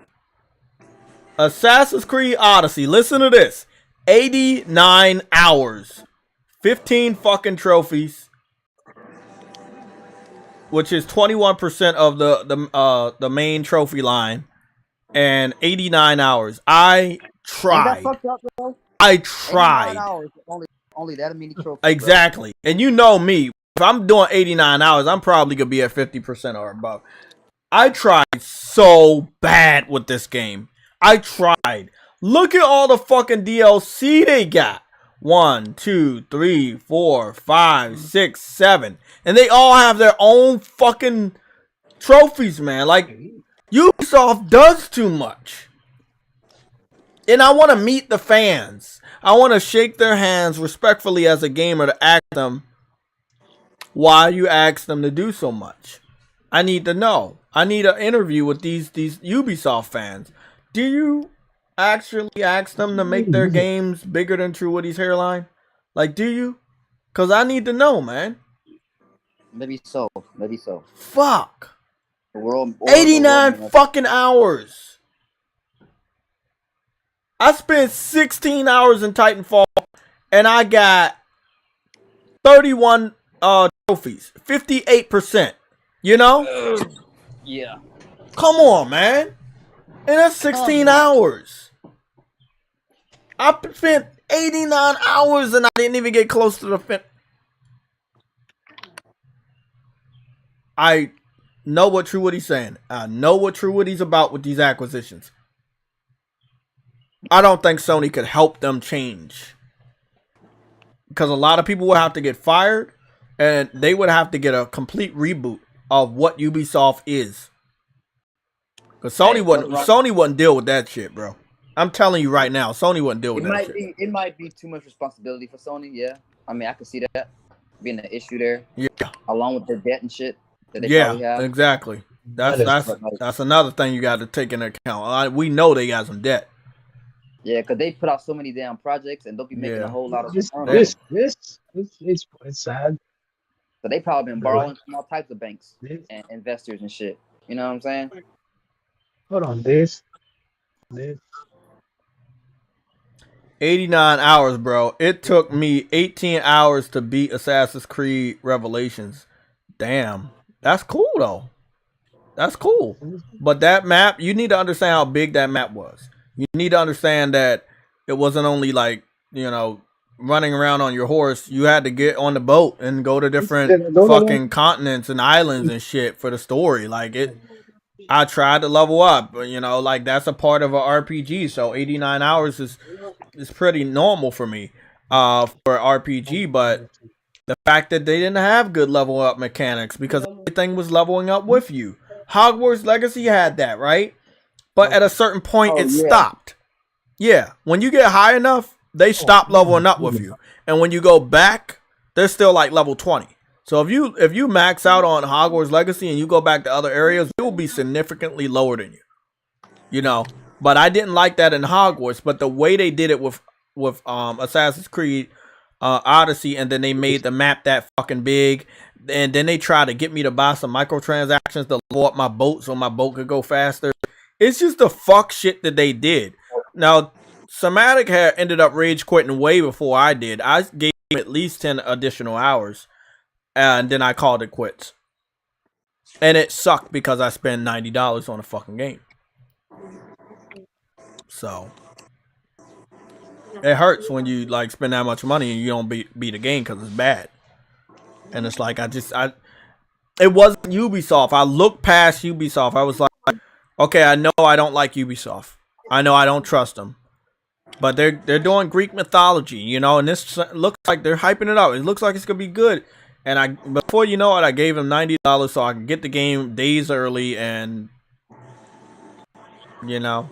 Assassin's Creed Odyssey. Listen to this. 89 hours. 15 fucking trophies. Which is 21% of the main trophy line. And 89 hours. I tried. I tried. Hours, only that many trophies. Exactly. Bro. And you know me. If I'm doing 89 hours, I'm probably going to be at 50% or above. I tried so bad with this game. I tried. Look at all the fucking DLC they got. 1, 2, 3, 4, 5, 6, 7. And they all have their own fucking trophies, man. Like, Ubisoft does too much. And I want to meet the fans. I want to shake their hands respectfully as a gamer to ask them why you ask them to do so much. I need to know. I need an interview with these Ubisoft fans. Do you actually ask them to make their games bigger than TrueWitty's hairline? Like, do you? Because I need to know, man. Maybe so. Maybe so. Fuck. 89 fucking hours. I spent 16 hours in Titanfall, and I got 31 trophies. 58%. You know? Yeah. Come on, man. And that's 16 hours. I spent 89 hours and I didn't even get close to the fin. know what True Woody's saying. I know what True Woody's about with these acquisitions. I don't think Sony could help them change. Because a lot of people would have to get fired, and they would have to get a complete reboot of what Ubisoft is. Because Sony wouldn't deal with that shit, bro. I'm telling you right now, Sony wouldn't deal with that shit. It might be too much responsibility for Sony, yeah. I mean, I could see that being an issue there. Yeah. Along with the debt and shit that they probably have. Exactly. That's another thing you got to take into account. We know they got some debt. Yeah, because they put out so many damn projects and don't be making a whole lot of it's sad. So they probably been borrowing from all types of banks and investors and shit. You know what I'm saying? Hold on, this. 89 hours, bro. It took me 18 hours to beat Assassin's Creed Revelations. Damn. That's cool, though. That's cool. But that map, you need to understand how big that map was. You need to understand that it wasn't only like, you know, running around on your horse. You had to get on the boat and go to different fucking continents and islands and shit for the story. Like, I tried to level up, but, you know, like, that's a part of an RPG. So 89 hours is pretty normal for me for RPG. But the fact that they didn't have good level up mechanics because everything was leveling up with you. Hogwarts Legacy had that, right? But at a certain point, it stopped. Yeah, when you get high enough, they stop leveling up with you. And when you go back, they're still like level 20. So if you max out on Hogwarts Legacy and you go back to other areas, it will be significantly lower than you. You know, but I didn't like that in Hogwarts. But the way they did it with Assassin's Creed Odyssey, and then they made the map that fucking big, and then they tried to get me to buy some microtransactions to level up my boat so my boat could go faster. It's just the fuck shit that they did. Now, Somatic had ended up rage quitting way before I did. I gave him at least 10 additional hours, and then I called it quits. And it sucked because I spent $90 on a fucking game. So it hurts when you like spend that much money and you don't beat a game because it's bad. And it's like it wasn't Ubisoft. I looked past Ubisoft. I was like, okay, I know I don't like Ubisoft. I know I don't trust them. But they're doing Greek mythology, you know, and this looks like they're hyping it up. It looks like it's gonna be good. And before you know it, I gave them $90 so I could get the game days early, and you know,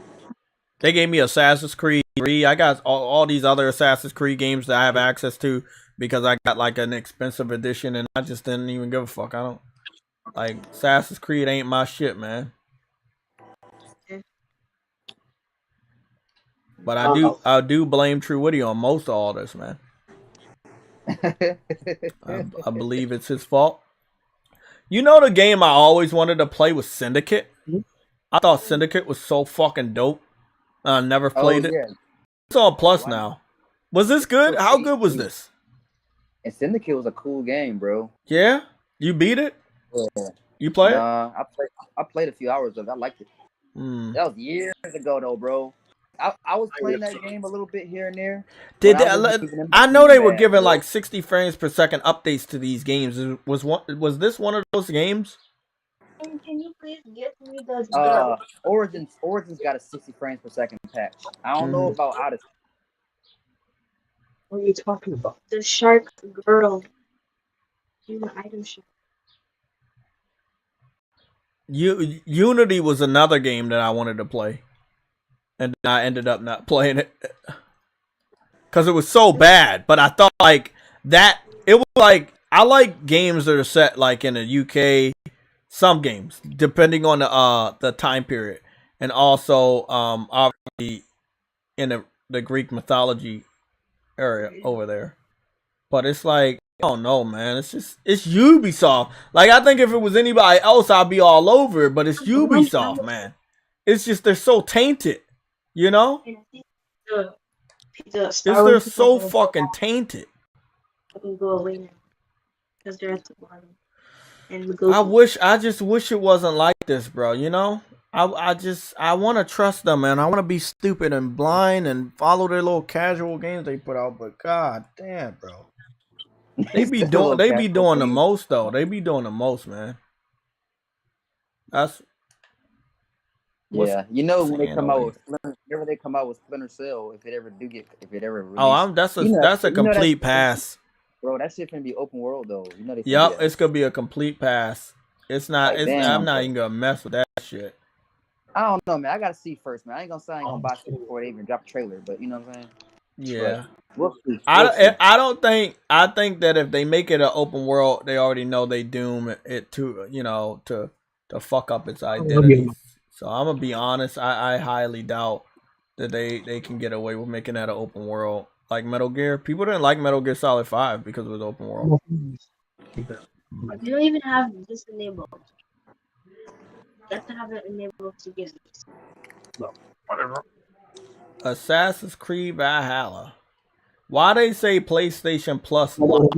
they gave me Assassin's Creed 3. I got all these other Assassin's Creed games that I have access to because I got like an expensive edition, and I just didn't even give a fuck. I don't like Assassin's Creed ain't my shit, man. But I do blame True Witty on most of all this, man. I believe it's his fault. You know the game I always wanted to play was Syndicate? I thought Syndicate was so fucking dope. I never played it. It's on Plus now. Was this good? How good was this? And Syndicate was a cool game, bro. Yeah? You beat it? Yeah. You play it? I played a few hours of it. I liked it. That was years ago though, bro. I was playing that game a little bit here and there. I know they were giving like 60 frames per second updates to these games. Was this one of those games? Can you please get me the Origins got a 60 frames per second patch. I don't know about Odyssey. What are you talking about? The shark girl in the item shop. Unity was another game that I wanted to play. And I ended up not playing it because it was so bad. But I thought like that, it was like, I like games that are set like in the UK, some games, depending on the time period. And also, obviously in the Greek mythology area over there. But it's like, I don't know, man. It's Ubisoft. Like, I think if it was anybody else, I'd be all over it. But it's Ubisoft, man. It's just, they're so tainted. You know? They're so fucking tainted. Go away now. Because they're at the bottom. And I just wish it wasn't like this, bro. You know? I want to trust them, man. I want to be stupid and blind and follow their little casual games they put out. But god damn, bro. They be doing the most, though. They be doing the most, man. That's what's Yeah, you know when they staying come out away. with whenever they come out with Splinter Cell, if it ever Oh, release, that's a you know complete pass. bro, that shit finna be open world though. You know they finna do Yep, that. it's gonna be a complete pass. It's not. Like It's. I'm damn, not bro. even gonna mess with that shit. I don't know, man. I gotta see first, man. I ain't gonna say I ain't gonna buy shit before they even drop a trailer, but you know what I'm saying. Yeah. But we'll see. We'll see. I don't think. I think that if they make it an open world, they already know they doom it to to fuck up its identity. So I'm gonna be honest. I highly doubt that they can get away with making that an open world like Metal Gear. People didn't like Metal Gear Solid 5 because it was open world. You don't even have this enabled. You have to have it enabled to get this. No, whatever. Assassin's Creed Valhalla. Why they say PlayStation Plus lock?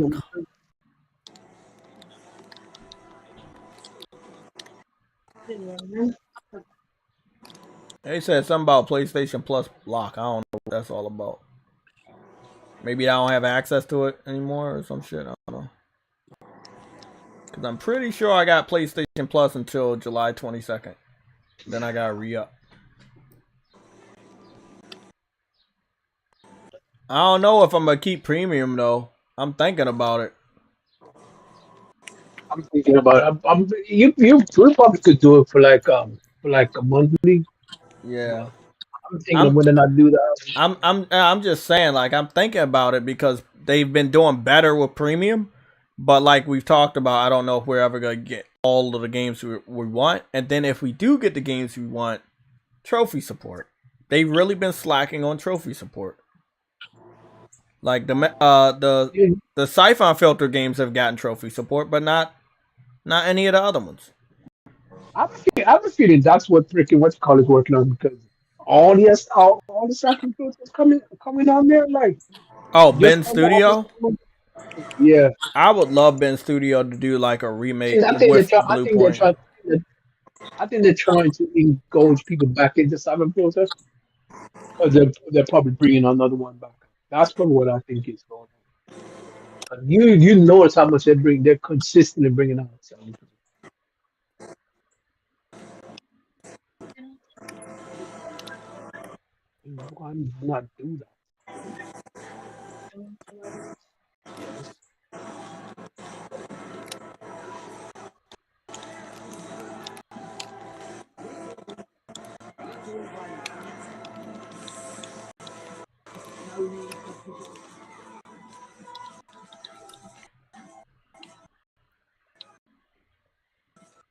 They said something about PlayStation Plus lock. I don't know what that's all about. Maybe I don't have access to it anymore or some shit. I don't know. Because I'm pretty sure I got PlayStation Plus until July 22nd. Then I got to re-up. I don't know if I'm going to keep premium, though. I'm thinking about it. I'm thinking about it. You probably could do it for like a monthly. Yeah. I'm thinking of whether or not do that. I'm just saying, like, I'm thinking about it because they've been doing better with premium. But like we've talked about, I don't know if we're ever going to get all of the games we want. And then if we do get the games we want, trophy support. They've really been slacking on trophy support. Like the Siphon Filter games have gotten trophy support, but not any of the other ones. I have a feeling that's what freaking what's called is working on, because all the second filters coming on there like. Oh, Ben Studio. Yeah, I would love Ben Studio to do like a remake I think with Bluepoint. I think they're trying to engage people back into Cyber Filter, because they're probably bringing another one back. That's probably what I think is going on. And you notice how much they're consistently bringing out Cyber Filter. Why not do that? Yes.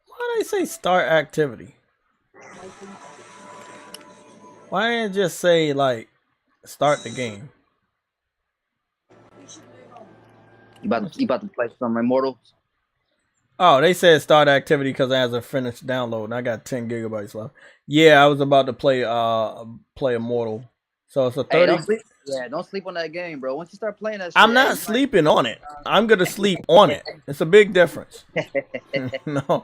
Why they say start activity? Why didn't it just say like start the game? You about to play some Immortals? Oh, they said start activity because it hasn't finished downloading. I got 10 gigabytes left. Yeah, I was about to play Immortal. So it's a 30. Hey, don't sleep on that game, bro. Once you start playing that shit, I'm not sleeping on it. I'm gonna sleep on it. It's a big difference. No.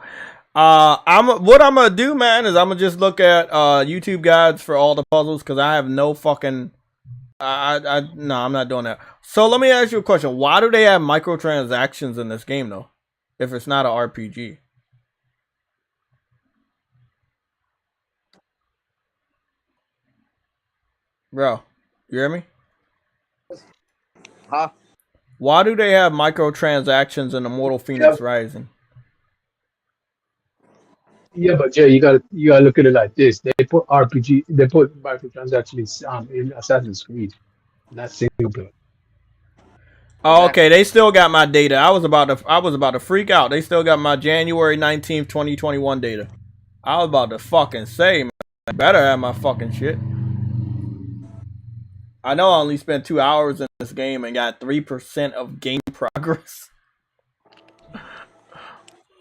What I'm gonna do, man, is I'm gonna just look at YouTube guides for all the puzzles because I have no fucking no, I'm not doing that. So let me ask you a question. Why do they have microtransactions in this game though? If it's not an RPG. Bro, you hear me? Huh? Why do they have microtransactions in Immortal Phoenix Rising? Yeah, but Jay, you gotta look at it like this. They put microtransactions in Assassin's Creed, not single player. Oh, okay. They still got my data. I was about to freak out. They still got my January 19th, 2021 data. I was about to fucking say, man, I better have my fucking shit. I know I only spent 2 hours in this game and got 3% of game progress.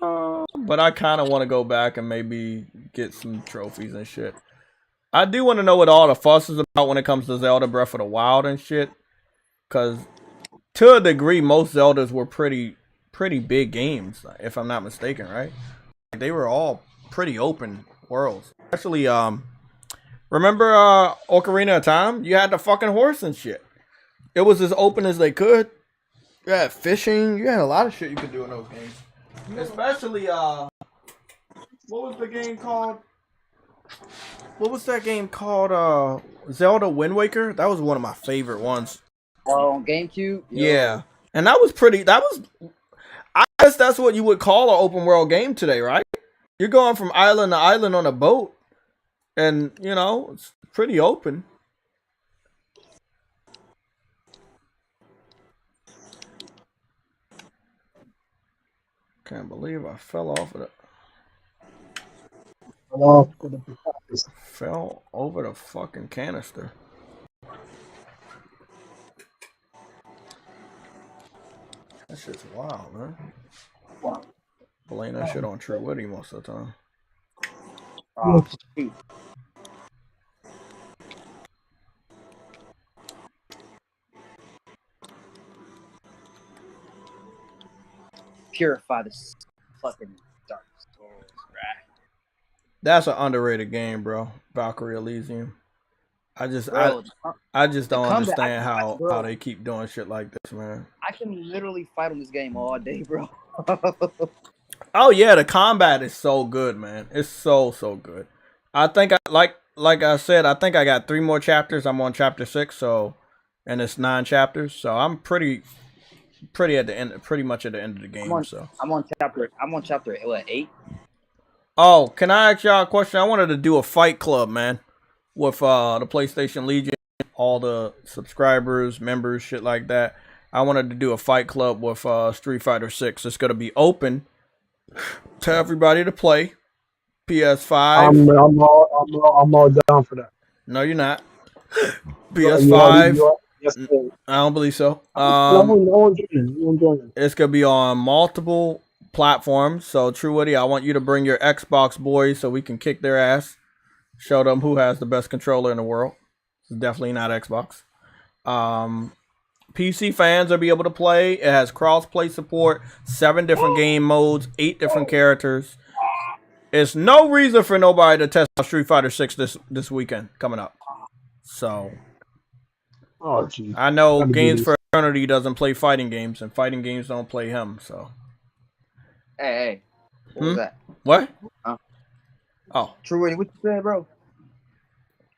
But I kind of want to go back and maybe get some trophies and shit. I do want to know what all the fuss is about when it comes to Zelda Breath of the Wild and shit. Because to a degree, most Zeldas were pretty big games, if I'm not mistaken, right? They were all pretty open worlds. Especially, remember Ocarina of Time? You had the fucking horse and shit. It was as open as they could. You had fishing. You had a lot of shit you could do in those games. Especially, What was the game called? What was that game called? Zelda Wind Waker? That was one of my favorite ones. Oh, on GameCube? Yeah. And that was pretty, I guess that's what you would call an open world game today, right? You're going from island to island on a boat. And, you know, it's pretty open. Can't believe I fell off of it. Fell over the fucking canister. That shit's wild, man. Blame that shit on TRACKMANIA most of the time. Oh, purify this fucking dark souls, right? That's an underrated game, bro. Valkyrie Elysium. I just don't understand how they keep doing shit like this, man. I can literally fight on this game all day, bro. Oh yeah, the combat is so good, man. It's so good. I think like I said, I think I got 3 more chapters. I'm on chapter 6, so, and it's 9 chapters, so I'm pretty at the end, pretty much at the end of the game. I'm on chapter what, 8? Oh, can I ask y'all a question? I wanted to do a fight club, man, with the PlayStation Legion, all the subscribers, members, shit like that. I wanted to do a fight club with Street Fighter 6. It's gonna be open to everybody to play. PS5. I'm all down for that. No, you're not. PS5. I don't believe so. It's gonna be on multiple platforms. So, TrueWitty, I want you to bring your Xbox boys so we can kick their ass. Show them who has the best controller in the world. It's definitely not Xbox. PC fans will be able to play. It has cross-play support, 7 different game modes, 8 different characters. It's no reason for nobody to test out Street Fighter 6 this weekend coming up. So, I know Games for Eternity doesn't play fighting games, and fighting games don't play him. So, hey, what was that? What? Oh, TrueWitty, what you said, bro?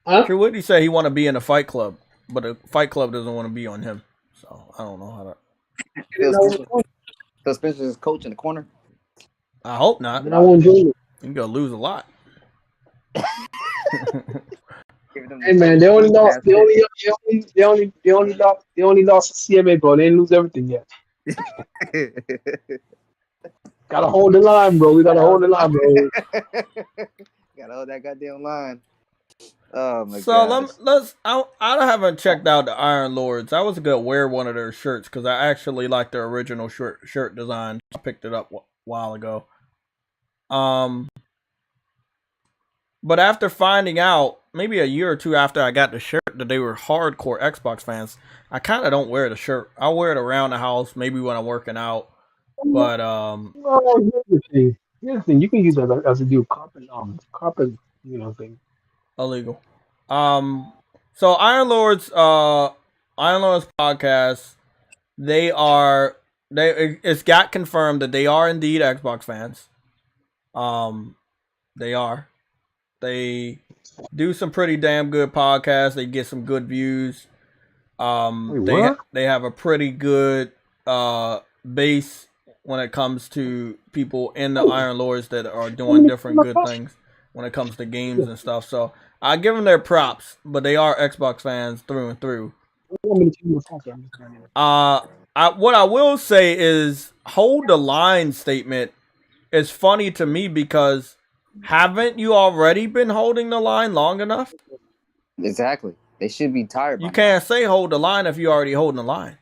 TrueWitty said he want to be in a fight club, but the fight club doesn't want to be on him. So I don't know how to. So Spencer's coach in the corner. I hope not. I won't join you. You're gonna lose a lot. Hey man, they only lost the CMA, bro. They didn't lose everything yet. Gotta hold the line, bro. We gotta hold the line, bro. Gotta hold that goddamn line. Oh my god. So I haven't checked out the Iron Lords. I was gonna wear one of their shirts because I actually like their original shirt design. I picked it up a while ago. But after finding out, maybe a year or 2 after I got the shirt, that they were hardcore Xbox fans, I kind of don't wear the shirt. I wear it around the house, maybe when I'm working out. But here's the thing. You can use it as a do carpet, thing. Illegal. So Iron Lords podcast, it's got confirmed that they are indeed Xbox fans. They are. They do some pretty damn good podcasts. They get some good views. They have a pretty good base when it comes to people in the Iron Lords that are doing different good things when it comes to games and stuff. So I give them their props, but they are Xbox fans through and through. What I will say is, hold the line statement is funny to me because haven't you already been holding the line long enough? Exactly. They should be tired. You can't say hold the line if you're already holding the line.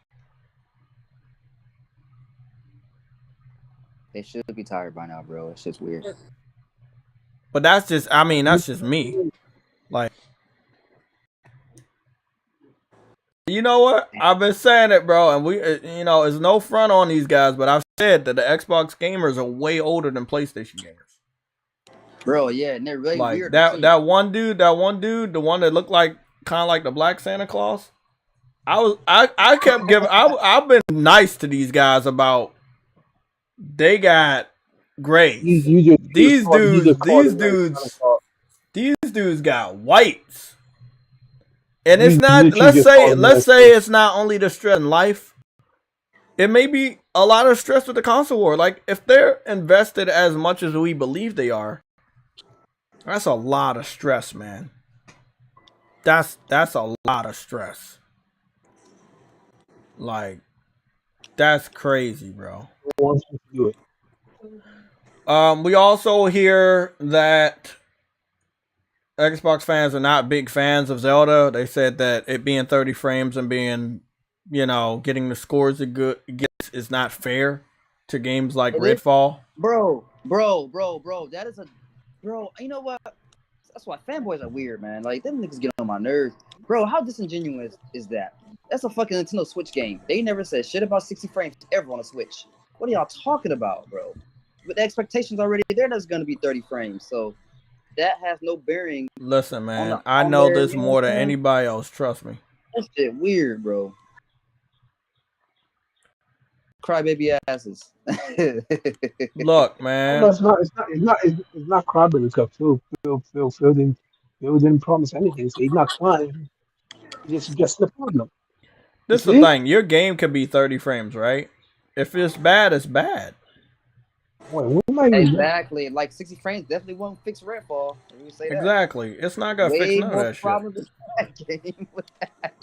They should be tired by now, bro. It's just weird. But that's just me. Like, you know what? I've been saying it, bro, and it's no front on these guys, but I've said that the Xbox gamers are way older than PlayStation gamers. Bro, yeah, and they're really like weird. That one dude, the one that looked like kind of like the Black Santa Claus. I've been nice to these guys about they got grays. These dudes got whites. And it's not, let's say it's not only the stress in life. It may be a lot of stress with the console war. Like, if they're invested as much as we believe they are, that's a lot of stress, man. That's a lot of stress. Like, that's crazy, bro. We also hear that Xbox fans are not big fans of Zelda. They said that it being 30 frames and being, you know, getting the scores it gets is not fair to games like Redfall. Bro. That is bro. You know what? That's why fanboys are weird, man. Like, them niggas get on my nerves. Bro, how disingenuous is that? That's a fucking Nintendo Switch game. They never said shit about 60 frames ever on a Switch. What are y'all talking about, bro? With the expectations already there, that's going to be 30 frames. So that has no bearing. Listen, man, I know this more than anybody else. Trust me. That shit weird, bro. Crybaby asses. Look, man. No, it's not crybaby because Phil didn't promise anything. So he's not trying. It's just the problem. This is the thing. Your game could be 30 frames, right? If it's bad, it's bad. Wait, exactly. Like 60 frames definitely won't fix Redfall. Say that. Exactly. It's not gonna fix none of that shit. That game with that.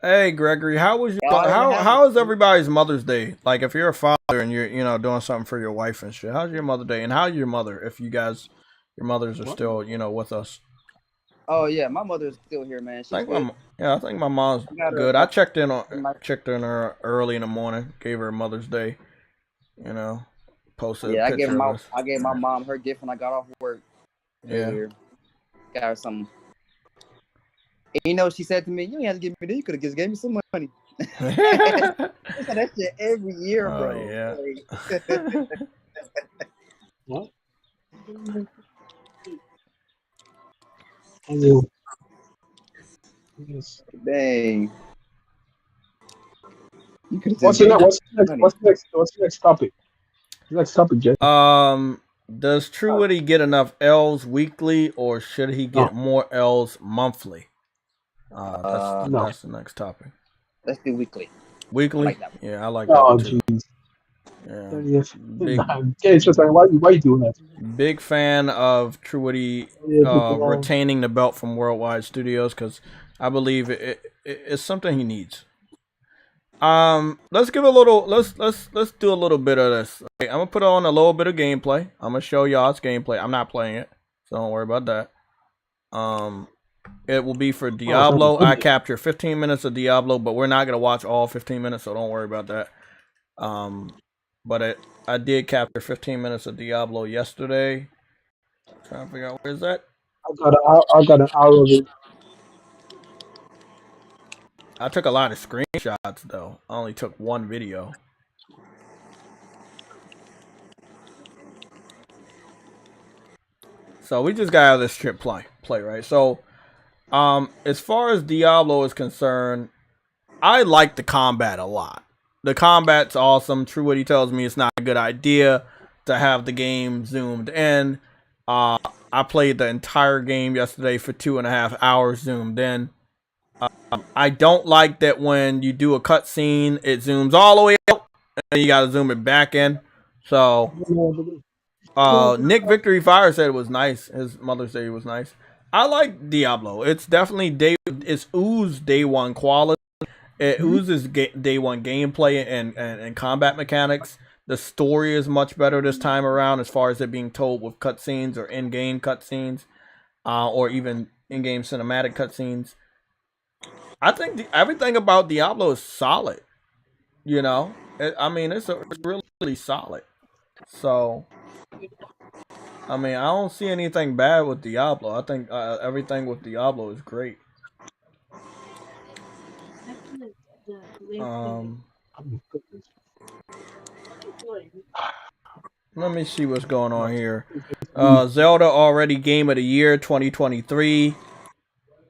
Hey Gregory, how is everybody's Mother's Day? Like, if you're a father and you're doing something for your wife and shit, how's your Mother's Day? And how's your mother? If your mothers are still with us. Oh yeah, my mother's still here, man. I think my mom's good. I checked in on her early in the morning. Gave her Mother's Day. Posted. Yeah, I gave my mom her gift when I got off work. Yeah, got her something. And you know what she said to me? You ain't have to give me that. You could have just gave me some money. That shit every year, bro. Yeah. What? Yes. Dang. What's the next topic? Next topic, Jay. Does TrueWitty get enough L's weekly, or should he get more L's monthly? That's the next topic. Let's do weekly. Weekly? Like I like that one too. Jeez. Yeah. Why you doing that? Big fan of TrueWitty retaining the belt from Worldwide Studios, because I believe it's something he needs. Let's do a little bit of this. Okay, I'm gonna put on a little bit of gameplay. I'm gonna show y'all its gameplay. I'm not playing it, so don't worry about that. It will be for Diablo. I captured 15 minutes of Diablo, but we're not gonna watch all 15 minutes, so don't worry about that. But I did capture 15 minutes of Diablo yesterday. Trying to figure out where's that. I got an hour of it. I took a lot of screenshots though. I only took one video. So we just got out of this trip play, right? So as far as Diablo is concerned, I like the combat a lot. The combat's awesome. TrueWitty tells me it's not a good idea to have the game zoomed in. I played the entire game yesterday for 2.5 hours zoomed in. I don't like that when you do a cutscene, it zooms all the way out and you gotta zoom it back in. So Nick Victory Fire said it was nice. His Mother's Day was nice. I like Diablo. It's definitely it's Ooze day one quality. It oozes day one gameplay and combat mechanics. The story is much better this time around as far as it being told with cutscenes or in-game cutscenes, or even in-game cinematic cutscenes. I think everything about Diablo is solid. It's really solid. So, I don't see anything bad with Diablo. I think everything with Diablo is great. Let me see what's going on here. Zelda already Game of the Year 2023.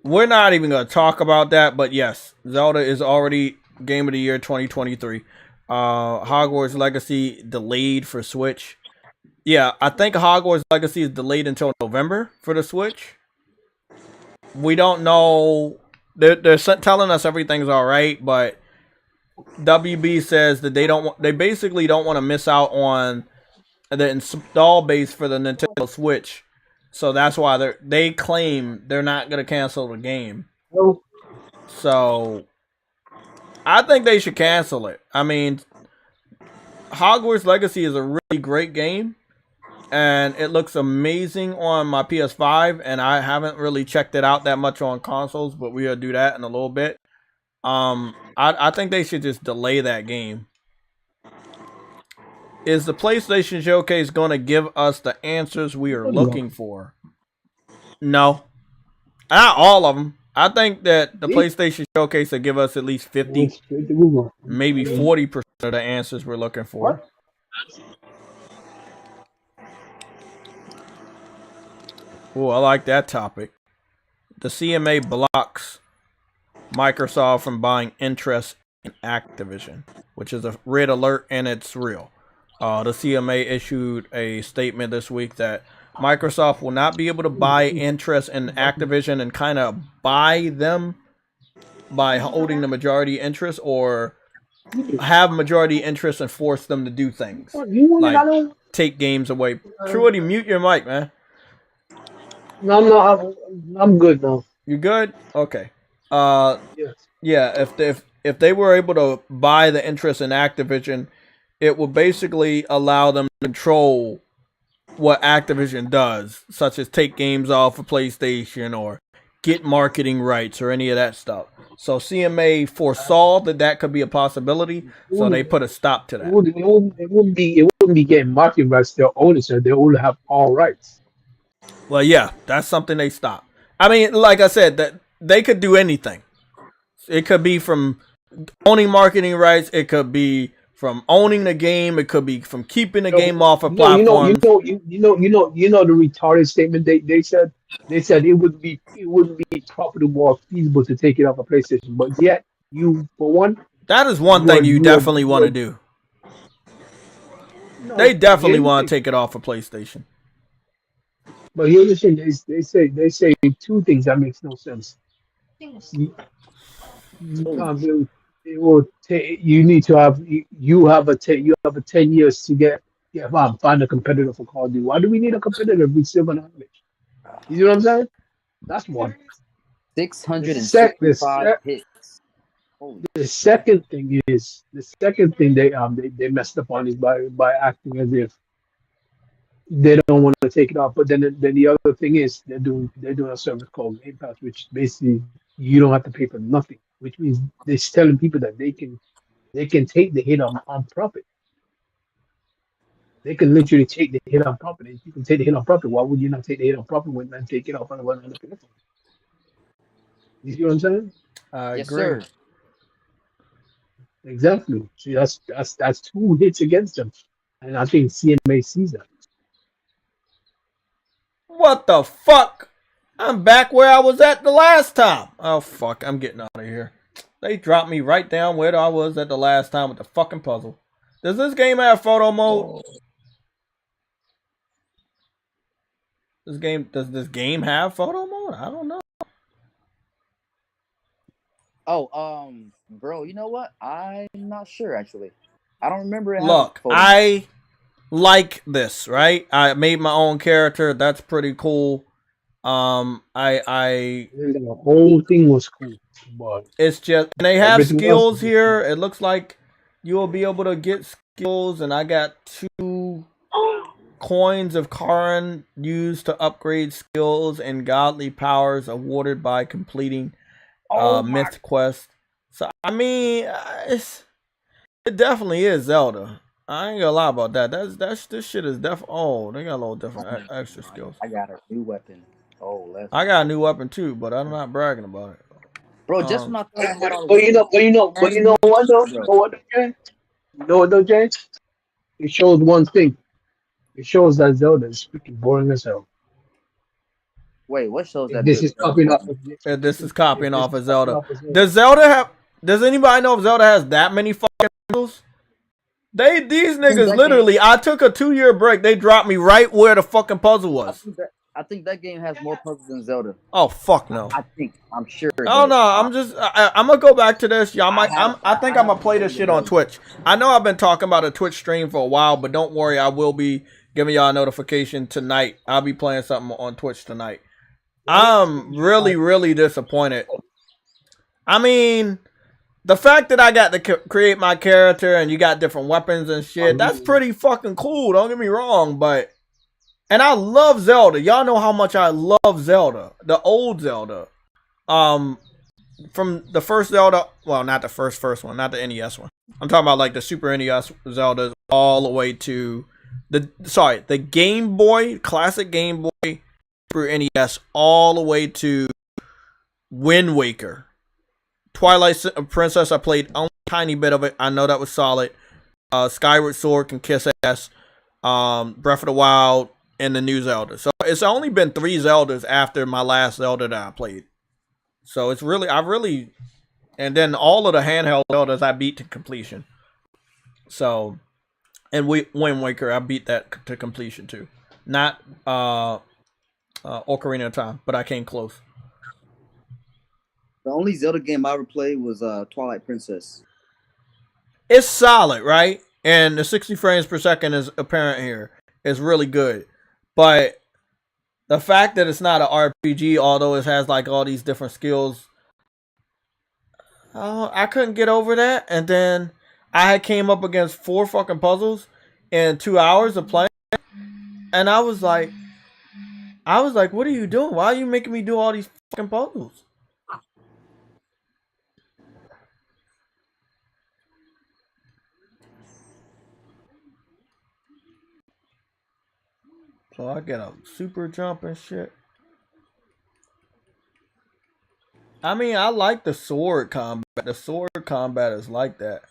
We're not even going to talk about that, but yes, Zelda is already Game of the Year 2023. Hogwarts Legacy delayed for Switch. Yeah, I think Hogwarts Legacy is delayed until November for the Switch. We don't know. They're telling us everything's all right, but WB says that they basically don't want to miss out on the install base for the Nintendo Switch. So that's why they claim they're not going to cancel the game. So I think they should cancel it. I mean, Hogwarts Legacy is a really great game. And it looks amazing on my PS5, and I haven't really checked it out that much on consoles, but we'll do that in a little bit. I think they should just delay that game. Is the PlayStation Showcase going to give us the answers we are looking for? No. Not all of them. I think that the PlayStation Showcase will give us at least 50, maybe 40% of the answers we're looking for. Oh, I like that topic. The CMA blocks Microsoft from buying interest in Activision, which is a red alert, and it's real. The CMA issued a statement this week that Microsoft will not be able to buy interest in Activision and kind of buy them by holding the majority interest, or have majority interest and force them to do things. Like take games away. Truity, mute your mic, man. No, I'm good now. You good? Okay. Yes. Yeah, if they were able to buy the interest in Activision, it would basically allow them to control what Activision does, such as take games off of PlayStation or get marketing rights or any of that stuff. So CMA foresaw that could be a possibility, so they put a stop to that. It wouldn't be getting marketing rights. They're owners, so they will have all rights. Well, yeah, that's something they stopped. I mean, like I said, that they could do anything. It could be from owning marketing rights. It could be from owning the game. It could be from keeping the game off of platforms. You know the retarded statement they said. They said it wouldn't be profitable or feasible to take it off a PlayStation, but yet that is one thing you definitely want to do. They definitely want to take it off of PlayStation. But here's the thing: they say two things that makes no sense. You can't really. You need to have you have a 10 years to find a competitor for Call of Duty. Why do we need a competitor if we still gonna have it? You know what I'm saying? That's one. 665 hits. The second thing they messed up on is by acting as if they don't want to take it off. But then the other thing is they're doing a service called Game Pass, which basically you don't have to pay for nothing, which means they're telling people that they can take the hit on profit. They can literally take the hit on profit. If you can take the hit on profit, why would you not take the hit on profit when and take it off on another platform? You see what I'm saying? I yes, agree. Sir. Exactly. See, that's two hits against them, and I think CMA sees that. What the fuck? I'm back where I was at the last time. Oh fuck! I'm getting out of here. They dropped me right down where I was at the last time with the fucking puzzle. Does this game have photo mode? Does this game have photo mode? I don't know. Oh, bro, you know what? I'm not sure actually. I don't remember it. Look, I like this, right? I made my own character. That's pretty cool. The whole thing was cool, but it's just, and they have skills here. It looks like you'll be able to get skills, and I got 2 coins of Karin used to upgrade skills and godly powers awarded by completing myth quest. So I mean, it definitely is Zelda. I ain't gonna lie about that. This shit is definitely. Oh, they got a little different extra skills. I got a new weapon. Oh, I got a new weapon too, but I'm not bragging about it. Bro, just when I thought I had all but you know what though? You know what though, Jay? It shows one thing. It shows that Zelda is freaking boring as hell. Wait, what shows that? This is copying off. This is copying off of Zelda. Does anybody know if Zelda has that many fucking skills? These niggas literally, I took a 2-year break. They dropped me right where the fucking puzzle was. I think that game has more puzzles than Zelda. Oh fuck no. I'm sure. Oh no, I'm gonna go back to this. Y'all might. I think I'm gonna play this shit on Twitch. I know I've been talking about a Twitch stream for a while, but don't worry, I will be giving y'all a notification tonight. I'll be playing something on Twitch tonight. I'm really disappointed. I mean, the fact that I got to create my character and you got different weapons and shit, that's pretty fucking cool. Don't get me wrong, but. And I love Zelda. Y'all know how much I love Zelda. The old Zelda. From the first Zelda. Well, not the first one. Not the NES one. I'm talking about like the Super NES Zeldas all the way to the Game Boy, classic Game Boy, Super NES, all the way to Wind Waker. Twilight Princess, I played only a tiny bit of it. I know that was solid. Skyward Sword can kiss ass. Breath of the Wild. And the new Zelda. So it's only been 3 Zeldas after my last Zelda that I played. So it's really, and then all of the handheld Zeldas I beat to completion. So, and Wind Waker, I beat that to completion too. Not Ocarina of Time, but I came close. The only Zelda game I ever played was Twilight Princess. It's solid, right? And the 60 frames per second is apparent here. It's really good. But the fact that it's not an RPG, although it has like all these different skills, I couldn't get over that. And then I had came up against 4 fucking puzzles in 2 hours of playing, and I was like, what are you doing? Why are you making me do all these fucking puzzles? So I get a super jump and shit. I mean, I like the sword combat. The sword combat is like that.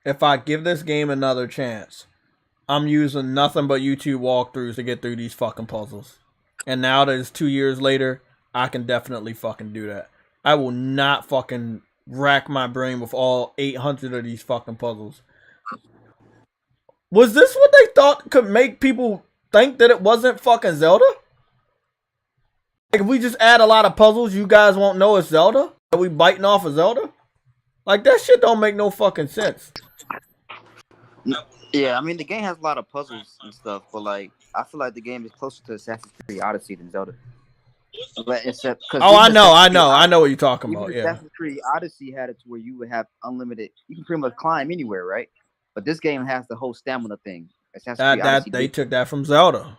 If I give this game another chance, I'm using nothing but YouTube walkthroughs to get through these fucking puzzles. And now that it's 2 years later, I can definitely fucking do that. I will not fucking rack my brain with all 800 of these fucking puzzles. Was this what they thought could make people think that it wasn't fucking Zelda? Like, if we just add a lot of puzzles, you guys won't know it's Zelda? Are we biting off of Zelda? Like, that shit don't make no fucking sense. Yeah, I mean, the game has a lot of puzzles and stuff, but, like, I feel like the game is closer to Assassin's Creed Odyssey than Zelda. But except, I know what you're talking about, yeah. Assassin's Creed Odyssey had it to where you would have unlimited, you can pretty much climb anywhere, right? But this game has the whole stamina thing. They took that from Zelda.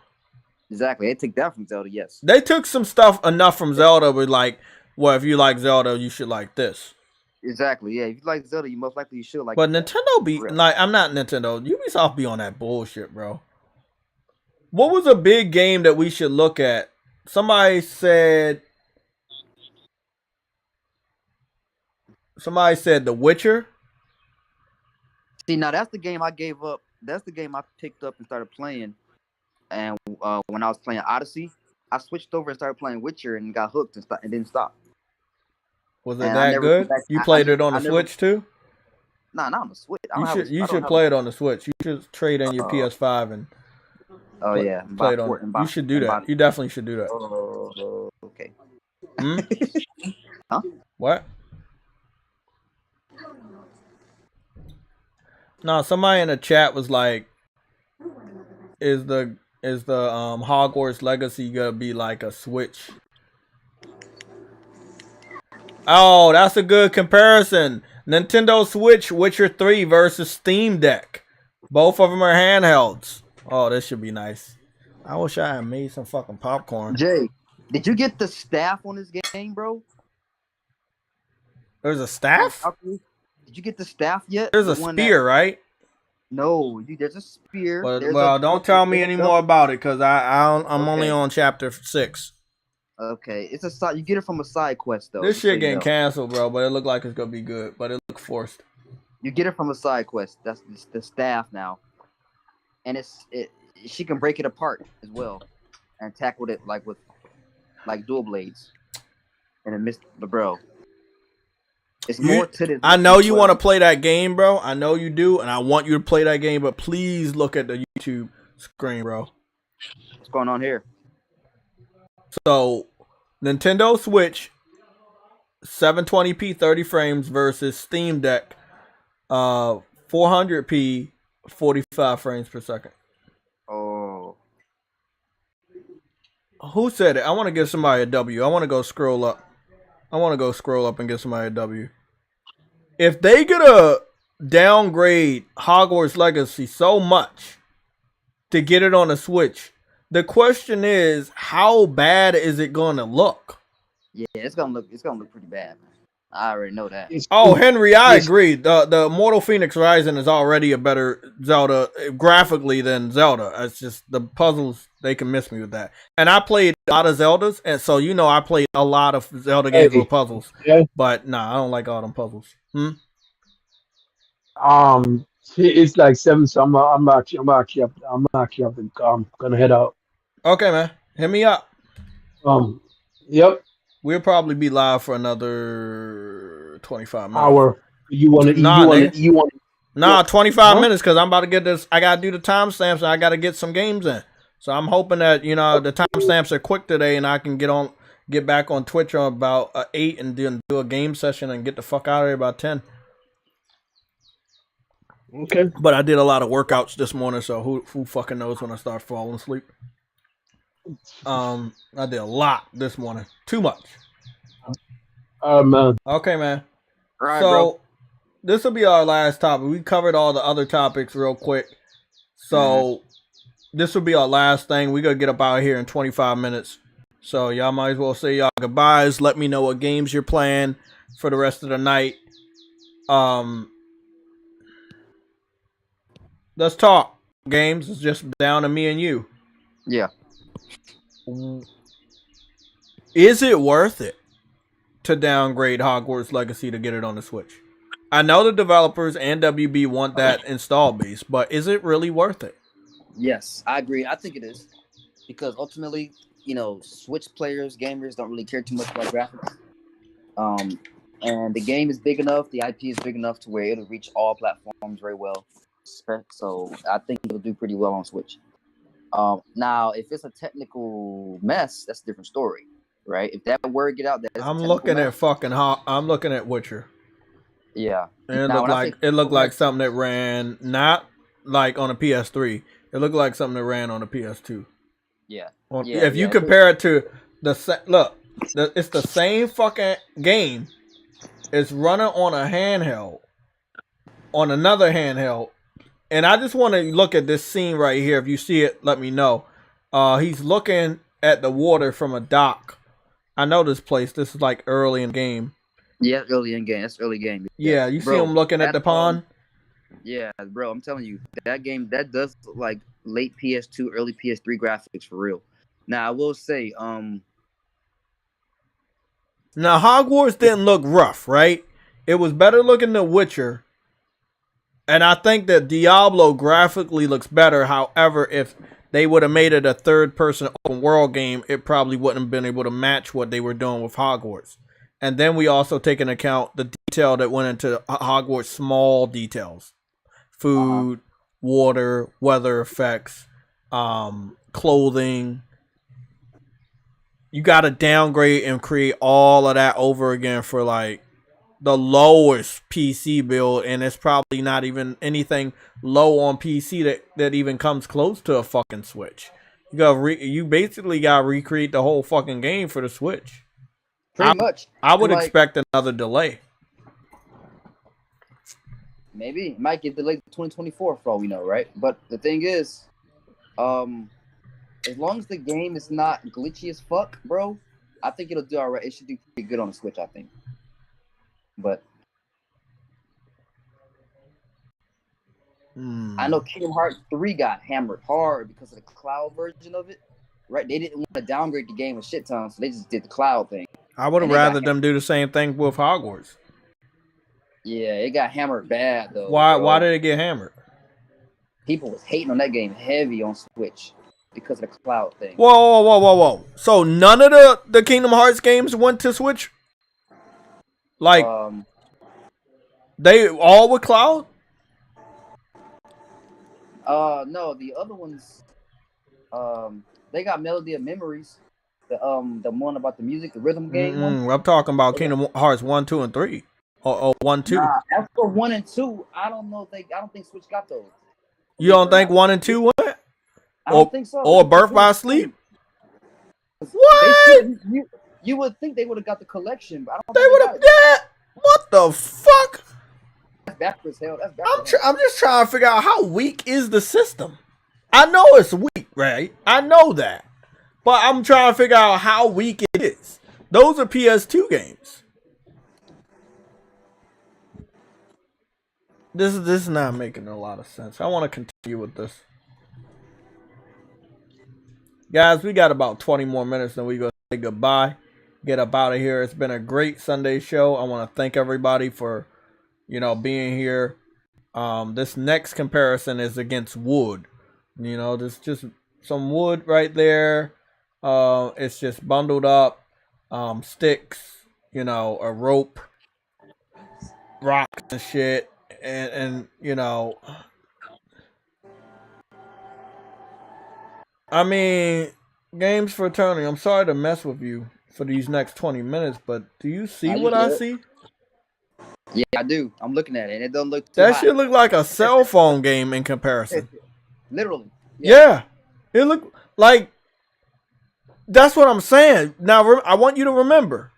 Exactly, they took that from Zelda, yes. They took some stuff enough from Zelda, but like, well, if you like Zelda, you should like this. Exactly, yeah. If you like Zelda, you most likely should like. But Nintendo be like, I'm not Nintendo. Ubisoft be on that bullshit, bro. What was a big game that we should look at? Somebody said The Witcher. See, now that's the game I gave up. That's the game I picked up and started playing. And when I was playing Odyssey, I switched over and started playing Witcher and got hooked and didn't stop. Was it that good? You played it on the Switch too? Nah, not on the Switch. You should play it on the Switch. You should trade in your PS5 and. Oh yeah, play it on. You should do that. You definitely should do that. Okay. Hmm? Huh? What? No, somebody in the chat was like, "Is the Hogwarts Legacy gonna be like a Switch?" Oh, that's a good comparison. Nintendo Switch, Witcher 3 versus Steam Deck. Both of them are handhelds. Oh, this should be nice. I wish I had made some fucking popcorn. Jay, did you get the staff on this game, bro? There's a staff? Did you get the staff yet? There's a spear, right? No, there's a spear. Well, don't tell me any more about it, because I'm only on chapter 6. Okay, it's a side. You get it from a side quest though. This shit getting canceled, bro. But it looked like it's gonna be good. But it looked forced. You get it from a side quest. That's the staff now, and she can break it apart as well, and tackle it like with. like dual blades, and it missed the bro. It's more to this. I know you want to play that game, bro. I know you do, and I want you to play that game. But please look at the YouTube screen, bro. What's going on here? So, Nintendo Switch, 720p 30 frames versus Steam Deck, 400p 45 frames per second. Oh. Who said it? I want to give somebody a W. I want to go scroll up. And get somebody a W. If they get a downgrade Hogwarts Legacy so much to get it on the Switch, the question is, how bad is it going to look? Yeah, it's gonna look pretty bad, man. I already know that. Oh, Henry, I agree. The Mortal Phoenix Rising is already a better Zelda graphically than Zelda. It's just the puzzles, they can miss me with that. And I played a lot of Zeldas, and so I played a lot of Zelda games with puzzles. Yeah. But I don't like all them puzzles. It's like 7, so I'm actually up. I'm gonna head out. Okay, man. Hit me up. Yep. We'll probably be live for another 25 minutes. Hour. You want to? Nah, 25 minutes because I'm about to get this. I gotta do the timestamps and I gotta get some games in. So I'm hoping that the timestamps are quick today and I can get back on Twitch on about 8 and do a game session and get the fuck out of here about 10. Okay. But I did a lot of workouts this morning, so who fucking knows when I start falling asleep. I did a lot this morning. Too much. Man. Okay, man. All right, so bro. this will be our last topic. We covered all the other topics real quick. So this will be our last thing. We're gonna get up out of here in 25 minutes. So y'all might as well say y'all goodbyes. Let me know what games you're playing for the rest of the night. Let's talk games. It's just down to me and you. Yeah. Is it worth it to downgrade Hogwarts Legacy to get it on the Switch? I know the developers and WB want that install base, but is it really worth it? Yes, I agree. I think it is. Because ultimately, Switch players, gamers don't really care too much about graphics. And the game is big enough, the IP is big enough to where it'll reach all platforms very well. So I think it'll do pretty well on Switch. Now, if it's a technical mess, that's a different story, right? If that word get out, I'm looking at Witcher. Yeah, and it looked like something that ran not like on a PS3. It looked like something that ran on a PS2. Yeah. If you compare it to it's the same fucking game. It's running on a handheld, on another handheld. And I just want to look at this scene right here. If you see it, let me know. He's looking at the water from a dock. I know this place. This is like early in the game. Yeah, early in game. That's early game. Yeah, you see him looking at the pond? Yeah, bro, I'm telling you, that game, that does look like late PS2, early PS3 graphics for real. Now, I will say, now, Hogwarts didn't look rough, right? It was better looking than Witcher. And I think that Diablo graphically looks better. However, if they would have made it a third-person open-world game, it probably wouldn't have been able to match what they were doing with Hogwarts. And then we also take into account the detail that went into Hogwarts, small details. Food, water, weather effects, clothing. You got to downgrade and create all of that over again for like the lowest PC build, and it's probably not even anything low on PC that even comes close to a fucking Switch. You basically got to recreate the whole fucking game for the Switch. Pretty much. I would expect another delay. Maybe it might get delayed to 2024 for all we know, right? But the thing is, as long as the game is not glitchy as fuck, bro, I think it'll do all right. It should do pretty good on the Switch, I think. But I know Kingdom Hearts 3 got hammered hard because of the cloud version of it, right? They didn't want to downgrade the game a shit ton, so they just did the cloud thing. I would have rather them do the same thing with Hogwarts. Yeah, it got hammered bad though. Why did it get hammered? People was hating on that game heavy on Switch. because of the cloud thing. Whoa. So none of the Kingdom Hearts games went to Switch? Like, they all were cloud? No, the other ones, they got Melody of Memories. The one about the music, the rhythm game one. I'm talking about Kingdom Hearts 1, 2, and 3. Or 1, 2. Nah, after 1 and 2, I don't think Switch got those. You don't think 1 and 2 went? I don't think so. Or Birth by Sleep? What? You would think they would have got the collection, but I don't they think would have. Yeah. What the fuck? That's backwards, hell. That's backwards. I'm just trying to figure out how weak is the system. I know it's weak, right? I know that. But I'm trying to figure out how weak it is. Those are PS2 games. This is not making a lot of sense. I want to continue with this. Guys, we got about 20 more minutes, then we go say goodbye. Get up out of here. It's been a great Sunday show. I want to thank everybody for, being here. This next comparison is against wood. There's just some wood right there. It's just bundled up. Sticks, a rope, rocks and shit. And I mean, Games for Eternity, I'm sorry to mess with you for these next 20 minutes, but do you see what I see? Yeah, I do. I'm looking at it. It doesn't look too That hot. shit look like a cell phone game in comparison. Literally. Yeah. It look like, that's what I'm saying. Now, I want you to remember,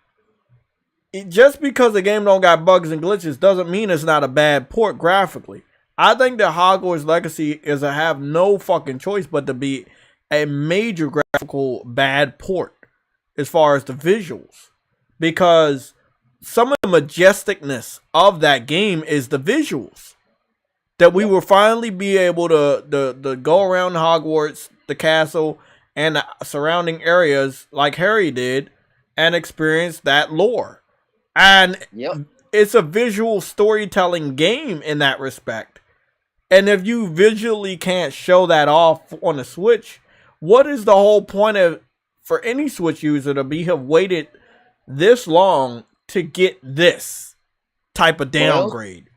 just because the game don't got bugs and glitches doesn't mean it's not a bad port graphically. I think that Hogwarts Legacy is to have no fucking choice but to be a major graphical bad port as far as the visuals, because some of the majesticness of that game is the visuals. That we will finally be able to go around Hogwarts, the castle, and the surrounding areas like Harry did and experience that lore. And it's a visual storytelling game in that respect. And if you visually can't show that off on the Switch, what is the whole point of for any Switch user to have waited this long to get this type of downgrade?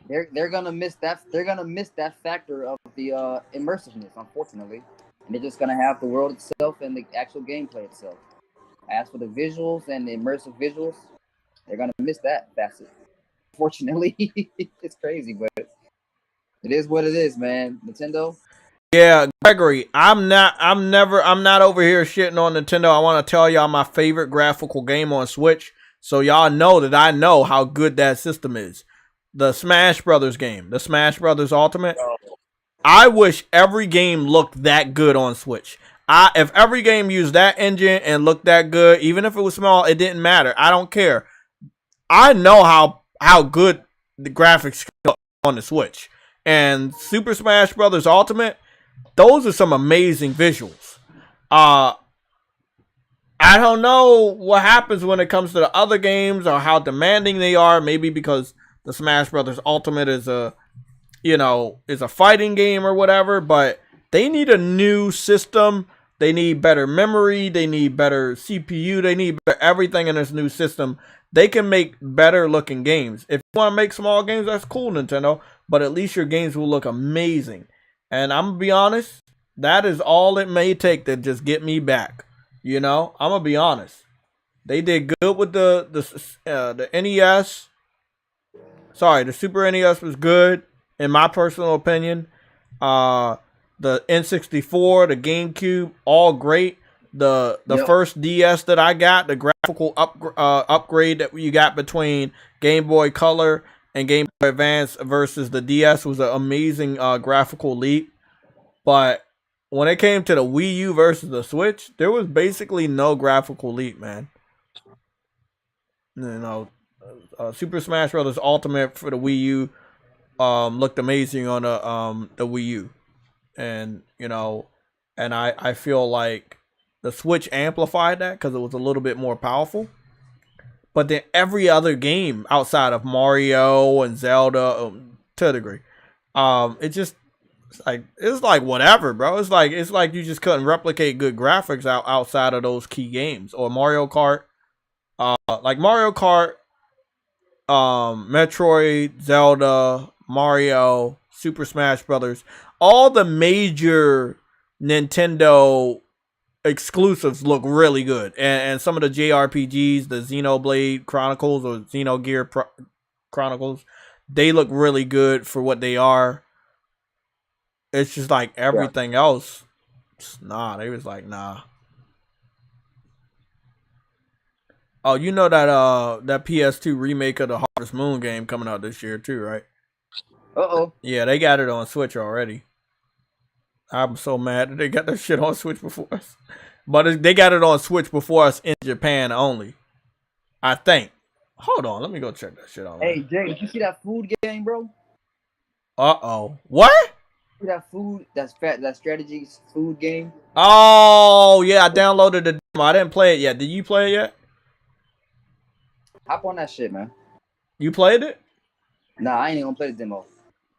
They're gonna miss that. They're gonna miss that factor of the immersiveness, unfortunately, and they're just gonna have the world itself and the actual gameplay itself. As for the visuals and the immersive visuals, they're gonna miss that facet. Fortunately, it's crazy, but it is what it is, man. Nintendo. Yeah, Gregory, I'm not over here shitting on Nintendo. I want to tell y'all my favorite graphical game on Switch, so y'all know that I know how good that system is. The Smash Brothers game, the Smash Brothers Ultimate. I wish every game looked that good on Switch. If every game used that engine and looked that good, even if it was small, it didn't matter. I don't care. I know how good the graphics on the Switch. And Super Smash Brothers Ultimate, those are some amazing visuals. I don't know what happens when it comes to the other games or how demanding they are. Maybe because the Smash Brothers Ultimate is a fighting game or whatever. But they need a new system. They need better memory. They need better CPU. They need everything in this new system. They can make better looking games. If you want to make small games, that's cool, Nintendo. But at least your games will look amazing. And I'm going to be honest, that is all it may take to just get me back. I'm going to be honest. They did good with the NES. Sorry, the Super NES was good, in my personal opinion. The N64, the GameCube, all great. The first DS that I got, the graphical upgrade that you got between Game Boy Color and Game Boy Advance versus the DS was an amazing graphical leap. But when it came to the Wii U versus the Switch, there was basically no graphical leap, man. Super Smash Bros. Ultimate for the Wii U looked amazing on the Wii U. And, and I feel like the Switch amplified that because it was a little bit more powerful. But then every other game outside of Mario and Zelda, to a degree, It's like whatever, bro. It's like you just couldn't replicate good graphics outside of those key games. Or Mario Kart. Like Mario Kart, Metroid, Zelda, Mario, Super Smash Brothers, all the major Nintendo exclusives look really good, and some of the JRPGs, the Xenoblade Chronicles or Xenogear Chronicles, they look really good for what they are. It's just like everything else. Nah, they was like, nah. Oh, you know that PS2 remake of the Harvest Moon game coming out this year too, right? Yeah, they got it on Switch already. I'm so mad that they got that shit on Switch before us. But they got it on Switch before us in Japan only. I think. Hold on, let me go check that shit out. Hey, Jay, did you see that food game, bro? Uh-oh. What? See that food, that strategy food game? Oh, yeah, I downloaded the demo. I didn't play it yet. Did you play it yet? Hop on that shit, man. You played it? Nah, I ain't even gonna play the demo.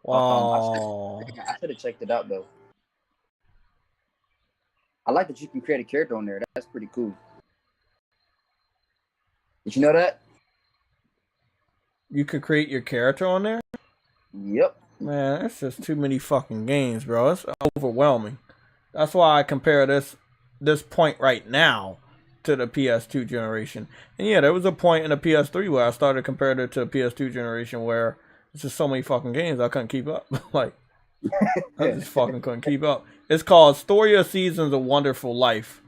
Wow. I should have checked it out, though. I like that you can create a character on there. That's pretty cool. Did you know that? You could create your character on there? Yep. Man, that's just too many fucking games, bro. It's overwhelming. That's why I compare this point right now to the PS2 generation. And yeah, there was a point in the PS3 where I started comparing it to the PS2 generation where it's just so many fucking games I couldn't keep up. Like, I just fucking couldn't keep up. It's called Story of Seasons: A Wonderful Life.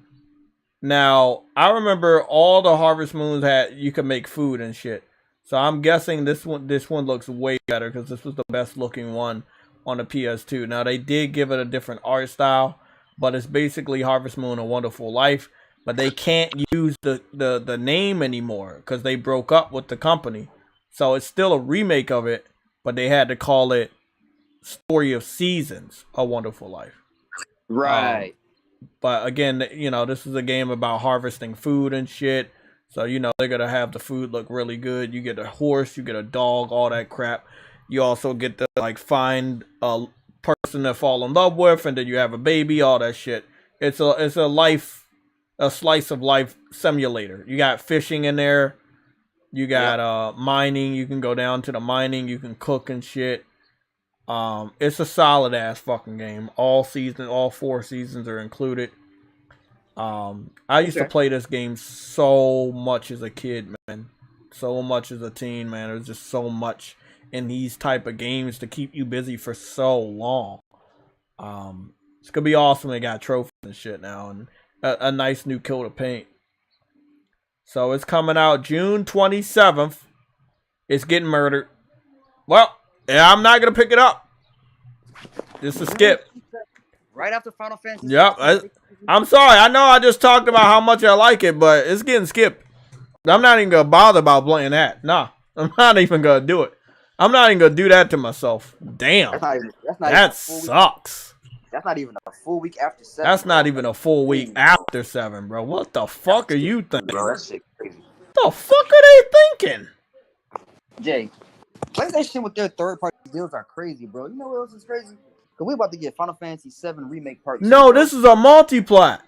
Now, I remember all the Harvest Moons you could make food and shit. So I'm guessing this one looks way better because this was the best looking one on the PS2. Now they did give it a different art style, but it's basically Harvest Moon: A Wonderful Life. But they can't use the name anymore because they broke up with the company. So it's still a remake of it, but they had to call it Story of Seasons: A Wonderful Life. Right. But again, you know, this is a game about harvesting food and shit. So, you know, they're going to have the food look really good. You get a horse, you get a dog, all that crap. You also get to, like, find a person to fall in love with, and then you have a baby, all that shit. It's a slice of life simulator. You got fishing in there. You got mining. You can go down to the mining. You can cook and shit. It's a solid ass fucking game. All 4 seasons are included. I used to play this game so much as a kid, man. So much as a teen, man. There's just so much in these type of games to keep you busy for so long. It's gonna be awesome. They got trophies and shit now, and a nice new coat of paint. So it's coming out June 27th. It's getting murdered. Well, yeah, I'm not gonna pick it up. Just a skip. Right after Final Fantasy. Yep. I'm sorry. I know I just talked about how much I like it, but it's getting skipped. I'm not even gonna bother about playing that. Nah, I'm not even gonna do it. I'm not even gonna do that to myself. Damn. That sucks. That's not even a full week after 7. That's not even a full week after 7, bro. What the fuck are you thinking? Bro, that shit crazy. The fuck are they thinking? Jay, PlayStation with their third-party deals are crazy, bro. You know what else is crazy? Because we're about to get Final Fantasy 7 Remake Part 2. No, this is a multi-plat.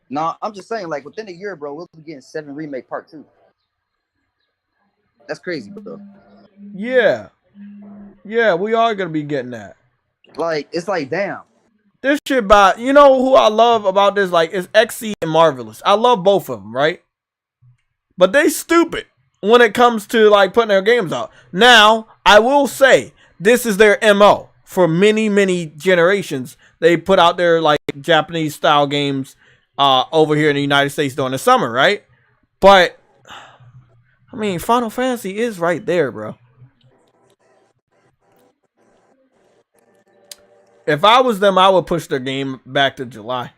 No, I'm just saying, like, within a year, bro, we'll be getting 7 Remake Part 2. That's crazy, bro. Yeah. Yeah, we are going to be getting that. Like, it's like, damn. This shit by, you know who I love about this? Like, it's XC and Marvelous. I love both of them, right? But they stupid when it comes to, like, putting their games out. Now, I will say, this is their MO. For many, many generations, they put out their, like, Japanese-style games over here in the United States during the summer, right? But, I mean, Final Fantasy is right there, bro. If I was them, I would push their game back to July.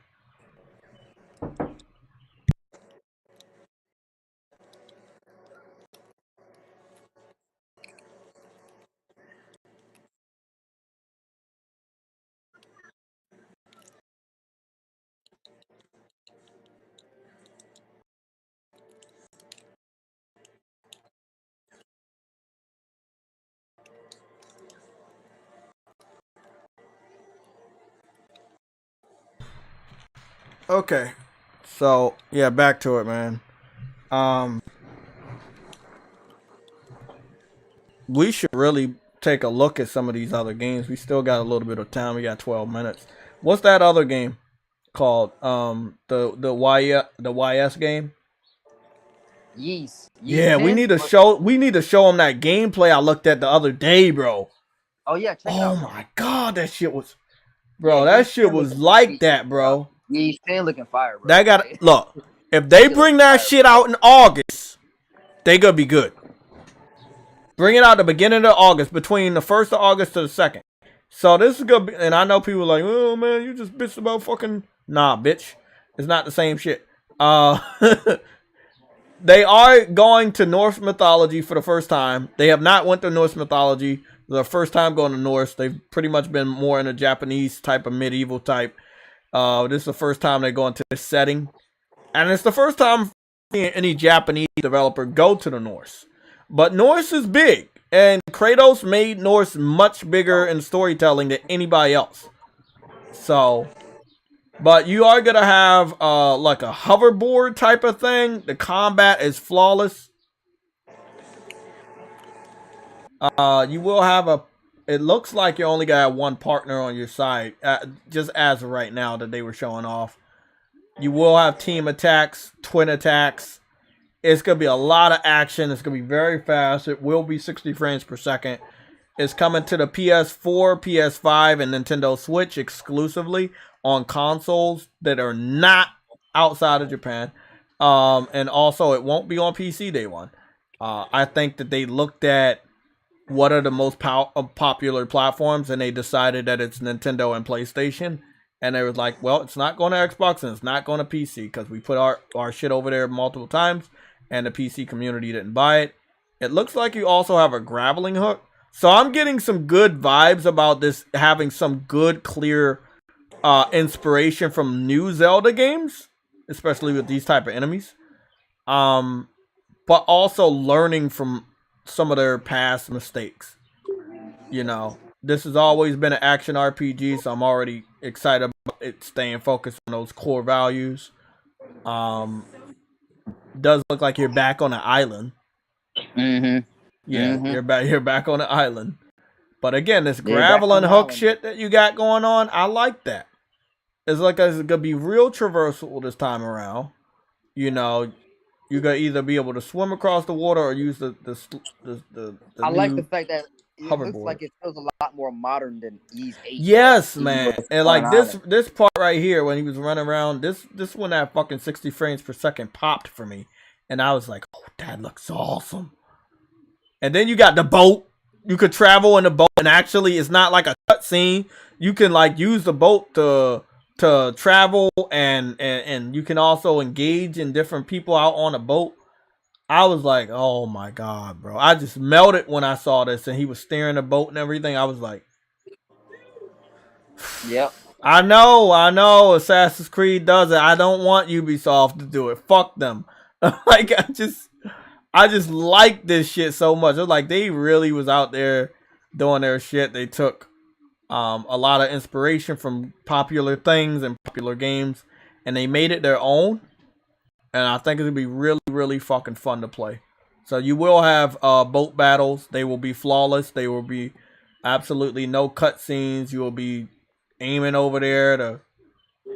Okay. So yeah, back to it, man. We should really take a look at some of these other games. We still got a little bit of time. We got 12 minutes. What's that other game called? The YS game. Yeast. Yeah, 10? we need to show them that gameplay I looked at the other day, bro. Oh yeah, check it Oh out. my god, that shit was, bro. Yeah, that Yeast shit 10 was looking like sweet. that, bro. Yeast 10 looking fire, bro. That got look. If they bring that shit out in August, they gonna be good. Bring it out the beginning of August, between the 1st of August to the 2nd. So this is gonna be, and I know people are like, oh man, you just bitch about fucking. Nah, bitch. It's not the same shit. They are going to Norse mythology for the first time. They have not went to Norse mythology. The first time going to Norse. They've pretty much been more in a Japanese type of medieval type. This is the first time they go into this setting. And it's the first time any Japanese developer go to the Norse. But Norse is big. And Kratos made Norse much bigger in storytelling than anybody else. So, but you are going to have like a hoverboard type of thing. The combat is flawless. You will have a, it looks like you only got one partner on your side, just as of right now that they were showing off. You will have team attacks, twin attacks. It's going to be a lot of action. It's going to be very fast. It will be 60 frames per second. It's coming to the PS4, PS5, and Nintendo Switch exclusively on consoles that are not outside of Japan. And also, it won't be on PC day one. I think that they looked at what are the most popular platforms, and they decided that it's Nintendo and PlayStation. And they was like, well, it's not going to Xbox and it's not going to PC because we put our shit over there multiple times and the PC community didn't buy it. It looks like you also have a grappling hook. So I'm getting some good vibes about this having some good, clear inspiration from new Zelda games, especially with these type of enemies. But also learning from some of their past mistakes. You know, this has always been an action RPG, so I'm already excited about it staying focused on those core values. Does look like you're back on an island. Mm-hmm. Yeah, Mm-hmm. you're back on the island. But again, this gravel and hook shit that you got going on, I like that. It's like it's gonna be real traversal this time around. You know, you're gonna either be able to swim across the water or use the I like the fact that it hoverboard. looks like it feels a lot more modern than Ys 8. Yes, man. And like this part right here when he was running around, this when that fucking 60 frames per second popped for me. And I was like, oh, that looks awesome. And then you got the boat. You could travel in the boat, and actually it's not like a cutscene. You can like use the boat to travel, and you can also engage in different people out on a boat. I was like, oh my god, bro. I just melted when I saw this, and he was steering the boat and everything. I was like, yep. I know Assassin's Creed does it. I don't want Ubisoft to do it. Fuck them. Like, I just like this shit so much. It's like they really was out there doing their shit. They took a lot of inspiration from popular things and popular games, and they made it their own. And I think it'll be really, really fucking fun to play. So you will have boat battles. They will be flawless. They will be absolutely no cutscenes. You will be aiming over there.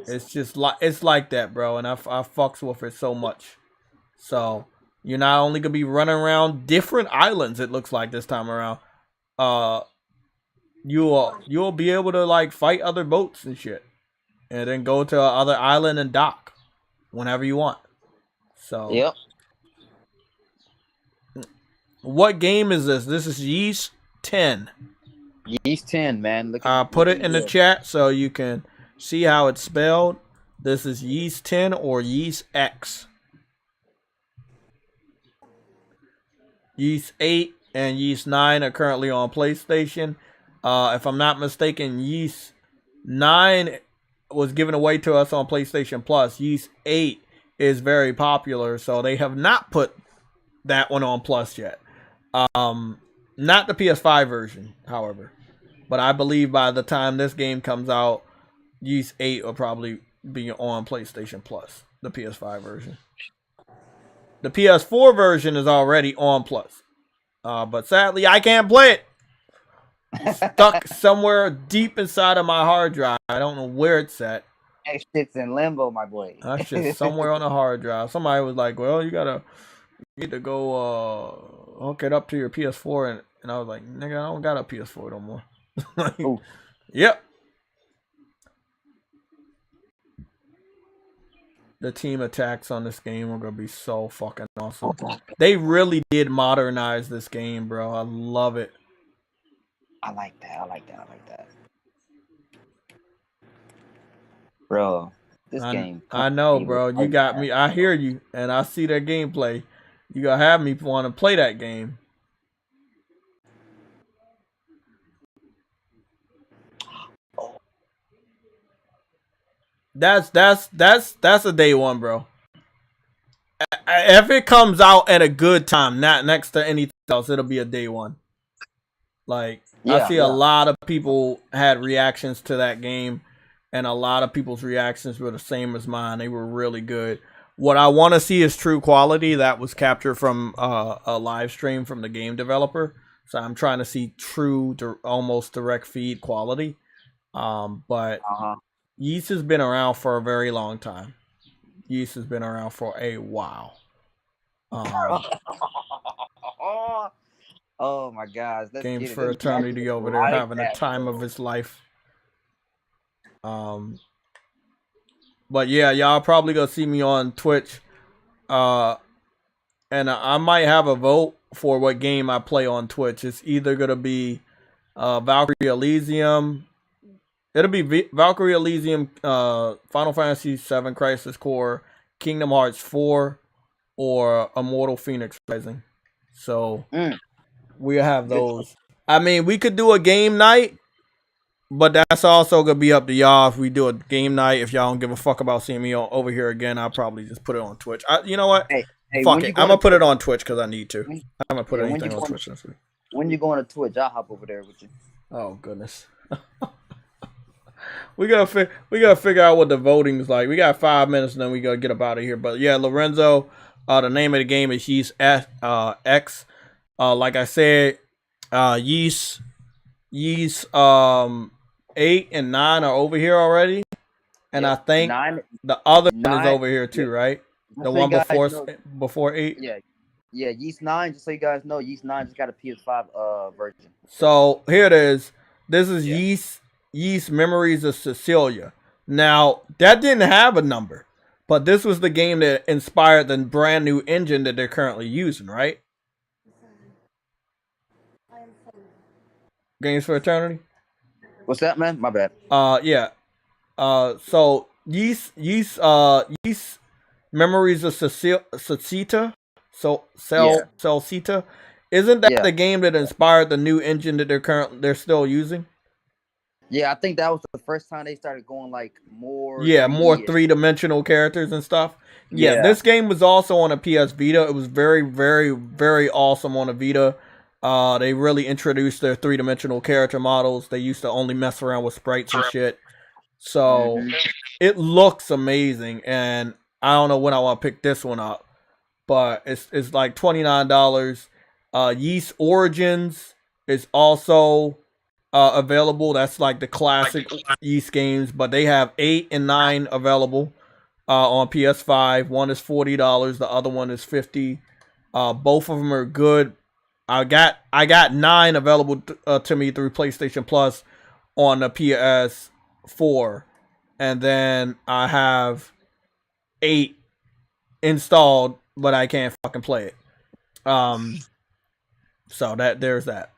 It's just like it's like that, bro. And I fucks with it so much. So you're not only gonna be running around different islands. It looks like this time around. You'll be able to like fight other boats and shit, and then go to other island and dock whenever you want. So, yep. What game is this? This is Ys 10. Ys 10, man. Put it in the chat so you can see how it's spelled. This is Ys 10 or Ys X. Ys 8 and Ys 9 are currently on PlayStation. If I'm not mistaken, Ys 9 was given away to us on PlayStation Plus. Ys 8 is very popular, so they have not put that one on Plus yet. Not the PS5 version, however. But I believe by the time this game comes out, Ys 8 will probably be on PlayStation Plus, the PS5 version. The PS4 version is already on Plus. But sadly, I can't play it. It's stuck somewhere deep inside of my hard drive. I don't know where it's at. That shit's in limbo, my boy. That's just somewhere on the hard drive. Somebody was like, well, you need to go hook it up to your PS4. And I was like, nigga, I don't got a PS4 no more. Like, yep. The team attacks on this game are going to be so fucking awesome. They really did modernize this game, bro. I love it. I like that. I like that. Bro, this game. I know, bro. You got me. I hear you. And I see that gameplay. You going to have me want to play that game. That's a day one, bro. If it comes out at a good time, not next to anything else, it'll be a day one. Like, I see a lot of people had reactions to that game, and a lot of people's reactions were the same as mine. They were really good. What I want to see is true quality that was captured from a live stream from the game developer. So I'm trying to see true, almost direct feed quality. But Yeast has been around for a very long time. Yeast has been around for a while. Oh my gosh. Games for Eternity over there having a time of his life. But yeah, y'all probably gonna see me on Twitch. And I might have a vote for what game I play on Twitch. It's either gonna be Valkyrie Elysium. It'll be Valkyrie Elysium, Final Fantasy VII Crisis Core, Kingdom Hearts 4, or Immortal Phoenix Rising. So we have those. I mean, we could do a game night, but that's also gonna be up to y'all if we do a game night. If y'all don't give a fuck about seeing me over here again, I'll probably just put it on Twitch. You know what? Hey, fuck it. I'm gonna put it on Twitch because I need to. I'm gonna put anything on Twitch this week. When you going to Twitch, I'll hop over there with you. Oh goodness. We gotta figure out what the voting is like. We got 5 minutes and then we gotta get up out of here. But yeah, Lorenzo, the name of the game is Yeast X. Like I said, Yeast 8 and 9 are over here already. And I think the other one is over here too, right? The one before 8? Yeah, Yeast 9, just so you guys know, Yeast 9 just got a PS5 version. So here it is. This is Yeast Memories of Cecilia. Now, that didn't have a number, but this was the game that inspired the brand new engine that they're currently using, right? Games for Eternity? What's that, man? My bad. Yeah. So Yeast Memories of Cecita. Celcita. Isn't that the game that inspired the new engine that they're still using? Yeah, I think that was the first time they started going like more. Yeah, more three-dimensional characters and stuff. Yeah, this game was also on a PS Vita. It was very, very, very awesome on a Vita. They really introduced their three-dimensional character models. They used to only mess around with sprites and shit. So it looks amazing, and I don't know when I want to pick this one up, but it's like $29. Yeast Origins is also available. That's like the classic Yeast games, but they have 8 and 9 available on PS5. One is $40, the other one is $50. Both of them are good. I got 9 available to me through PlayStation Plus on the PS4, and then I have 8 installed, but I can't fucking play it. So there's that.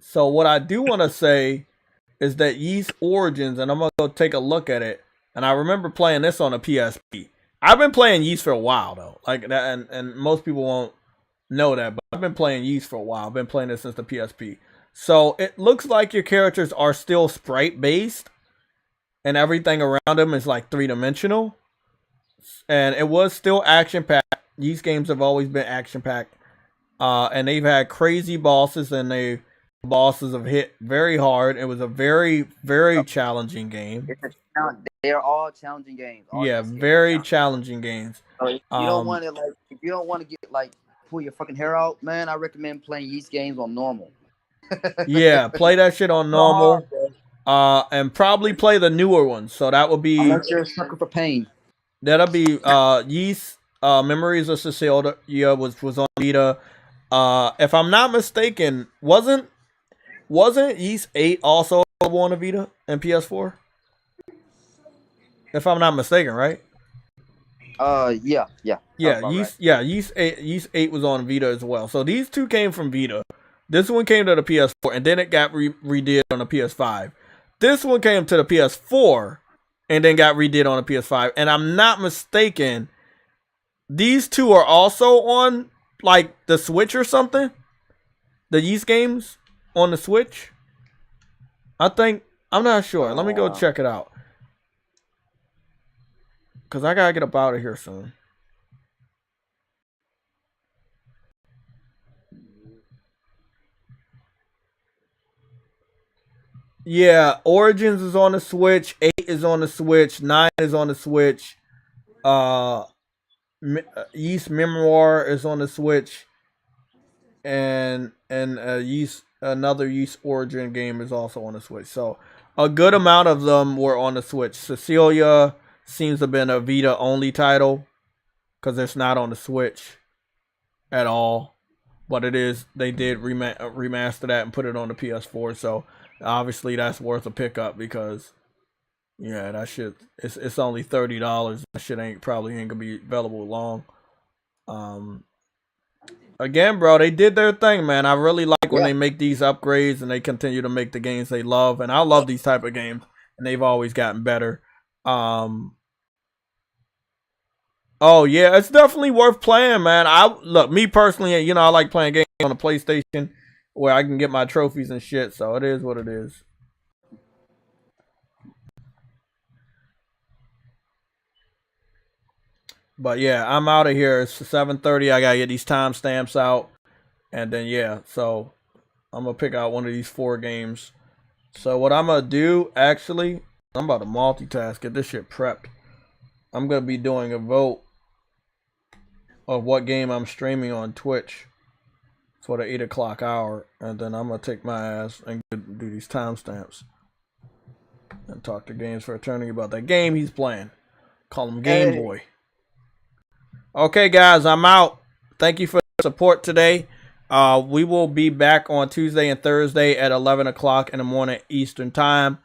So what I do want to say is that Yeast Origins, and I'm going to go take a look at it, and I remember playing this on a PSP. I've been playing Yeast for a while, though. Like that, and most people won't know that, but I've been playing Yeast for a while. I've been playing this since the PSP. So it looks like your characters are still sprite-based, and everything around them is like three-dimensional. And it was still action-packed. Yeast games have always been action-packed. And they've had crazy bosses, and they bosses have hit very hard. It was a very, very challenging game. They are all challenging games. All Yeah, very challenging games. So if you don't want to if you don't want to get pull your fucking hair out, man, I recommend playing these games on normal. Yeah, play that shit on normal. And probably play the newer ones. So that would be. Unless you're a sucker for pain. That'll be Yeast. Memories of Cecilia was on Vita. If I'm not mistaken, wasn't Yeast 8 also on the Vita and PS4? If I'm not mistaken, right? Yeah. Yeast, right. Yeast 8 was on Vita as well. So these two came from Vita. This one came to the PS4, and then it got redid on the PS5. This one came to the PS4, and then got redid on the PS5. And I'm not mistaken, these two are also on like the Switch or something. The Yeast games on the Switch. I'm not sure. Let me go check it out. Because I gotta get up out of here soon. Yeah, Origins is on the Switch. 8 is on the Switch. 9 is on the Switch. Yeast Memoir is on the Switch. And another Yeast Origin game is also on the Switch. So a good amount of them were on the Switch. Cecilia seems to have been a Vita only title because it's not on the Switch at all. But it is. They did remaster that and put it on the PS4. So obviously that's worth a pickup because yeah, that shit it's only $30. That shit probably ain't gonna be available long. Again, bro, they did their thing, man. I really like when they make these upgrades and they continue to make the games they love, and I love these type of games, and they've always gotten better. Oh yeah, it's definitely worth playing, man. Look, me personally, you know, I like playing games on the PlayStation where I can get my trophies and shit, so it is what it is. But yeah, I'm out of here. It's 7:30. I gotta get these timestamps out, and then yeah, so I'm gonna pick out one of these 4 games. So what I'm gonna do, actually, I'm about to multitask, get this shit prepped. I'm gonna be doing a vote of what game I'm streaming on Twitch for the 8 o'clock hour, and then I'm gonna take my ass and do these timestamps and talk to Games for Eternity about that game he's playing. Call him Game Boy. Okay, guys, I'm out. Thank you for the support today. We will be back on Tuesday and Thursday at 11 o'clock in the morning Eastern time.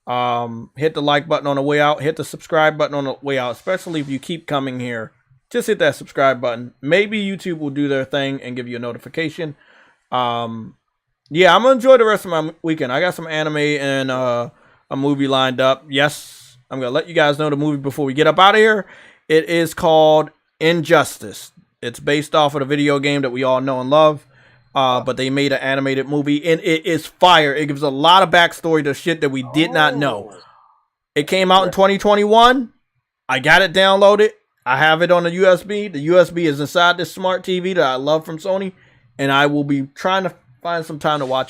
Hit the like button on the way out. Hit the subscribe button on the way out, especially if you keep coming here. Just hit that subscribe button. Maybe YouTube will do their thing and give you a notification. Yeah, I'm going to enjoy the rest of my weekend. I got some anime and a movie lined up. Yes, I'm going to let you guys know the movie before we get up out of here. It is called Injustice. It's based off of the video game that we all know and love. But they made an animated movie, and it is fire. It gives a lot of backstory to shit that we did not know. It came out in 2021. I got it downloaded. I have it on the USB. The USB is inside this smart TV that I love from Sony, and I will be trying to find some time to watch it.